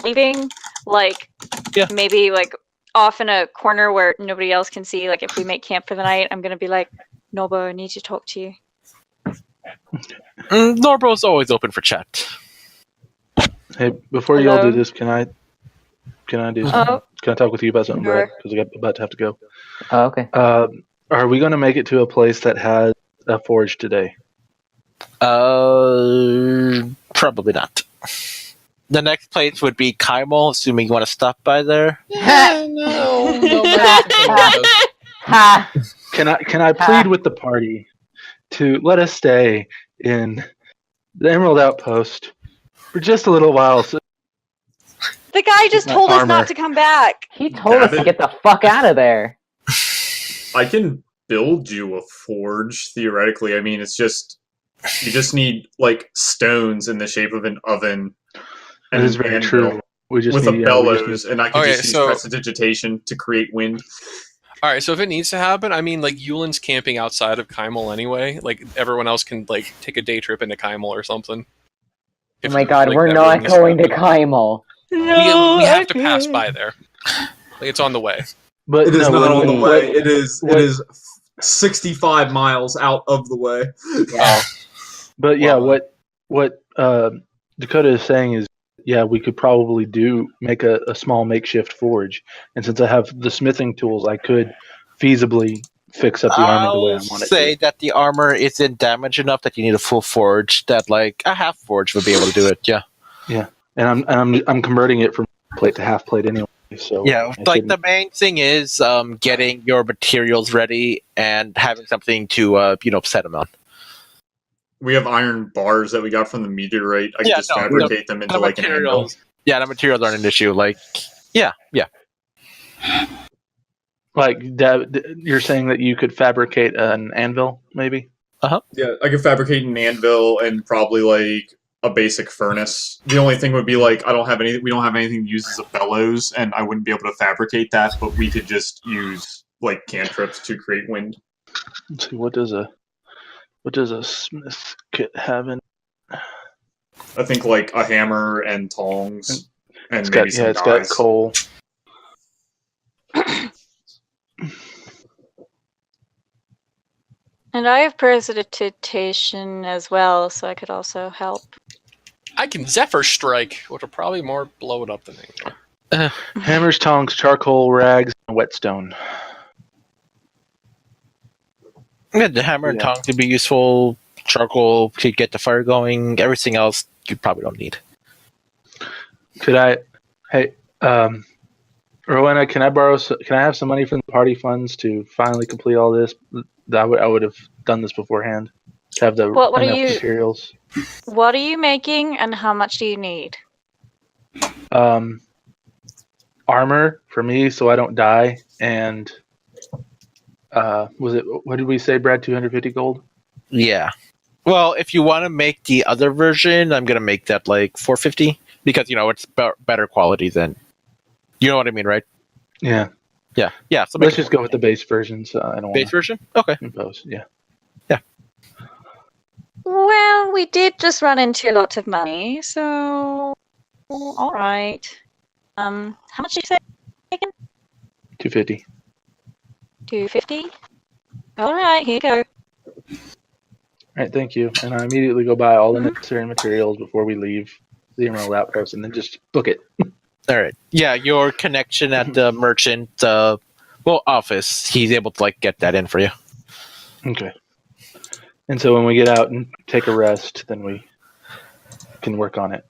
leaving, like Yeah. maybe like off in a corner where nobody else can see. Like if we make camp for the night, I'm gonna be like, Nobo, I need to talk to you. Norbro's always open for chat. Hey, before you all do Hello? this, can I do something? Oh, Can I talk with you about something, Brad? Sure. Because I'm about to have to go. Oh, okay. Are we going to make it to a place that has a forge today? Probably not. The next place would be Kaimol, assuming you want to stop by there. Ha! Can I plead with the party to let us stay in the Emerald Outpost for just a little while? So the guy just My told us armor. not to come back. He told us to Dabbit. get the fuck out of there. I can build you a forge theoretically. I mean, it's just you just need like stones in the shape of an oven that is very anvil true. We just with need, a we bellows, just and I can Okay, just use so- prestidigitation to create wind. All right, so if it needs to happen, I mean, like Yulin's camping outside of Kaimol anyway. Like everyone else can like take a day trip into Kaimol or something. Oh my god, like, we're that not really needs to going to happen. Kaimol. We have to pass by there. Like it's on the way. But It is no, not on the what- way. It is. what- It is 65 miles out of the way. Yeah. But yeah, Well, what Dakota is saying is, yeah, we could probably make a small makeshift forge, and since I have the smithing tools, I could feasibly fix up the armor the way I I'll want it say to. that the armor isn't damaged enough that you need a full forge. That like a half forge would be able to do it. Yeah. And I'm converting it from plate to half plate anyway. So Yeah, I like shouldn't- the main thing is getting your materials ready and having something to set them on. we have iron bars that we got from the meteorite. I could Yeah, just no, fabricate them into the like an anvil. materials. Yeah, the materials aren't an issue. Like, yeah. Like, you're saying that you could fabricate an anvil, maybe? Yeah, I could fabricate an anvil and probably like a basic furnace. The only thing would be like we don't have anything to use as a bellows, and I wouldn't be able to fabricate that, but we could just use like cantrips to create wind. Let's see, what does a smith kit have in? I think like a hammer and tongs and It's maybe got some it's got dyes. coal. And I have precipitation as well, so I could also help. I can Zephyr Strike, which will probably more blow it up than anything. Hammers, tongs, charcoal, rags, and whetstone. Yeah, the hammer and Yeah. tongs could be useful. Charcoal to get the fire going. Everything else you probably don't need. Could I? Hey, Rowena, can I have some money from the party funds to finally complete all this? I would have done this beforehand. To have the What are enough you- materials. What are you making, and how much do you need? Armor for me, so I don't die, and what did we say, Brad? 250 gold. Yeah. Well, if you want to make the other version, I'm gonna make that like 450 because it's better quality than. You know what I mean, right? Yeah. Yeah. So Let's just go with the base version. So I don't base want version. Okay. to impose. Yeah. Well, we did just run into lots of money, so all right. How much did you say? 250. 250. All right, here you go. All right, thank you. And I immediately go buy all the necessary materials before we leave the Emerald Outpost, and then just book it. All right. Yeah, your connection at the merchant office, he's able to get that in for you. Okay. And so when we get out and take a rest, then we can work on it.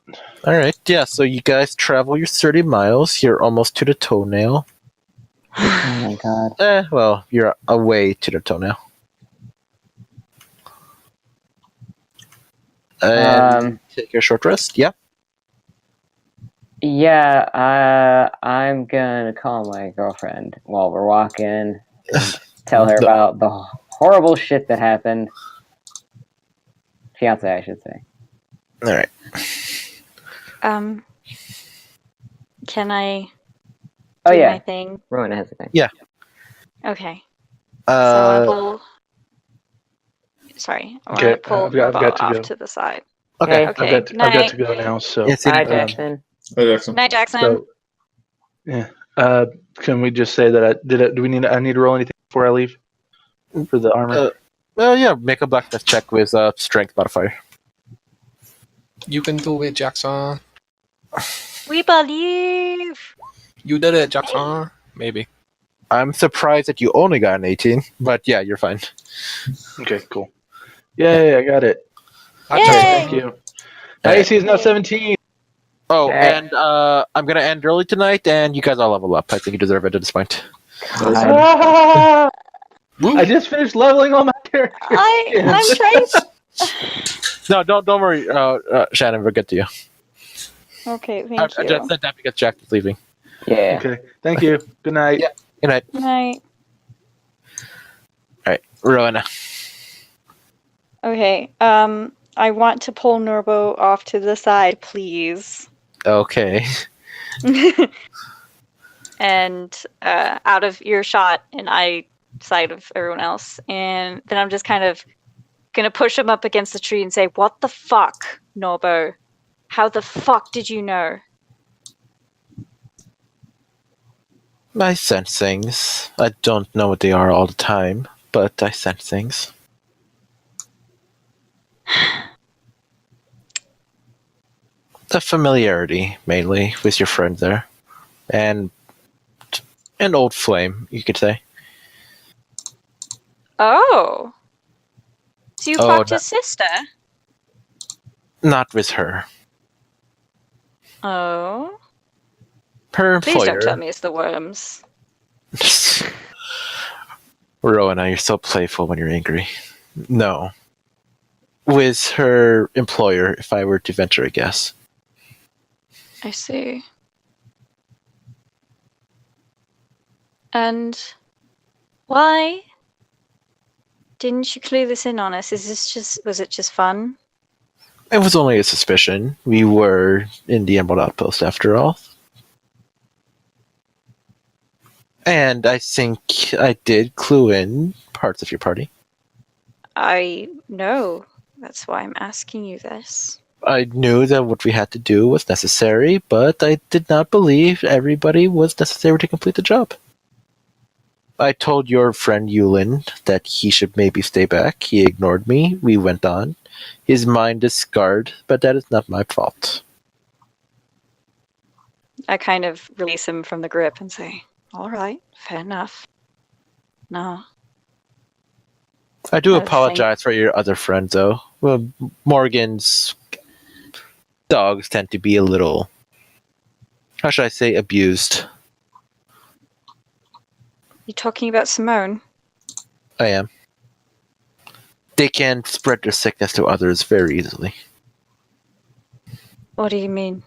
All right. Yeah. So you guys travel your 30 miles. You're almost to the toenail. Oh my god. Well, you're away to the toenail. And take a short rest. Yeah. Yeah, I'm gonna call my girlfriend while we're walking and tell her about the horrible shit that happened. Fiance, I should say. All right. Can I Oh do yeah, my thing? Rowena has a thing. Okay. So I Uh, will. Sorry, I want Okay, to pull I've got Robo to off go. to the side. okay. Okay. I've got night. to go now. So Yes, Bye, anytime. Jackson. Hey, Jackson. Night, Jackson. So, yeah. Can we just say that I need to roll anything before I leave for the armor? Yeah. Make a blackness check with strength modifier. You can do it, Jackson. We believe. You did it, Jackson. Maybe. I'm surprised that you only got an 18, but yeah, you're fine. Okay, cool. Yay, I got it. Yay! Thank you. My AC is now 17. Oh, Okay. and I'm gonna end early tonight, and you guys all level up. I think you deserve it at this point. God. I just finished leveling all my characters. I'm trying. No, don't worry, Shannon. We'll get to you. Okay, I thank you. just said that because Jack is leaving. Yeah. Okay, thank you. Good night. Yeah. Good night. Good night. All right, Rowena. Okay. I want to pull Norbo off to the side, please. Okay. And out of earshot and eyesight of everyone else. And then I'm just kind of gonna push him up against the tree and say, "What the fuck, Norbo? How the fuck did you know?" I sense things. I don't know what they are all the time, but I sense things. The familiarity, mainly, with your friend there. And an old flame, you could say. Oh. So you Oh, fucked no. his sister? Not with her. Oh. Her Please employer. don't tell me it's the worms. Rowena, you're so playful when you're angry. No. with her employer, if I were to venture a guess. I see. And why didn't you clue this in on us? Was it just fun? It was only a suspicion. We were in the Emerald Outpost after all. And I think I did clue in parts of your party. I know. That's why I'm asking you this. I knew that what we had to do was necessary, but I did not believe everybody was necessary to complete the job. I told your friend Yulin that he should maybe stay back. He ignored me. We went on. His mind is scarred, but that is not my fault. I kind of release him from the grip and say, all right, fair enough. No. I do I was apologize for your other friend, though. Well, Morgan's dogs tend to be a little, how should I say, abused. You talking about Simone? I am. They can spread their sickness to others very easily. What do you mean?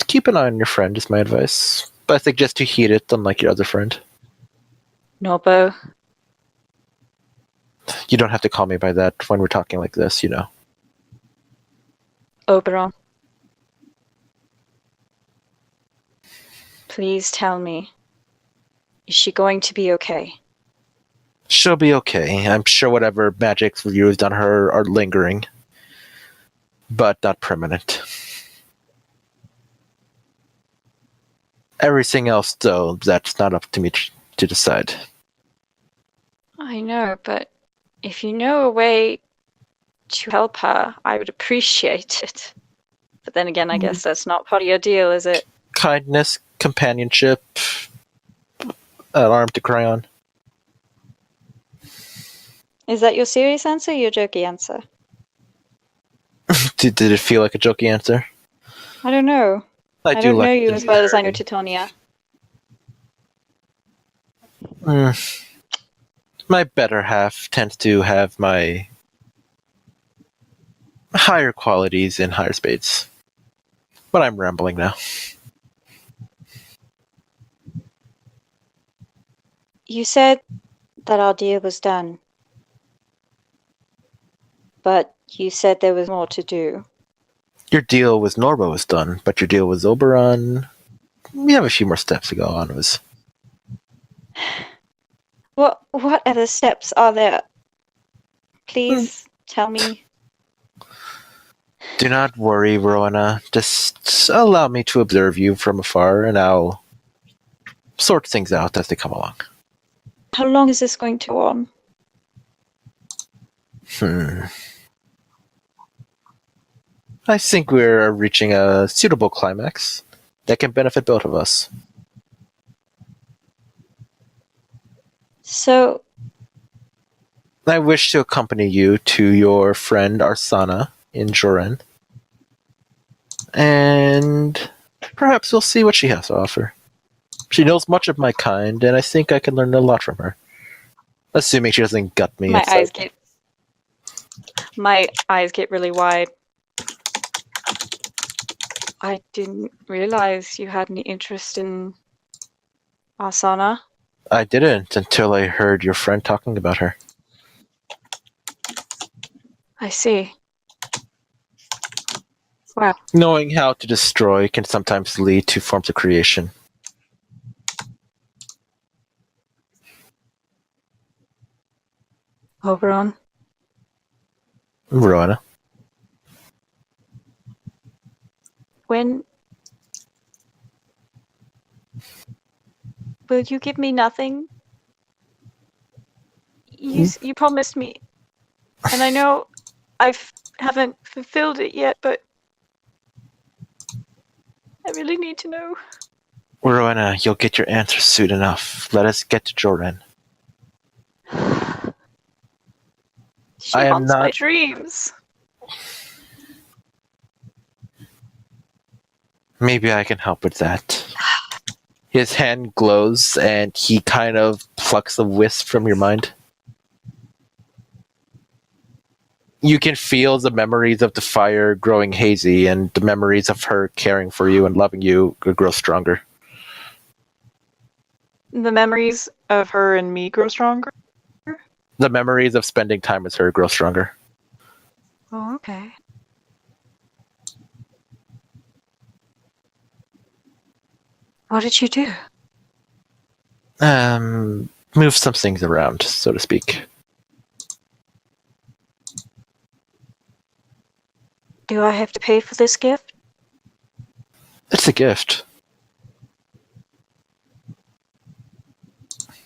Keep an eye on your friend is my advice. But I suggest you heed it, unlike your other friend. Norbo? You don't have to call me by that when we're talking like this, you know. Oberon? Please tell me. Is she going to be okay? She'll be okay. I'm sure whatever magics were used on her are lingering. But not permanent. Everything else, though, that's not up to me to decide. I know, but if you know a way to help her, I would appreciate it. But then again, I guess that's not part of your deal, is it? Kindness, companionship, an arm to cry on. Is that your serious answer or your jokey answer? Did it feel like a jokey answer? I don't know. I do don't like know you to as well as I know vary. Titonia. My better half tends to have my higher qualities in higher spades. But I'm rambling now. You said that our deal was done. But you said there was more to do. Your deal with Norbo is done, but your deal with Oberon, we have a few more steps to go on with. What other steps are there? Please tell me. Do not worry, Rowena. Just allow me to observe you from afar, and I'll sort things out as they come along. How long is this going to go on? I think we're reaching a suitable climax that can benefit both of us. So, I wish to accompany you to your friend Arsana in Joren. And perhaps we'll see what she has to offer. She knows much of my kind, and I think I can learn a lot from her. Assuming she doesn't gut me. my eyes get really wide. I didn't realize you had any interest in Asana. I didn't until I heard your friend talking about her. I see. Wow. Knowing how to destroy can sometimes lead to forms of creation. Oberon, Rowena. when will you give me nothing? You promised me, and I know I haven't fulfilled it yet, but I really need to know. Rowena, you'll get your answer soon enough. Let us get to Joren. She I am haunts my not- dreams. Maybe I can help with that. His hand glows, and he kind of plucks a wisp from your mind. you can feel the memories of the fire growing hazy, and the memories of her caring for you and loving you grow stronger. The memories of her and me grow stronger. The memories of spending time with her grow stronger. Oh, okay. What did you do? Move some things around, so to speak. Do I have to pay for this gift? It's a gift.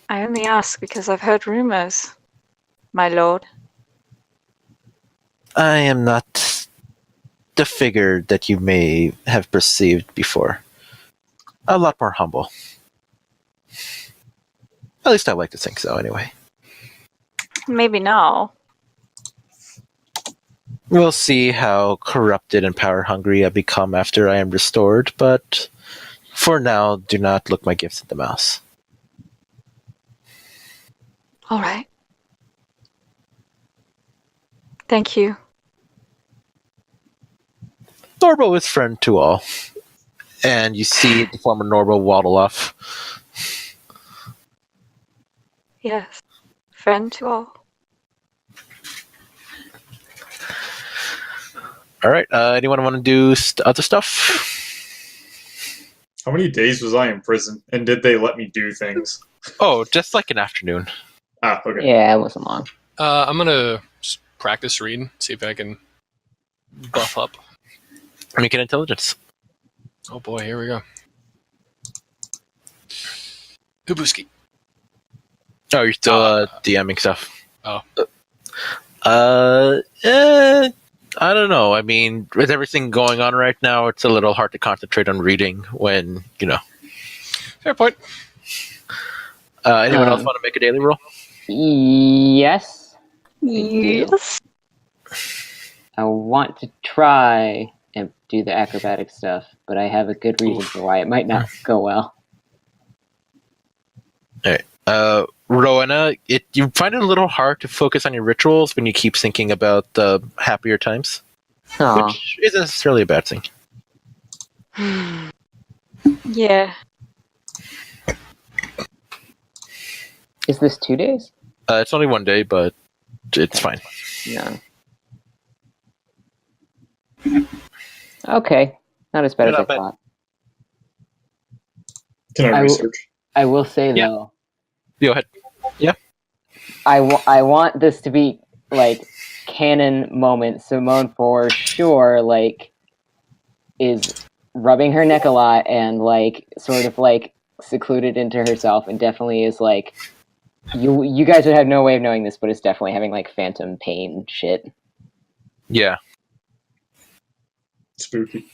I only ask because I've heard rumors, my lord. I am not the figure that you may have perceived before. A lot more humble. At least I like to think so, anyway. Maybe now. We'll see how corrupted and power-hungry I become after I am restored, but for now, do not look my gifts in the mouth. All right. Thank you. Norbo is friend to all. And you see the former Norbo waddle off. Yes. Friend to all. Alright, anyone want to do other stuff? How many days was I in prison, and did they let me do things? Oh, just like an afternoon. Ah, okay. Yeah, it wasn't long. I'm gonna just practice reading, see if I can buff up. Make an intelligence. Oh boy, here we go. Hubuski. Oh, you're still DMing stuff. Oh. I don't know. I mean, with everything going on right now, it's a little hard to concentrate on reading when, you know. Fair point. Anyone else want to make a daily roll? Yes. Yes. I want to try and do the acrobatic stuff, but I have a good reason for why it might not go well. Rowena, you find it a little hard to focus on your rituals when you keep thinking about the happier times, Aw. which isn't necessarily a bad thing. Yeah. Is this 2 days? It's only one day, but it's fine. No. Okay. Not as bad as I Not bad. thought. Can I research? I will say, Yeah. though, Go ahead. I want this to be, like, canon moment. Simone, for sure, like, is rubbing her neck a lot and, like, sort of, like, secluded into herself, and definitely is, like, you guys would have no way of knowing this, but it's definitely having, like, phantom pain shit. Yeah. Spooky.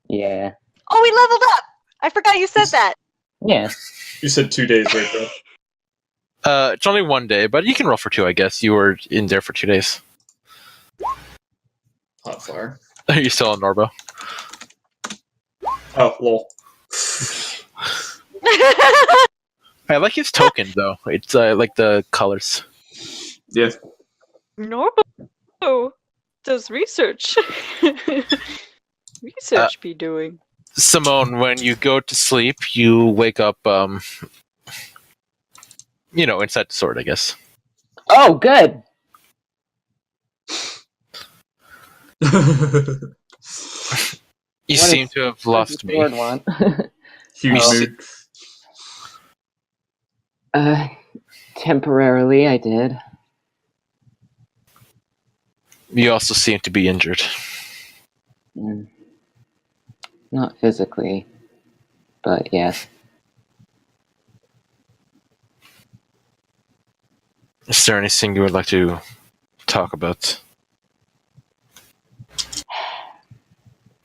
Yeah. Oh, we leveled up! I forgot you said that. Yeah. You said 2 days, right, bro? It's only one day, but you can roll for 2, I guess. You were in there for 2 days. Hot fire. Are you still on Norbo? Oh, lol. I like his token, though. It's like the colors. Yeah. Norbo does research. Research be doing. Simone, when you go to sleep, you wake up, inside the sword, I guess. Oh, good! You What seem is- to have What does lost the me. sword want? Huge Oh. mood. Temporarily, I did. You also seem to be injured. Mm. Not physically, but yes. Is there anything you would like to talk about?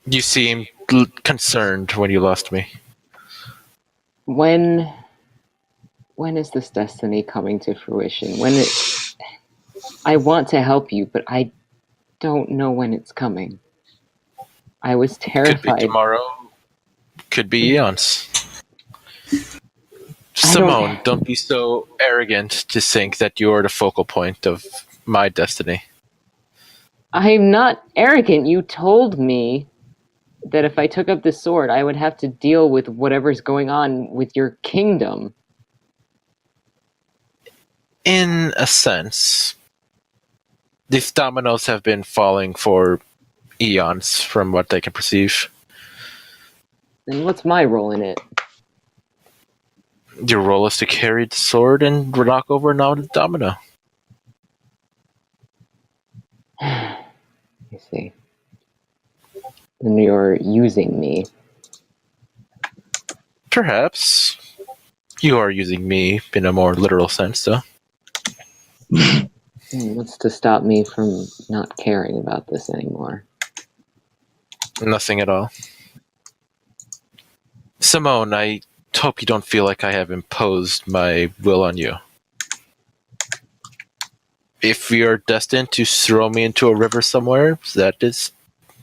You seem concerned when you lost me. When is this destiny coming to fruition? I want to help you, but I don't know when it's coming. I was Could be terrified. tomorrow. Could be eons. I Simone, don't be so arrogant to think that you're the focal point of my destiny. I'm not arrogant. You told me that if I took up this sword, I would have to deal with whatever's going on with your kingdom. In a sense, these dominoes have been falling for eons, from what they can perceive. Then what's my role in it? Your role is to carry the sword and knock over another domino. I see. Then you're using me. Perhaps. You are using me in a more literal sense, though. What's to stop me from not caring about this anymore? Nothing at all. Simone, I hope you don't feel like I have imposed my will on you. If we are destined to throw me into a river somewhere, that is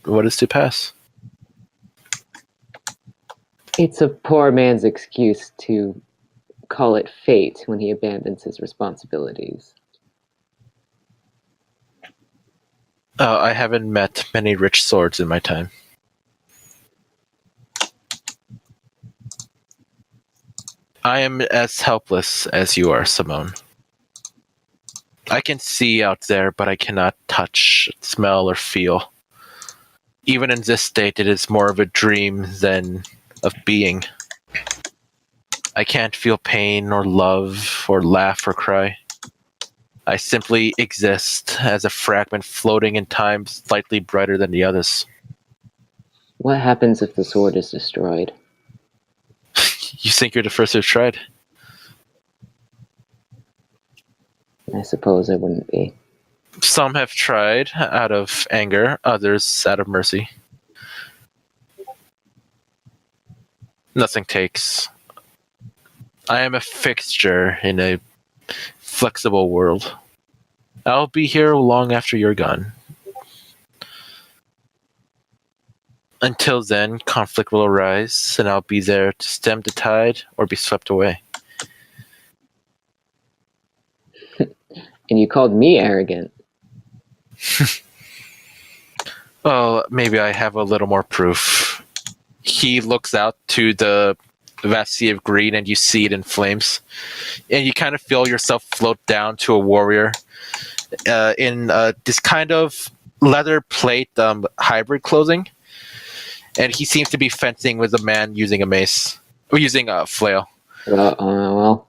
what is to pass. It's a poor man's excuse to call it fate when he abandons his responsibilities. I haven't met many rich swords in my time. I am as helpless as you are, Simone. I can see out there, but I cannot touch, smell, or feel. Even in this state, it is more of a dream than of being. I can't feel pain or love or laugh or cry. I simply exist as a fragment floating in time slightly brighter than the others. What happens if the sword is destroyed? You think you're the first who've tried? I suppose I wouldn't be. Some have tried out of anger, others out of mercy. Nothing takes. I am a fixture in a flexible world. I'll be here long after you're gone. Until then, conflict will arise, and I'll be there to stem the tide or be swept away. And you called me arrogant. Well, maybe I have a little more proof. He looks out to the vast sea of green, and you see it in flames. And you kind of feel yourself float down to a warrior in this kind of leather plate hybrid clothing. And he seems to be fencing with a man using a mace, or using a flail. Well.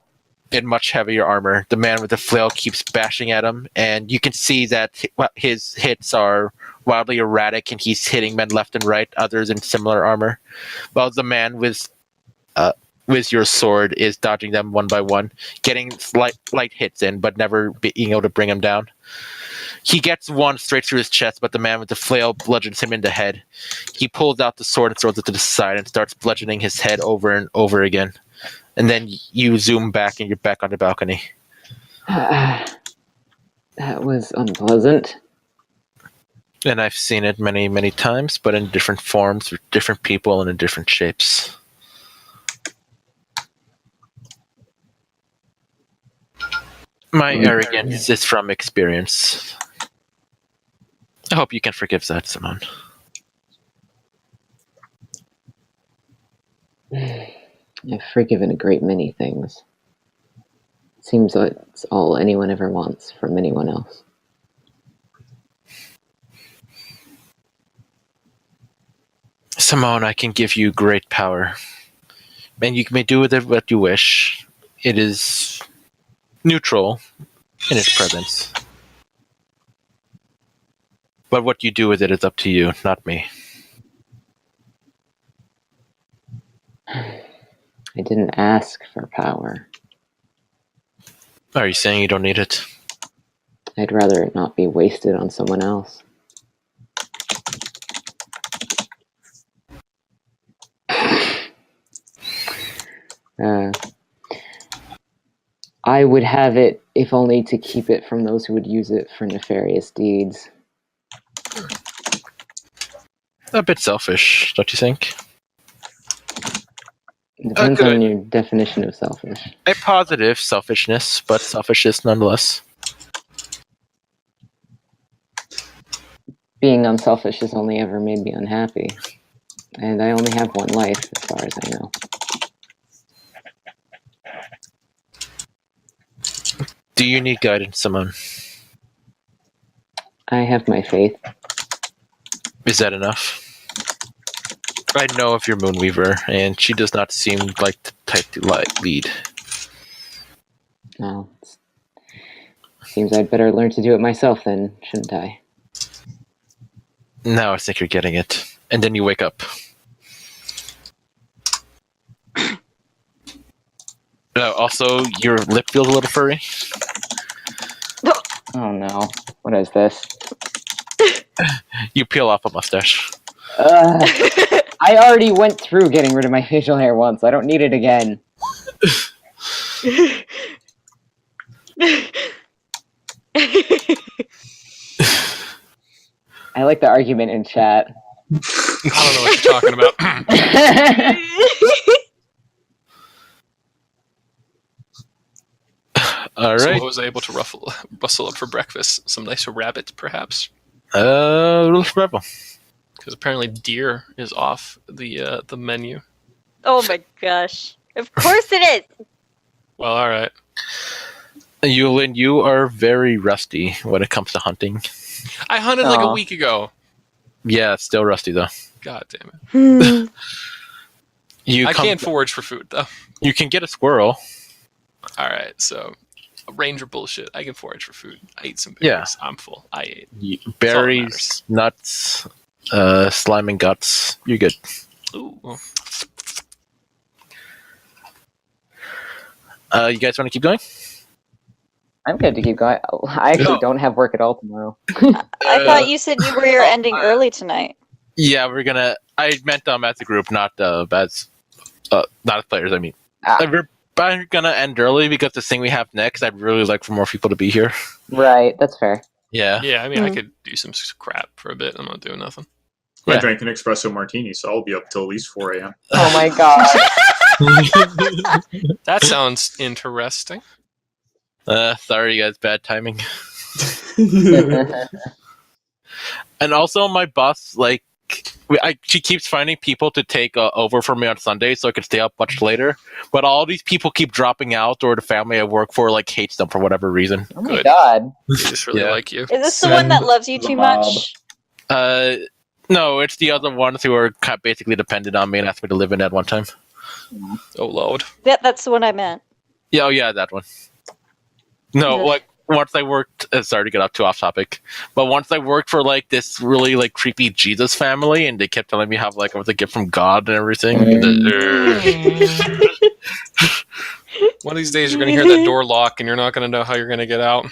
In much heavier armor. The man with the flail keeps bashing at him, and you can see that his hits are wildly erratic, and he's hitting men left and right, others in similar armor. While the man with your sword is dodging them one by one, getting light hits in, but never being able to bring him down. He gets one straight through his chest, but the man with the flail bludgeons him in the head. He pulls out the sword and throws it to the side and starts bludgeoning his head over and over again. And then you zoom back and you're back on the balcony. That was unpleasant. And I've seen it many, many times, but in different forms, with different people, and in different shapes. My arrogance is from experience. I hope you can forgive that, Simone. I've forgiven a great many things. It seems like it's all anyone ever wants from anyone else. Simone, I can give you great power. And you may do with it what you wish. It is neutral in its presence. But what you do with it is up to you, not me. I didn't ask for power. Are you saying you don't need it? I'd rather it not be wasted on someone else. I would have it, if only to keep it from those who would use it for nefarious deeds. A bit selfish, don't you think? Depends on your definition of selfish. A positive selfishness, but selfishness nonetheless. being unselfish has only ever made me unhappy. And I only have one life, as far as I know. Do you need guidance, Simone? I have my faith. Is that enough? I know of your Moonweaver, and she does not seem like the type to lead. Well, seems I'd better learn to do it myself then, shouldn't I? Now I think you're getting it. And then you wake up. Also, your lip feels a little furry. Oh no. What is this? You peel off a mustache. I already went through getting rid of my facial hair once. I don't need it again. I like the argument in chat. I don't know what you're talking about. All So right. what was I able to rustle up for breakfast? Some nice rabbit, perhaps? Rebel. Because apparently deer is off the menu. Oh my gosh. Of course it is. Well, all right. Yulin, you are very rusty when it comes to hunting. I hunted like a Aw. week ago. Yeah, still rusty though. God damn it. You I come- can't forage for food, though. You can get a squirrel. All right, so ranger bullshit. I can forage for food. I eat some berries. Yeah. I'm full. I ate. Berries, nuts, slime and guts. You're good. Ooh. Well, You guys want to keep going? I'm good to keep going. I actually No. don't have work at all tomorrow. I thought you said you were ending early tonight. Yeah, we're gonna. I meant as a group, not as not as players. I mean, Ah. we're gonna end early because the thing we have next, I'd really like for more people to be here. Right, that's fair. Yeah. yeah, I mean, I Hmm. could do some crap for a bit. I'm not doing nothing. I Yeah. drank an espresso martini, so I'll be up till at least 4 a.m. Oh my god. That sounds interesting. Sorry, guys. Bad timing. And also, my boss, like, she keeps finding people to take over for me on Sunday so I could stay up much later. But all these people keep dropping out, or the family I work for, like, hates them for whatever reason. Oh my Good. god. They just really Yeah. like you. Is this the one that loves you too much? No, it's the other ones who are basically dependent on me and asked me to live in at one time. Oh, Lord. Yeah, that's the one I meant. Yeah, oh yeah, that one. No, Yeah. like once I worked. Sorry to get off too off topic, but once I worked for like this really like creepy Jesus family, and they kept telling me how like I was a gift from God and everything. One of these days, you're going to hear that door lock, and you're not going to know how you're going to get out.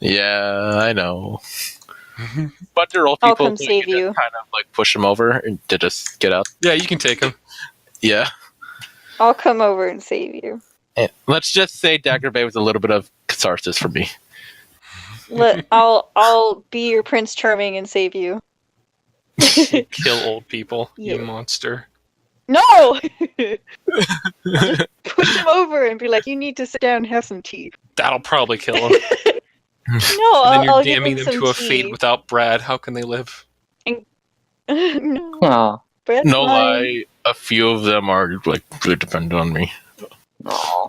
Yeah, I know. But they're old I'll people, come so save can you. just kind of like push them over and to just get out. Yeah, you can take him. Yeah. I'll come over and save you. And let's just say Dagger Bay was a little bit of catharsis for me. I'll be your Prince Charming and save you. Kill old people, Yeah. you monster. No! Just push him over and be like, you need to sit down and have some tea. That'll probably kill him. No, And then I'll you're give damning him them some to a tea. fate without Brad. How can they live? No, Aw. Brad's No mine. lie, a few of them are like really dependent on me. Aw.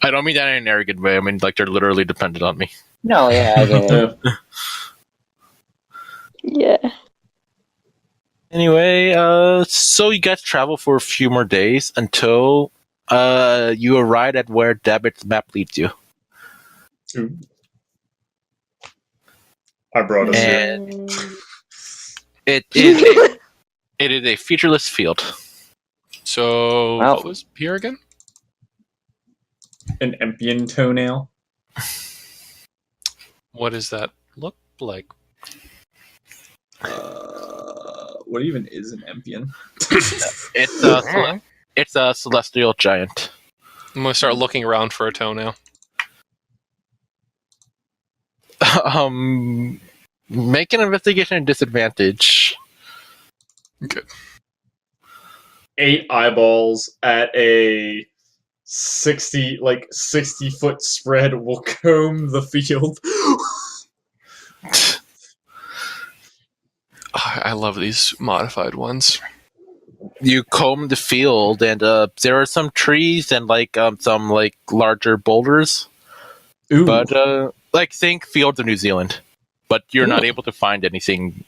I don't mean that in an arrogant way. I mean like they're literally dependent on me. No, yeah, I get it. Yeah. Anyway, so you guys travel for a few more days until you arrive at where Dabbit's map leads you. Ooh. I brought us here. And it is a featureless field. So, Wow. what was here again? An Empian toenail. What does that look like? What even is an Empian? It's a celestial giant. I'm going to start looking around for a toenail. Make an investigation at disadvantage. Good. 8 eyeballs at a 60 foot spread will comb the field. I love these modified ones. You comb the field, and there are some trees and some larger boulders. Ooh. But think Fields of New Zealand, but you're not able to find anything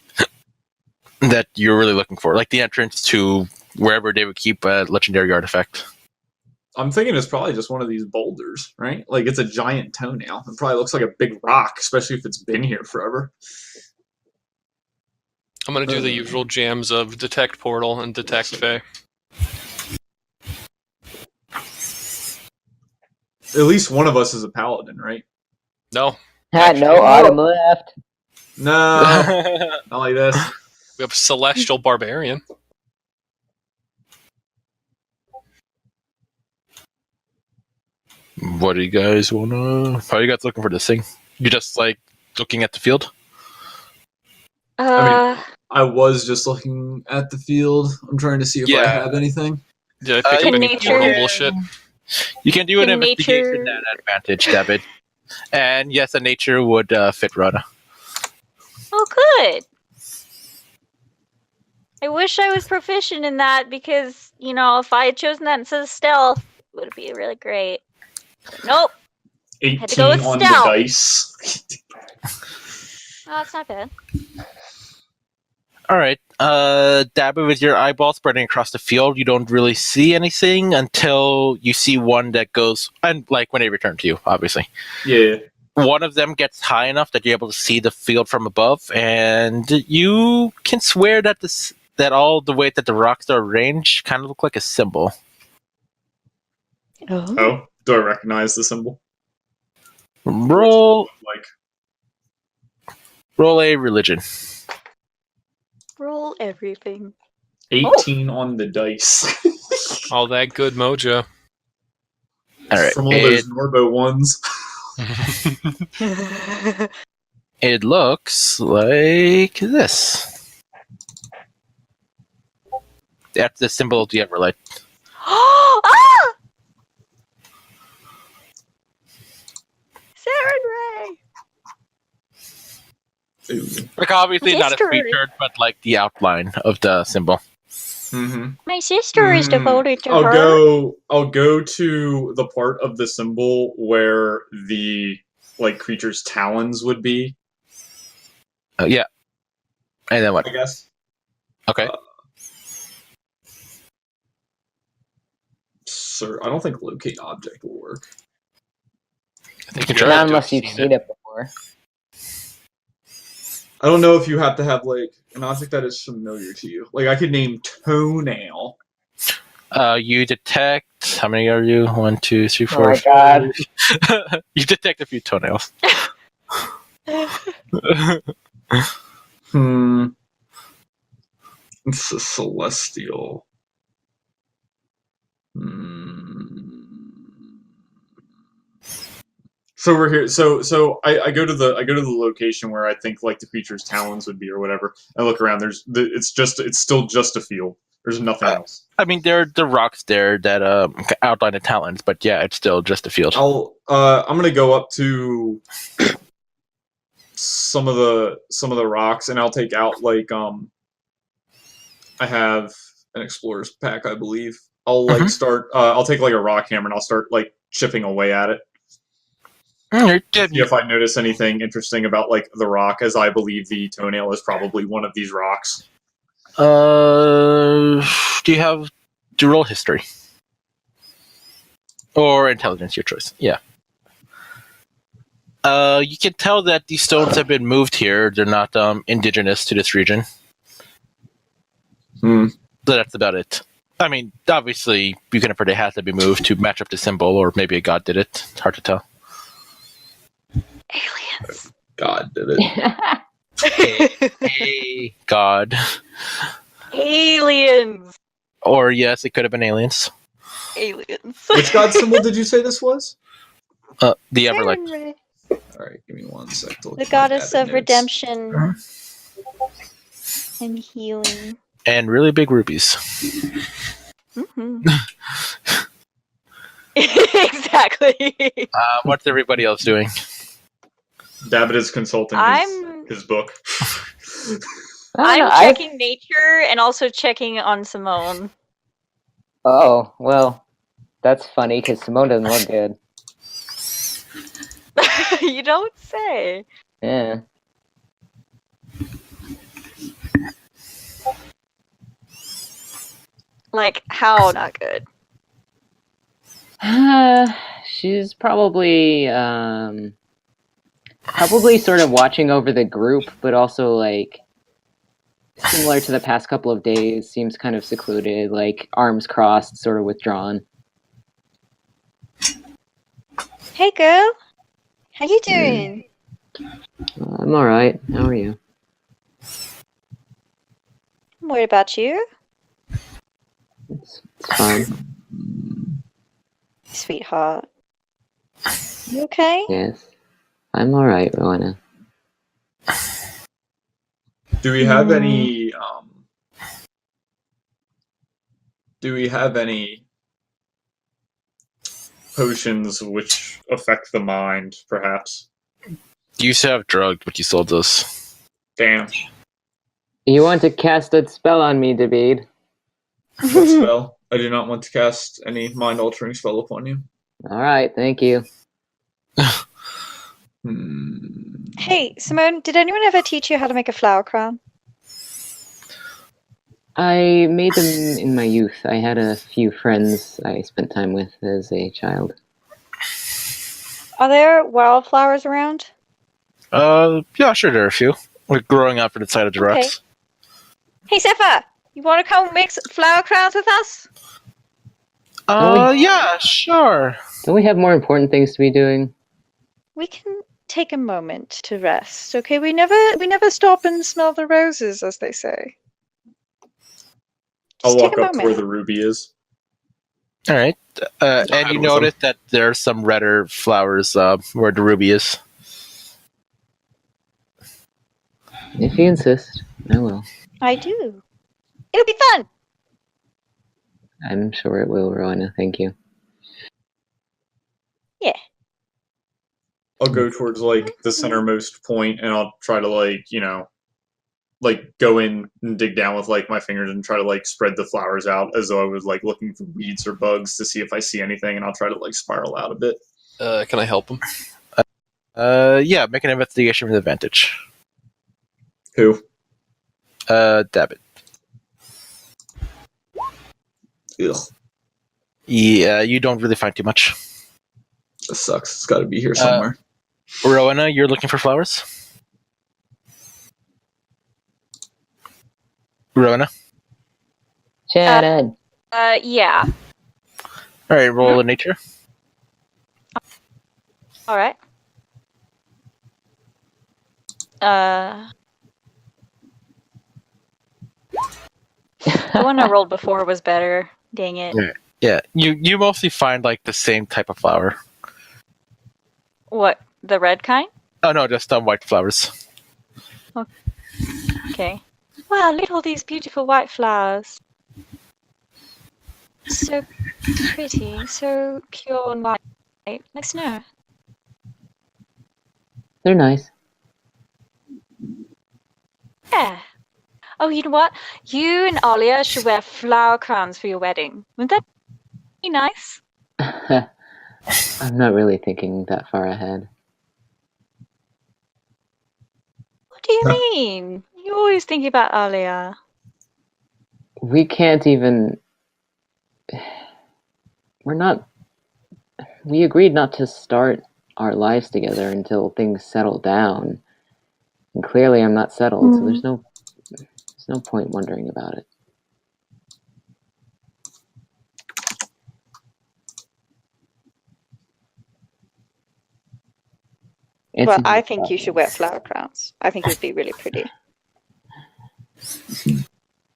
that you're really looking for, like the entrance to wherever they would keep a legendary artifact. I'm thinking it's probably just one of these boulders, right? Like it's a giant toenail. It probably looks like a big rock, especially if it's been here forever. I'm going to do the usual jams of Detect Portal and Detect Fey. At least one of us is a paladin, right? No. No, Autumn left. No, not like this. We have Celestial Barbarian. What do you guys wanna? How are you guys looking for this thing? You just looking at the field? I was just looking at the field. I'm trying to see if I have anything. Did I pick up any portal bullshit? You can do an Can investigation nature- at advantage, David. And yes, a nature would fit Rhoda. Oh, good. I wish I was proficient in that because, if I had chosen that instead of stealth, it would be really great. Nope. 18 Had to go with on stealth. the dice. Oh, that's not bad. All right, David, with your eyeball spreading across the field, you don't really see anything until you see one that goes, and when they return to you, obviously. Yeah. One of them gets high enough that you're able to see the field from above, and you can swear that that all the way that the rocks are arranged kind of look like a symbol. Oh, do I recognize the symbol? Roll a religion. Roll everything. 18 on the dice. All that good mojo. All right, From all those Norbo ones. it looks like this. That's the symbol of the Everlight. Ah! Saren Ray! Obviously not a History. featured, but the outline of the symbol. Mm-hmm. My sister is devoted to I'll her. I'll go to the part of the symbol where the creature's talons would be. Yeah. And then what? I guess. Okay. Sir, I don't think locate object will work. Not unless you've seen it before. I don't know if you have to have an object that is familiar to you. I could name toenail. You detect. How many are you? 1, 2, 3, 4. Oh my god. You detect a few toenails. It's a celestial. So we're here. So I go to the location where I think the creature's talons would be or whatever. I look around. It's still just a field. There's nothing else. I mean, there are the rocks there that outline the talons, but yeah, it's still just a field. I'm gonna go up to some of the rocks and I'll take out I have an explorer's pack, I believe. I'll start. I'll take a rock hammer and I'll start chipping away at it. See if I notice anything interesting about the rock, as I believe the toenail is probably one of these rocks. Do you roll history or intelligence? Your choice. Yeah. You can tell that these stones have been moved here. They're not indigenous to this region. But that's about it. I mean, obviously, you can infer they had to be moved to match up the symbol, or maybe a god did it. It's hard to tell. Aliens. God did it. Hey, God. Aliens. Or yes, it could have been aliens. Aliens. Which god symbol did you say this was? The Everlight. Saren Ray. All right, give me 1 sec. to look The at my goddess added of notes. redemption and healing. And really big rubies. Mm-hmm. Exactly. What's everybody else doing? David is consulting I'm- his book. I don't I'm know, checking nature and also checking on Simone. Oh, well, that's funny because Simone doesn't look good. You don't say. Yeah. Like, how not good? She's probably sort of watching over the group, but also like similar to the past couple of days, seems kind of secluded, like arms crossed, sort of withdrawn. Hey, girl. How you doing? I'm all right. How are you? I'm worried about you, It's fine. sweetheart. You okay? Yes, I'm all right, Rowana. Do we have any? Do we have any potions which affect the mind? Perhaps. You used to have drugged, but you sold those. Damn. You want to cast a spell on me, David? What spell? I do not want to cast any mind-altering spell upon you. All right, thank you. Hey, Simone, did anyone ever teach you how to make a flower crown? I made them in my youth. I had a few friends I spent time with as a child. Are there wildflowers around? Yeah, sure, there are a few. We're growing up on the side of the Okay. rocks. Hey, Zephyr, you want to come make flower crowns with us? Yeah, sure. Don't we have more important things to be doing? We can take a moment to rest. Okay, we never stop and smell the roses, as they say. I'll Just take walk a up to moment. where the ruby is. All right. And you with them. notice that there are some redder flowers where the ruby is. If you insist, I will. I do. It'll be fun. I'm sure it will, Rowana. Thank you. Yeah. I'll go towards like the centermost point, and I'll try to like go in and dig down with like my fingers and try to like spread the flowers out as though I was like looking for weeds or bugs to see if I see anything, and I'll try to like spiral out a bit. Can I help him? Yeah, make an investigation with advantage. Who? Dabbit. Ugh, Yeah, you don't really find too much. this sucks. It's got to be here somewhere. Rowena, you're looking for flowers? Rowena? Shannon! Yeah. All right, roll a nature. All right. The one I rolled before was better. Dang it. Yeah, you mostly find like the same type of flower. What? The red kind? Oh no, just white flowers. Okay. Wow, look at all these beautiful white flowers. So pretty, so pure and white, like snow. They're nice. Yeah. Oh, you know what? You and Alia should wear flower crowns for your wedding. Wouldn't that be nice? I'm not really thinking that far ahead. What do you mean? You're always thinking about Alia. We can't even... We agreed not to start our lives together until things settle down. And clearly I'm not settled, so there's no point wondering about it. Well, I think you should wear flower crowns. I think it would be really pretty.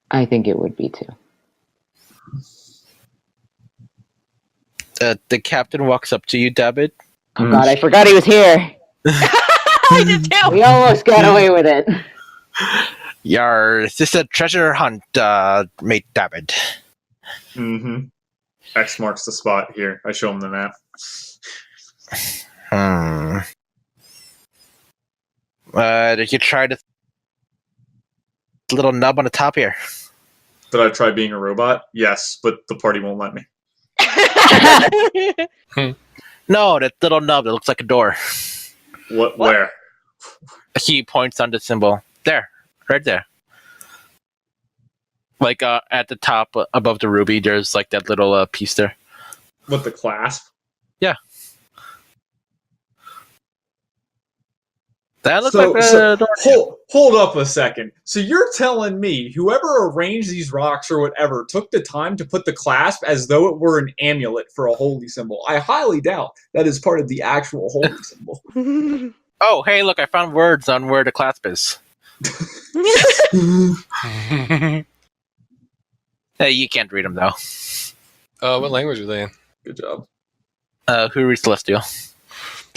I think it would be too. The captain walks up to you, Dabbit. Oh god, I forgot he was here! I did too! We almost got away with it! Yar, is this a treasure hunt, mate Dabbit? Mm-hmm. X marks the spot here. I show him the map. Did you try to little nub on the top here. Did I try being a robot? Yes, but the party won't let me. No, that little nub that looks like a door. What? Where? He points on the symbol. There, right there. Like at the top above the ruby, there's like that little piece there. What, the clasp? Yeah. That looks like the door. Hold up a second. So you're telling me whoever arranged these rocks or whatever took the time to put the clasp as though it were an amulet for a holy symbol? I highly doubt that is part of the actual holy symbol. Oh, hey, look, I found words on where the clasp is. Hey, you can't read them, though. What language are they in? Good job. Who reads Celestial?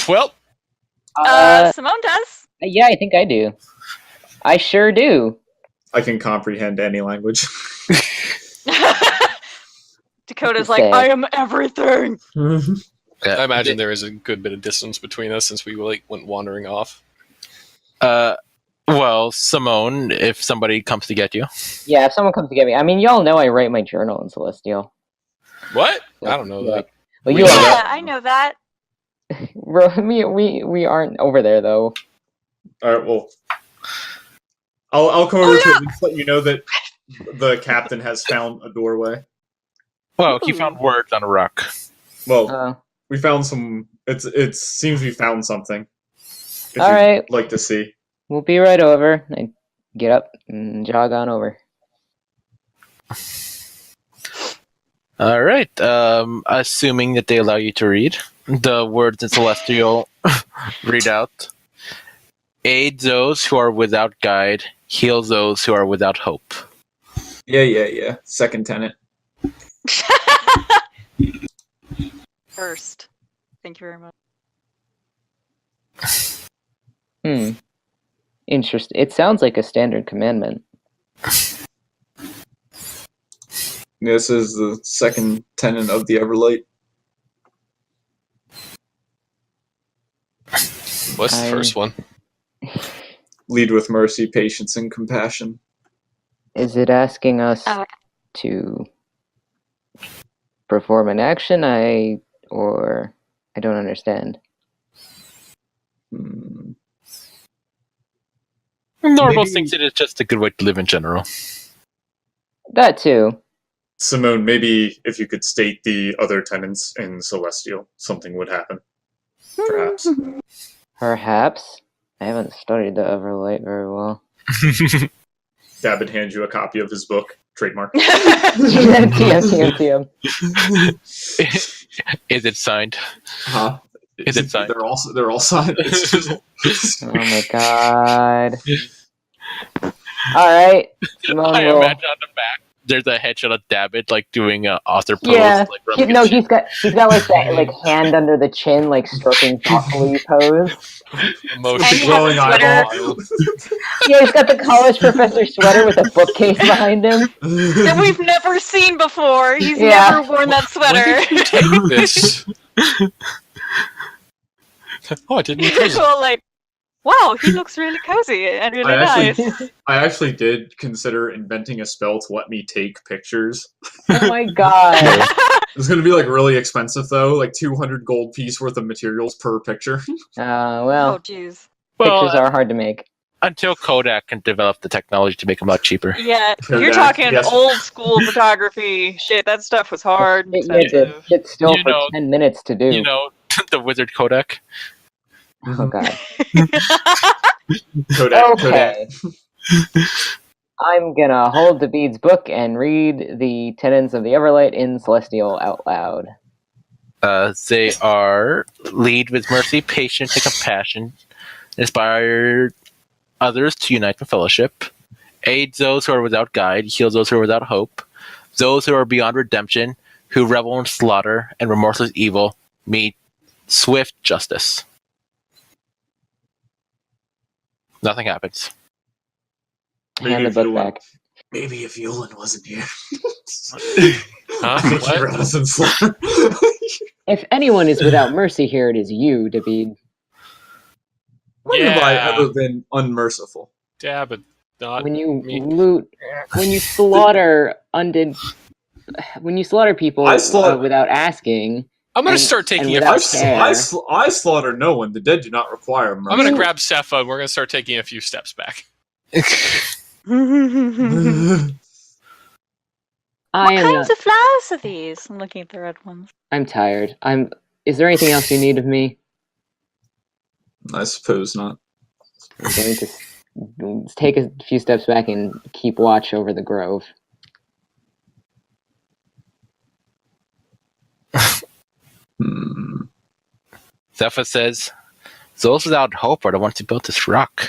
Well, Simone does. Yeah, I think I do. I sure do. I can comprehend any language. Dakota's like, I am everything. I imagine there is a good bit of distance between us since we went wandering off. Well, Simone, if somebody comes to get you. Yeah, if someone comes to get me. I mean, y'all know I write my journal in Celestial. What? I don't know that. Well, you Yeah, I know that. we aren't over there though. All right, well, I'll come over to at least let you know that the captain has found a doorway. Well, he found words on a rock. Well, we found some. It seems we found something. If All you'd right. like to see. We'll be right over. I get up and jog on over. All right. Assuming that they allow you to read, the words in Celestial read out. Aid those who are without guide, heal those who are without hope. Yeah. Second tenant. First. Thank you very much. Interesting. It sounds like a standard commandment. This is the second tenant of the Everlight. What's the first one? Lead with mercy, patience, and compassion. Is it asking us to perform an action? I don't understand. Normal thinks it is just a good way to live in general. That too. Simone, maybe if you could state the other tenants in Celestial, something would happen. Perhaps. Perhaps. I haven't studied the Everlight very well. Dabbit hands you a copy of his book. Trademark. TM. Is it signed? Huh? Is it signed? They're all signed. Oh my god. Alright. Simone I will... imagine on the back there's a headshot of Dabbit like doing an author pose. Yeah. Like, He's got like that like hand under the chin, like stroking thoughtfully pose. Emotion. Glowing eyeball. Yeah, he's got the college professor sweater with a bookcase behind him. That we've never seen before. He's Yeah. never worn that sweater. Take this. Oh, I didn't. You're all like, wow, he looks really cozy and really nice. I actually did consider inventing a spell to let me take pictures. Oh my god. It's going to be like really expensive though, like 200 gold piece worth of materials per picture. Well, Oh, jeez. pictures are hard to make. Until Kodak can develop the technology to make them a lot cheaper. Yeah, Kodak, you're talking yes. old school photography. Shit, that stuff was hard. and It's still You for know- 10 minutes to do. You know, the wizard Kodak. Oh god. Kodak. Okay. I'm gonna hold the beads book and read the tenets of the Everlight in Celestial out loud. They are lead with mercy, patience, and compassion, inspire others to unite in fellowship, aid those who are without guide, heal those who are without hope, those who are beyond redemption, who revel in slaughter and remorseless evil, meet swift justice. Nothing happens. Hand the book back. Maybe if Yolan wasn't here. Huh? He What? brought us in slaughter. If anyone is without mercy here, it is you, David. When have I Yeah. ever been unmerciful? Dabbit. not when you me. loot, when you slaughter people I slaughter- without asking. I'm gonna and- start taking and a without few care. I slaughter no one. The dead do not require mercy. I'm gonna grab Sepha and we're gonna start taking a few steps back. What kinds of flowers are these? I'm looking at the red ones. I'm tired. Is there anything else you need of me? I suppose not. I'm going to take a few steps back and keep watch over the grove. Zephyr says, "Those without hope are the ones who built this rock."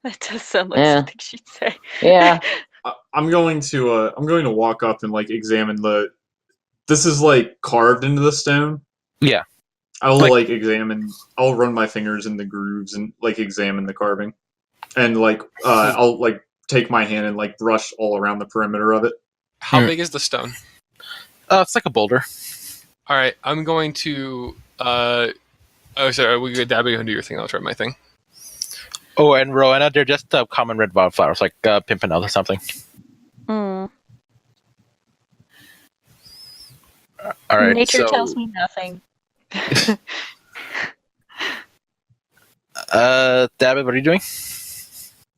That does sound like Yeah. something she'd say. Yeah. I'm going to walk up and like examine the. This is like carved into the stone. Yeah. I'll Like- examine. I'll run my fingers in the grooves and like examine the carving, and I'll like take my hand and like brush all around the perimeter of it. How Hmm. big is the stone? It's like a boulder. All right, I'm going to. Oh, sorry. We could Dabby and do your thing. I'll try my thing. Oh, and Rowena, they're just common red wildflowers, like pimpernel or something. Hmm. All right. Nature so, tells me nothing. David, what are you doing?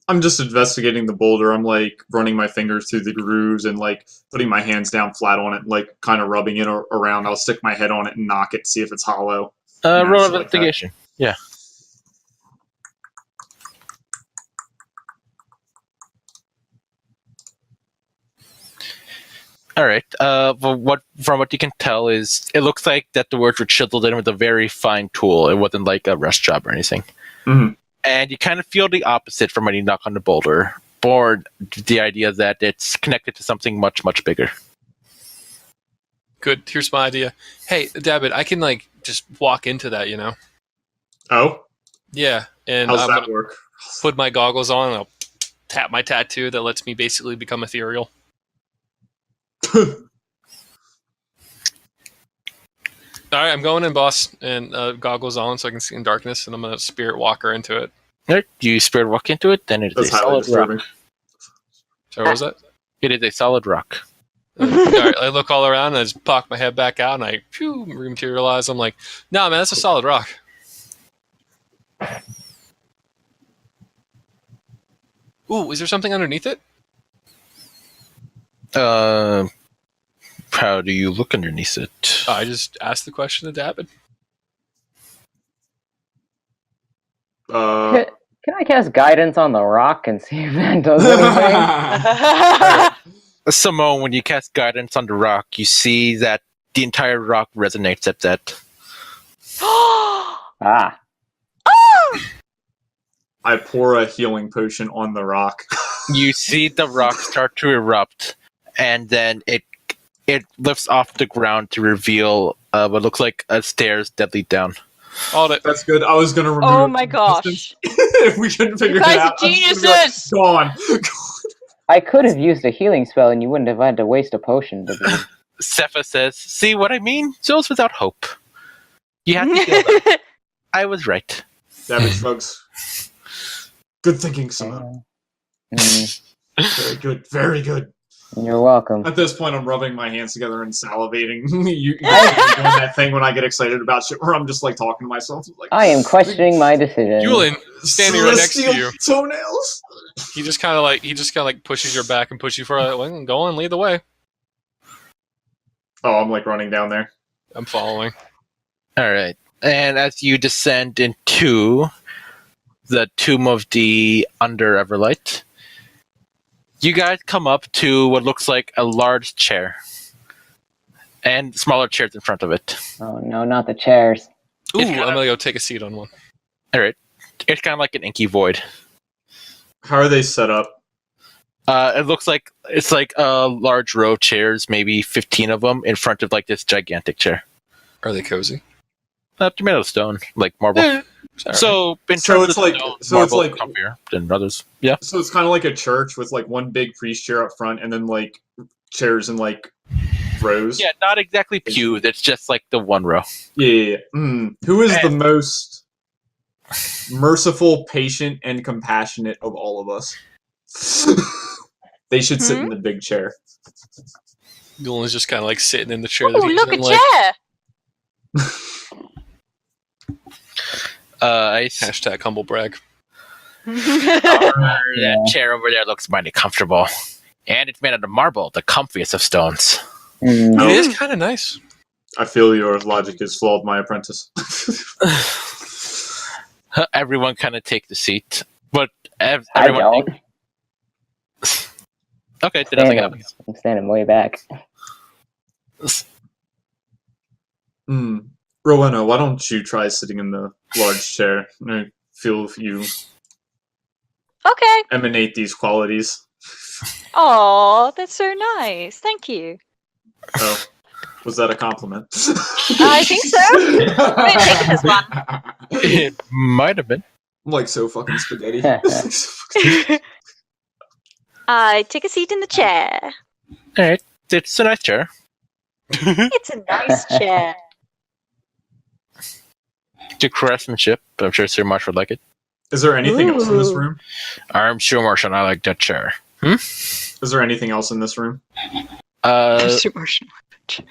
I'm just investigating the boulder. I'm like running my fingers through the grooves and like putting my hands down flat on it, and, like kind of rubbing it around. I'll stick my head on it and knock it, see if it's hollow. Yeah, Roll shit like that. investigation. Yeah. All right. Well, from what you can tell is it looks like that the words were chiseled in with a very fine tool. It wasn't like a rust job or anything. Mhm. And you kind of feel the opposite from when you knock on the boulder, or the idea that it's connected to something much, much bigger. Good. Here's my idea. Hey, David, I can like just walk into that, you know? Oh, Yeah, and how's I'm that gonna work? put my goggles on and I'll tap my tattoo that lets me basically become ethereal. All right, I'm going in, boss, and goggles on so I can see in darkness, and I'm gonna spirit walker into it. All right. You spirit walk into it, then it is That's a highly solid rock. disturbing. So what was that? It is a solid rock. All right, I look all around and I just pop my head back out and I rematerialize. I'm like, nah, man, that's a solid rock. Ooh, is there something underneath it? How do you look underneath it? I just asked the question to David. Uh, Can I cast guidance on the rock and see if that does anything? Simone, when you cast guidance on the rock, you see that the entire rock resonates at that. Ah. I pour a healing potion on the rock. You see the rock start to erupt, and then it lifts off the ground to reveal what looks like a stairs that lead down. All that. That's good. I was gonna remove. Oh my it. gosh. If we couldn't figure You it guys out, are I was just gonna be like, geniuses! Gone. I could have used a healing spell and you wouldn't have had to waste a potion to be. Sepha says, "See what I mean? Souls without hope. You have to heal them. I was right." David shrugs. Good thinking, Simone. Very good. Very good. You're welcome. At this point, I'm rubbing my hands together and salivating. you doing that thing when I get excited about shit, where I'm just like talking to myself. Like, I am questioning my decision. Julian, standing right next to celestial you, toenails. he just kind of like pushes your back and pushes you for well, go on, lead the way. Oh, I'm like running down there. I'm following. All right, and as you descend into the tomb of the Under Everlight, you guys come up to what looks like a large chair and smaller chairs in front of it. Oh no, not the chairs. Ooh, It's I'm kinda- gonna go take a seat on one. All right, it's kind of like an inky void. How are they set up? It looks like it's like a large row of chairs, maybe 15 of them, in front of like this gigantic chair. Are they cozy? They're made out of stone, like marble. Sorry. So in So terms it's of like- stone, so it's marble like- is comfier than others. Yeah. So it's kind of like a church with like one big priest chair up front, and then like chairs in like rows. Yeah, not exactly pews. It's just like the one row. Yeah. Who is the most merciful, patient, and compassionate of all of us. They should sit in the big chair. Yulin's just kind of like sitting in the chair that Ooh, he's look, in. a Like, chair! hashtag humble brag. That chair over there looks mighty comfortable. And it's made out of marble, the comfiest of stones. Mm. It is kind of nice. I feel your logic is flawed, my apprentice. Everyone kind of take the seat. But I everyone... don't. Okay, then nothing happens. I'm standing way back. Rowena, why don't you try sitting in the large chair? I feel you Okay. emanate these qualities. Oh, that's so nice. Thank you. Oh, was that a compliment? I think so. I'm gonna take it as one. It might have been. I'm like so fucking spaghetti. I take a seat in the chair. Alright, it's a nice chair. It's a nice chair. To craftsmanship, I'm sure Sir Marsh would like it. Is there anything else in this room? I'm sure Marsh and I like that chair. Is there anything else in this room?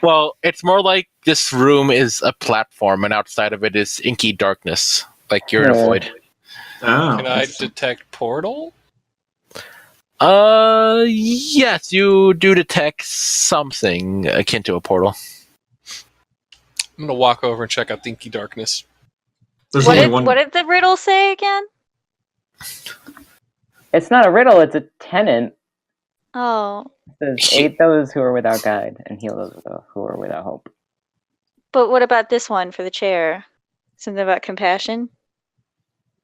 Well, it's more like this room is a platform, and outside of it is inky darkness, like you're in a void. Oh, Can I detect portal? Yes, you do detect something akin to a portal. I'm gonna walk over and check out the inky darkness. There's What only did, one. what did the riddle say again? It's not a riddle, it's a tenant. Oh, It says, aid those who are without guide and heal those who are without hope. but what about this one for the chair? Something about compassion?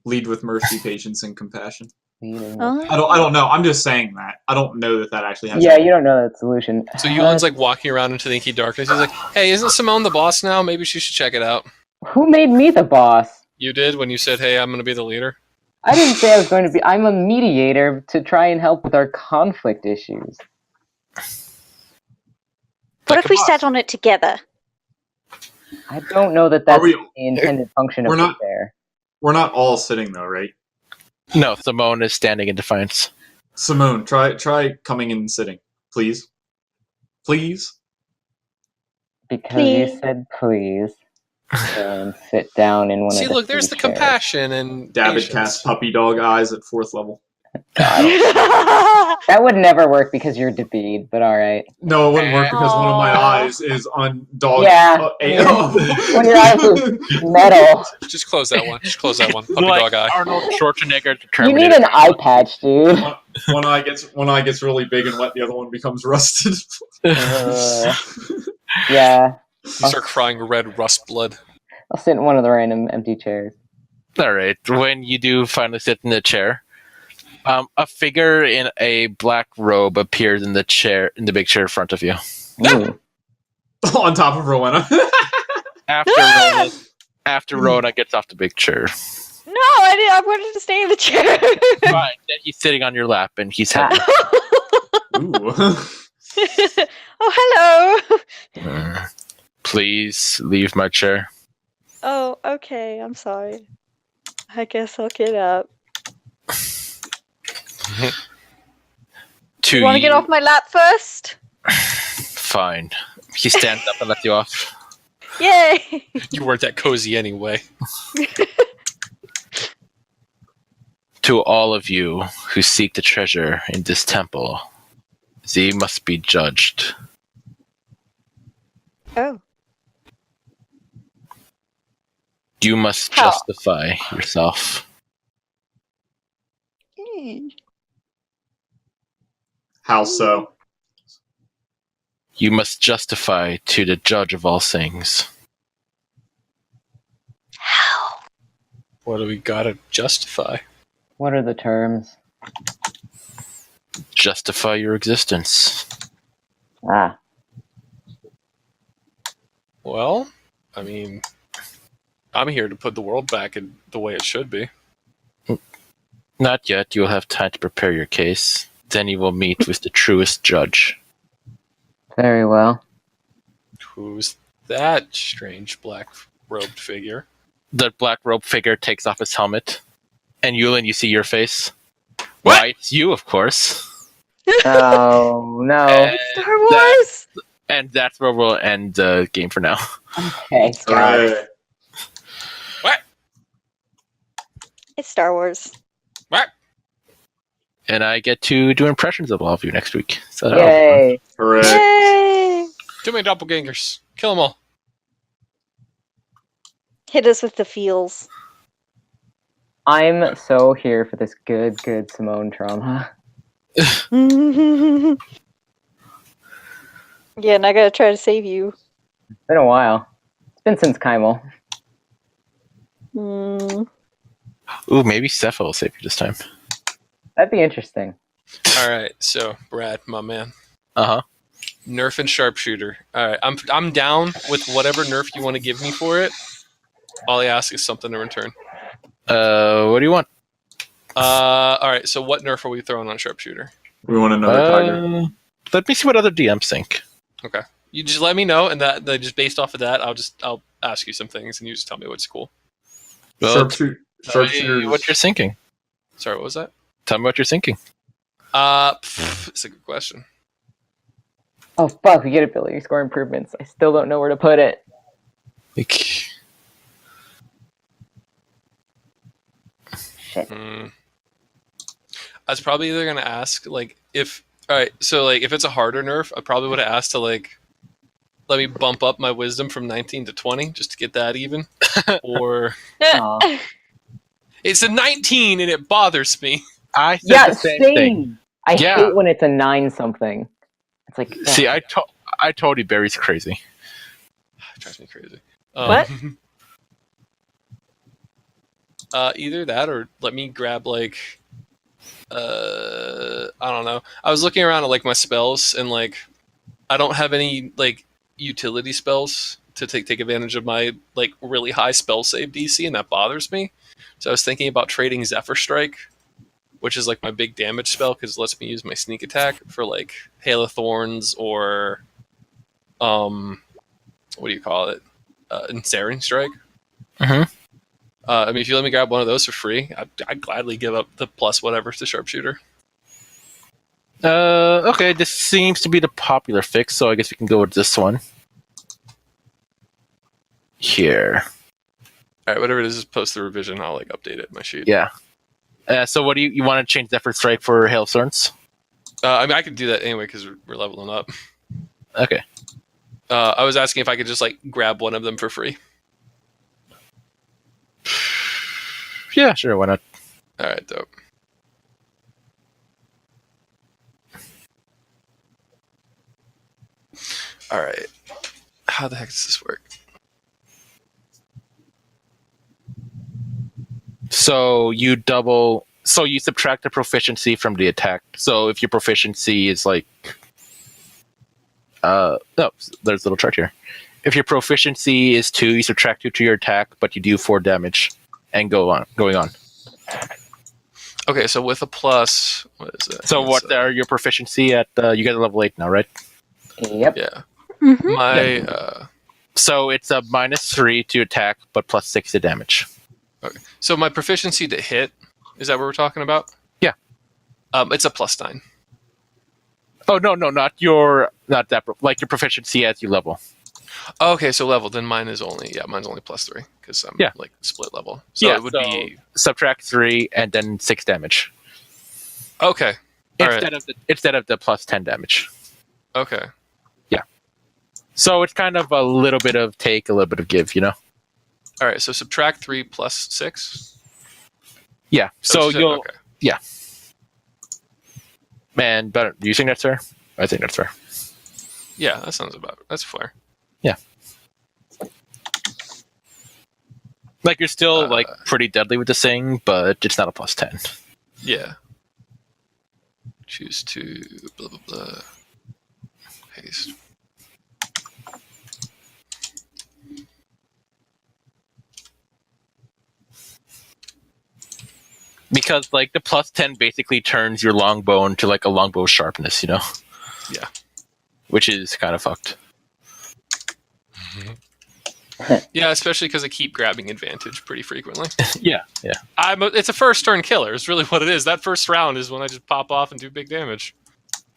Lead with mercy, patience, and compassion. Oh. I don't know. I'm just saying that. I don't know that actually has. Yeah, you don't know that solution. So Yulin's like walking around into the inky darkness. He's like, "Hey, isn't Simone the boss now? Maybe she should check it out." Who made me the boss? You did when you said, "Hey, I'm gonna be the leader." I didn't say I was going to be. I'm a mediator to try and help with our conflict issues. What if we sat on it together? I don't know that that's we- the intended function of we're the not- chair. We're not all sitting though, right? No, Simone is standing in defiance. Simone, try coming and sitting, please. Please. Because Please. you said please. And sit down in one See, of the look, there's the three chairs. compassion and David patience. casts puppy dog eyes at 4th level. That would never work because you're David, but alright. No, it wouldn't work because one of my Aw. eyes is on dog. Yeah. When your eyes is metal. Just close that one. Just close that one. Puppy Like dog eye. Arnold Schwarzenegger to You Terminator. need an eye patch, dude. One eye gets really big and wet. The other one becomes rusted. Yeah. You start crying red rust blood. I'll sit in one of the random empty chairs. Alright, when you do finally sit in the chair, a figure in a black robe appears in the chair, in the big chair in front of you. Ooh. On top of Rowena. After Rhoda gets off the big chair. No, I wanted to stay in the chair. Fine, then he's sitting on your lap and he's happy. Ooh. Oh, hello. Please leave my chair. Oh, okay. I'm sorry. I guess I'll get up. To You want to get off my lap first? Fine. He stands up and lets you off. Yay! You weren't that cozy anyway. To all of you who seek the treasure in this temple, they must be judged. Oh. You must How? justify yourself. How so? You must justify to the judge of all things. How? What do we gotta justify? What are the terms? Justify your existence. Ah. Well, I mean, I'm here to put the world back in the way it should be. Not yet. You will have time to prepare your case. Then you will meet with the truest judge. Very well. Who's that strange black robed figure? the black robe figure takes off his helmet, and Yulin, you see your face. What? Why, it's you, of course. Oh no. And Star Wars. And that's where we'll end the game for now. Okay. Alright. What? It's Star Wars. What? And I get to do impressions of all of you next week. So Yay. Hooray. Yay! Too many doppelgangers. Kill them all. Hit us with the feels. I'm so here for this good Simone trauma. Yeah, and I gotta try to save you. It's been a while. It's been since Kymel. Mm. Ooh, maybe Cepha will save you this time. That'd be interesting. All right, so Brad, my man, Uh-huh. nerf and sharpshooter. All right, I'm down with whatever nerf you want to give me for it. All I ask is something in return. What do you want? All right, so what nerf are we throwing on sharpshooter? We want another tiger. Let me see what other DMs think. Okay, you just let me know, and that just based off of that, I'll ask you some things, and you just tell me what's cool. Well, Sharpshooter. tell me what you're thinking. Sorry, what was that? Tell me what you're thinking. It's a good question. Oh fuck, we get ability score improvements. I still don't know where to put it. Shit. I was probably either gonna ask like if if it's a harder nerf, I probably would have asked to like let me bump up my wisdom from 19 to 20 just to get that even, or Aw. it's a 19 and it bothers me. I said Yeah, the same same. thing. I Yeah. hate when it's a 9 something. It's like See, I told you Barry's crazy. It drives me crazy. What? Either that or let me grab like I don't know. I was looking around at like my spells and like I don't have any like utility spells to take advantage of my like really high spell save DC, and that bothers me. So I was thinking about trading Zephyr Strike, which is like my big damage spell because it lets me use my sneak attack for like Hail of Thorns or what do you call it? Ensnaring Strike. Mhm. I mean, if you let me grab one of those for free, I'd gladly give up the plus whatever to Sharpshooter. Okay, this seems to be the popular fix, so I guess we can go with this one. Here. All right, whatever it is, just post the revision. I'll like update it in my sheet. Yeah. So what do you want to change Zephyr Strike for Hail of Thorns? I mean, I could do that anyway because we're leveling up. Okay. I was asking if I could just like grab one of them for free. Yeah, sure, why not? All right, dope. All right. How the heck does this work? So you subtract the proficiency from the attack. So if your proficiency is like no, there's a little chart here. If your proficiency is 2, you subtract 2 to your attack, but you do 4 damage and going on. Okay, so with a plus, what is it? So what are your proficiency at you guys are level 8 now, right? Yep. Yeah. Mhm. My So it's a -3 to attack, but +6 to damage. so my proficiency to hit, is that what we're talking about? Yeah. It's a +9. Oh no, not that like your proficiency as you level. Okay, so level, then mine's only +3 because I'm like split level. So Yeah, it would so be subtract 3 and then 6 damage okay. All right. instead of the +10 damage. Okay. So it's kind of a little bit of take, a little bit of give, you know? All right, so subtract 3 plus 6. Yeah. So you'll okay. Man, better. Do you think that's fair? I think that's fair. Yeah, that sounds that's fair. Yeah. Like you're still like pretty deadly with this thing, but it's not a +10. Yeah. Choose to blah blah blah. Paste. Because like the +10 basically turns your longbow into like a longbow sharpness, you know? Yeah. Which is kind of fucked. Yeah, especially because I keep grabbing advantage pretty frequently. Yeah. It's a first turn killer. Is really what it is. That first round is when I just pop off and do big damage.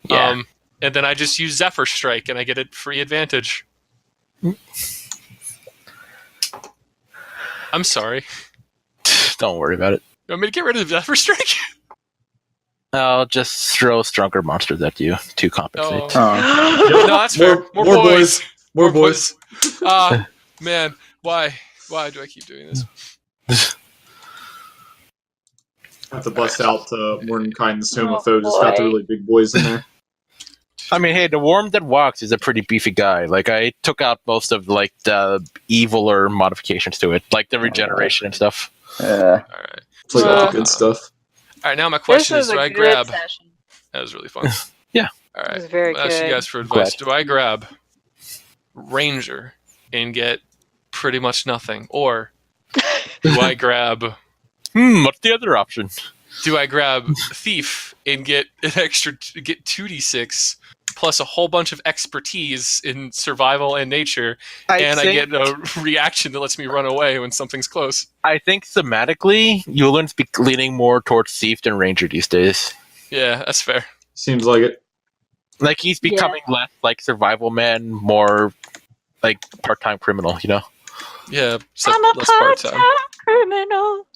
Yeah. And then I just use Zephyr Strike and I get a free advantage. I'm sorry. Don't worry about it. You want me to get rid of Zephyr Strike? I'll just throw stronger monsters at you to compensate. Oh. No, that's fair. More boys. More boys. Man, why? Why do I keep doing this? I have to bust out Mordenkainen's Tome of Oh, Foe. Just got the boy. really big boys in there. I mean, hey, the worm that walks is a pretty beefy guy. Like, I took out most of like the eviler modifications to it, like the regeneration and stuff. All right. It's like Uh, all good stuff. All right. Now my question is: This do was I a good grab? session. That was really fun. Yeah. All It right. was very I'll ask you good. guys for advice. Glad. Do I grab Ranger and get pretty much nothing, or do I grab? What's the other option? Do I grab Thief and get an extra, get 2d6 plus a whole bunch of expertise in survival and nature, and I get a reaction that lets me run away when something's close? I think thematically, Yulin's be leaning more towards Thief than Ranger these days. Yeah, that's fair. Seems like it. Like, he's becoming less like survival man, more like part-time criminal, you know? Yeah, I'm a less part-time. part-time criminal.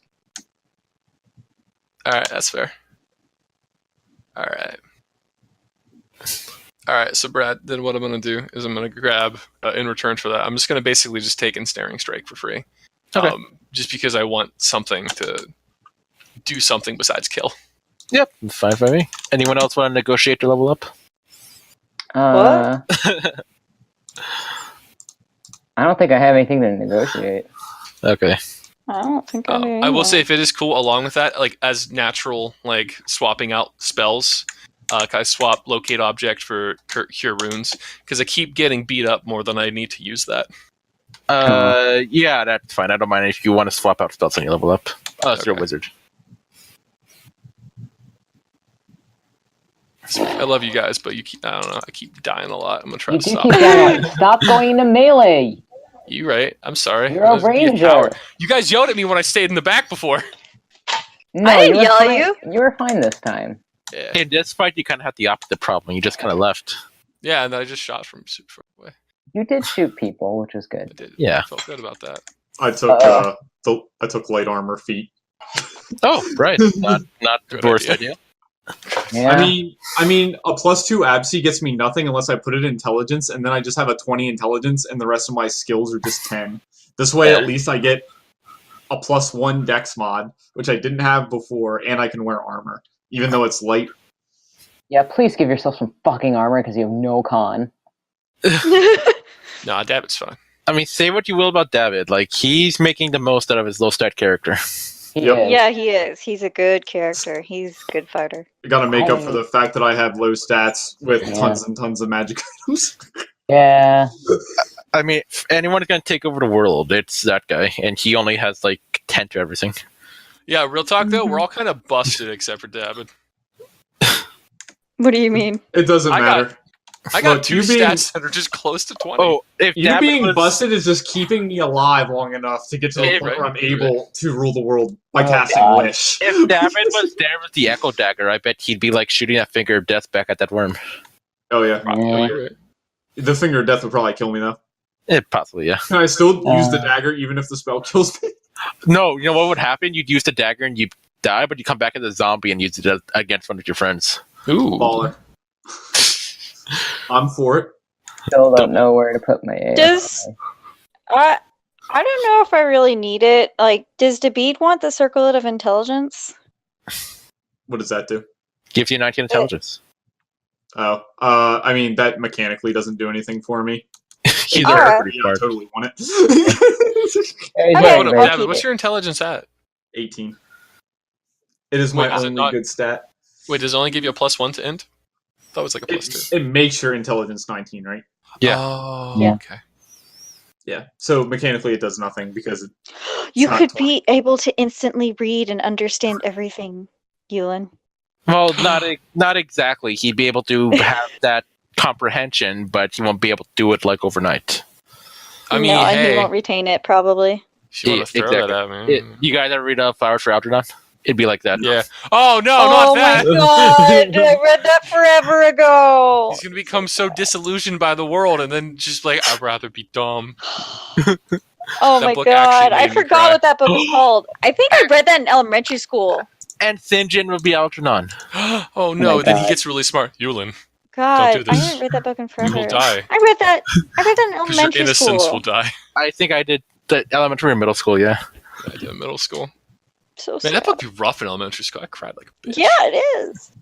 All right, that's fair. All right. So Brad, then what I'm gonna do is I'm gonna grab in return for that. I'm just gonna basically just take Ensnaring Strike for free. Okay. Just because I want something to do something besides kill. Yep, fine by me. Anyone else want to negotiate to level up? I don't think I have anything to negotiate. Okay. I don't think I do. I will either. say if it is cool along with that, like as natural, like swapping out spells. I swap Locate Object for Cure Runes because I keep getting beat up more than I need to use that. Yeah, that's fine. I don't mind if you want to swap out spells when you level up. Unless you're a Okay. wizard. I love you guys, but I don't know. I keep dying a lot. I'm gonna try You to do stop. keep going. Stop going into melee. You right? I'm sorry. You're a I'm gonna be ranger. coward. You guys yelled at me when I stayed in the back before. No, I didn't you were yell at fine. you. You were fine this time. Yeah, In this fight, you kind of had the opposite problem. You just kind of left. yeah, and then I just shot from super far away. You did shoot people, which is I good. did. Yeah. I felt good about that. I took I took light armor feat. Oh, right. Not the Good worst idea. idea. Yeah. I mean, a +2 ABC gets me nothing unless I put it in intelligence, and then I just have a 20 intelligence, and the rest of my skills are just 10. This way, Yeah. at least I get a +1 Dex mod, which I didn't have before, and I can wear armor, even though it's light. Yeah, please give yourself some fucking armor because you have no con. Nah, David's fine. I mean, say what you will about David. Like, he's making the most out of his low stat character. He Yep. is. Yeah, he is. He's a good character. He's a good fighter. I gotta make up for the fact that I have low stats with Yeah. tons and tons of magic items. Yeah. I mean, if anyone's going to take over the world, it's that guy. And he only has, like, 10 to everything. Yeah, real talk though, Mm-hmm. we're all kind of busted except for David. What do you mean? It doesn't I got- matter. I got Look, 2 you being- stats that are just close to 20. Oh, if You David being was, busted is just keeping me alive long enough to get to the Yeah, point right. where I'm able to rule the world by Oh, casting God. Wish. If David was there with the Echo Dagger, I bet he'd be, like, shooting that finger of death back at that worm. Oh yeah. Yeah. You're right. The finger of death would probably kill me though. Possibly, yeah. Can I still use the dagger even if the spell kills me? No, you know what would happen? You'd use the dagger and you die, but you come back as a zombie and use it against one of your friends. Ooh. Baller. I'm for it. Still don't know where to put my AI. Does I don't know if I really need it. Like, does David want the Circlet of Intelligence? What does that do? Gives you 19 intelligence. Oh, I mean that mechanically doesn't do anything for me. He's All there right. pretty Yeah, I hard. totally want it. Yeah, he's Okay, very Hold up, great. David, what's your intelligence at? 18. It is my Wait, is it only not- good stat. Wait, does it only give you a +1 to end? That was like a +2. It makes your intelligence 19, right? Yeah. Oh, Yeah. okay. Yeah. So mechanically, it does nothing because it, You not could 20. be able to instantly read and understand everything, Yulin. Well, not exactly. He'd be able to have that comprehension, but he won't be able to do it like overnight. I mean, no, hey, he won't retain it probably. if you want to throw that at me. You guys ever read Flowers for Algernon? It'd be like that. Yeah. Oh no, Oh not my that! god! I read that forever ago. He's gonna become so disillusioned by the world, and then just like, I'd rather be dumb. Oh That my book god! actually I made me cry. forgot what that book was called. I think I read that in elementary school. And Sinjin would be Algernon. Oh no! my Then he God. gets really smart. Yulin, God, do I this. haven't read that book in you forever. will die. I read that in Because your elementary innocence school. will die. I think I did the elementary and middle school, yeah. I did in middle school. So Man, sad. that book be rough in elementary school. I cried like a bitch. Yeah, it is.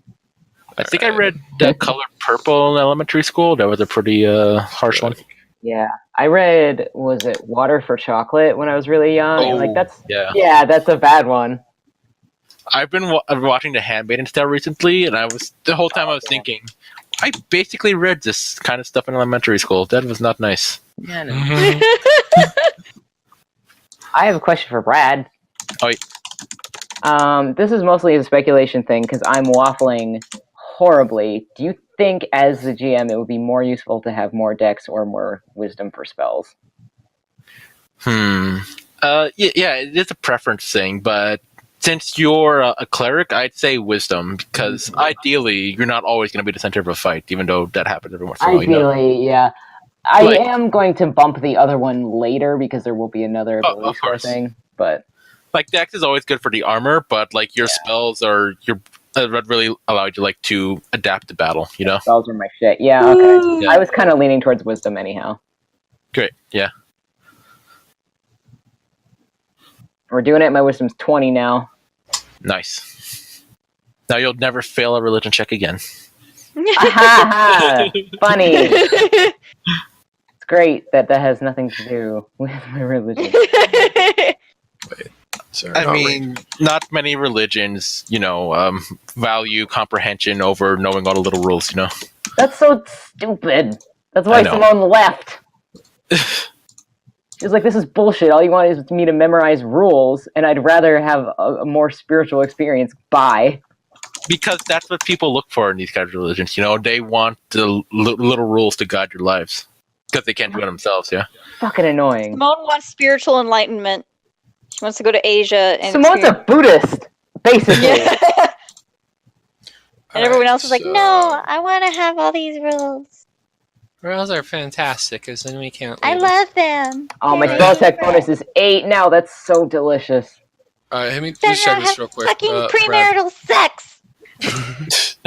I think I read The Color Purple in elementary school. That was a pretty harsh one. Yeah, I read, was it Water for Chocolate when I was really young? And, like, that's Yeah. that's a bad one. I've been watching The Handmaid's Tale recently, and the whole time I was thinking, I basically read this kind of stuff in elementary school. That was not nice. Yeah, no. Mhm. I have a question for Brad. Oh, This is mostly a speculation thing because I'm waffling horribly. Do you think, as the GM, it would be more useful to have more Dex or more Wisdom for spells? Yeah, it's a preference thing, but since you're a cleric, I'd say wisdom, because ideally, you're not always going to be the center of a fight, even though that happens every once in a while. Ideally, yeah. I Like- am going to bump the other one later because there will be another Oh, ability of score course. thing. But Like, Dex is always good for the armor, but, like, your spells are really allow you, like, to adapt to battle, you know? spells are my shit. Yeah, okay. Yeah. I was kind of leaning towards wisdom anyhow. Great, yeah. We're doing it. My wisdom's 20 now. Nice. Now you'll never fail a religion check again. Ha Funny. It's great that has nothing to do with my religion. Sorry, I not mean, not many religions, value comprehension over knowing all the little rules, you know? That's so stupid. That's why I know. Simone left. She's like, this is bullshit. All you want is me to memorize rules, and I'd rather have a more spiritual experience. Bye. Because that's what people look for in these kinds of religions, you know? They want the little rules to guide your lives. Because they can't do it themselves, yeah? Fucking annoying. Simone wants spiritual enlightenment. She wants to go to Asia and Simone's a Buddhist, basically. Yeah. And everyone else is like, so- no, I want to have all these rules. Rules are fantastic, because then we can't. I leave. love them. Oh, my They're spell really attack bonus is 8 now. That's so delicious. Alright, let me Then just check I this have real quick. fucking Brad. premarital sex.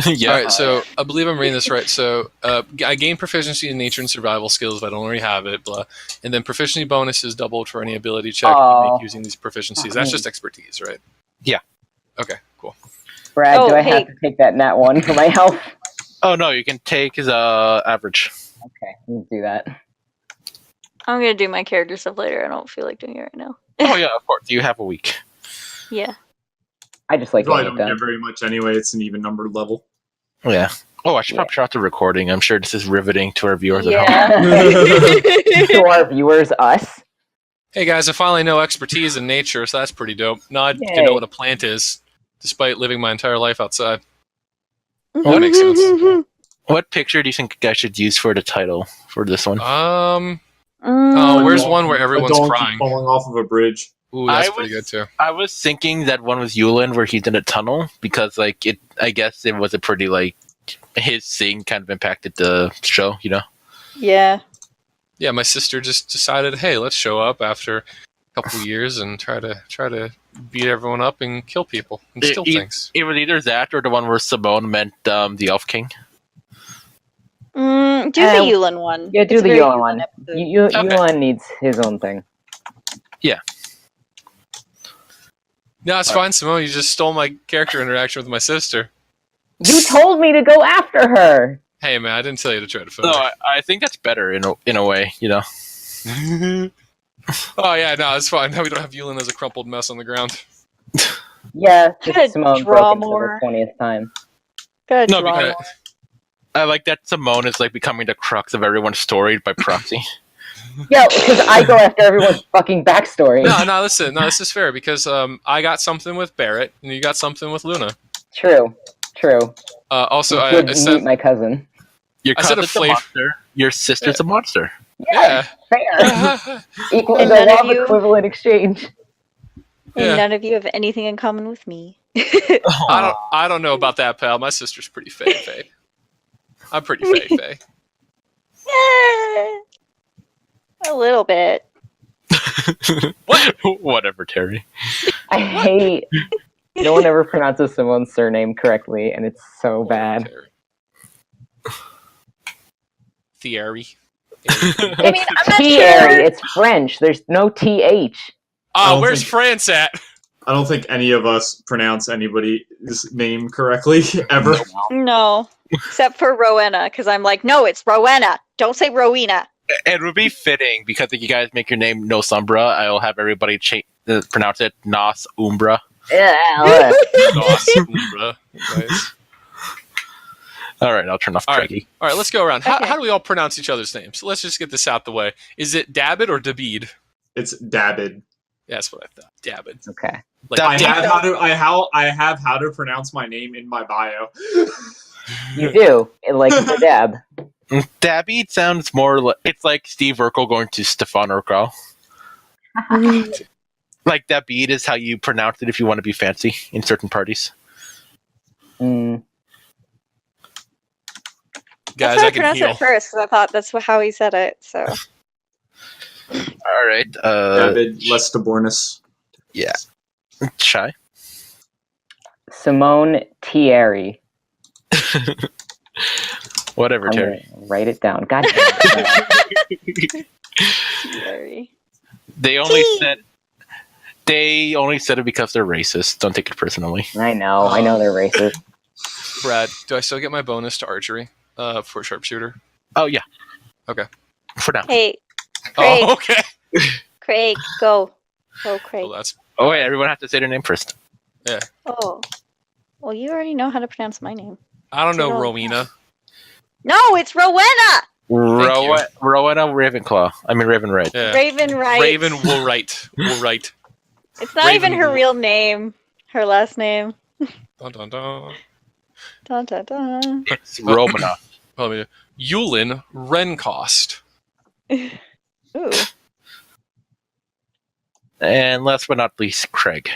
Yeah. Alright, so I believe I'm reading this right. So I gain proficiency in nature and survival skills if I don't already have it, blah. And then proficiency bonus is doubled for any ability check you Oh. make using these proficiencies. That's just expertise, right? Yeah. Okay, cool. Brad, Oh, do I hey. have to take that nat 1 for my health? Oh, no, you can take his average. Okay, let's do that. I'm going to do my character stuff later. I don't feel like doing it right now. Oh, yeah, of course. You have a week. Yeah. I just like Probably getting don't it get done. very much anyway. It's an even numbered level. Yeah. Oh, I should probably shut off the recording. I'm sure this is riveting to our viewers at home. Yeah. To our viewers, us. Hey guys, I finally know expertise in nature, so that's pretty dope. Now I can Yay. know what a plant is, despite living my entire life outside. That makes sense. What picture do you think I should use for the title for this one? Oh, Mm. where's one where everyone's a donkey crying? falling off of a bridge. Ooh, that's I pretty good was- too. I was thinking that one was Yulin where he's in a tunnel because, like, I guess it was a pretty, like, his thing kind of impacted the show, you know? Yeah. Yeah, my sister just decided, hey, let's show up after a couple years and try to beat everyone up and kill people and steal things. It was either that or the one where Simone meant the Elf King. Do the Yulin one. Yeah, do It's a the very Yulin one. episode. Yulin needs his own thing. No, it's fine, Simone. You just stole my character interaction with my sister. You told me to go after her. Hey, man, I didn't tell you to try to phone No, her. I think that's better in a way, you know? Oh, yeah, no, it's fine. Now we don't have Yulin as a crumpled mess on the ground. Yeah, Gotta just Simone draw broke it more. for the 20th time. Gotta No, draw because more. I like that Simone is, like, becoming the crux of everyone's story by proxy. Yeah, because I go after everyone's fucking backstory. No, listen. No, this is fair because I got something with Barrett and you got something with Luna. True. Also, You I should meet sent my cousin. Your I said a cousin's a flavor- monster. Your sister's a monster. Yeah. Fair. Equal And the none law of of you- equivalent exchange. And Yeah. none of you have anything in common with me. I don't know about that, pal. My sister's pretty fey. I'm pretty fey. Yeah, a little bit. Whatever, Terry. I hate. No one ever pronounces someone's surname correctly, and it's so bad. Thierry. It's I'm not Thierry. sure. It's French. There's no th. don't Where's think- France at? I don't think any of us pronounce anybody's name correctly ever. No, except for Rowena, because I'm like, no, it's Rowena. Don't say Rowena. It would be fitting because if you guys make your name Nosumbra, I'll have everybody pronounce it Nos Umbra. Nos Umbra. Nice. All right, I'll turn off All right. Craigie. All right, let's go around. Okay. How do we all pronounce each other's names? Let's just get this out the way. Is it Dabbid or Dabeed? It's Dabbid. Yeah, that's what I thought. Dabbid. Okay. Like, I have how to pronounce my name in my bio. You do. Like the dab. Dabbid sounds more like it's like Steve Urkel going to Stefan Urkel. Like Dabbid is how you pronounce it if you want to be fancy in certain parties. Mm. guys, That's how I I can pronounced heal. it first, because I thought that's how he said it. So All right, Dabbid Lestabornis. yeah, Shy. Simone Thierry. Whatever, I'm Terry. gonna write it down. God damn it. Thierry. They only said it because they're racist. Don't take it personally. I know they're racist. Brad, do I still get my bonus to archery for sharpshooter? Oh yeah. Okay. For now. Hey, Craig. Oh, okay. Craig, go. Go, Craig. Well, that's Oh wait, everyone has to say their name first. Oh. Well, you already know how to pronounce my name. I don't know, Zero. Rowena. No, it's Rowena! Rowena Ravenclaw. I mean Ravenwright. Yeah. Raven Wright. Raven will write. Will write. It's not Raven even her Wool. real name. Her last name. Dun, dun, dun. Dun, dun, dun. It's Romana. Yulin Rencost. Ooh. And last but not least, Craig.